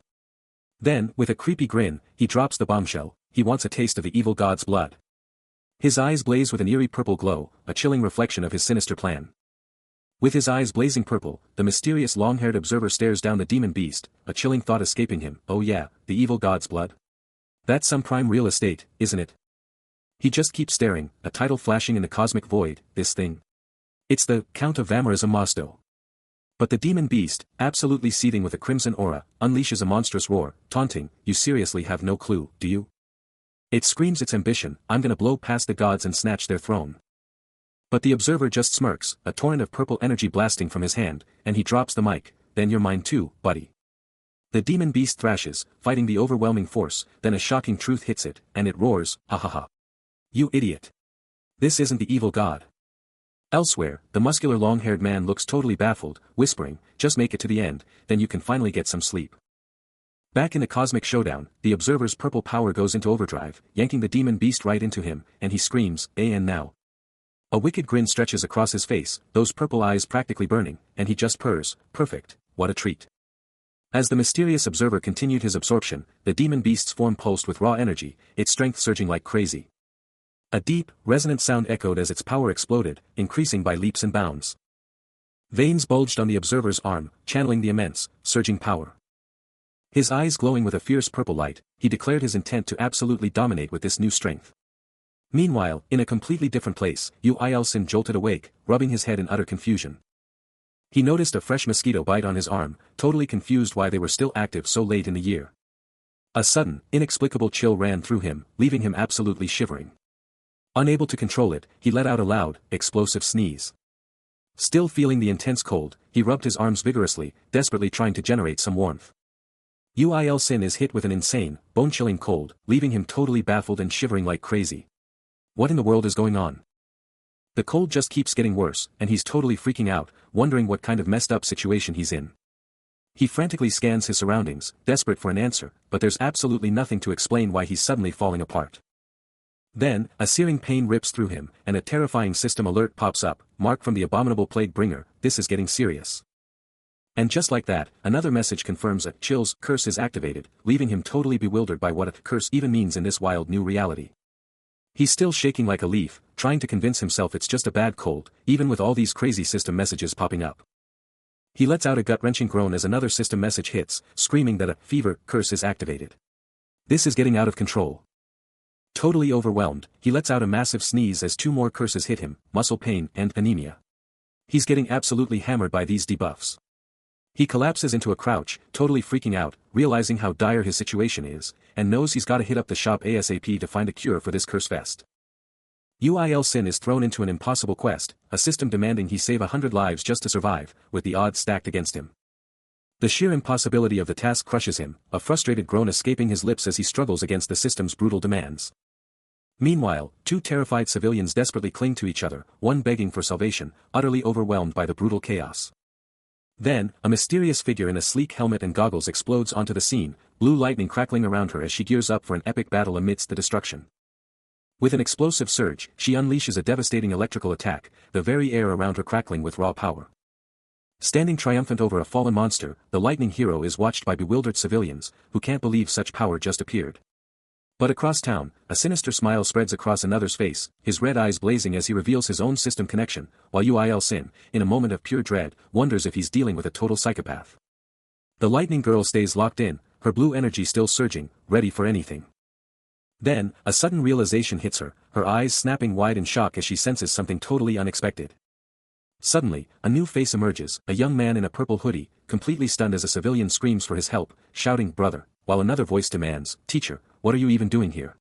Then, with a creepy grin, he drops the bombshell, he wants a taste of the evil god's blood. His eyes blaze with an eerie purple glow, a chilling reflection of his sinister plan. With his eyes blazing purple, the mysterious long-haired observer stares down the demon beast, a chilling thought escaping him, oh yeah, the evil god's blood? That's some prime real estate, isn't it? He just keeps staring, a title flashing in the cosmic void, this thing. It's the Count of Vampirism Mazdo. But the demon beast, absolutely seething with a crimson aura, unleashes a monstrous roar, taunting, you seriously have no clue, do you? It screams its ambition, I'm gonna blow past the gods and snatch their throne. But the observer just smirks, a torrent of purple energy blasting from his hand, and he drops the mic, then you're mine too, buddy. The demon beast thrashes, fighting the overwhelming force, then a shocking truth hits it, and it roars, ha ha ha. You idiot. This isn't the evil god. Elsewhere, the muscular long-haired man looks totally baffled, whispering, just make it to the end, then you can finally get some sleep. Back in the cosmic showdown, the observer's purple power goes into overdrive, yanking the demon beast right into him, and he screams, and now. A wicked grin stretches across his face, those purple eyes practically burning, and he just purrs, perfect, what a treat. As the mysterious observer continued his absorption, the demon beast's form pulsed with raw energy, its strength surging like crazy. A deep, resonant sound echoed as its power exploded, increasing by leaps and bounds. Veins bulged on the observer's arm, channeling the immense, surging power. His eyes glowing with a fierce purple light, he declared his intent to absolutely dominate with this new strength. Meanwhile, in a completely different place, Uil Shin jolted awake, rubbing his head in utter confusion. He noticed a fresh mosquito bite on his arm, totally confused why they were still active so late in the year. A sudden, inexplicable chill ran through him, leaving him absolutely shivering. Unable to control it, he let out a loud, explosive sneeze. Still feeling the intense cold, he rubbed his arms vigorously, desperately trying to generate some warmth. Uil Shin is hit with an insane, bone-chilling cold, leaving him totally baffled and shivering like crazy. What in the world is going on? The cold just keeps getting worse, and he's totally freaking out, wondering what kind of messed up situation he's in. He frantically scans his surroundings, desperate for an answer, but there's absolutely nothing to explain why he's suddenly falling apart. Then, a searing pain rips through him, and a terrifying system alert pops up, mark from the abominable plague bringer, this is getting serious. And just like that, another message confirms a chill's curse is activated, leaving him totally bewildered by what a curse even means in this wild new reality. He's still shaking like a leaf, trying to convince himself it's just a bad cold, even with all these crazy system messages popping up. He lets out a gut-wrenching groan as another system message hits, screaming that a fever curse is activated. This is getting out of control. Totally overwhelmed, he lets out a massive sneeze as two more curses hit him, muscle pain and anemia. He's getting absolutely hammered by these debuffs. He collapses into a crouch, totally freaking out, realizing how dire his situation is, and knows he's gotta hit up the shop ASAP to find a cure for this curse fest. Uil Shin is thrown into an impossible quest, a system demanding he save 100 lives just to survive, with the odds stacked against him. The sheer impossibility of the task crushes him, a frustrated groan escaping his lips as he struggles against the system's brutal demands. Meanwhile, two terrified civilians desperately cling to each other, one begging for salvation, utterly overwhelmed by the brutal chaos. Then, a mysterious figure in a sleek helmet and goggles explodes onto the scene, blue lightning crackling around her as she gears up for an epic battle amidst the destruction. With an explosive surge, she unleashes a devastating electrical attack, the very air around her crackling with raw power. Standing triumphant over a fallen monster, the lightning hero is watched by bewildered civilians, who can't believe such power just appeared. But across town, a sinister smile spreads across another's face, his red eyes blazing as he reveals his own system connection, while Uil Sin, in a moment of pure dread, wonders if he's dealing with a total psychopath. The lightning girl stays locked in, her blue energy still surging, ready for anything. Then, a sudden realization hits her, her eyes snapping wide in shock as she senses something totally unexpected. Suddenly, a new face emerges, a young man in a purple hoodie, completely stunned as a civilian screams for his help, shouting "Brother," while another voice demands, "Teacher, what are you even doing here?"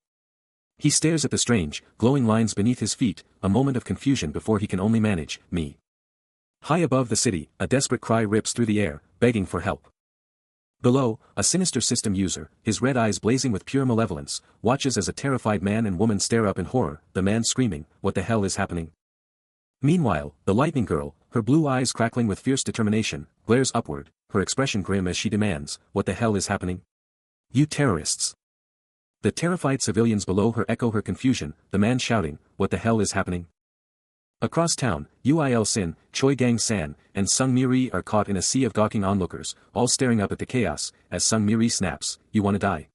He stares at the strange, glowing lines beneath his feet, a moment of confusion before he can only manage, "Me." High above the city, a desperate cry rips through the air, begging for help. Below, a sinister system user, his red eyes blazing with pure malevolence, watches as a terrified man and woman stare up in horror, the man screaming, "What the hell is happening?" Meanwhile, the lightning girl, her blue eyes crackling with fierce determination, glares upward, her expression grim as she demands, "What the hell is happening? You terrorists!" The terrified civilians below her echo her confusion, the man shouting, "What the hell is happening?" Across town, Uil Sin, Choi Gang-san, and Sung Miri are caught in a sea of gawking onlookers, all staring up at the chaos, as Sung Miri snaps, "You wanna die?"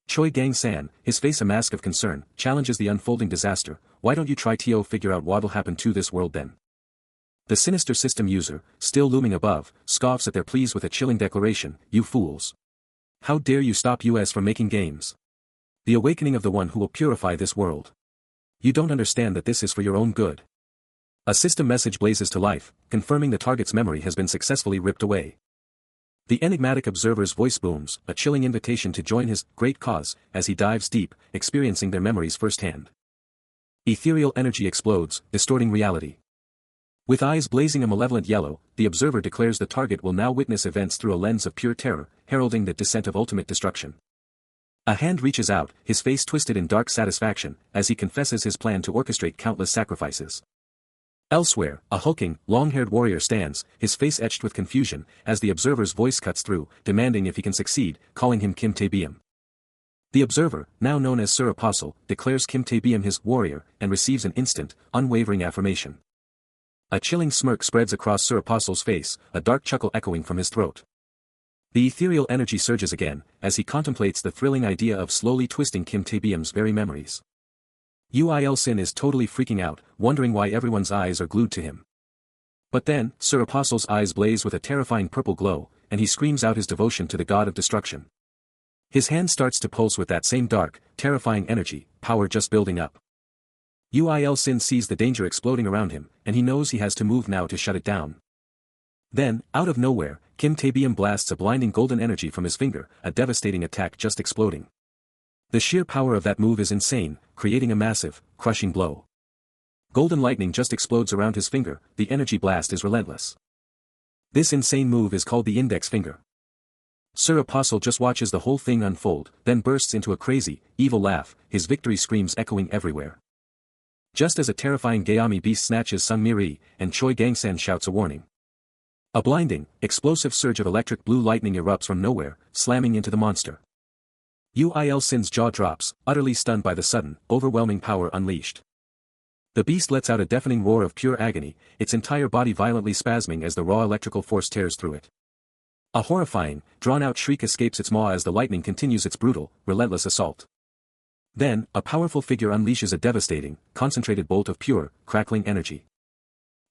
Choi Gang-san, his face a mask of concern, challenges the unfolding disaster, "Why don't you try to figure out what'll happen to this world then?" The sinister system user, still looming above, scoffs at their pleas with a chilling declaration, "You fools! How dare you stop us from making games? The awakening of the one who will purify this world. You don't understand that this is for your own good." A system message blazes to life, confirming the target's memory has been successfully ripped away. The enigmatic observer's voice booms, a chilling invitation to join his great cause, as he dives deep, experiencing their memories firsthand. Ethereal energy explodes, distorting reality. With eyes blazing a malevolent yellow, the observer declares the target will now witness events through a lens of pure terror, heralding the descent of ultimate destruction. A hand reaches out, his face twisted in dark satisfaction, as he confesses his plan to orchestrate countless sacrifices. Elsewhere, a hulking, long-haired warrior stands, his face etched with confusion, as the observer's voice cuts through, demanding if he can succeed, calling him Kim Tae-beom. The observer, now known as Sir Apostle, declares Kim Tae-beom his warrior, and receives an instant, unwavering affirmation. A chilling smirk spreads across Sir Apostle's face, a dark chuckle echoing from his throat. The ethereal energy surges again, as he contemplates the thrilling idea of slowly twisting Kim Tae-beom's very memories. Uil Sin is totally freaking out, wondering why everyone's eyes are glued to him. But then, Sir Apostle's eyes blaze with a terrifying purple glow, and he screams out his devotion to the god of destruction. His hand starts to pulse with that same dark, terrifying energy, power just building up. Uil Sin sees the danger exploding around him, and he knows he has to move now to shut it down. Then, out of nowhere, Kim Tae-beom blasts a blinding golden energy from his finger, a devastating attack just exploding. The sheer power of that move is insane, creating a massive, crushing blow. Golden lightning just explodes around his finger, the energy blast is relentless. This insane move is called the index finger. Sir Apostle just watches the whole thing unfold, then bursts into a crazy, evil laugh, his victory screams echoing everywhere. Just as a terrifying Gayami beast snatches Sung Miri, and Choi Gang-san shouts a warning. A blinding, explosive surge of electric blue lightning erupts from nowhere, slamming into the monster. Uil Sin's jaw drops, utterly stunned by the sudden, overwhelming power unleashed. The beast lets out a deafening roar of pure agony, its entire body violently spasming as the raw electrical force tears through it. A horrifying, drawn-out shriek escapes its maw as the lightning continues its brutal, relentless assault. Then, a powerful figure unleashes a devastating, concentrated bolt of pure, crackling energy.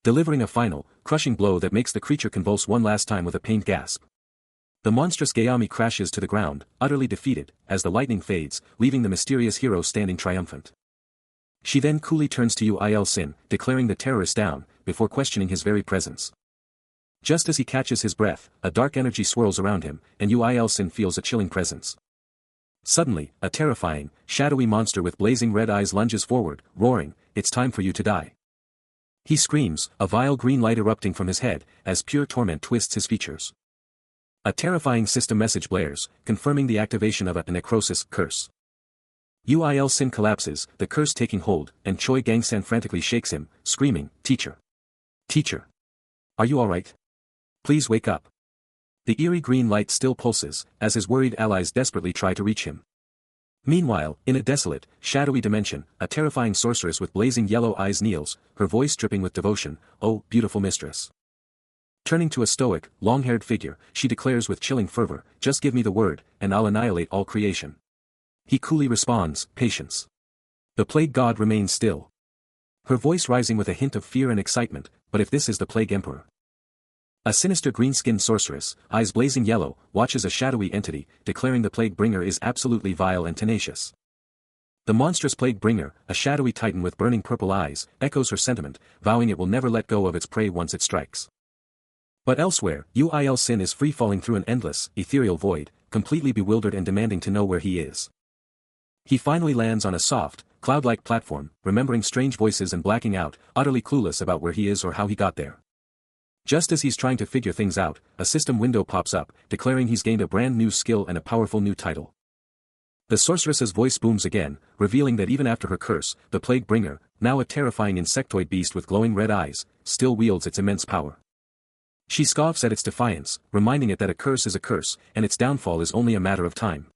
Delivering a final, crushing blow that makes the creature convulse one last time with a pained gasp. The monstrous Gayami crashes to the ground, utterly defeated, as the lightning fades, leaving the mysterious hero standing triumphant. She then coolly turns to Uil Sin, declaring the terrorist down, before questioning his very presence. Just as he catches his breath, a dark energy swirls around him, and Uil Sin feels a chilling presence. Suddenly, a terrifying, shadowy monster with blazing red eyes lunges forward, roaring, "It's time for you to die." He screams, a vile green light erupting from his head, as pure torment twists his features. A terrifying system message blares, confirming the activation of a necrosis curse. Uil Sin collapses, the curse taking hold, and Choi Gang-san frantically shakes him, screaming, "Teacher! Teacher! Are you alright? Please wake up." The eerie green light still pulses, as his worried allies desperately try to reach him. Meanwhile, in a desolate, shadowy dimension, a terrifying sorceress with blazing yellow eyes kneels, her voice dripping with devotion, "Oh, beautiful mistress." Turning to a stoic, long-haired figure, she declares with chilling fervor, "Just give me the word, and I'll annihilate all creation." He coolly responds, "Patience." The plague god remains still. Her voice rising with a hint of fear and excitement, "But if this is the plague emperor?" A sinister green-skinned sorceress, eyes blazing yellow, watches a shadowy entity, declaring the plague bringer is absolutely vile and tenacious. The monstrous plague bringer, a shadowy titan with burning purple eyes, echoes her sentiment, vowing it will never let go of its prey once it strikes. But elsewhere, Uil Sin is free-falling through an endless, ethereal void, completely bewildered and demanding to know where he is. He finally lands on a soft, cloud-like platform, remembering strange voices and blacking out, utterly clueless about where he is or how he got there. Just as he's trying to figure things out, a system window pops up, declaring he's gained a brand new skill and a powerful new title. The sorceress's voice booms again, revealing that even after her curse, the plague bringer, now a terrifying insectoid beast with glowing red eyes, still wields its immense power. She scoffs at its defiance, reminding it that a curse is a curse, and its downfall is only a matter of time.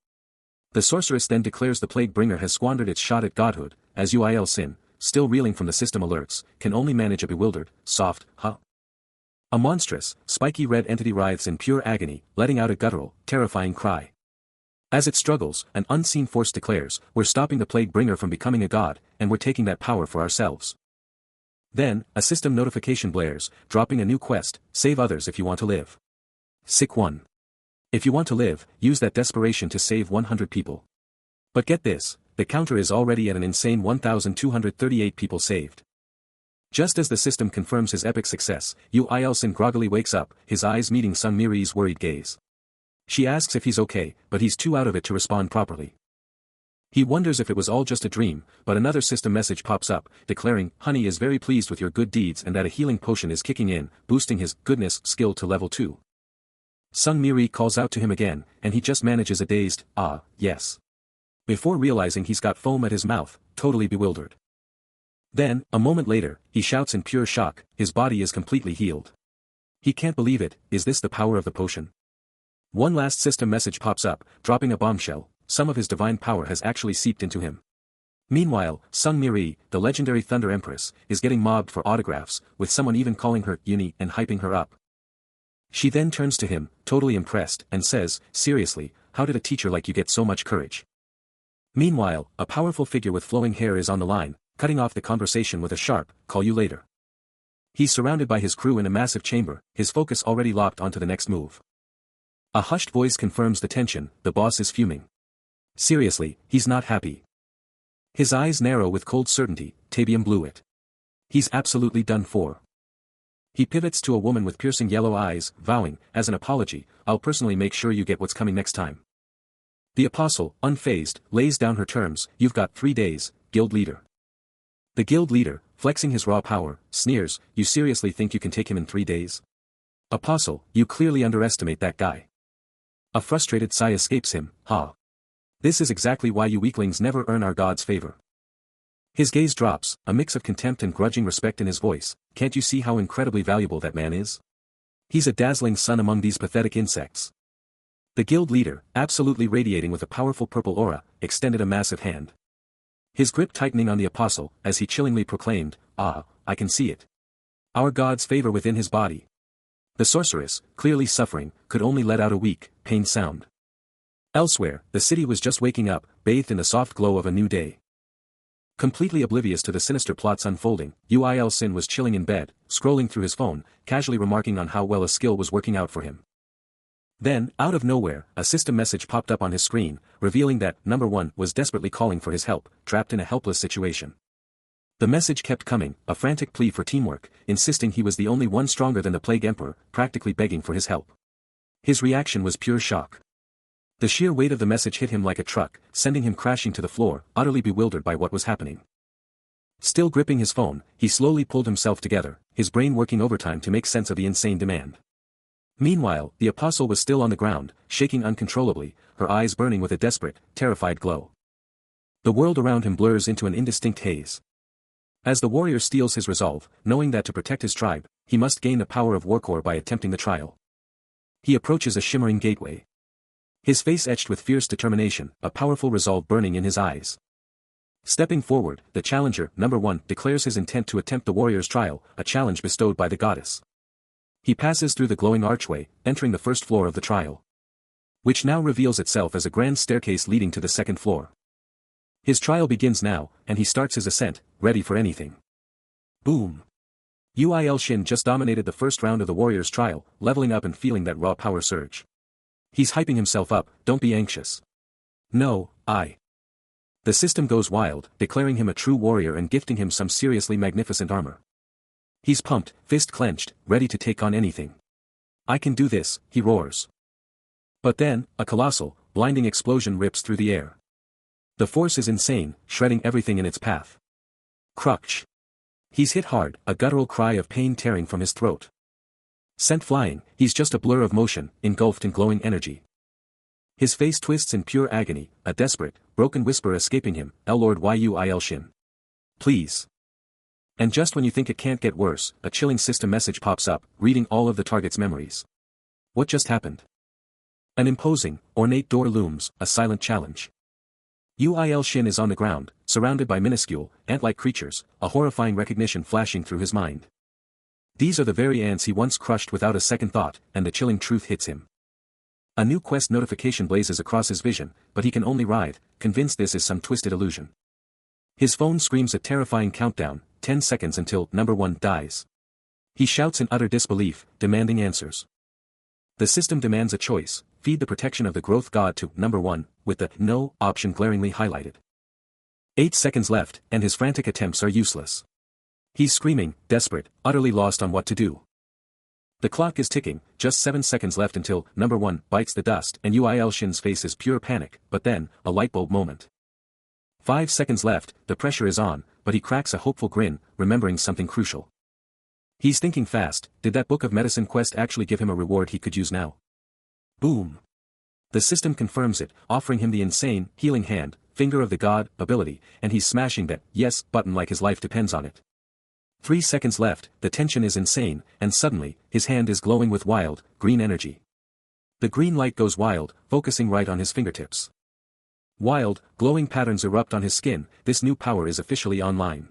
The sorceress then declares the plague bringer has squandered its shot at godhood, as Uil Sin, still reeling from the system alerts, can only manage a bewildered, soft, "huh." A monstrous, spiky red entity writhes in pure agony, letting out a guttural, terrifying cry. As it struggles, an unseen force declares, "We're stopping the plague bringer from becoming a god, and we're taking that power for ourselves." Then, a system notification blares, dropping a new quest, "Save others if you want to live." Sick 1. If you want to live, use that desperation to save 100 people. But get this, the counter is already at an insane 1,238 people saved. Just as the system confirms his epic success, Uil Sin groggily wakes up, his eyes meeting Sung Miri's worried gaze. She asks if he's okay, but he's too out of it to respond properly. He wonders if it was all just a dream, but another system message pops up, declaring, "Honey is very pleased with your good deeds and that a healing potion is kicking in, boosting his goodness skill to level 2. Sung Miri calls out to him again, and he just manages a dazed, "Ah, yes." Before realizing he's got foam at his mouth, totally bewildered. Then, a moment later, he shouts in pure shock, his body is completely healed. He can't believe it, is this the power of the potion? One last system message pops up, dropping a bombshell, some of his divine power has actually seeped into him. Meanwhile, Sung Miri, the legendary Thunder Empress, is getting mobbed for autographs, with someone even calling her Uni and hyping her up. She then turns to him, totally impressed, and says, "Seriously, how did a teacher like you get so much courage?" Meanwhile, a powerful figure with flowing hair is on the line, cutting off the conversation with a sharp, "Call you later." He's surrounded by his crew in a massive chamber, his focus already locked onto the next move. A hushed voice confirms the tension, the boss is fuming. Seriously, he's not happy. His eyes narrow with cold certainty, Tabium blew it. He's absolutely done for. He pivots to a woman with piercing yellow eyes, vowing, as an apology, "I'll personally make sure you get what's coming next time." The apostle, unfazed, lays down her terms, "You've got 3 days, guild leader." The guild leader, flexing his raw power, sneers, "You seriously think you can take him in 3 days? Apostle, you clearly underestimate that guy." A frustrated sigh escapes him, "Ha. This is exactly why you weaklings never earn our god's favor." His gaze drops, a mix of contempt and grudging respect in his voice, "Can't you see how incredibly valuable that man is? He's a dazzling sun among these pathetic insects." The guild leader, absolutely radiating with a powerful purple aura, extended a massive hand. His grip tightening on the apostle, as he chillingly proclaimed, "Ah, I can see it. Our god's favor within his body." The sorceress, clearly suffering, could only let out a weak, pained sound. Elsewhere, the city was just waking up, bathed in the soft glow of a new day. Completely oblivious to the sinister plots unfolding, Uil Sin was chilling in bed, scrolling through his phone, casually remarking on how well a skill was working out for him. Then, out of nowhere, a system message popped up on his screen, revealing that number 1 was desperately calling for his help, trapped in a helpless situation. The message kept coming, a frantic plea for teamwork, insisting he was the only one stronger than the Plague Emperor, practically begging for his help. His reaction was pure shock. The sheer weight of the message hit him like a truck, sending him crashing to the floor, utterly bewildered by what was happening. Still gripping his phone, he slowly pulled himself together, his brain working overtime to make sense of the insane demand. Meanwhile, the apostle was still on the ground, shaking uncontrollably, her eyes burning with a desperate, terrified glow. The world around him blurs into an indistinct haze. As the warrior steels his resolve, knowing that to protect his tribe, he must gain the power of Warcore by attempting the trial. He approaches a shimmering gateway. His face etched with fierce determination, a powerful resolve burning in his eyes. Stepping forward, the challenger, number 1, declares his intent to attempt the warrior's trial, a challenge bestowed by the goddess. He passes through the glowing archway, entering the first floor of the trial, which now reveals itself as a grand staircase leading to the second floor. His trial begins now, and he starts his ascent, ready for anything. Boom! Uil Shin just dominated the first round of the warrior's trial, leveling up and feeling that raw power surge. He's hyping himself up, don't be anxious. No, The system goes wild, declaring him a true warrior and gifting him some seriously magnificent armor. He's pumped, fist clenched, ready to take on anything. I can do this, he roars. But then, a colossal, blinding explosion rips through the air. The force is insane, shredding everything in its path. Crunch. He's hit hard, a guttural cry of pain tearing from his throat. Sent flying, he's just a blur of motion, engulfed in glowing energy. His face twists in pure agony, a desperate, broken whisper escaping him, Lord Yuil Shin. Please. And just when you think it can't get worse, a chilling system message pops up, reading all of the target's memories. What just happened? An imposing, ornate door looms, a silent challenge. Uil Shin is on the ground, surrounded by minuscule, ant-like creatures, a horrifying recognition flashing through his mind. These are the very ants he once crushed without a second thought, and the chilling truth hits him. A new quest notification blazes across his vision, but he can only writhe, convinced this is some twisted illusion. His phone screams a terrifying countdown, 10 seconds until number 1 dies. He shouts in utter disbelief, demanding answers. The system demands a choice, feed the protection of the growth god to number 1, with the no option glaringly highlighted. 8 seconds left, and his frantic attempts are useless. He's screaming, desperate, utterly lost on what to do. The clock is ticking, just 7 seconds left until number 1 bites the dust and Uil Shin's face is pure panic, but then, a lightbulb moment. 5 seconds left, the pressure is on, but he cracks a hopeful grin, remembering something crucial. He's thinking fast, did that book of medicine quest actually give him a reward he could use now? Boom! The system confirms it, offering him the insane, healing hand, finger of the god, ability, and he's smashing that yes button like his life depends on it. 3 seconds left, the tension is insane, and suddenly, his hand is glowing with wild, green energy. The green light goes wild, focusing right on his fingertips. Wild, glowing patterns erupt on his skin, this new power is officially online.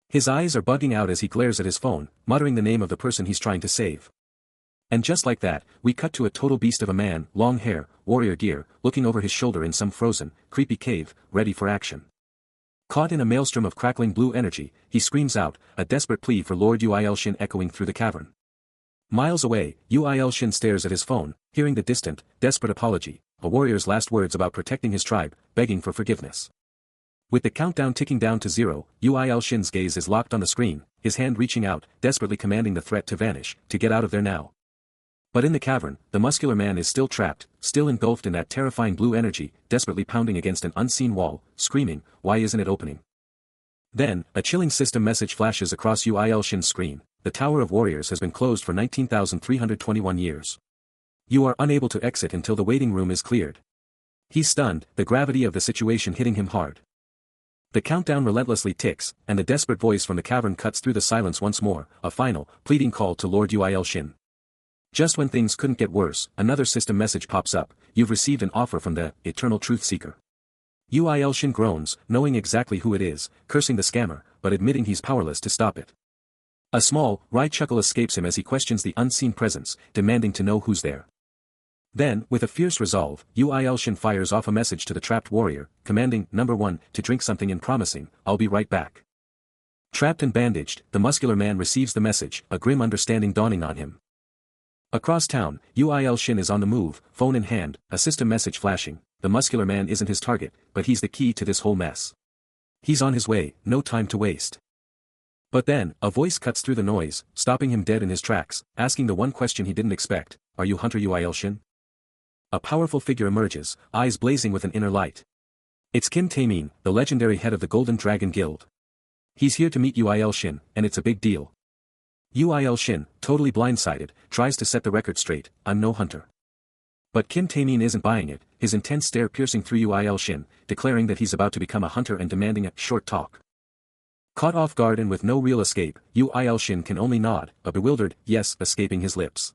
His eyes are bugging out as he glares at his phone, muttering the name of the person he's trying to save. And just like that, we cut to a total beast of a man, long hair, warrior gear, looking over his shoulder in some frozen, creepy cave, ready for action. Caught in a maelstrom of crackling blue energy, he screams out, a desperate plea for Lord Uil Shin echoing through the cavern. Miles away, Uil Shin stares at his phone, hearing the distant, desperate apology, a warrior's last words about protecting his tribe, begging for forgiveness. With the countdown ticking down to 0, Uil Shin's gaze is locked on the screen, his hand reaching out, desperately commanding the threat to vanish, to get out of there now. But in the cavern, the muscular man is still trapped, still engulfed in that terrifying blue energy, desperately pounding against an unseen wall, screaming, why isn't it opening? Then, a chilling system message flashes across Uil Shin's screen, the Tower of Warriors has been closed for 19,321 years. You are unable to exit until the waiting room is cleared. He's stunned, the gravity of the situation hitting him hard. The countdown relentlessly ticks, and a desperate voice from the cavern cuts through the silence once more, a final, pleading call to Lord Uil Shin. Just when things couldn't get worse, another system message pops up, you've received an offer from the Eternal Truth Seeker. Uil Shin groans, knowing exactly who it is, cursing the scammer, but admitting he's powerless to stop it. A small, wry chuckle escapes him as he questions the unseen presence, demanding to know who's there. Then, with a fierce resolve, Uil Shin fires off a message to the trapped warrior, commanding number 1 to drink something and promising, I'll be right back. Trapped and bandaged, the muscular man receives the message, a grim understanding dawning on him. Across town, Uil Shin is on the move, phone in hand, a system message flashing, the muscular man isn't his target, but he's the key to this whole mess. He's on his way, no time to waste. But then, a voice cuts through the noise, stopping him dead in his tracks, asking the one question he didn't expect, are you Hunter Uil Shin? A powerful figure emerges, eyes blazing with an inner light. It's Kim Taemin, the legendary head of the Golden Dragon Guild. He's here to meet Uil Shin, and it's a big deal. Uil Shin, totally blindsided, tries to set the record straight, I'm no hunter. But Kim Taemin isn't buying it, his intense stare piercing through Uil Shin, declaring that he's about to become a hunter and demanding a short talk. Caught off guard and with no real escape, Uil Shin can only nod, a bewildered yes escaping his lips.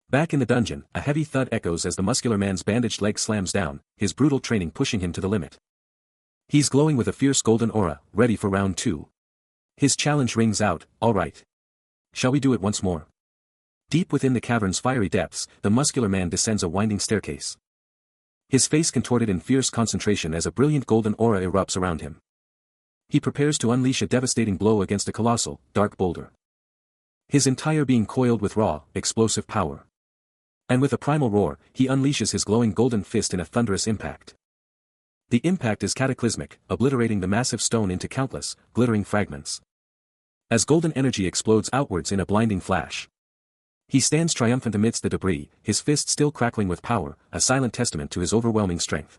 Back in the dungeon, a heavy thud echoes as the muscular man's bandaged leg slams down, his brutal training pushing him to the limit. He's glowing with a fierce golden aura, ready for round 2. His challenge rings out, all right. Shall we do it once more? Deep within the cavern's fiery depths, the muscular man descends a winding staircase. His face contorted in fierce concentration as a brilliant golden aura erupts around him. He prepares to unleash a devastating blow against a colossal, dark boulder. His entire being coiled with raw, explosive power. And with a primal roar, he unleashes his glowing golden fist in a thunderous impact. The impact is cataclysmic, obliterating the massive stone into countless, glittering fragments. As golden energy explodes outwards in a blinding flash. He stands triumphant amidst the debris, his fist still crackling with power, a silent testament to his overwhelming strength.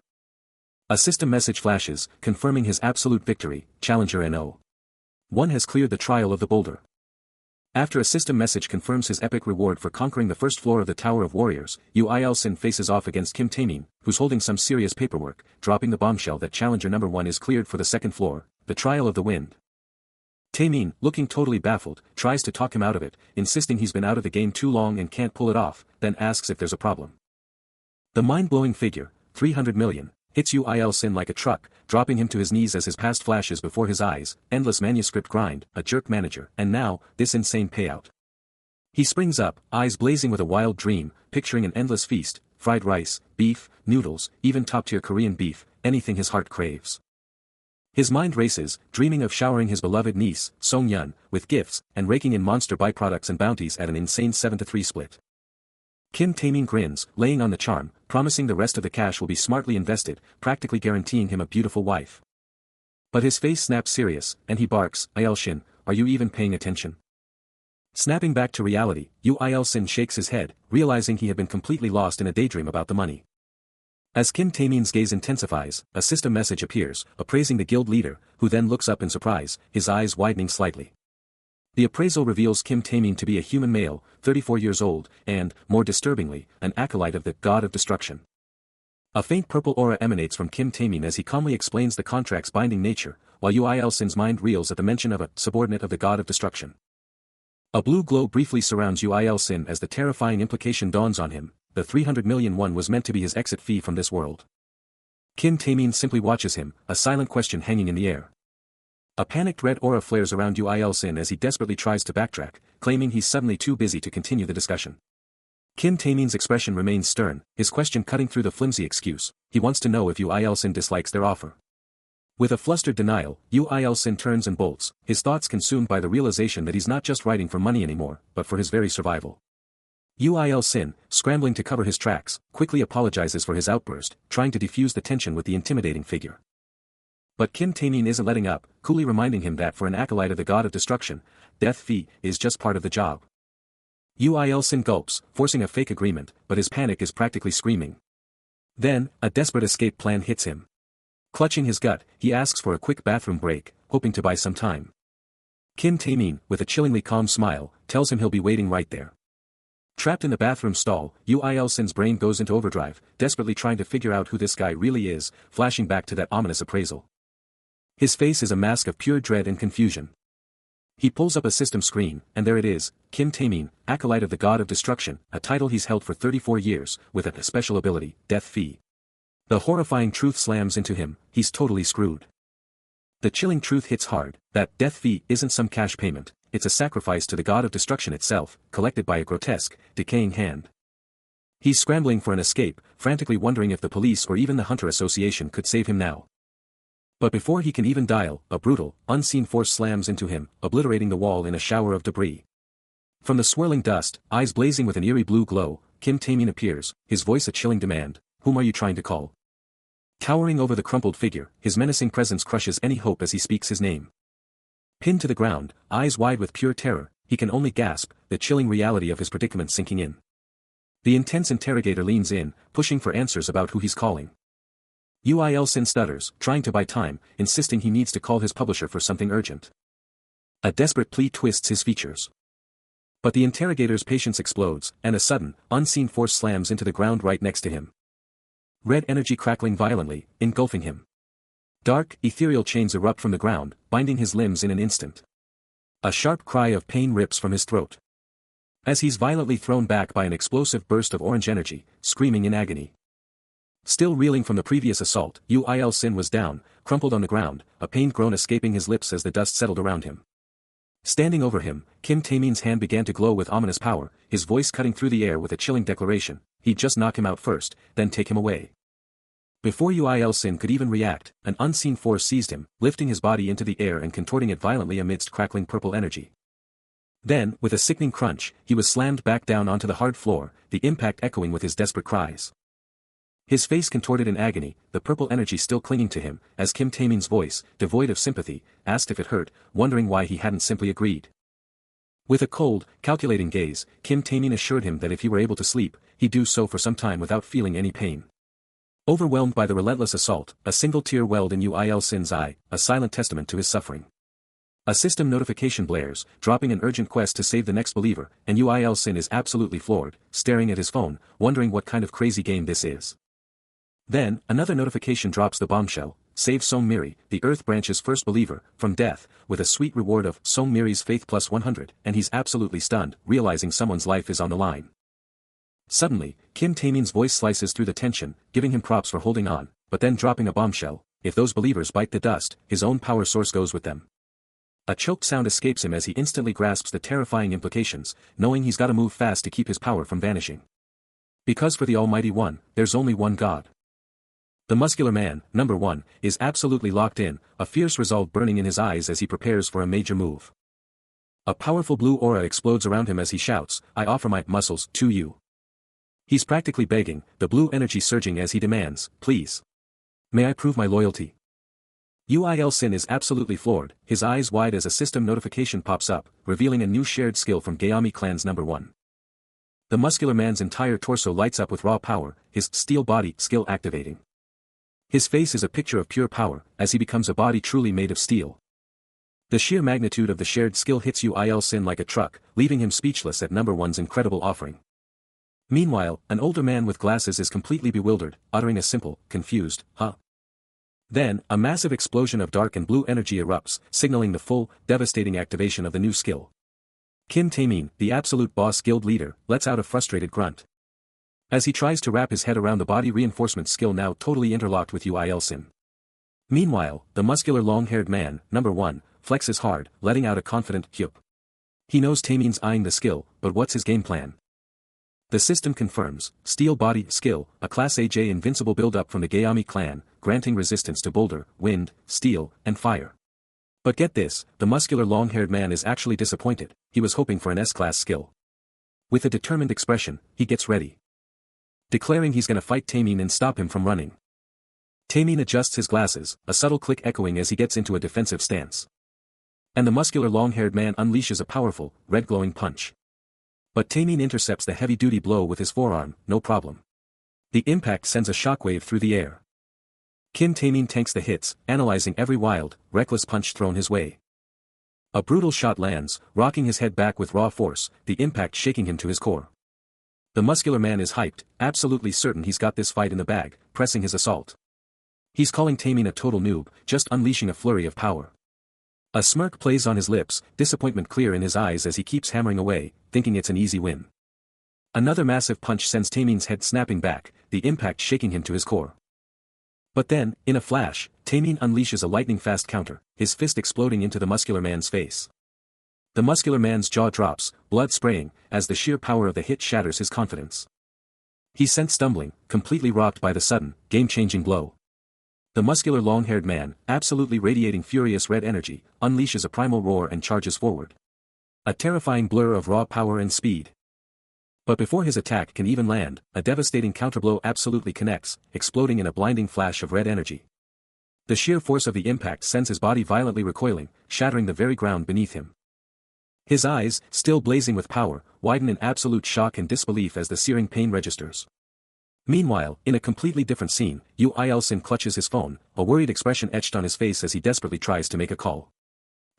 A system message flashes, confirming his absolute victory. Challenger No.1 has cleared the trial of the boulder. After a system message confirms his epic reward for conquering the first floor of the Tower of Warriors, Yu-Il-Sin faces off against Kim Taemin, who's holding some serious paperwork, dropping the bombshell that Challenger No. 1 is cleared for the second floor, the Trial of the Wind. Taemin, looking totally baffled, tries to talk him out of it, insisting he's been out of the game too long and can't pull it off, then asks if there's a problem. The mind-blowing figure, 300 million, hits Yu-Il-Sin like a truck, dropping him to his knees as his past flashes before his eyes, endless manuscript grind, a jerk manager, and now, this insane payout. He springs up, eyes blazing with a wild dream, picturing an endless feast, fried rice, beef, noodles, even top-tier Korean beef, anything his heart craves. His mind races, dreaming of showering his beloved niece, Song-Yun, with gifts, and raking in monster byproducts and bounties at an insane 7-3 split. Kim Taemin grins, laying on the charm, promising the rest of the cash will be smartly invested, practically guaranteeing him a beautiful wife. But his face snaps serious, and he barks, Il-Shin, are you even paying attention? Snapping back to reality, Yu-Il-Sin shakes his head, realizing he had been completely lost in a daydream about the money. As Kim Taemin's gaze intensifies, a system message appears, appraising the guild leader, who then looks up in surprise, his eyes widening slightly. The appraisal reveals Kim Taemin to be a human male, 34 years old, and, more disturbingly, an acolyte of the God of Destruction. A faint purple aura emanates from Kim Taemin as he calmly explains the contract's binding nature, while Yu-Il-Sin's mind reels at the mention of a subordinate of the God of Destruction. A blue glow briefly surrounds Yu-Il-Sin as the terrifying implication dawns on him, the 300 million won was meant to be his exit fee from this world. Kim Taemin simply watches him, a silent question hanging in the air. A panicked red aura flares around Yu-Il-Sin as he desperately tries to backtrack, claiming he's suddenly too busy to continue the discussion. Kim Taemin's expression remains stern, his question cutting through the flimsy excuse. He wants to know if Yu-Il-Sin dislikes their offer. With a flustered denial, Yu-Il-Sin turns and bolts, his thoughts consumed by the realization that he's not just writing for money anymore, but for his very survival. Yu-Il-Sin, scrambling to cover his tracks, quickly apologizes for his outburst, trying to defuse the tension with the intimidating figure. But Kim Taemin isn't letting up, coolly reminding him that for an acolyte of the God of Destruction, death fee is just part of the job. Yu-Il-Sin gulps, forcing a fake agreement, but his panic is practically screaming. Then, a desperate escape plan hits him. Clutching his gut, he asks for a quick bathroom break, hoping to buy some time. Kim Taemin, with a chillingly calm smile, tells him he'll be waiting right there. Trapped in the bathroom stall, Yu-Il-Sin's brain goes into overdrive, desperately trying to figure out who this guy really is, flashing back to that ominous appraisal. His face is a mask of pure dread and confusion. He pulls up a system screen, and there it is, Kim Taemin, acolyte of the God of Destruction, a title he's held for 34 years, with a special ability, death fee. The horrifying truth slams into him, he's totally screwed. The chilling truth hits hard, that death fee isn't some cash payment, it's a sacrifice to the God of Destruction itself, collected by a grotesque, decaying hand. He's scrambling for an escape, frantically wondering if the police or even the Hunter Association could save him now. But before he can even dial, a brutal, unseen force slams into him, obliterating the wall in a shower of debris. From the swirling dust, eyes blazing with an eerie blue glow, Kim Taemin appears, his voice a chilling demand, whom are you trying to call? Towering over the crumpled figure, his menacing presence crushes any hope as he speaks his name. Pinned to the ground, eyes wide with pure terror, he can only gasp, the chilling reality of his predicament sinking in. The intense interrogator leans in, pushing for answers about who he's calling. Yu-Il-Sin stutters, trying to buy time, insisting he needs to call his publisher for something urgent. A desperate plea twists his features. But the interrogator's patience explodes, and a sudden, unseen force slams into the ground right next to him. Red energy crackling violently, engulfing him. Dark, ethereal chains erupt from the ground, binding his limbs in an instant. A sharp cry of pain rips from his throat. as he's violently thrown back by an explosive burst of orange energy, screaming in agony. Still reeling from the previous assault, Ul Sin was down, crumpled on the ground, a pained groan escaping his lips as the dust settled around him. Standing over him, Kim Taemin's hand began to glow with ominous power, his voice cutting through the air with a chilling declaration: he'd just knock him out first, then take him away. Before Ul Sin could even react, an unseen force seized him, lifting his body into the air and contorting it violently amidst crackling purple energy. Then, with a sickening crunch, he was slammed back down onto the hard floor, the impact echoing with his desperate cries. His face contorted in agony, the purple energy still clinging to him, as Kim Taemin's voice, devoid of sympathy, asked if it hurt, wondering why he hadn't simply agreed. With a cold, calculating gaze, Kim Taemin assured him that if he were able to sleep, he'd do so for some time without feeling any pain. Overwhelmed by the relentless assault, a single tear welled in Ul Sin's eye, a silent testament to his suffering. A system notification blares, dropping an urgent quest to save the next believer, and Ul Sin is absolutely floored, staring at his phone, wondering what kind of crazy game this is. Then, another notification drops the bombshell: save Song Miri, the Earth Branch's first believer, from death, with a sweet reward of Song Miri's faith plus 100, and he's absolutely stunned, realizing someone's life is on the line. Suddenly, Kim Taemin's voice slices through the tension, giving him props for holding on, but then dropping a bombshell: if those believers bite the dust, his own power source goes with them. A choked sound escapes him as he instantly grasps the terrifying implications, knowing he's gotta move fast to keep his power from vanishing. Because for the Almighty One, there's only one God. The muscular man, number 1, is absolutely locked in, a fierce resolve burning in his eyes as he prepares for a major move. A powerful blue aura explodes around him as he shouts, "I offer my muscles to you." He's practically begging, the blue energy surging as he demands, "Please. May I prove my loyalty?" Ul Sin is absolutely floored, his eyes wide as a system notification pops up, revealing a new shared skill from Gayami Clan's number 1. The muscular man's entire torso lights up with raw power, his steel body skill activating. His face is a picture of pure power, as he becomes a body truly made of steel. The sheer magnitude of the shared skill hits Ul Sin like a truck, leaving him speechless at number 1's incredible offering. Meanwhile, an older man with glasses is completely bewildered, uttering a simple, confused, "Huh?" Then, a massive explosion of dark and blue energy erupts, signaling the full, devastating activation of the new skill. Kim Taemin, the absolute boss guild leader, lets out a frustrated grunt. As he tries to wrap his head around the body reinforcement skill now totally interlocked with Ul Sin. Meanwhile, the muscular long-haired man, number 1, flexes hard, letting out a confident "Yup." He knows Taemin's eyeing the skill, but what's his game plan? The system confirms, steel body skill, a class AJ invincible build-up from the Gayami clan, granting resistance to boulder, wind, steel, and fire. But get this, the muscular long-haired man is actually disappointed, he was hoping for an S-class skill. With a determined expression, he gets ready, declaring he's gonna fight Taemin and stop him from running. Taemin adjusts his glasses, a subtle click echoing as he gets into a defensive stance. And the muscular long-haired man unleashes a powerful, red-glowing punch. But Taemin intercepts the heavy-duty blow with his forearm, no problem. The impact sends a shockwave through the air. Kim Taemin tanks the hits, analyzing every wild, reckless punch thrown his way. A brutal shot lands, rocking his head back with raw force, the impact shaking him to his core. The muscular man is hyped, absolutely certain he's got this fight in the bag, pressing his assault. He's calling Taemin a total noob, just unleashing a flurry of power. A smirk plays on his lips, disappointment clear in his eyes as he keeps hammering away, thinking it's an easy win. Another massive punch sends Taemin's head snapping back, the impact shaking him to his core. But then, in a flash, Taemin unleashes a lightning-fast counter, his fist exploding into the muscular man's face. The muscular man's jaw drops, blood spraying, as the sheer power of the hit shatters his confidence. He's sent stumbling, completely rocked by the sudden, game-changing blow. The muscular long-haired man, absolutely radiating furious red energy, unleashes a primal roar and charges forward. A terrifying blur of raw power and speed. But before his attack can even land, a devastating counterblow absolutely connects, exploding in a blinding flash of red energy. The sheer force of the impact sends his body violently recoiling, shattering the very ground beneath him. His eyes, still blazing with power, widen in absolute shock and disbelief as the searing pain registers. Meanwhile, in a completely different scene, Ul Sin clutches his phone, a worried expression etched on his face as he desperately tries to make a call.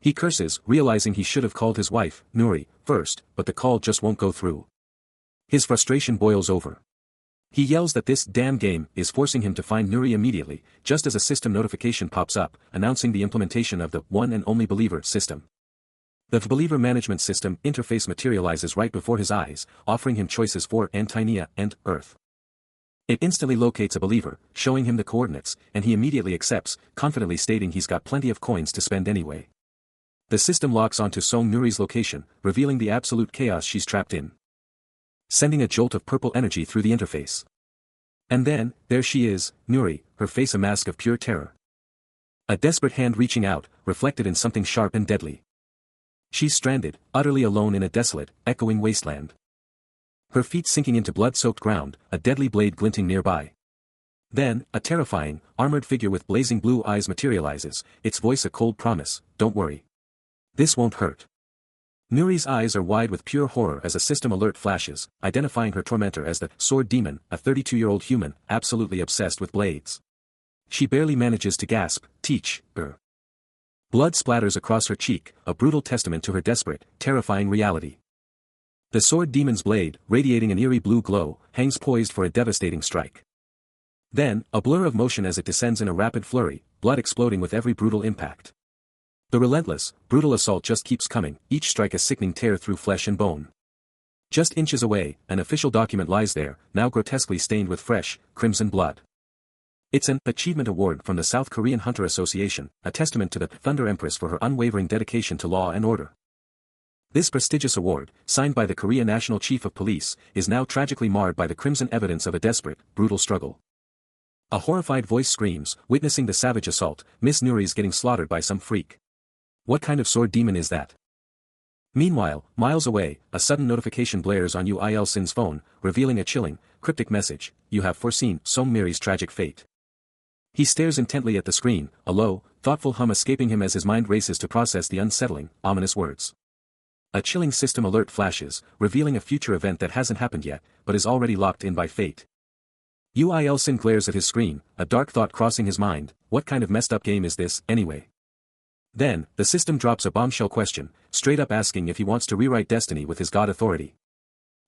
He curses, realizing he should have called his wife, Nuri, first, but the call just won't go through. His frustration boils over. He yells that this damn game is forcing him to find Nuri immediately, just as a system notification pops up, announcing the implementation of the one and only believer system. The Believer Management System interface materializes right before his eyes, offering him choices for Antinia and Earth. It instantly locates a believer, showing him the coordinates, and he immediately accepts, confidently stating he's got plenty of coins to spend anyway. The system locks onto Song Nuri's location, revealing the absolute chaos she's trapped in, sending a jolt of purple energy through the interface. And then, there she is, Nuri, her face a mask of pure terror. A desperate hand reaching out, reflected in something sharp and deadly. She's stranded, utterly alone in a desolate, echoing wasteland. Her feet sinking into blood-soaked ground, a deadly blade glinting nearby. Then, a terrifying, armored figure with blazing blue eyes materializes, its voice a cold promise, "Don't worry. This won't hurt." Nuri's eyes are wide with pure horror as a system alert flashes, identifying her tormentor as the Sword Demon, a 32-year-old human, absolutely obsessed with blades. She barely manages to gasp, "Teach her." Blood splatters across her cheek, a brutal testament to her desperate, terrifying reality. The Sword Demon's blade, radiating an eerie blue glow, hangs poised for a devastating strike. Then, a blur of motion as it descends in a rapid flurry, blood exploding with every brutal impact. The relentless, brutal assault just keeps coming, each strike a sickening tear through flesh and bone. Just inches away, an official document lies there, now grotesquely stained with fresh, crimson blood. It's an Achievement Award from the South Korean Hunter Association, a testament to the Thunder Empress for her unwavering dedication to law and order. This prestigious award, signed by the Korea National Chief of Police, is now tragically marred by the crimson evidence of a desperate, brutal struggle. A horrified voice screams, witnessing the savage assault, "Miss Nuri's getting slaughtered by some freak. What kind of sword demon is that?" Meanwhile, miles away, a sudden notification blares on Yu Il-sin's phone, revealing a chilling, cryptic message: "You have foreseen Song Miri's tragic fate." He stares intently at the screen, a low, thoughtful hum escaping him as his mind races to process the unsettling, ominous words. A chilling system alert flashes, revealing a future event that hasn't happened yet, but is already locked in by fate. Yu Il-sin glares at his screen, a dark thought crossing his mind: what kind of messed up game is this, anyway? Then, the system drops a bombshell question, straight up asking if he wants to rewrite destiny with his god authority.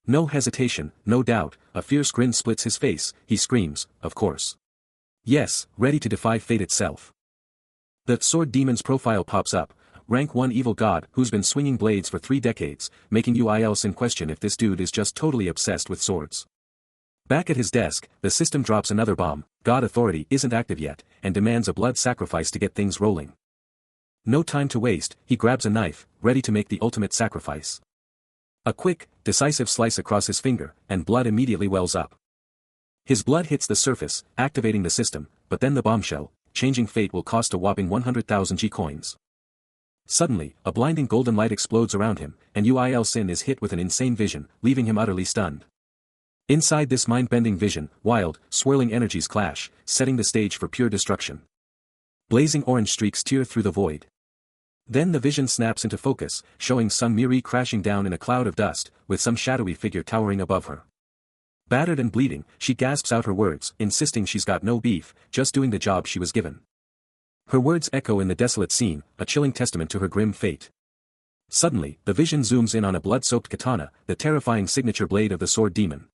No hesitation, no doubt, a fierce grin splits his face, he screams, "Of course. Yes, ready to defy fate itself." The Sword Demon's profile pops up, rank 1 evil god who's been swinging blades for 3 decades, making Yu Il-sin question if this dude is just totally obsessed with swords. Back at his desk, the system drops another bomb: God authority isn't active yet, and demands a blood sacrifice to get things rolling. No time to waste, he grabs a knife, ready to make the ultimate sacrifice. A quick, decisive slice across his finger, and blood immediately wells up. His blood hits the surface, activating the system, but then the bombshell: changing fate will cost a whopping 100,000 G coins. Suddenly, a blinding golden light explodes around him, and Yu Il-sin is hit with an insane vision, leaving him utterly stunned. Inside this mind-bending vision, wild, swirling energies clash, setting the stage for pure destruction. Blazing orange streaks tear through the void. Then the vision snaps into focus, showing Sung Miri crashing down in a cloud of dust, with some shadowy figure towering above her. Battered and bleeding, she gasps out her words, insisting she's got no beef, just doing the job she was given. Her words echo in the desolate scene, a chilling testament to her grim fate. Suddenly, the vision zooms in on a blood-soaked katana, the terrifying signature blade of the Sword Demon.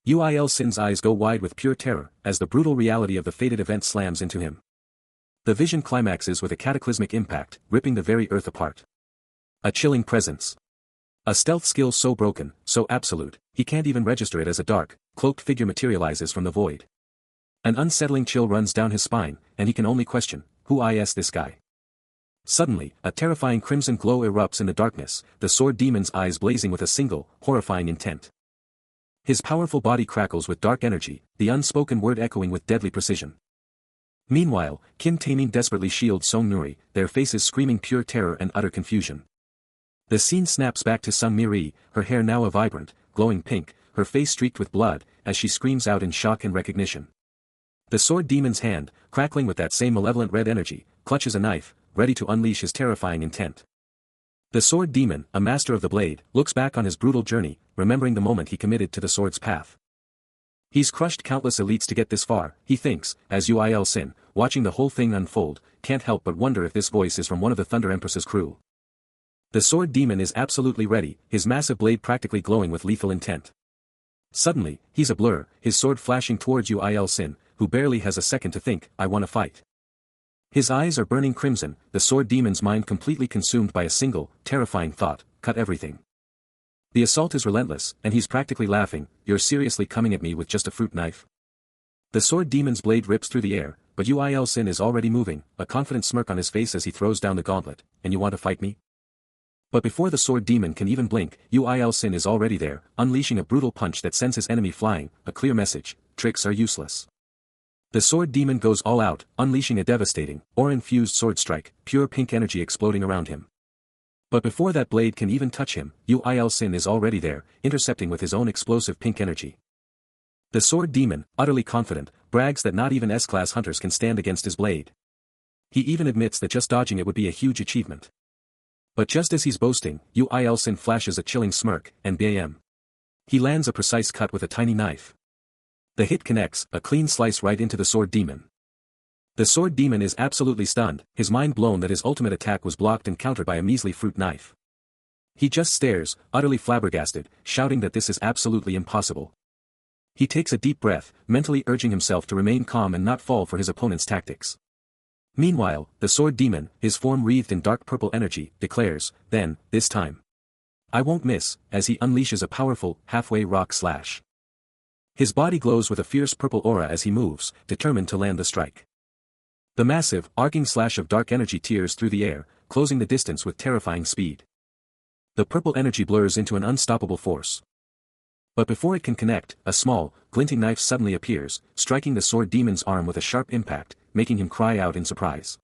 Yu Il-sin's eyes go wide with pure terror, as the brutal reality of the fated event slams into him. The vision climaxes with a cataclysmic impact, ripping the very earth apart. A chilling presence. A stealth skill so broken, so absolute, he can't even register it as a dark, cloaked figure materializes from the void. An unsettling chill runs down his spine, and he can only question, who is this guy? Suddenly, a terrifying crimson glow erupts in the darkness, the Sword Demon's eyes blazing with a single, horrifying intent. His powerful body crackles with dark energy, the unspoken word echoing with deadly precision. Meanwhile, Kim Taemin desperately shields Song Nuri, their faces screaming pure terror and utter confusion. The scene snaps back to Sung Miri, her hair now a vibrant, glowing pink, her face streaked with blood, as she screams out in shock and recognition. The Sword Demon's hand, crackling with that same malevolent red energy, clutches a knife, ready to unleash his terrifying intent. The Sword Demon, a master of the blade, looks back on his brutal journey, remembering the moment he committed to the sword's path. He's crushed countless elites to get this far, he thinks, as Yu Il-sin, watching the whole thing unfold, can't help but wonder if this voice is from one of the Thunder Empress's crew. The Sword Demon is absolutely ready, his massive blade practically glowing with lethal intent. Suddenly, he's a blur, his sword flashing towards Yu Il-sin, who barely has a second to think, "I wanna fight." His eyes are burning crimson, the sword demon's mind completely consumed by a single, terrifying thought: cut everything. The assault is relentless, and he's practically laughing. You're seriously coming at me with just a fruit knife? The sword demon's blade rips through the air, but Ul Sin is already moving, a confident smirk on his face as he throws down the gauntlet. And you want to fight me? But before the sword demon can even blink, Ul Sin is already there, unleashing a brutal punch that sends his enemy flying, a clear message: tricks are useless. The sword demon goes all out, unleashing a devastating, aura-infused sword strike, pure pink energy exploding around him. But before that blade can even touch him, Ul Sin is already there, intercepting with his own explosive pink energy. The sword demon, utterly confident, brags that not even S-class hunters can stand against his blade. He even admits that just dodging it would be a huge achievement. But just as he's boasting, Ul Sin flashes a chilling smirk, and bam! He lands a precise cut with a tiny knife. The hit connects, a clean slice right into the sword demon. The sword demon is absolutely stunned, his mind blown that his ultimate attack was blocked and countered by a measly fruit knife. He just stares, utterly flabbergasted, shouting that this is absolutely impossible. He takes a deep breath, mentally urging himself to remain calm and not fall for his opponent's tactics. Meanwhile, the sword demon, his form wreathed in dark purple energy, declares, then, this time, I won't miss, as he unleashes a powerful, halfway rock slash. His body glows with a fierce purple aura as he moves, determined to land the strike. The massive, arcing slash of dark energy tears through the air, closing the distance with terrifying speed. The purple energy blurs into an unstoppable force. But before it can connect, a small, glinting knife suddenly appears, striking the sword demon's arm with a sharp impact, making him cry out in surprise.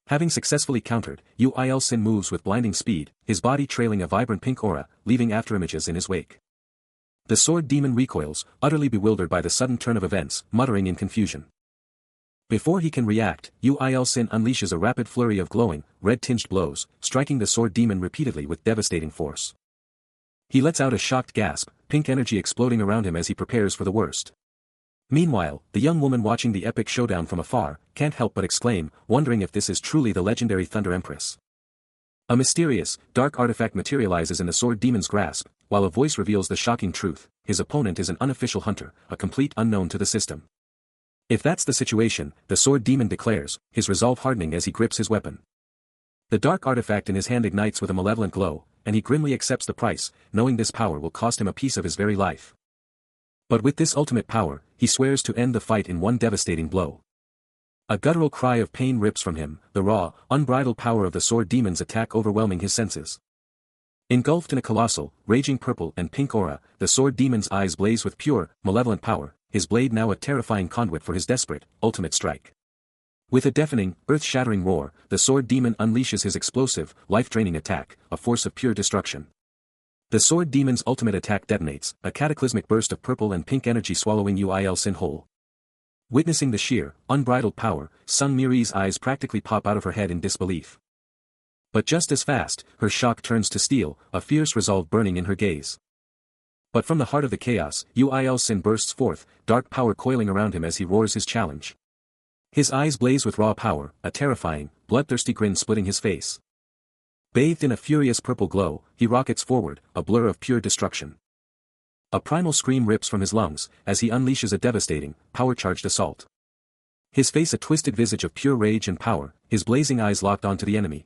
Having successfully countered, Ul Sin moves with blinding speed, his body trailing a vibrant pink aura, leaving afterimages in his wake. The sword demon recoils, utterly bewildered by the sudden turn of events, muttering in confusion. Before he can react, Ul Sin unleashes a rapid flurry of glowing, red-tinged blows, striking the sword demon repeatedly with devastating force. He lets out a shocked gasp, pink energy exploding around him as he prepares for the worst. Meanwhile, the young woman watching the epic showdown from afar, can't help but exclaim, wondering if this is truly the legendary Thunder Empress. A mysterious, dark artifact materializes in the sword demon's grasp, while a voice reveals the shocking truth: his opponent is an unofficial hunter, a complete unknown to the system. If that's the situation, the sword demon declares, his resolve hardening as he grips his weapon. The dark artifact in his hand ignites with a malevolent glow, and he grimly accepts the price, knowing this power will cost him a piece of his very life. But with this ultimate power, he swears to end the fight in one devastating blow. A guttural cry of pain rips from him, the raw, unbridled power of the sword demon's attack overwhelming his senses. Engulfed in a colossal, raging purple and pink aura, the sword demon's eyes blaze with pure, malevolent power, his blade now a terrifying conduit for his desperate, ultimate strike. With a deafening, earth-shattering roar, the sword demon unleashes his explosive, life-draining attack, a force of pure destruction. The sword demon's ultimate attack detonates, a cataclysmic burst of purple and pink energy swallowing Ul Sin whole. Witnessing the sheer, unbridled power, Sun Miri's eyes practically pop out of her head in disbelief. But just as fast, her shock turns to steel, a fierce resolve burning in her gaze. But from the heart of the chaos, Ul Sin bursts forth, dark power coiling around him as he roars his challenge. His eyes blaze with raw power, a terrifying, bloodthirsty grin splitting his face. Bathed in a furious purple glow, he rockets forward, a blur of pure destruction. A primal scream rips from his lungs, as he unleashes a devastating, power-charged assault. His face a twisted visage of pure rage and power, his blazing eyes locked onto the enemy.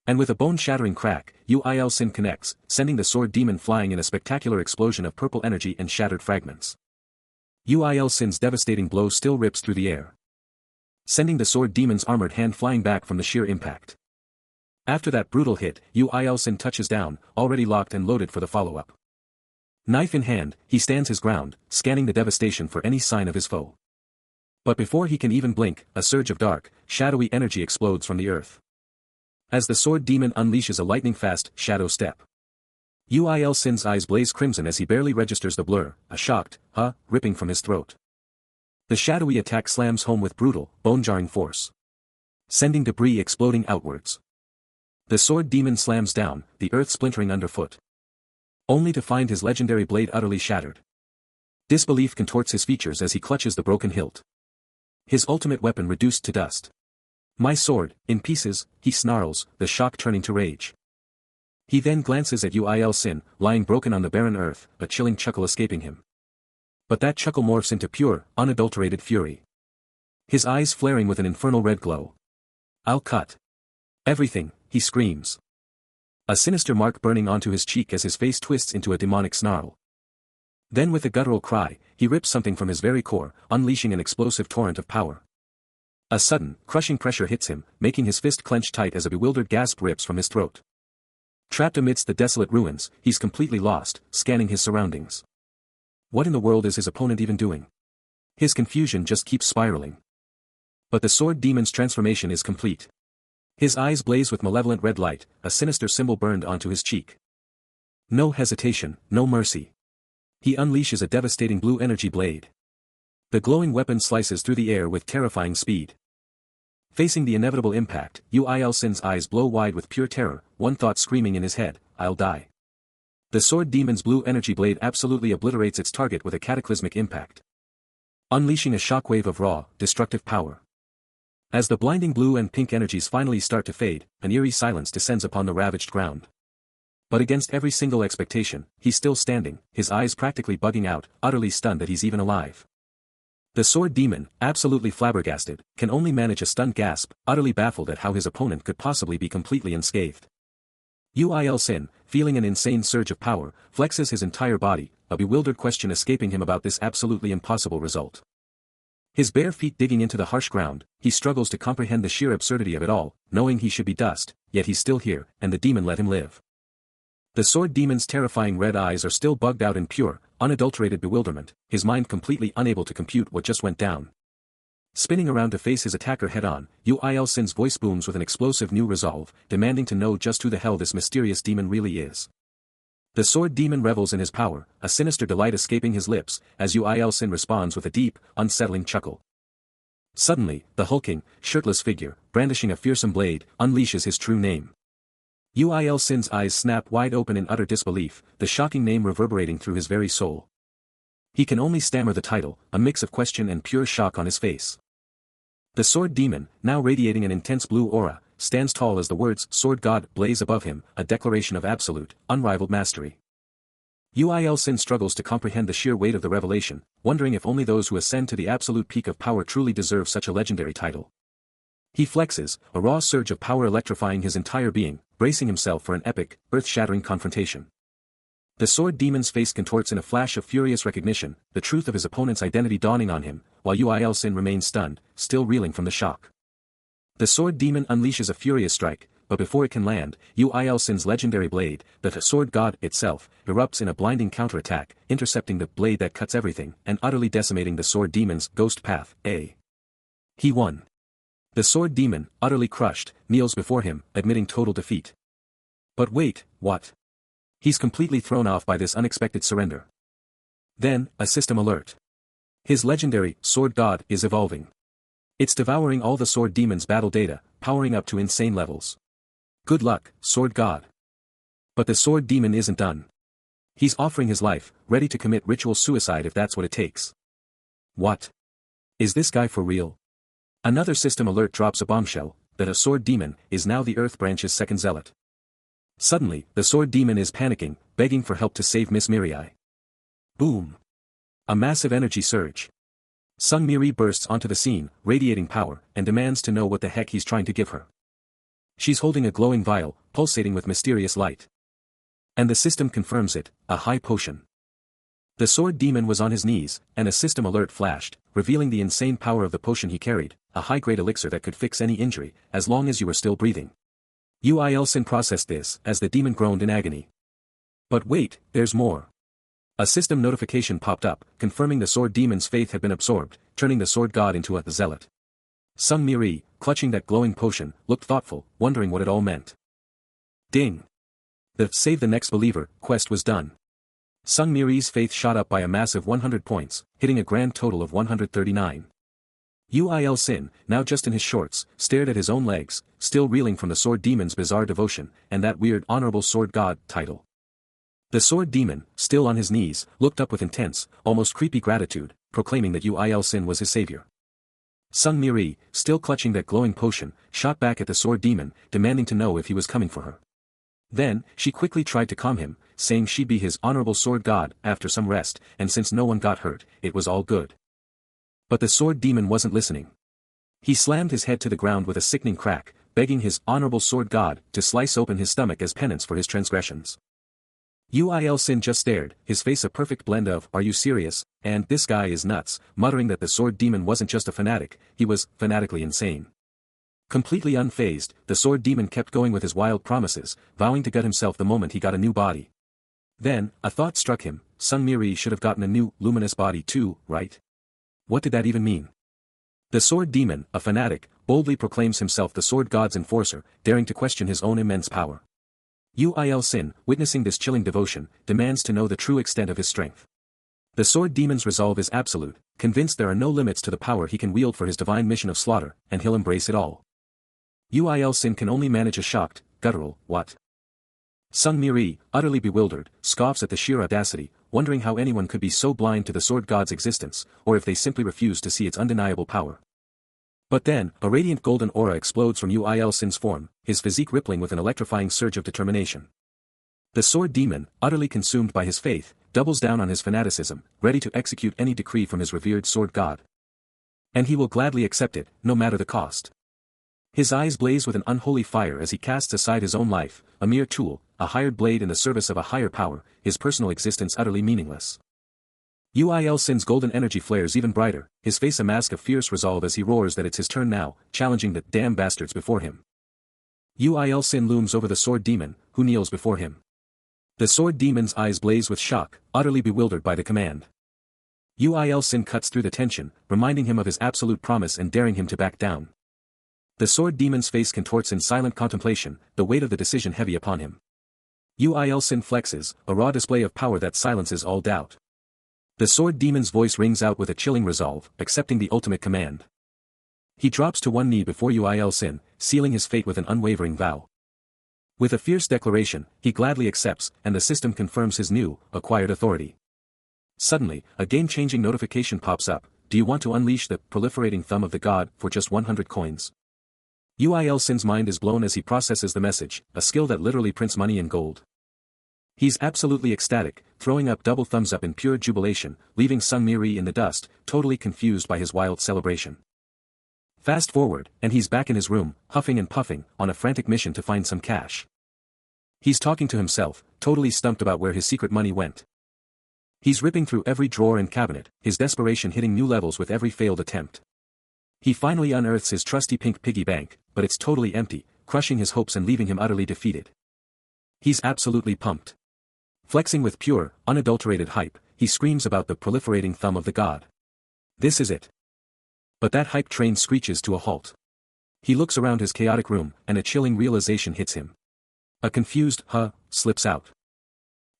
And with a bone-shattering crack, Ul Sin connects, sending the sword demon flying in a spectacular explosion of purple energy and shattered fragments. Ul Sin's devastating blow still rips through the air, sending the sword demon's armored hand flying back from the sheer impact. After that brutal hit, Ul Sin touches down, already locked and loaded for the follow-up. Knife in hand, he stands his ground, scanning the devastation for any sign of his foe. But before he can even blink, a surge of dark, shadowy energy explodes from the earth. As the sword demon unleashes a lightning-fast, shadow step. Ul Sin's eyes blaze crimson as he barely registers the blur, a shocked, ripping from his throat. The shadowy attack slams home with brutal, bone-jarring force, sending debris exploding outwards. The sword demon slams down, the earth splintering underfoot, only to find his legendary blade utterly shattered. Disbelief contorts his features as he clutches the broken hilt. His ultimate weapon reduced to dust. My sword, in pieces, he snarls, the shock turning to rage. He then glances at Ul Sin, lying broken on the barren earth, a chilling chuckle escaping him. But that chuckle morphs into pure, unadulterated fury. his eyes flaring with an infernal red glow. "I'll cut everything," he screams. A sinister mark burning onto his cheek as his face twists into a demonic snarl. Then with a guttural cry, he rips something from his very core, unleashing an explosive torrent of power. A sudden, crushing pressure hits him, making his fist clench tight as a bewildered gasp rips from his throat. Trapped amidst the desolate ruins, he's completely lost, scanning his surroundings. What in the world is his opponent even doing? His confusion just keeps spiraling. But the sword demon's transformation is complete. His eyes blaze with malevolent red light, a sinister symbol burned onto his cheek. No hesitation, no mercy. He unleashes a devastating blue energy blade. The glowing weapon slices through the air with terrifying speed. Facing the inevitable impact, Yu-Il-Sin's eyes blow wide with pure terror, one thought screaming in his head, "I'll die." The sword demon's blue energy blade absolutely obliterates its target with a cataclysmic impact, unleashing a shockwave of raw, destructive power. As the blinding blue and pink energies finally start to fade, an eerie silence descends upon the ravaged ground. But against every single expectation, he's still standing, his eyes practically bugging out, utterly stunned that he's even alive. The sword demon, absolutely flabbergasted, can only manage a stunned gasp, utterly baffled at how his opponent could possibly be completely unscathed. Yu-Il-Sin, feeling an insane surge of power, flexes his entire body, a bewildered question escaping him about this absolutely impossible result. His bare feet digging into the harsh ground, he struggles to comprehend the sheer absurdity of it all, knowing he should be dust, yet he's still here, and the demon let him live. The sword demon's terrifying red eyes are still bugged out in pure, unadulterated bewilderment, his mind completely unable to compute what just went down. Spinning around to face his attacker head-on, Yu-Il-Sin's voice booms with an explosive new resolve, demanding to know just who the hell this mysterious demon really is. The sword demon revels in his power, a sinister delight escaping his lips, as Yu-Il-Sin responds with a deep, unsettling chuckle. Suddenly, the hulking, shirtless figure, brandishing a fearsome blade, unleashes his true name. Yu-Il-Sin's eyes snap wide open in utter disbelief, the shocking name reverberating through his very soul. He can only stammer the title, a mix of question and pure shock on his face. The sword demon, now radiating an intense blue aura, stands tall as the words "Sword God" blaze above him, a declaration of absolute, unrivaled mastery. Yu-Il-Sin struggles to comprehend the sheer weight of the revelation, wondering if only those who ascend to the absolute peak of power truly deserve such a legendary title. He flexes, a raw surge of power electrifying his entire being, bracing himself for an epic, earth-shattering confrontation. The sword demon's face contorts in a flash of furious recognition, the truth of his opponent's identity dawning on him, while Yu-Il-Sin remains stunned, still reeling from the shock. The sword demon unleashes a furious strike, but before it can land, Yu-Il-Sin's legendary blade, the sword god itself, erupts in a blinding counterattack, intercepting the blade that cuts everything, and utterly decimating the sword demon's ghost path. He won. The sword demon, utterly crushed, kneels before him, admitting total defeat. But wait, what? He's completely thrown off by this unexpected surrender. Then, a system alert. His legendary sword god is evolving. It's devouring all the sword demon's battle data, powering up to insane levels. Good luck, sword god. But the sword demon isn't done. He's offering his life, ready to commit ritual suicide if that's what it takes. What? Is this guy for real? Another system alert drops a bombshell, that a sword demon is now the Earth Branch's second zealot. Suddenly, the sword demon is panicking, begging for help to save Miss Mirai. Boom! A massive energy surge. Sung Miri bursts onto the scene, radiating power, and demands to know what the heck he's trying to give her. She's holding a glowing vial, pulsating with mysterious light. And the system confirms it, a high potion. The sword demon was on his knees, and a system alert flashed, revealing the insane power of the potion he carried, a high-grade elixir that could fix any injury, as long as you were still breathing. Yu-Il-Sin processed this, as the demon groaned in agony. But wait, there's more. A system notification popped up, confirming the sword demon's faith had been absorbed, turning the sword god into a zealot. Sung Miri, clutching that glowing potion, looked thoughtful, wondering what it all meant. Ding! The Save the Next Believer quest was done. Sung Miri's faith shot up by a massive 100 points, hitting a grand total of 139. Yu-Il-Sin, now just in his shorts, stared at his own legs, still reeling from the sword demon's bizarre devotion, and that weird honorable sword god title. The sword demon, still on his knees, looked up with intense, almost creepy gratitude, proclaiming that Yu-Il-Sin was his savior. Sung Miri, still clutching that glowing potion, shot back at the sword demon, demanding to know if he was coming for her. Then, she quickly tried to calm him, saying she'd be his honorable sword god after some rest, and since no one got hurt, it was all good. But the sword demon wasn't listening. He slammed his head to the ground with a sickening crack, begging his honorable sword god to slice open his stomach as penance for his transgressions. Uil Sin just stared, his face a perfect blend of "Are you serious?" and "This guy is nuts," muttering that the sword demon wasn't just a fanatic, he was fanatically insane. Completely unfazed, the sword demon kept going with his wild promises, vowing to gut himself the moment he got a new body. Then, a thought struck him, Sung Miri should have gotten a new, luminous body too, right? What did that even mean? The sword demon, a fanatic, boldly proclaims himself the sword god's enforcer, daring to question his own immense power. Uil Sin, witnessing this chilling devotion, demands to know the true extent of his strength. The sword demon's resolve is absolute, convinced there are no limits to the power he can wield for his divine mission of slaughter, and he'll embrace it all. Uil Sin can only manage a shocked, guttural, "What?" Sung Miri, utterly bewildered, scoffs at the sheer audacity, wondering how anyone could be so blind to the sword god's existence, or if they simply refuse to see its undeniable power. But then, a radiant golden aura explodes from Uil Sin's form, his physique rippling with an electrifying surge of determination. The sword demon, utterly consumed by his faith, doubles down on his fanaticism, ready to execute any decree from his revered sword god. And he will gladly accept it, no matter the cost. His eyes blaze with an unholy fire as he casts aside his own life, a mere tool, a hired blade in the service of a higher power, his personal existence utterly meaningless. Uil Sin's golden energy flares even brighter, his face a mask of fierce resolve as he roars that it's his turn now, challenging the damn bastards before him. Uil Sin looms over the sword demon, who kneels before him. The sword demon's eyes blaze with shock, utterly bewildered by the command. Uil Sin cuts through the tension, reminding him of his absolute promise and daring him to back down. The sword demon's face contorts in silent contemplation, the weight of the decision heavy upon him. Uil Sin flexes, a raw display of power that silences all doubt. The sword demon's voice rings out with a chilling resolve, accepting the ultimate command. He drops to one knee before Uil Sin, sealing his fate with an unwavering vow. With a fierce declaration, he gladly accepts, and the system confirms his new, acquired authority. Suddenly, a game-changing notification pops up. Do you want to unleash the proliferating thumb of the god for just 100 coins? Uil Sin's mind is blown as he processes the message, a skill that literally prints money in gold. He's absolutely ecstatic, throwing up double thumbs up in pure jubilation, leaving Sung Miri in the dust, totally confused by his wild celebration. Fast forward, and he's back in his room, huffing and puffing, on a frantic mission to find some cash. He's talking to himself, totally stumped about where his secret money went. He's ripping through every drawer and cabinet, his desperation hitting new levels with every failed attempt. He finally unearths his trusty pink piggy bank, but it's totally empty, crushing his hopes and leaving him utterly defeated. He's absolutely pumped. Flexing with pure, unadulterated hype, he screams about the proliferating thumb of the god. This is it. But that hype train screeches to a halt. He looks around his chaotic room, and a chilling realization hits him. A confused slips out.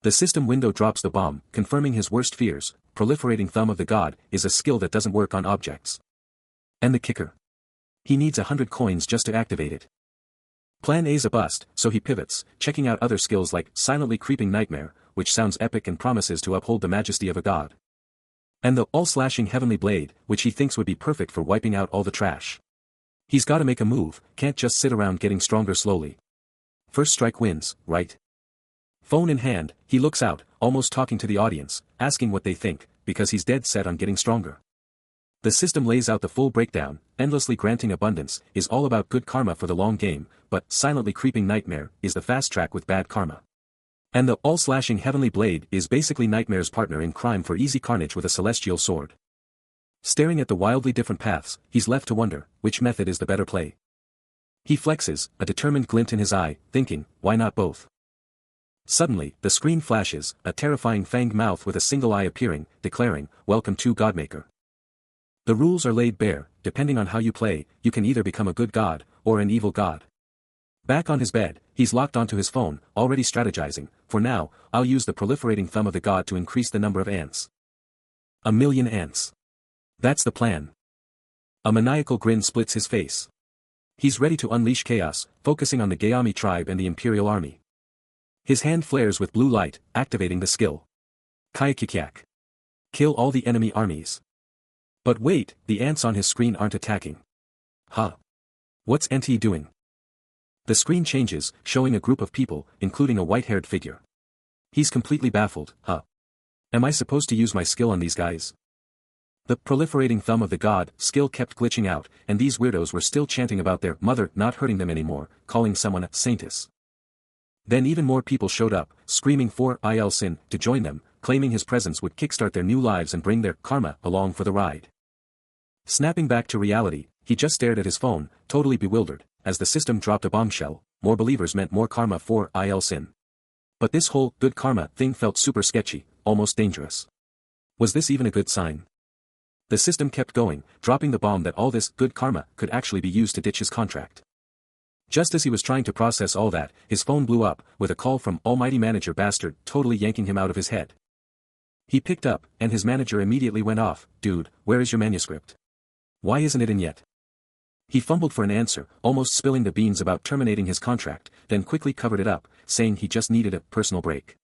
The system window drops the bomb, confirming his worst fears. Proliferating thumb of the god is a skill that doesn't work on objects. And the kicker? He needs 100 coins just to activate it. Plan A's a bust, so he pivots, checking out other skills like Silently Creeping Nightmare, which sounds epic and promises to uphold the majesty of a god. And the All-Slashing Heavenly Blade, which he thinks would be perfect for wiping out all the trash. He's gotta make a move, can't just sit around getting stronger slowly. First strike wins, right? Phone in hand, he looks out, almost talking to the audience, asking what they think, because he's dead set on getting stronger. The system lays out the full breakdown, endlessly granting abundance, is all about good karma for the long game, but Silently Creeping Nightmare is the fast track with bad karma. And the All-Slashing Heavenly Blade is basically Nightmare's partner in crime for easy carnage with a celestial sword. Staring at the wildly different paths, he's left to wonder, which method is the better play. He flexes, a determined glint in his eye, thinking, why not both? Suddenly, the screen flashes, a terrifying fanged mouth with a single eye appearing, declaring, "Welcome to Godmaker." The rules are laid bare, depending on how you play, you can either become a good god, or an evil god. Back on his bed, he's locked onto his phone, already strategizing. For now, I'll use the proliferating thumb of the god to increase the number of ants. 1,000,000 ants. That's the plan. A maniacal grin splits his face. He's ready to unleash chaos, focusing on the Gayami tribe and the Imperial Army. His hand flares with blue light, activating the skill. Kaikikyak. Kill all the enemy armies. But wait, the ants on his screen aren't attacking. What's NT doing? The screen changes, showing a group of people, including a white-haired figure. He's completely baffled. Am I supposed to use my skill on these guys? The proliferating thumb of the god skill kept glitching out, and these weirdos were still chanting about their mother not hurting them anymore, calling someone a saintess. Then even more people showed up, screaming for Ilsin to join them, claiming his presence would kickstart their new lives and bring their karma along for the ride. Snapping back to reality, he just stared at his phone, totally bewildered, as the system dropped a bombshell. More believers meant more karma for Ilsin. But this whole good karma thing felt super sketchy, almost dangerous. Was this even a good sign? The system kept going, dropping the bomb that all this good karma could actually be used to ditch his contract. Just as he was trying to process all that, his phone blew up, with a call from Almighty Manager Bastard totally yanking him out of his head. He picked up, and his manager immediately went off. "Dude, where is your manuscript? Why isn't it in yet?" He fumbled for an answer, almost spilling the beans about terminating his contract, then quickly covered it up, saying he just needed a personal break.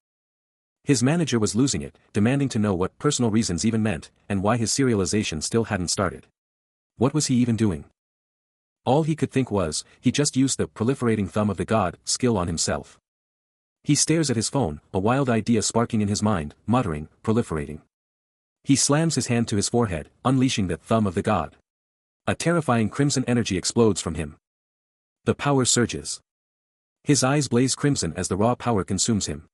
His manager was losing it, demanding to know what personal reasons even meant, and why his serialization still hadn't started. What was he even doing? All he could think was, he just used the proliferating thumb of the god skill on himself. He stares at his phone, a wild idea sparking in his mind, muttering, proliferating. He slams his hand to his forehead, unleashing the thumb of the god. A terrifying crimson energy explodes from him. The power surges. His eyes blaze crimson as the raw power consumes him.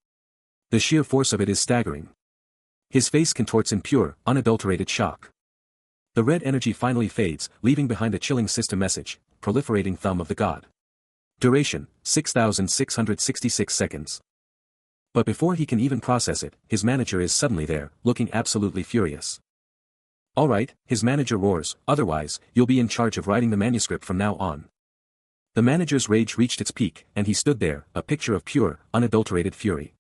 The sheer force of it is staggering. His face contorts in pure, unadulterated shock. The red energy finally fades, leaving behind a chilling system message, proliferating thumb of the god. Duration, 6,666 seconds. But before he can even process it, his manager is suddenly there, looking absolutely furious. "Alright," his manager roars, "otherwise, you'll be in charge of writing the manuscript from now on." The manager's rage reached its peak, and he stood there, a picture of pure, unadulterated fury.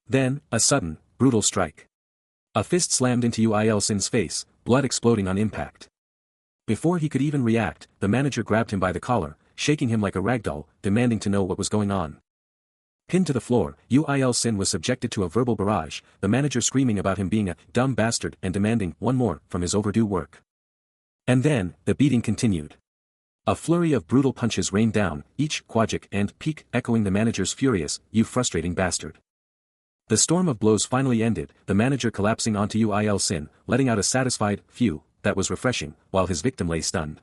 Then, a sudden, brutal strike. A fist slammed into Ilsin's face, blood exploding on impact. Before he could even react, the manager grabbed him by the collar, shaking him like a ragdoll, demanding to know what was going on. Pinned to the floor, Ilsin was subjected to a verbal barrage, the manager screaming about him being a dumb bastard and demanding one more from his overdue work. And then, the beating continued. A flurry of brutal punches rained down, each quadric and peak echoing the manager's furious, "You frustrating bastard." The storm of blows finally ended, the manager collapsing onto Ilsin, letting out a satisfied, phew, that was refreshing, while his victim lay stunned.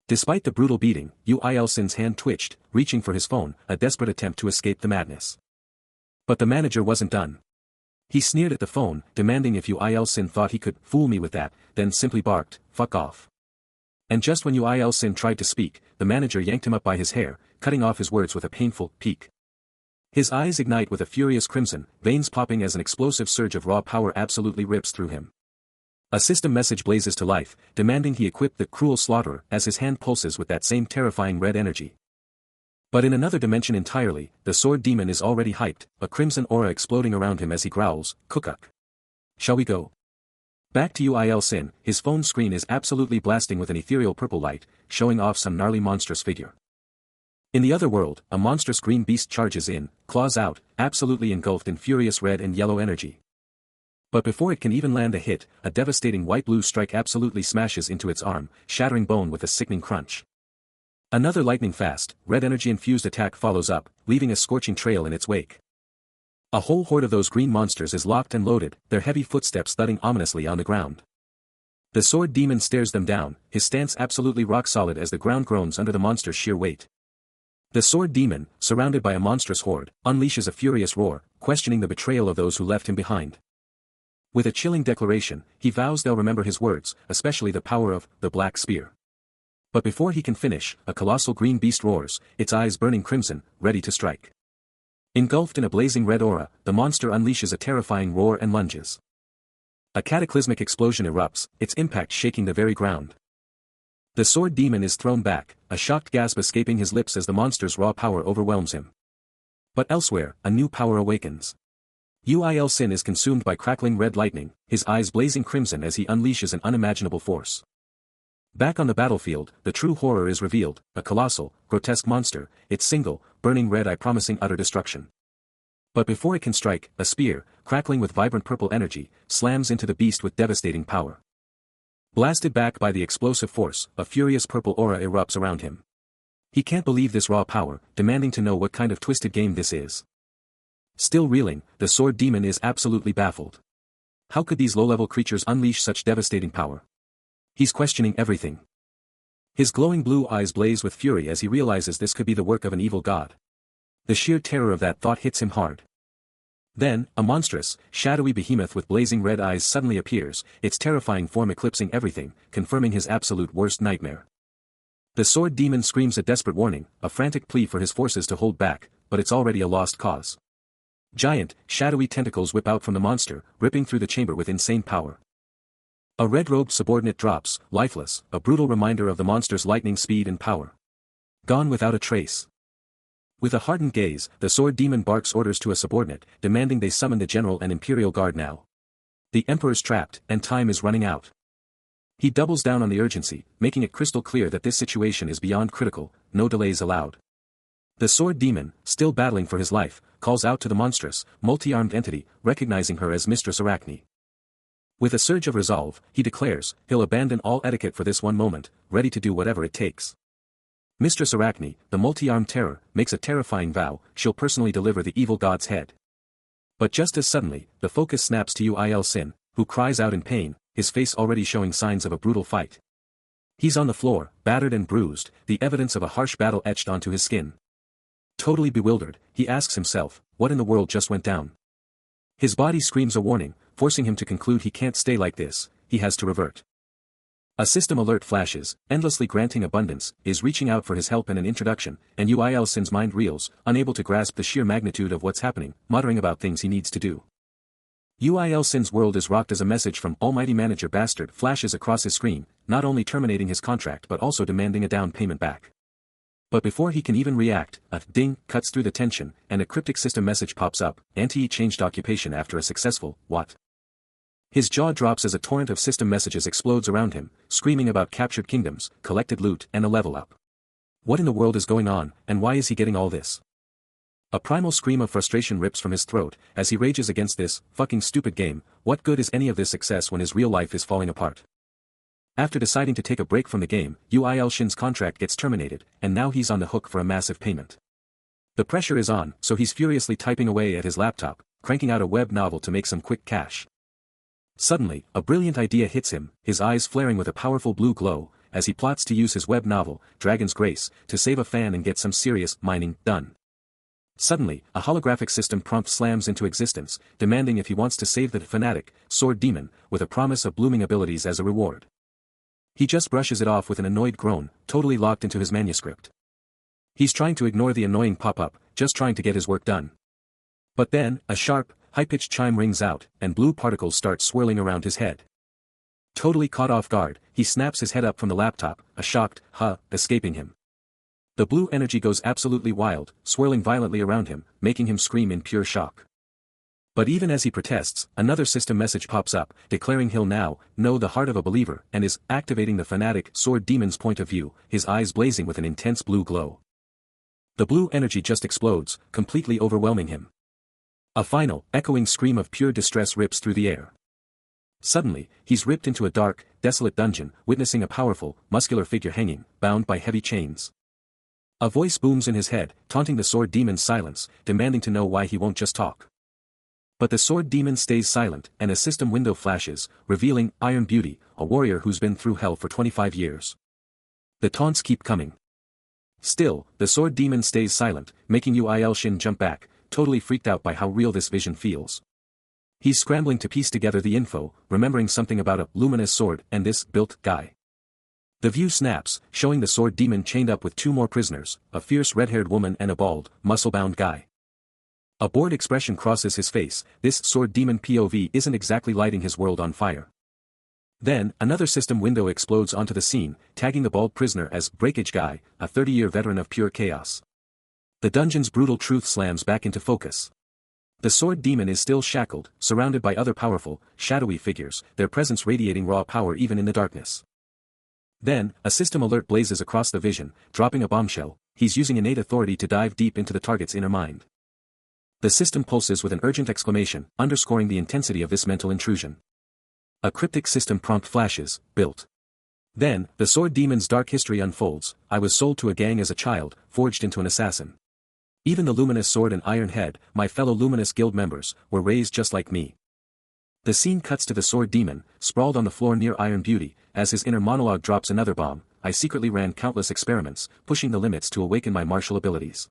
Despite the brutal beating, Ilsin's hand twitched, reaching for his phone, a desperate attempt to escape the madness. But the manager wasn't done. He sneered at the phone, demanding if Ilsin thought he could fool me with that, then simply barked, "Fuck off." And just when Ilsin tried to speak, the manager yanked him up by his hair, cutting off his words with a painful peak. His eyes ignite with a furious crimson, veins popping as an explosive surge of raw power absolutely rips through him. A system message blazes to life, demanding he equip the cruel slaughterer as his hand pulses with that same terrifying red energy. But in another dimension entirely, the sword demon is already hyped, a crimson aura exploding around him as he growls, "Cookuk. Shall we go?" Back to Ilsin, his phone screen is absolutely blasting with an ethereal purple light, showing off some gnarly monstrous figure. In the other world, a monstrous green beast charges in, claws out, absolutely engulfed in furious red and yellow energy. But before it can even land a hit, a devastating white-blue strike absolutely smashes into its arm, shattering bone with a sickening crunch. Another lightning-fast, red energy-infused attack follows up, leaving a scorching trail in its wake. A whole horde of those green monsters is locked and loaded, their heavy footsteps thudding ominously on the ground. The sword demon stares them down, his stance absolutely rock-solid as the ground groans under the monster's sheer weight. The sword demon, surrounded by a monstrous horde, unleashes a furious roar, questioning the betrayal of those who left him behind. With a chilling declaration, he vows they'll remember his words, especially the power of the Black Spear. But before he can finish, a colossal green beast roars, its eyes burning crimson, ready to strike. Engulfed in a blazing red aura, the monster unleashes a terrifying roar and lunges. A cataclysmic explosion erupts, its impact shaking the very ground. The sword demon is thrown back, a shocked gasp escaping his lips as the monster's raw power overwhelms him. But elsewhere, a new power awakens. Ilsin is consumed by crackling red lightning, his eyes blazing crimson as he unleashes an unimaginable force. Back on the battlefield, the true horror is revealed, a colossal, grotesque monster, its single, burning red eye promising utter destruction. But before it can strike, a spear, crackling with vibrant purple energy, slams into the beast with devastating power. Blasted back by the explosive force, a furious purple aura erupts around him. He can't believe this raw power, demanding to know what kind of twisted game this is. Still reeling, the sword demon is absolutely baffled. How could these low-level creatures unleash such devastating power? He's questioning everything. His glowing blue eyes blaze with fury as he realizes this could be the work of an evil god. The sheer terror of that thought hits him hard. Then, a monstrous, shadowy behemoth with blazing red eyes suddenly appears, its terrifying form eclipsing everything, confirming his absolute worst nightmare. The sword demon screams a desperate warning, a frantic plea for his forces to hold back, but it's already a lost cause. Giant, shadowy tentacles whip out from the monster, ripping through the chamber with insane power. A red-robed subordinate drops, lifeless, a brutal reminder of the monster's lightning speed and power. Gone without a trace. With a hardened gaze, the sword demon barks orders to a subordinate, demanding they summon the general and imperial guard now. The emperor's trapped, and time is running out. He doubles down on the urgency, making it crystal clear that this situation is beyond critical, no delays allowed. The sword demon, still battling for his life, calls out to the monstrous, multi-armed entity, recognizing her as Mistress Arachne. With a surge of resolve, he declares, he'll abandon all etiquette for this one moment, ready to do whatever it takes. Mistress Arachne, the multi-armed terror, makes a terrifying vow, she'll personally deliver the evil god's head. But just as suddenly, the focus snaps to Ul Sin, who cries out in pain, his face already showing signs of a brutal fight. He's on the floor, battered and bruised, the evidence of a harsh battle etched onto his skin. Totally bewildered, he asks himself, what in the world just went down? His body screams a warning, forcing him to conclude he can't stay like this, he has to revert. A system alert flashes, endlessly granting abundance, is reaching out for his help and an introduction, and Ul Sin's mind reels, unable to grasp the sheer magnitude of what's happening, muttering about things he needs to do. Ul Sin's world is rocked as a message from Almighty Manager Bastard flashes across his screen, not only terminating his contract but also demanding a down payment back. But before he can even react, a ding cuts through the tension, and a cryptic system message pops up, Anti changed occupation after a successful, what? His jaw drops as a torrent of system messages explodes around him, screaming about captured kingdoms, collected loot and a level up. What in the world is going on, and why is he getting all this? A primal scream of frustration rips from his throat, as he rages against this, fucking stupid game. What good is any of this success when his real life is falling apart? After deciding to take a break from the game, Ul Sin's contract gets terminated, and now he's on the hook for a massive payment. The pressure is on, so he's furiously typing away at his laptop, cranking out a web novel to make some quick cash. Suddenly, a brilliant idea hits him, his eyes flaring with a powerful blue glow, as he plots to use his web novel, Dragon's Grace, to save a fan and get some serious mining done. Suddenly, a holographic system prompt slams into existence, demanding if he wants to save the fanatic, sword demon, with a promise of blooming abilities as a reward. He just brushes it off with an annoyed groan, totally locked into his manuscript. He's trying to ignore the annoying pop-up, just trying to get his work done. But then, a sharp, high-pitched chime rings out, and blue particles start swirling around his head. Totally caught off guard, he snaps his head up from the laptop, a shocked, escaping him. The blue energy goes absolutely wild, swirling violently around him, making him scream in pure shock. But even as he protests, another system message pops up, declaring he'll now know the heart of a believer, and is activating the fanatic sword demon's point of view, his eyes blazing with an intense blue glow. The blue energy just explodes, completely overwhelming him. A final, echoing scream of pure distress rips through the air. Suddenly, he's ripped into a dark, desolate dungeon, witnessing a powerful, muscular figure hanging, bound by heavy chains. A voice booms in his head, taunting the sword demon's silence, demanding to know why he won't just talk. But the sword demon stays silent, and a system window flashes, revealing Iron Beauty, a warrior who's been through hell for 25 years. The taunts keep coming. Still, the sword demon stays silent, making Ul Sin jump back, totally freaked out by how real this vision feels. He's scrambling to piece together the info, remembering something about a luminous sword and this built guy. The view snaps, showing the sword demon chained up with two more prisoners, a fierce red-haired woman and a bald, muscle-bound guy. A bored expression crosses his face, this sword demon POV isn't exactly lighting his world on fire. Then, another system window explodes onto the scene, tagging the bald prisoner as Breakage Guy, a 30-year veteran of pure chaos. The dungeon's brutal truth slams back into focus. The sword demon is still shackled, surrounded by other powerful, shadowy figures, their presence radiating raw power even in the darkness. Then, a system alert blazes across the vision, dropping a bombshell. He's using innate authority to dive deep into the target's inner mind. The system pulses with an urgent exclamation, underscoring the intensity of this mental intrusion. A cryptic system prompt flashes, built. Then, the sword demon's dark history unfolds. I was sold to a gang as a child, forged into an assassin. Even the luminous sword and iron head, my fellow luminous guild members, were raised just like me. The scene cuts to the sword demon, sprawled on the floor near Iron Beauty. As his inner monologue drops another bomb, I secretly ran countless experiments, pushing the limits to awaken my martial abilities.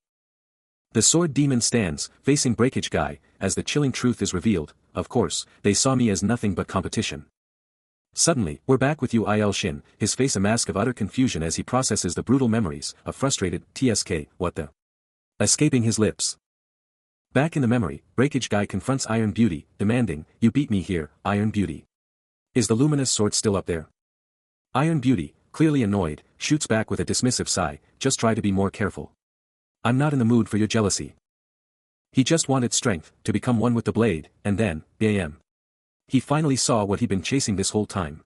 The sword demon stands, facing Breakage Guy, as the chilling truth is revealed. Of course, they saw me as nothing but competition. Suddenly, we're back with Il Shin, his face a mask of utter confusion as he processes the brutal memories, a frustrated, TSK, what the? Escaping his lips. Back in the memory, Breakage Guy confronts Iron Beauty, demanding, you beat me here, Iron Beauty. Is the luminous sword still up there? Iron Beauty, clearly annoyed, shoots back with a dismissive sigh, just try to be more careful. I'm not in the mood for your jealousy. He just wanted strength, to become one with the blade, and then, bam. He finally saw what he'd been chasing this whole time.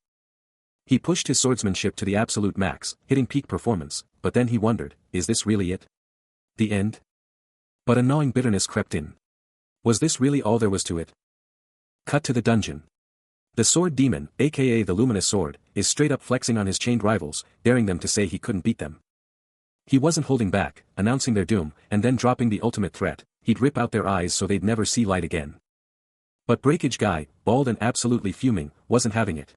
He pushed his swordsmanship to the absolute max, hitting peak performance, but then he wondered, is this really it? The end? But a gnawing bitterness crept in. Was this really all there was to it? Cut to the dungeon. The sword demon, aka the luminous sword, is straight up flexing on his chained rivals, daring them to say he couldn't beat them. He wasn't holding back, announcing their doom, and then dropping the ultimate threat, he'd rip out their eyes so they'd never see light again. But Breakage Guy, bald and absolutely fuming, wasn't having it.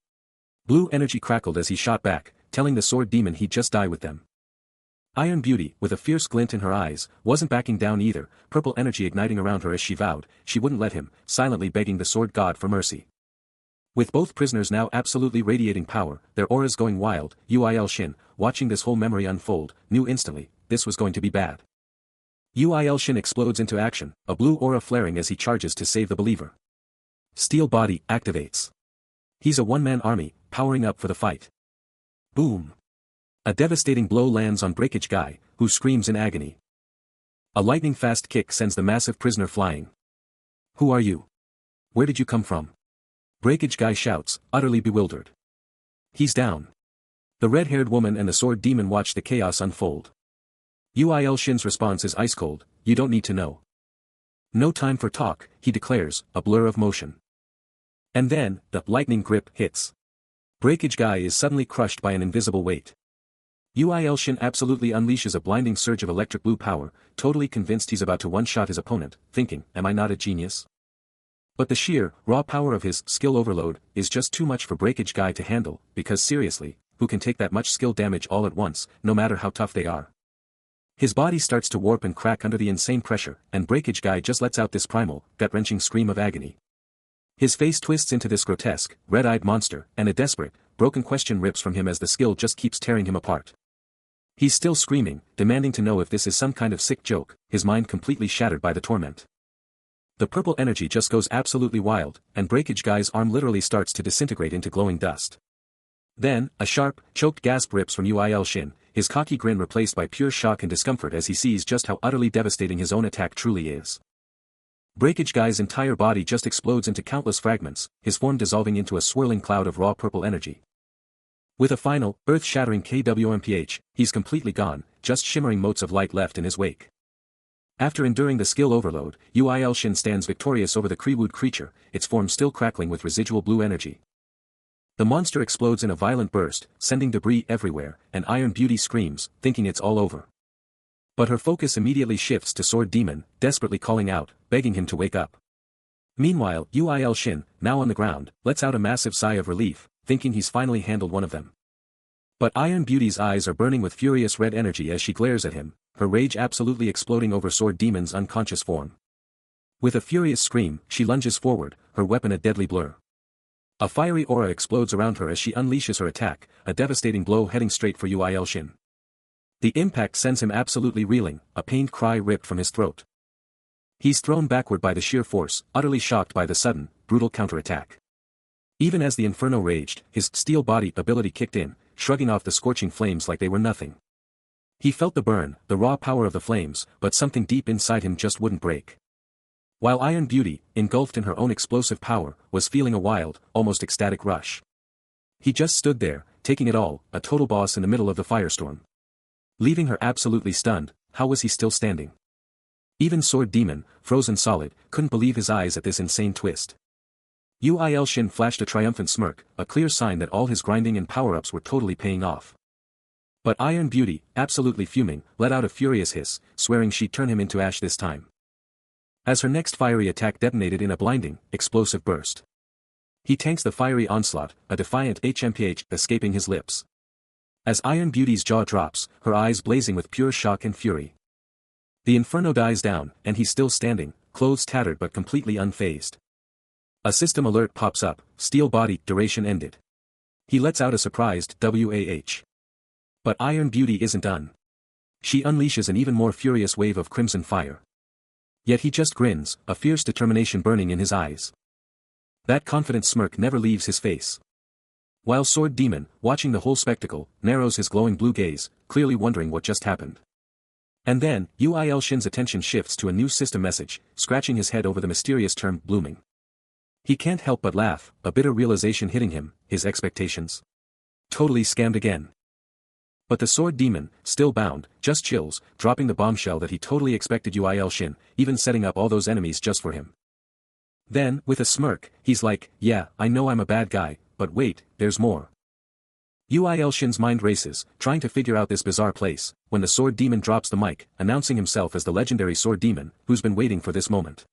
Blue energy crackled as he shot back, telling the sword demon he'd just die with them. Iron Beauty, with a fierce glint in her eyes, wasn't backing down either, purple energy igniting around her as she vowed, she wouldn't let him, silently begging the sword god for mercy. With both prisoners now absolutely radiating power, their auras going wild, Il Shin, watching this whole memory unfold, knew instantly, this was going to be bad. Il Shin explodes into action, a blue aura flaring as he charges to save the believer. Steel Body activates. He's a one-man army, powering up for the fight. Boom. A devastating blow lands on Breakage Guy, who screams in agony. A lightning-fast kick sends the massive prisoner flying. Who are you? Where did you come from? Breakage Guy shouts, utterly bewildered. He's down. The red-haired woman and the sword demon watch the chaos unfold. Il Shin's response is ice cold, you don't need to know. No time for talk, he declares, a blur of motion. And then, the lightning grip hits. Breakage Guy is suddenly crushed by an invisible weight. Il Shin absolutely unleashes a blinding surge of electric blue power, totally convinced he's about to one-shot his opponent, thinking, am I not a genius? But the sheer, raw power of his skill overload is just too much for Breakage Guy to handle, because seriously, who can take that much skill damage all at once, no matter how tough they are? His body starts to warp and crack under the insane pressure, and Breakage Guy just lets out this primal, gut-wrenching scream of agony. His face twists into this grotesque, red-eyed monster, and a desperate, broken question rips from him as the skill just keeps tearing him apart. He's still screaming, demanding to know if this is some kind of sick joke, his mind completely shattered by the torment. The purple energy just goes absolutely wild, and Breakage Guy's arm literally starts to disintegrate into glowing dust. Then, a sharp, choked gasp rips from Il Shin, his cocky grin replaced by pure shock and discomfort as he sees just how utterly devastating his own attack truly is. Breakage Guy's entire body just explodes into countless fragments, his form dissolving into a swirling cloud of raw purple energy. With a final, earth-shattering KWMPH, he's completely gone, just shimmering motes of light left in his wake. After enduring the skill overload, Il Shin stands victorious over the Kreewood creature, its form still crackling with residual blue energy. The monster explodes in a violent burst, sending debris everywhere, and Iron Beauty screams, thinking it's all over. But her focus immediately shifts to Sword Demon, desperately calling out, begging him to wake up. Meanwhile, Il Shin, now on the ground, lets out a massive sigh of relief, thinking he's finally handled one of them. But Iron Beauty's eyes are burning with furious red energy as she glares at him, her rage absolutely exploding over Sword Demon's unconscious form. With a furious scream, she lunges forward, her weapon a deadly blur. A fiery aura explodes around her as she unleashes her attack, a devastating blow heading straight for Il Shin. The impact sends him absolutely reeling, a pained cry ripped from his throat. He's thrown backward by the sheer force, utterly shocked by the sudden, brutal counterattack. Even as the inferno raged, his steel body ability kicked in, shrugging off the scorching flames like they were nothing. He felt the burn, the raw power of the flames, but something deep inside him just wouldn't break. While Iron Beauty, engulfed in her own explosive power, was feeling a wild, almost ecstatic rush. He just stood there, taking it all, a total boss in the middle of the firestorm. Leaving her absolutely stunned, how was he still standing? Even Sword Demon, frozen solid, couldn't believe his eyes at this insane twist. Il Shin flashed a triumphant smirk, a clear sign that all his grinding and power-ups were totally paying off. But Iron Beauty, absolutely fuming, let out a furious hiss, swearing she'd turn him into ash this time. As her next fiery attack detonated in a blinding, explosive burst. He tanks the fiery onslaught, a defiant HMPH escaping his lips. As Iron Beauty's jaw drops, her eyes blazing with pure shock and fury. The inferno dies down, and he's still standing, clothes tattered but completely unfazed. A system alert pops up, steel body, duration ended. He lets out a surprised WAH. But Iron Beauty isn't done. She unleashes an even more furious wave of crimson fire. Yet he just grins, a fierce determination burning in his eyes. That confident smirk never leaves his face. While Sword Demon, watching the whole spectacle, narrows his glowing blue gaze, clearly wondering what just happened. And then, Uil Shin's attention shifts to a new system message, scratching his head over the mysterious term, blooming. He can't help but laugh, a bitter realization hitting him, his expectations. Totally scammed again. But the Sword Demon, still bound, just chills, dropping the bombshell that he totally expected Uil Shin, even setting up all those enemies just for him. Then, with a smirk, he's like, yeah, I know I'm a bad guy, but wait, there's more. Uil Shin's mind races, trying to figure out this bizarre place, when the Sword Demon drops the mic, announcing himself as the legendary Sword Demon, who's been waiting for this moment.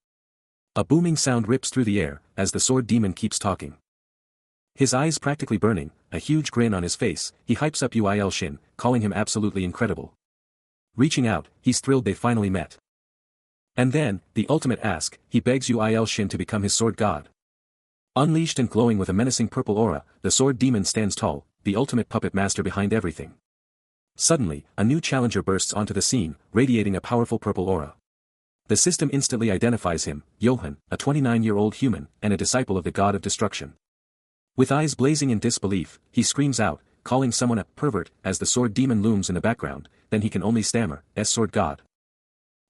A booming sound rips through the air, as the Sword Demon keeps talking. His eyes practically burning, a huge grin on his face, he hypes up Uil Shin, calling him absolutely incredible. Reaching out, he's thrilled they finally met. And then, the ultimate ask, he begs Uil Shin to become his sword god. Unleashed and glowing with a menacing purple aura, the Sword Demon stands tall, the ultimate puppet master behind everything. Suddenly, a new challenger bursts onto the scene, radiating a powerful purple aura. The system instantly identifies him, Johan, a 29-year-old human, and a disciple of the god of destruction. With eyes blazing in disbelief, he screams out, calling someone a pervert, as the Sword Demon looms in the background, then he can only stammer, "Sword God."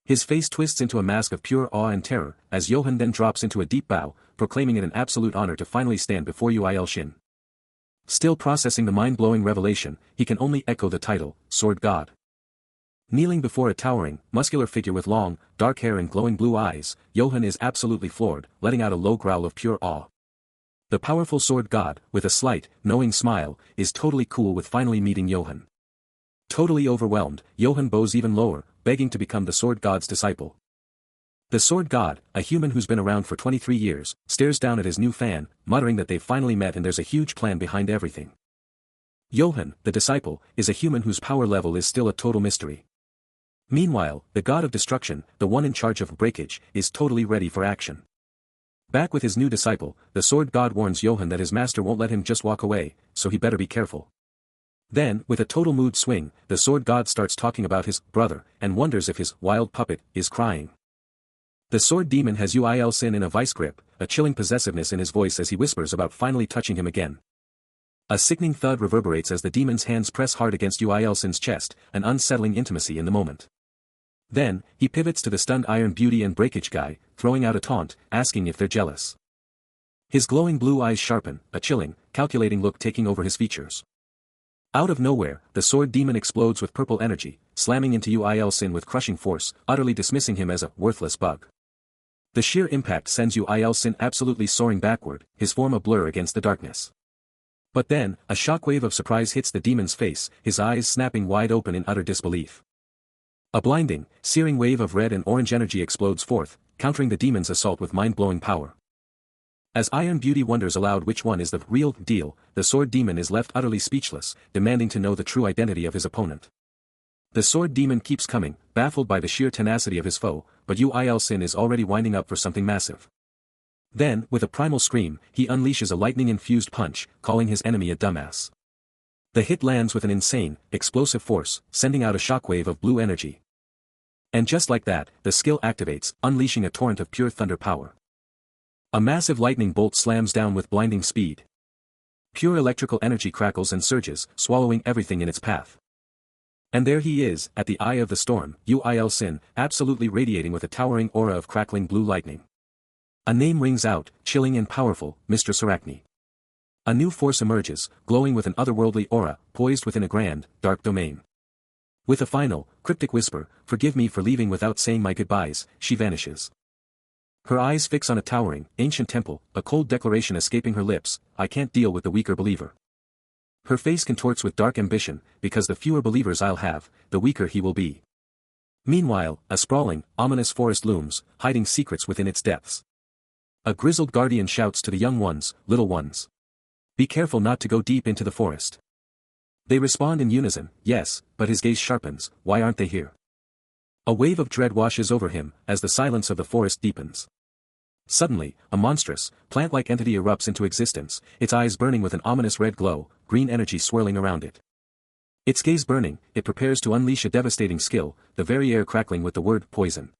His face twists into a mask of pure awe and terror, as Johan then drops into a deep bow, proclaiming it an absolute honor to finally stand before Uil Shin. Still processing the mind-blowing revelation, he can only echo the title, Sword God. Kneeling before a towering, muscular figure with long, dark hair and glowing blue eyes, Johan is absolutely floored, letting out a low growl of pure awe. The powerful Sword God, with a slight, knowing smile, is totally cool with finally meeting Johan. Totally overwhelmed, Johan bows even lower, begging to become the Sword God's disciple. The Sword God, a human who's been around for 23 years, stares down at his new fan, muttering that they've finally met and there's a huge plan behind everything. Johan, the disciple, is a human whose power level is still a total mystery. Meanwhile, the god of destruction, the one in charge of breakage, is totally ready for action. Back with his new disciple, the Sword God warns Johan that his master won't let him just walk away, so he better be careful. Then, with a total mood swing, the Sword God starts talking about his brother, and wonders if his wild puppet is crying. The Sword Demon has Uil Shin in a vice grip, a chilling possessiveness in his voice as he whispers about finally touching him again. A sickening thud reverberates as the demon's hands press hard against Uil Shin's chest, an unsettling intimacy in the moment. Then, he pivots to the stunned Iron Beauty and Breakage guy, throwing out a taunt, asking if they're jealous. His glowing blue eyes sharpen, a chilling, calculating look taking over his features. Out of nowhere, the Sword Demon explodes with purple energy, slamming into Uil Shin with crushing force, utterly dismissing him as a worthless bug. The sheer impact sends Uil Shin absolutely soaring backward, his form a blur against the darkness. But then, a shockwave of surprise hits the demon's face, his eyes snapping wide open in utter disbelief. A blinding, searing wave of red and orange energy explodes forth, countering the demon's assault with mind-blowing power. As Iron Beauty wonders aloud which one is the real deal, the Sword Demon is left utterly speechless, demanding to know the true identity of his opponent. The Sword Demon keeps coming, baffled by the sheer tenacity of his foe, but Uil Shin is already winding up for something massive. Then, with a primal scream, he unleashes a lightning-infused punch, calling his enemy a dumbass. The hit lands with an insane, explosive force, sending out a shockwave of blue energy. And just like that, the skill activates, unleashing a torrent of pure thunder power. A massive lightning bolt slams down with blinding speed. Pure electrical energy crackles and surges, swallowing everything in its path. And there he is, at the eye of the storm, Uil Shin, absolutely radiating with a towering aura of crackling blue lightning. A name rings out, chilling and powerful, Mistress Arachne. A new force emerges, glowing with an otherworldly aura, poised within a grand, dark domain. With a final, cryptic whisper, "Forgive me for leaving without saying my goodbyes," she vanishes. Her eyes fix on a towering, ancient temple, a cold declaration escaping her lips, "I can't deal with the weaker believer." Her face contorts with dark ambition, because the fewer believers I'll have, the weaker he will be. Meanwhile, a sprawling, ominous forest looms, hiding secrets within its depths. A grizzled guardian shouts to the young ones, little ones. Be careful not to go deep into the forest. They respond in unison, yes, but his gaze sharpens, why aren't they here? A wave of dread washes over him, as the silence of the forest deepens. Suddenly, a monstrous, plant-like entity erupts into existence, its eyes burning with an ominous red glow, green energy swirling around it. Its gaze burning, it prepares to unleash a devastating skill, the very air crackling with the word poison.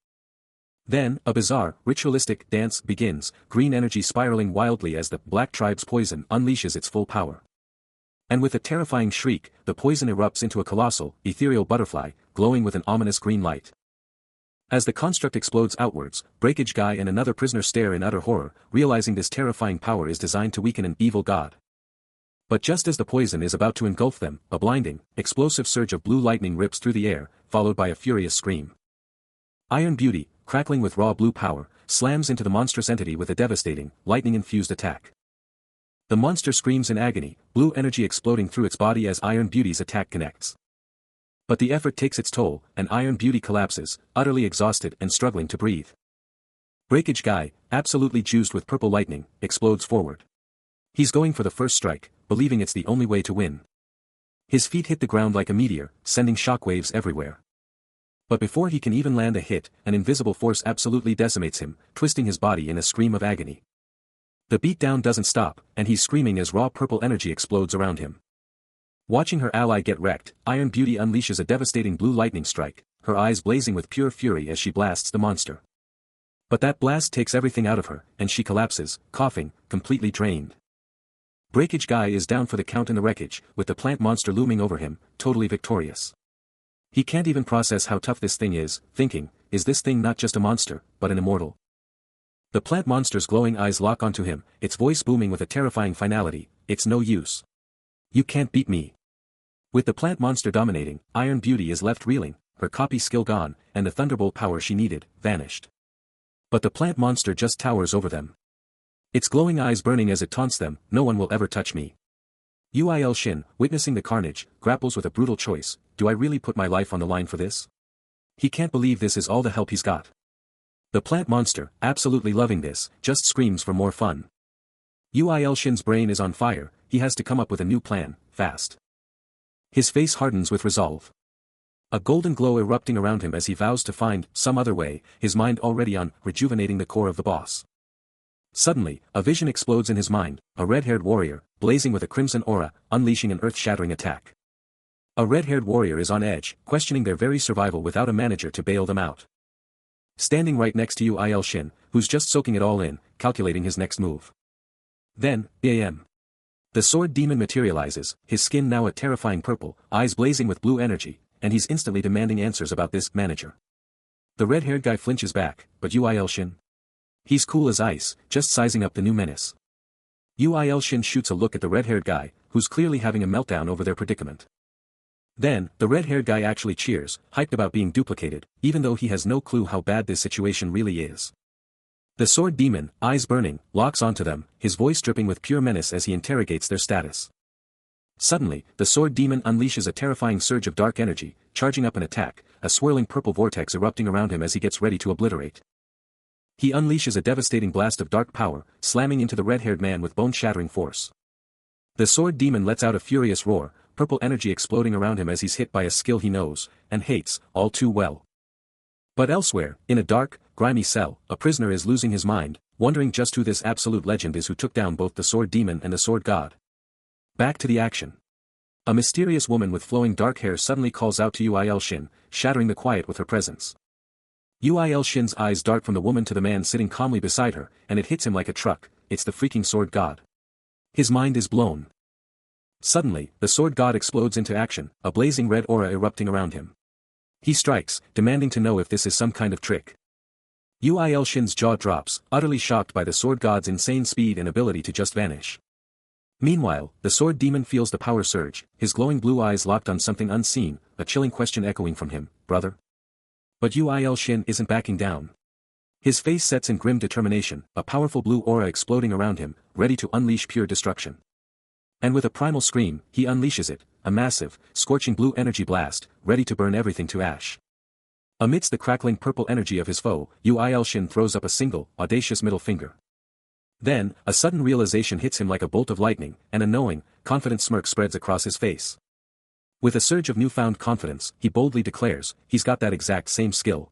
Then, a bizarre, ritualistic dance begins, green energy spiraling wildly as the Black Tribe's poison unleashes its full power. And with a terrifying shriek, the poison erupts into a colossal, ethereal butterfly, glowing with an ominous green light. As the construct explodes outwards, Breakage Guy and another prisoner stare in utter horror, realizing this terrifying power is designed to weaken an evil god. But just as the poison is about to engulf them, a blinding, explosive surge of blue lightning rips through the air, followed by a furious scream. Iron Beauty, crackling with raw blue power, slams into the monstrous entity with a devastating, lightning-infused attack. The monster screams in agony, blue energy exploding through its body as Iron Beauty's attack connects. But the effort takes its toll, and Iron Beauty collapses, utterly exhausted and struggling to breathe. Breakage Guy, absolutely juiced with purple lightning, explodes forward. He's going for the first strike, believing it's the only way to win. His feet hit the ground like a meteor, sending shockwaves everywhere. But before he can even land a hit, an invisible force absolutely decimates him, twisting his body in a scream of agony. The beatdown doesn't stop, and he's screaming as raw purple energy explodes around him. Watching her ally get wrecked, Iron Beauty unleashes a devastating blue lightning strike, her eyes blazing with pure fury as she blasts the monster. But that blast takes everything out of her, and she collapses, coughing, completely drained. Breakage Guy is down for the count in the wreckage, with the plant monster looming over him, totally victorious. He can't even process how tough this thing is, thinking, is this thing not just a monster, but an immortal? The plant monster's glowing eyes lock onto him, its voice booming with a terrifying finality, it's no use. You can't beat me. With the plant monster dominating, Iron Beauty is left reeling, her copy skill gone, and the thunderbolt power she needed, vanished. But the plant monster just towers over them. Its glowing eyes burning as it taunts them, no one will ever touch me. Uil Shin, witnessing the carnage, grapples with a brutal choice, do I really put my life on the line for this? He can't believe this is all the help he's got. The plant monster, absolutely loving this, just screams for more fun. Uil Shin's brain is on fire, he has to come up with a new plan, fast. His face hardens with resolve. A golden glow erupting around him as he vows to find some other way, his mind already on rejuvenating the core of the boss. Suddenly, a vision explodes in his mind, a red-haired warrior, blazing with a crimson aura, unleashing an earth-shattering attack. A red-haired warrior is on edge, questioning their very survival without a manager to bail them out. Standing right next to Uil Shin, who's just soaking it all in, calculating his next move. Then, bam. The sword demon materializes, his skin now a terrifying purple, eyes blazing with blue energy, and he's instantly demanding answers about this manager. The red-haired guy flinches back, but Uil Shin? He's cool as ice, just sizing up the new menace. Uil Shin shoots a look at the red-haired guy, who's clearly having a meltdown over their predicament. Then, the red-haired guy actually cheers, hyped about being duplicated, even though he has no clue how bad this situation really is. The sword demon, eyes burning, locks onto them, his voice dripping with pure menace as he interrogates their status. Suddenly, the sword demon unleashes a terrifying surge of dark energy, charging up an attack, a swirling purple vortex erupting around him as he gets ready to obliterate. He unleashes a devastating blast of dark power, slamming into the red-haired man with bone-shattering force. The sword demon lets out a furious roar, purple energy exploding around him as he's hit by a skill he knows, and hates, all too well. But elsewhere, in a dark, grimy cell, a prisoner is losing his mind, wondering just who this absolute legend is who took down both the sword demon and the sword god. Back to the action. A mysterious woman with flowing dark hair suddenly calls out to Uil Shin, shattering the quiet with her presence. Uil Shin's eyes dart from the woman to the man sitting calmly beside her, and it hits him like a truck, it's the freaking sword god. His mind is blown. Suddenly, the sword god explodes into action, a blazing red aura erupting around him. He strikes, demanding to know if this is some kind of trick. Uil Shin's jaw drops, utterly shocked by the sword god's insane speed and ability to just vanish. Meanwhile, the sword demon feels the power surge, his glowing blue eyes locked on something unseen, a chilling question echoing from him, brother? But Uil Shin isn't backing down. His face sets in grim determination, a powerful blue aura exploding around him, ready to unleash pure destruction. And with a primal scream, he unleashes it, a massive, scorching blue energy blast, ready to burn everything to ash. Amidst the crackling purple energy of his foe, Uil Shin throws up a single, audacious middle finger. Then, a sudden realization hits him like a bolt of lightning, and a knowing, confident smirk spreads across his face. With a surge of newfound confidence, he boldly declares, he's got that exact same skill.